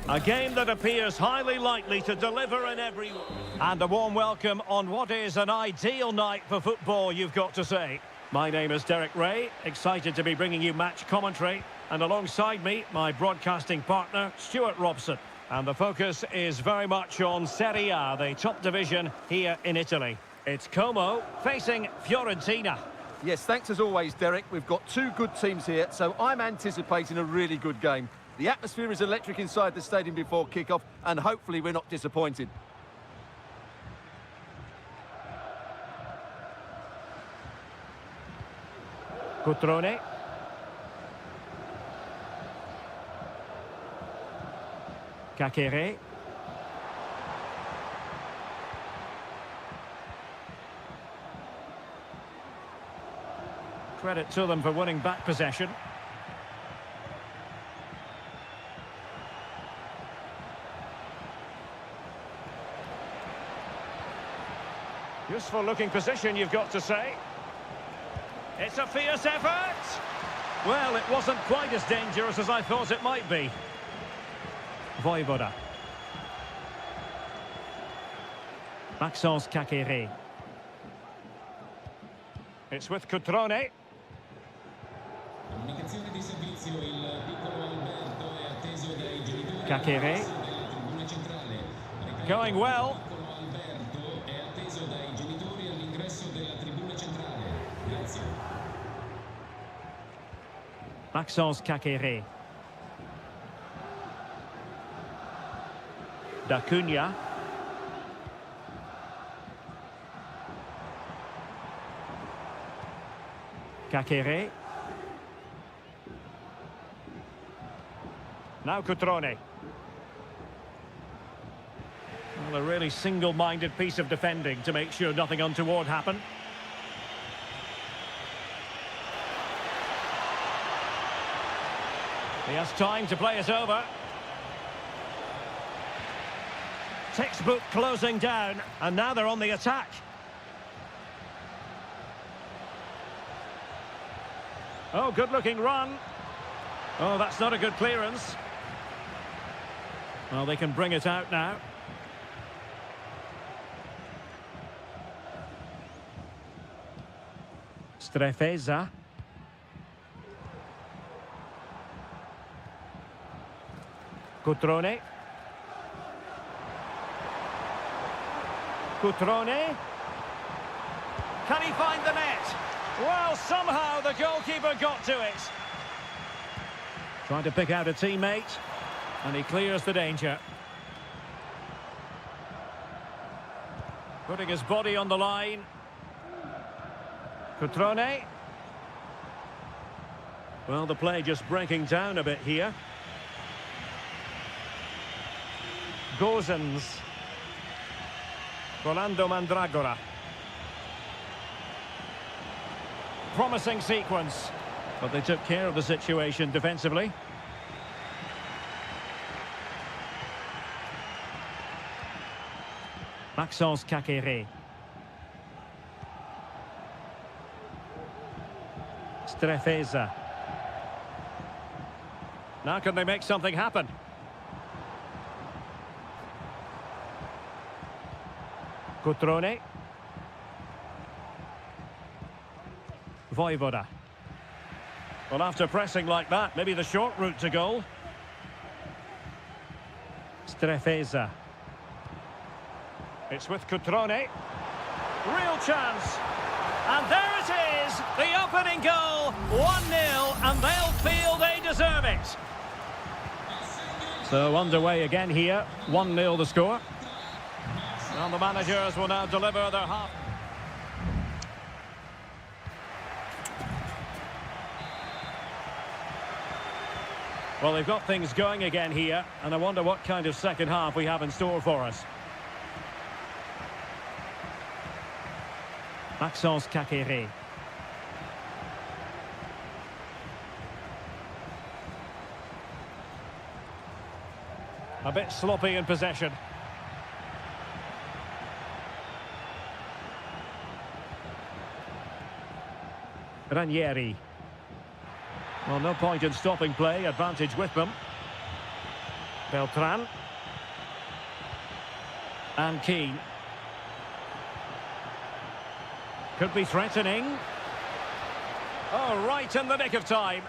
A game that appears highly likely to deliver in every... And a warm welcome on what is an ideal night for football, you've got to say. My name is Derek Ray, excited to be bringing you match commentary. And alongside me, my broadcasting partner, Stuart Robson. And the focus is very much on Seria, the top division here in Italy. It's Como facing Fiorentina. Yes, thanks as always, Derek. We've got two good teams here, so I'm anticipating a really good game. The atmosphere is electric inside the stadium before kick-off, and hopefully we're not disappointed. Cutrone. Kakere. Credit to them for winning back possession. Useful looking position, you've got to say. It's a fierce effort. Well, it wasn't quite as dangerous as I thought it might be. Voivoda. Maxence Kakere. It's with Cutrone. Comunicazione di servizio, il piccolo Alberto è atteso dai genitori Kakere. della tribuna centrale. Going well. Il piccolo Alberto è atteso dai genitori all'ingresso della tribuna centrale. Grazie. Maxence Kakere. Da Cunha. Kakere. Now Cutrone. Well, a really single-minded piece of defending to make sure nothing untoward happened. He has time to play it over. Textbook closing down, and now they're on the attack. Oh, good-looking run. Oh, that's not a good clearance. Well, they can bring it out now. Strefeza. Cutrone. Cutrone. Can he find the net? Well, somehow the goalkeeper got to it. Trying to pick out a teammate, and he clears the danger. Putting his body on the line. Cutrone. Well, the play just breaking down a bit here. Gozens. Rolando Mandragora. Promising sequence, but they took care of the situation defensively. Maxence Kakere. Strefeza. Now can they make something happen? Cutrone. Voivoda. Well, after pressing like that, maybe the short route to goal. Strefeza. It's with Cutrone. Real chance. And there it is, the opening goal. 1-0, and they'll feel they deserve it. So underway again here. 1-0 the score. And the managers will now deliver their half. Well, they've got things going again here, and I wonder what kind of second half we have in store for us. Maxence Kakere. A bit sloppy in possession. Ranieri. Well, no point in stopping play, advantage with them. Beltran. And Keane. Could be threatening. Oh, right in the nick of time.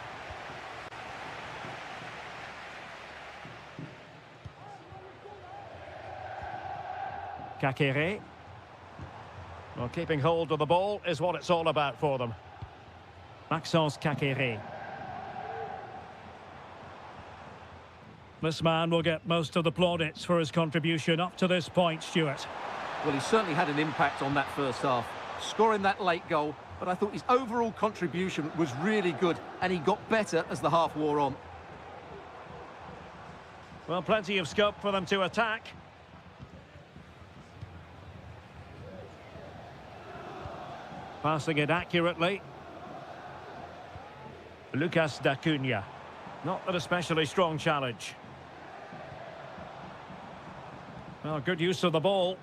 Kakere. Well, keeping hold of the ball is what it's all about for them. Maxence Kakere. This man will get most of the plaudits for his contribution up to this point, Stuart. Well, he certainly had an impact on that first half, scoring that late goal, but I thought his overall contribution was really good, and he got better as the half wore on. Well, plenty of scope for them to attack. Passing it accurately. Lucas D'Acunha. Not an especially strong challenge. Well, good use of the ball.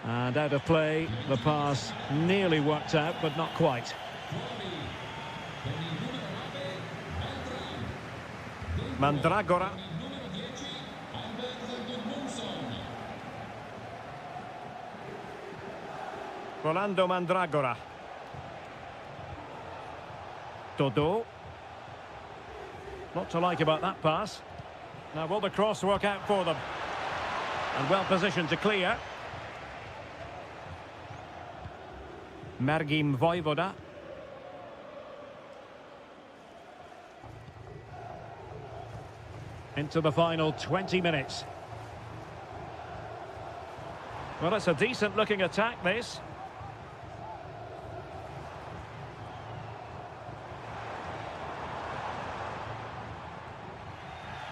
And out of play, the pass nearly worked out, but not quite. Mandragora. Rolando Mandragora. Dodo. Not to like about that pass. Now will the cross work out for them? And well positioned to clear. Margim Vojvoda. Into the final 20 minutes. Well, it's a decent looking attack, this.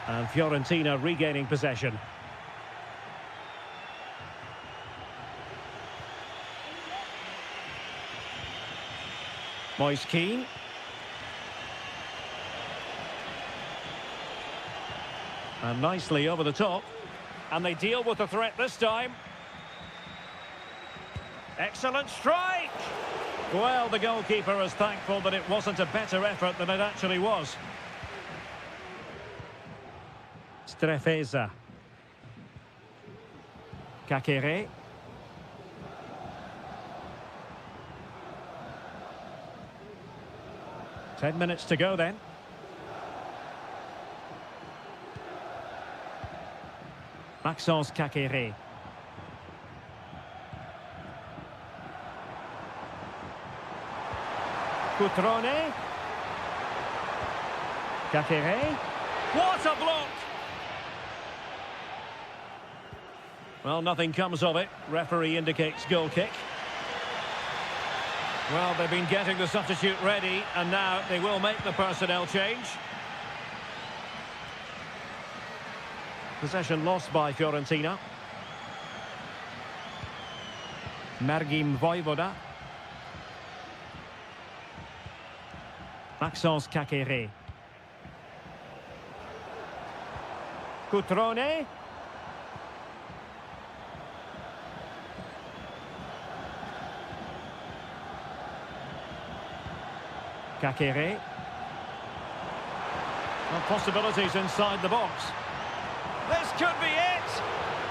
And Fiorentina regaining possession. Moise Keane. And nicely over the top. And they deal with the threat this time. Excellent strike! Well, the goalkeeper is thankful that it wasn't a better effort than it actually was. Strefeza. Kakere. Ten minutes to go then. Maxence Kakere. Cutrone. Kakere. What a block! Well, nothing comes of it. Referee indicates goal kick. Well, they've been getting the substitute ready, and now they will make the personnel change. Possession lost by Fiorentina. Margim Vojvoda. Maxence Kakere. Cutrone. Kakere. Well, possibilities inside the box. This could be it!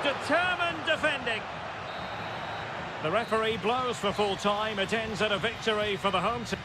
Determined defending. The referee blows for full time. It ends in a victory for the home team.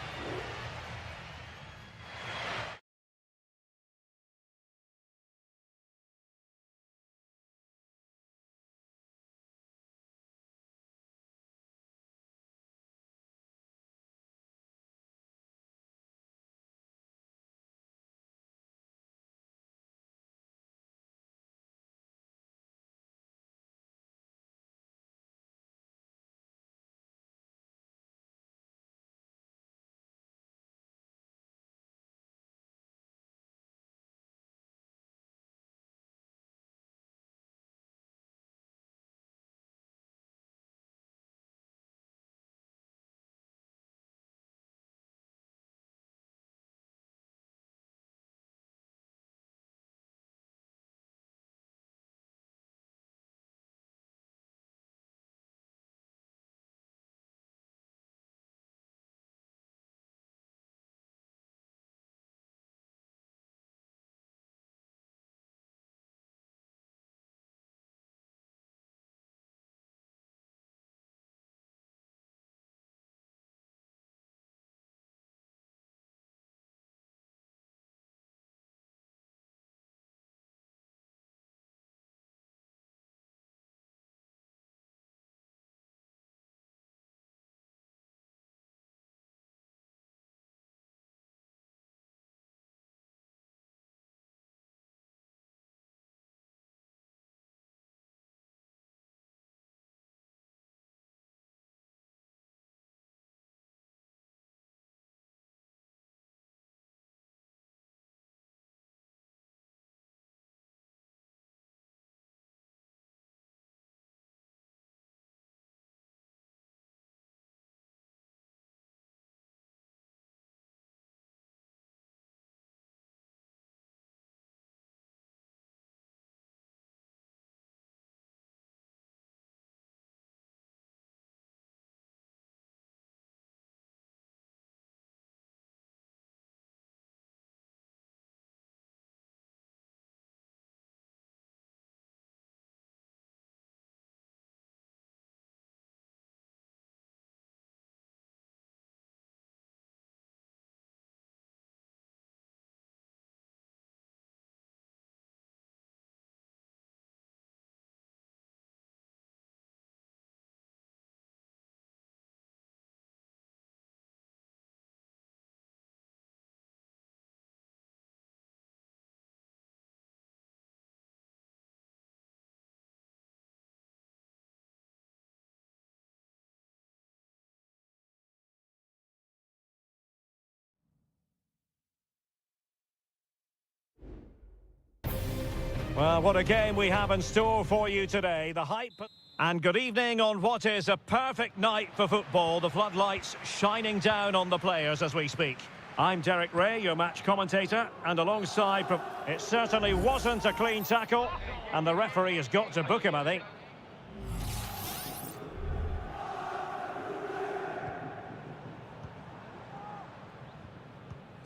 Well, what a game we have in store for you today. The hype... And good evening on what is a perfect night for football. The floodlights shining down on the players as we speak. I'm Derek Ray, your match commentator, and alongside... It certainly wasn't a clean tackle, and the referee has got to book him, I think.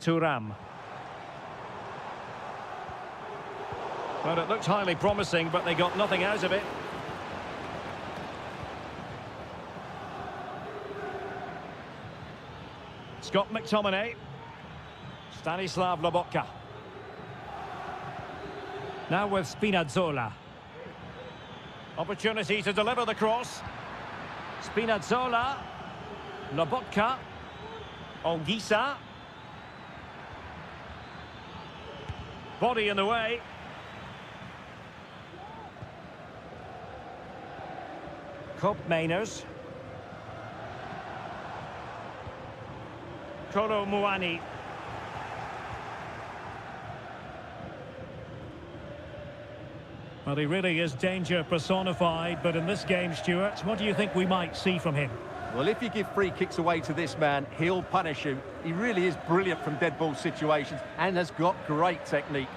Thuram. Well, it looked highly promising, but they got nothing out of it. Scott McTominay. Stanislav Lobotka. Now with Spinazzola. Opportunity to deliver the cross. Spinazzola. Lobotka. Ongisa. Body in the way. Mainers. Kolo Muani. Well, he really is danger personified, but in this game, Stuart, what do you think we might see from him? Well, if you give free kicks away to this man, he'll punish you. He really is brilliant from dead ball situations and has got great technique.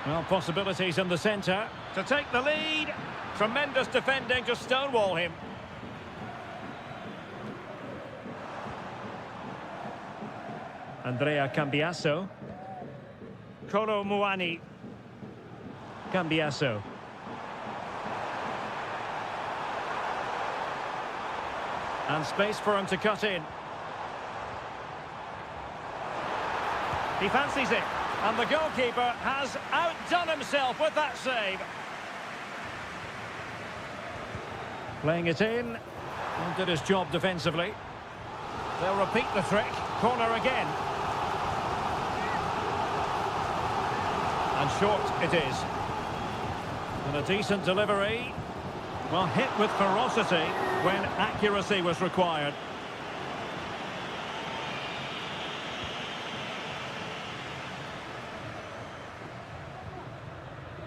Well, possibilities in the centre to take the lead. Tremendous defending to stonewall him. Andrea Cambiasso. Kolo Muani. Cambiasso. And space for him to cut in. He fancies it. And the goalkeeper has outdone himself with that save. Playing it in. And did his job defensively. They'll repeat the trick. Corner again. And short it is. And a decent delivery. Well, hit with ferocity when accuracy was required.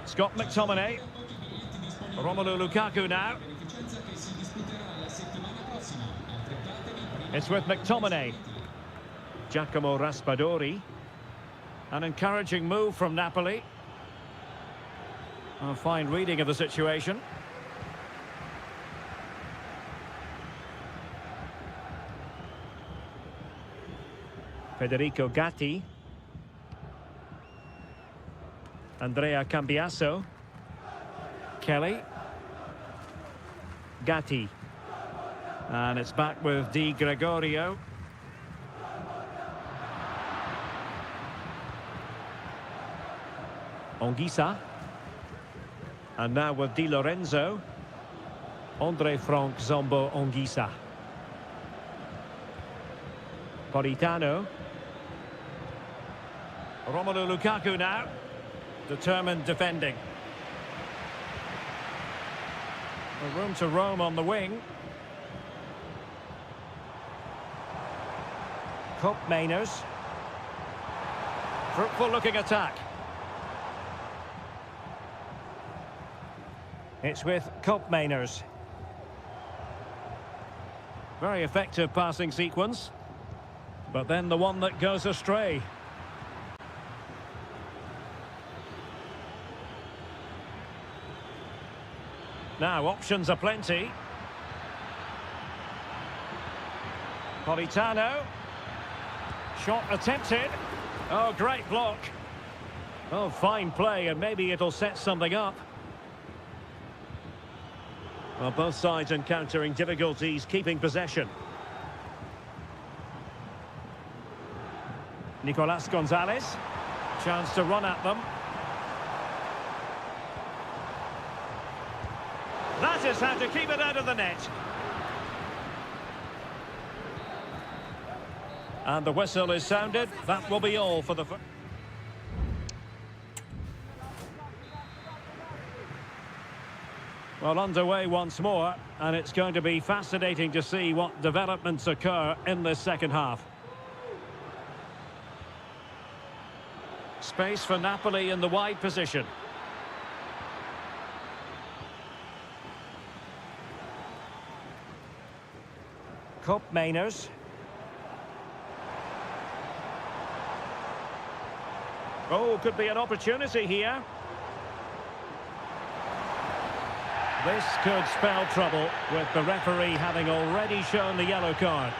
Scott McTominay. Romelu Lukaku now. It's with McTominay. Giacomo Raspadori. An encouraging move from Napoli. A fine reading of the situation. Federico Gatti. Andrea Cambiasso. Kelly. Gatti. And it's back with Di Gregorio. Ongisa. And now with Di Lorenzo. Andre Frank Zombo Ongisa. Politano. Romelu Lukaku now. Determined defending. A room to roam on the wing. Mainers. Fruitful looking attack. It's with Mainers. Very effective passing sequence. But then the one that goes astray. Now options are plenty. Politano. Shot attempted. Oh, great block. Oh, fine play, and maybe it'll set something up. Well, both sides encountering difficulties keeping possession. Nicolas Gonzalez. Chance to run at them. That is how to keep it out of the net. And the whistle is sounded. That will be all for the... Well, underway once more, and it's going to be fascinating to see what developments occur in this second half. Space for Napoli in the wide position. Kopp Mainers. Oh, could be an opportunity here. This could spell trouble, with the referee having already shown the yellow card.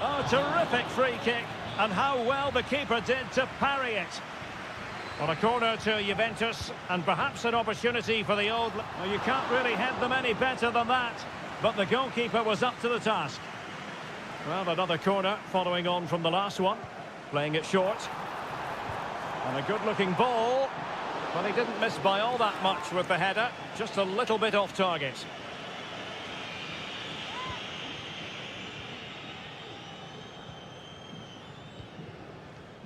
Oh, terrific free kick, and how well the keeper did to parry it. On a corner to Juventus, and perhaps an opportunity for the old... Well, you can't really head them any better than that, but the goalkeeper was up to the task. Well, another corner following on from the last one, playing it short. And a good-looking ball. Well, he didn't miss by all that much with the header, just a little bit off target.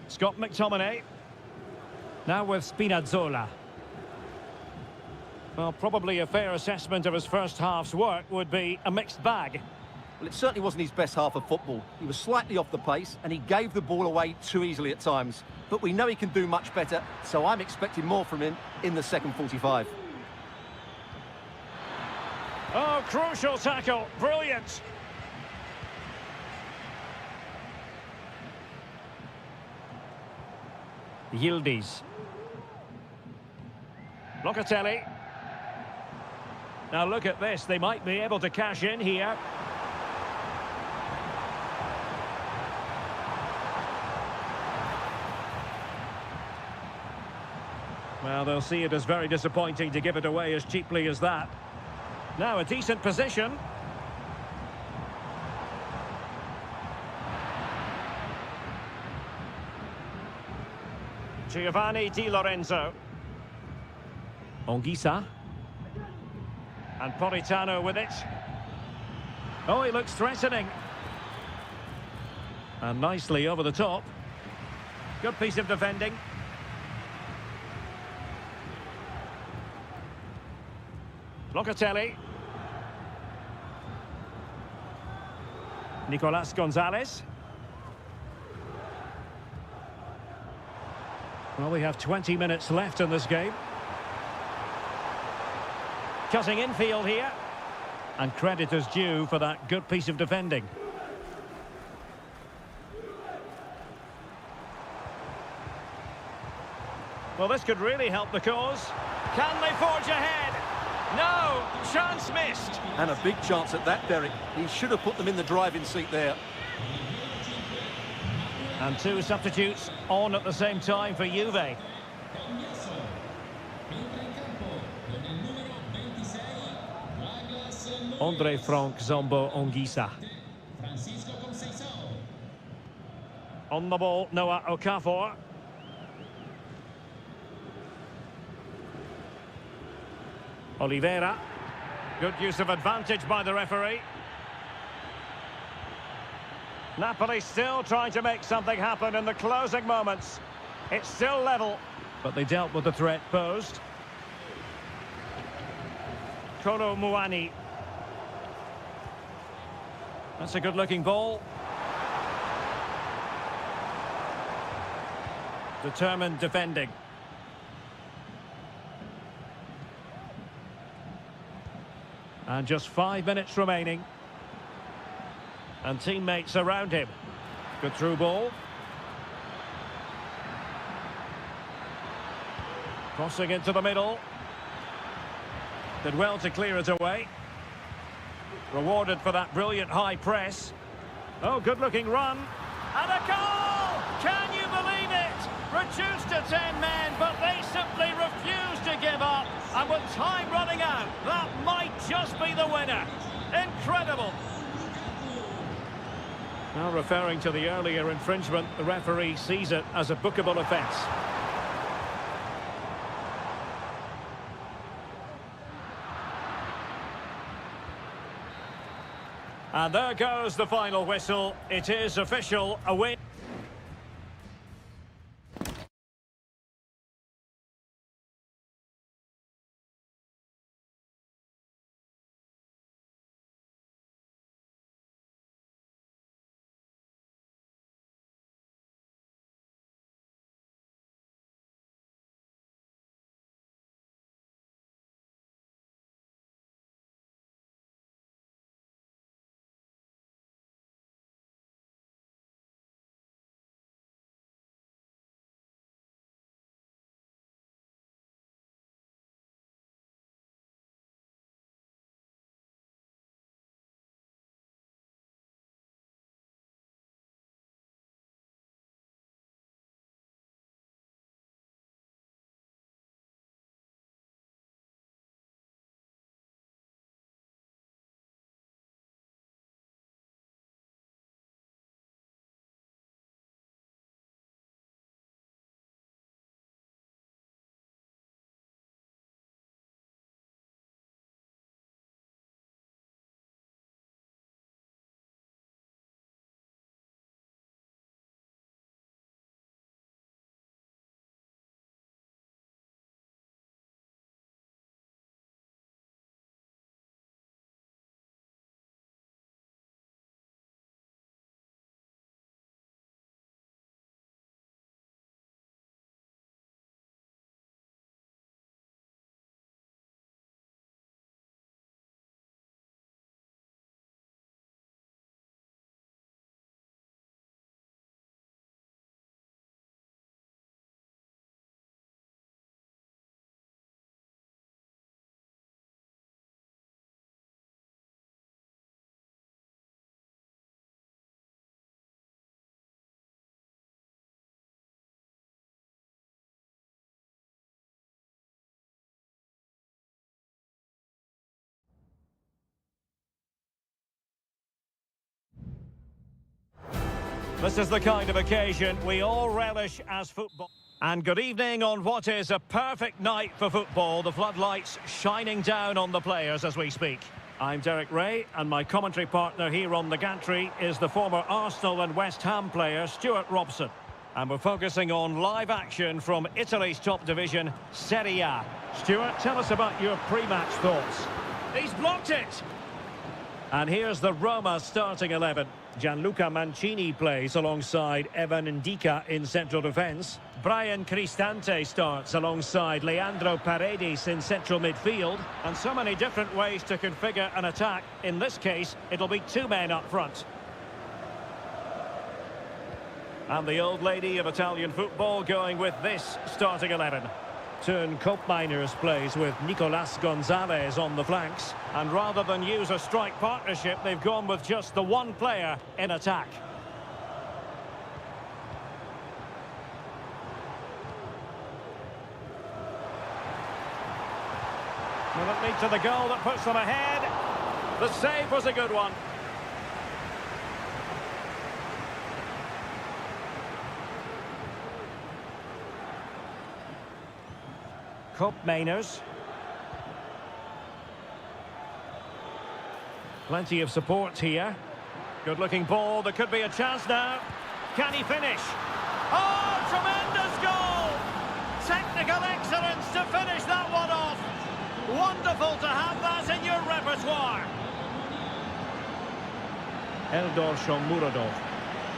Scott McTominay. Now with Spinazzola. Well, probably a fair assessment of his first half's work would be a mixed bag. Well, it certainly wasn't his best half of football. He was slightly off the pace and he gave the ball away too easily at times. But we know he can do much better, so I'm expecting more from him in the second 45. Oh, crucial tackle. Brilliant. Yildiz. Locatelli. Now look at this. They might be able to cash in here. Well, they'll see it as very disappointing to give it away as cheaply as that. Now a decent position. Giovanni Di Lorenzo. Onguisa. And Politano with it. Oh, he looks threatening. And nicely over the top. Good piece of defending. Locatelli. Nicolas Gonzalez. Well, we have 20 minutes left in this game. Cutting infield here. And credit is due for that good piece of defending. Well, this could really help the cause. Can they forge ahead? No, chance missed. And a big chance at that, Derek. He should have put them in the driving seat there. And two substitutes on at the same time for Juve. Andre Frank Zombo Onguisa. On the ball, Noah Okafor. Oliveira. Good use of advantage by the referee. Napoli still trying to make something happen in the closing moments. It's still level, but they dealt with the threat posed. Kolo Muani. That's a good-looking ball. Determined defending. And just 5 minutes remaining. And teammates around him. Good through ball. Crossing into the middle. Did well to clear it away. Rewarded for that brilliant high press. Oh, good-looking run. And a goal! Can you believe it? Reduced to 10 men, but they simply refused to give up. And with time running out, that might just be the winner. Incredible. Now, referring to the earlier infringement, the referee sees it as a bookable offence. And there goes the final whistle. It is official, a win. This is the kind of occasion we all relish as football. And good evening on what is a perfect night for football. The floodlights shining down on the players as we speak. I'm Derek Ray, and my commentary partner here on the gantry is the former Arsenal and West Ham player Stuart Robson. And we're focusing on live action from Italy's top division, Seria. Stuart, tell us about your pre-match thoughts. He's blocked it! And here's the Roma starting 11. Gianluca Mancini plays alongside Evan Ndika in central defence. Brian Cristante starts alongside Leandro Paredes in central midfield. And so many different ways to configure an attack. In this case, it'll be two men up front. And the old lady of Italian football going with this starting 11. Turn Koopmeiners plays with Nicolas Gonzalez on the flanks. And rather than use a strike partnership, they've gone with just the one player in attack. Will it lead to the goal that puts them ahead? The save was a good one. Koopmeiners. Plenty of support here. Good-looking ball. There could be a chance now. Can he finish? Oh, tremendous goal! Technical excellence to finish that one off. Wonderful to have that in your repertoire. Eldor Shomurodov.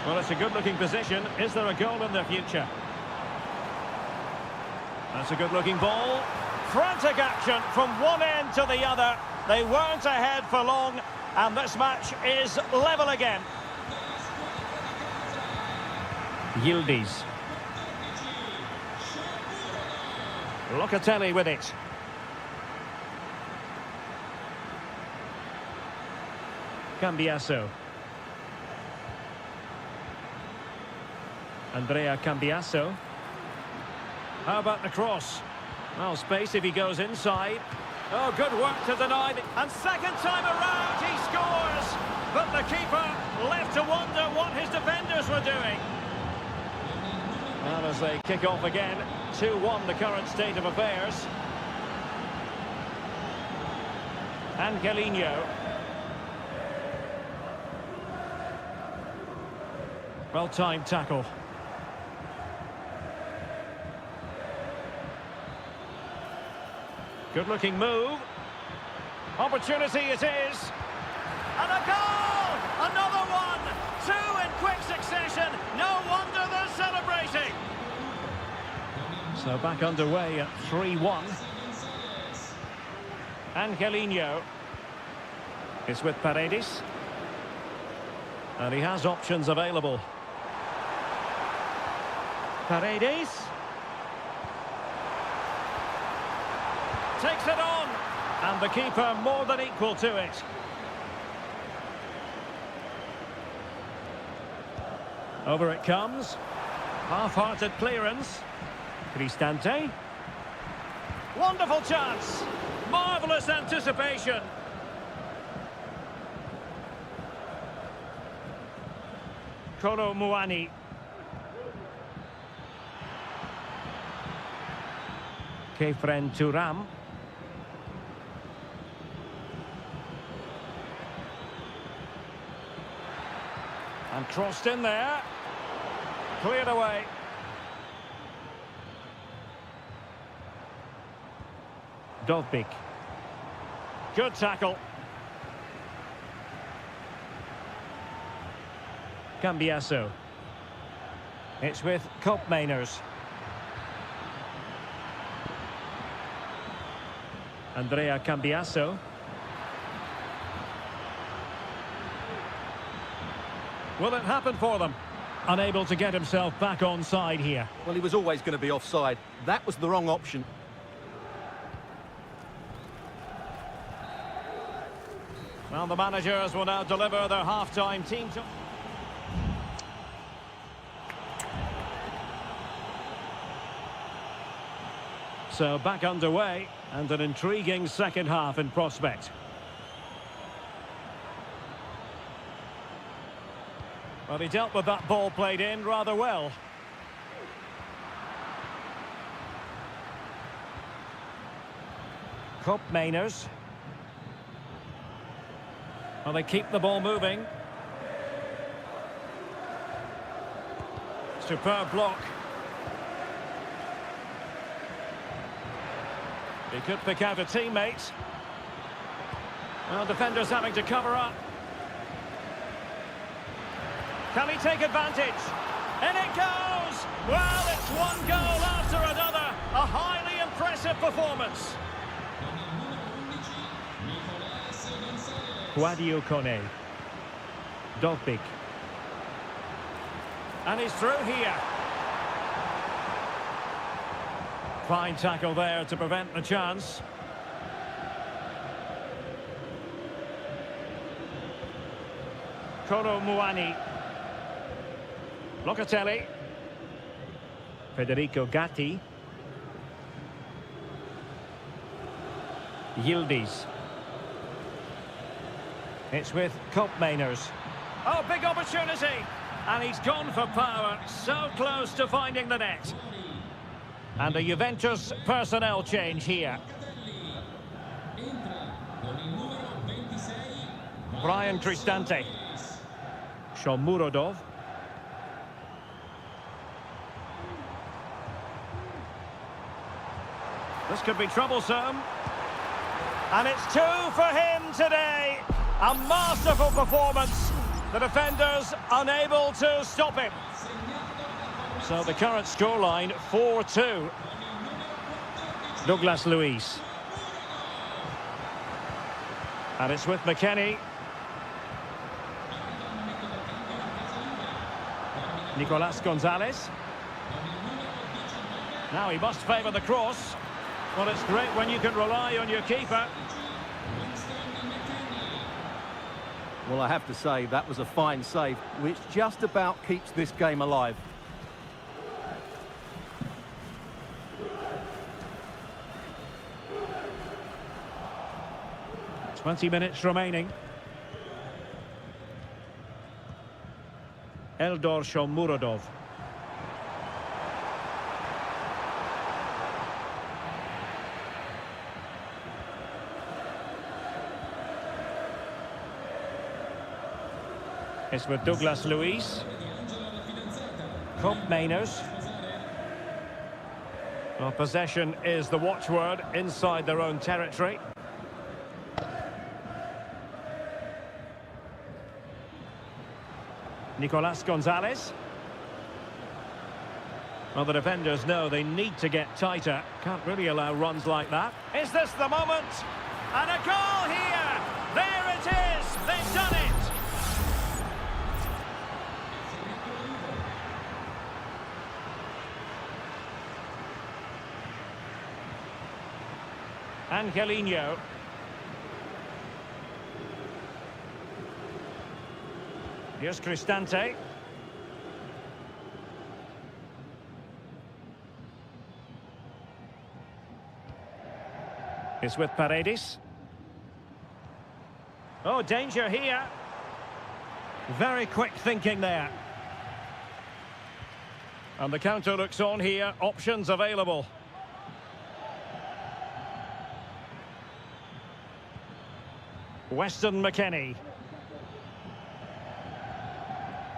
Well, it's a good-looking position. Is there a goal in the future? That's a good-looking ball. Frantic action from one end to the other. They weren't ahead for long, and this match is level again. Yildiz. Locatelli with it. Cambiaso. Andrea Cambiaso. How about the cross? Well, space if he goes inside. Oh, good work to deny it. And second time around, he scores. But the keeper left to wonder what his defenders were doing. Well, as they kick off again, 2-1 the current state of affairs. Angelino. Well-timed tackle. Good-looking move. Opportunity it is. And a goal! Another one! Two in quick succession. No wonder they're celebrating. So back underway at 3-1. Angelino is with Paredes. And he has options available. Paredes. Takes it on, and the keeper more than equal to it. Over it comes. Half-hearted clearance. Cristante. Wonderful chance. Marvellous anticipation. Kolo Muani. Kefren Turam. And crossed in there. Cleared away. Dovbik. Good tackle. Cambiaso. It's with Koopmeiners. Andrea Cambiaso. Will it happen for them? Unable to get himself back on side here. Well, he was always going to be offside. That was the wrong option. Well, the managers will now deliver their half-time team to... So back underway, and an intriguing second half in prospect. Well, he dealt with that ball played in rather well. Mainers. Well, they keep the ball moving. Superb block. He could pick out a teammate. Well, defenders having to cover up. Can he take advantage? And it goes! Well, it's one goal after another. A highly impressive performance. Guadio Kone. Dogbik. And he's through here. Fine tackle there to prevent the chance. Koro Muani. Locatelli. Federico Gatti. Yildiz. It's with Mainers. Oh, big opportunity! And he's gone for power, so close to finding the net. And a Juventus personnel change here. Brian Cristante. Shomurodov. This could be troublesome. And it's 2 for him today. A masterful performance. The defenders unable to stop him. So the current scoreline 4-2. Douglas Luiz. And it's with McKennie. Nicolas Gonzalez. Now he must favour the cross. Well, it's great when you can rely on your keeper. Well, I have to say, that was a fine save, which just about keeps this game alive. "20 minutes remaining. Eldor Shomurodov. It's with Douglas Luiz. Mainers. Well, possession is the watchword inside their own territory. Nicolas Gonzalez. Well, the defenders know they need to get tighter. Can't really allow runs like that. Is this the moment? And a goal here! There it is! They've done it! Angelino. Here's Cristante. It's with Paredes. Oh, danger here. Very quick thinking there. And the counter looks on here. Options available. Weston McKennie.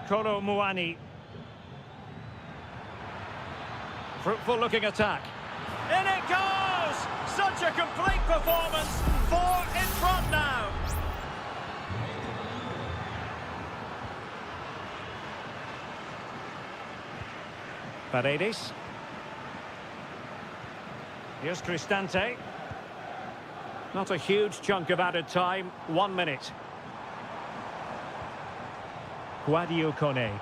Koro Muani. Fruitful looking attack. In it goes! Such a complete performance. 4 in front now. Paredes. Here's Cristante. Not a huge chunk of added time. 1 minute. Guadio Kone.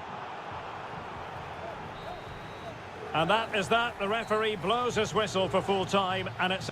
And that is that. The referee blows his whistle for full time, and it's...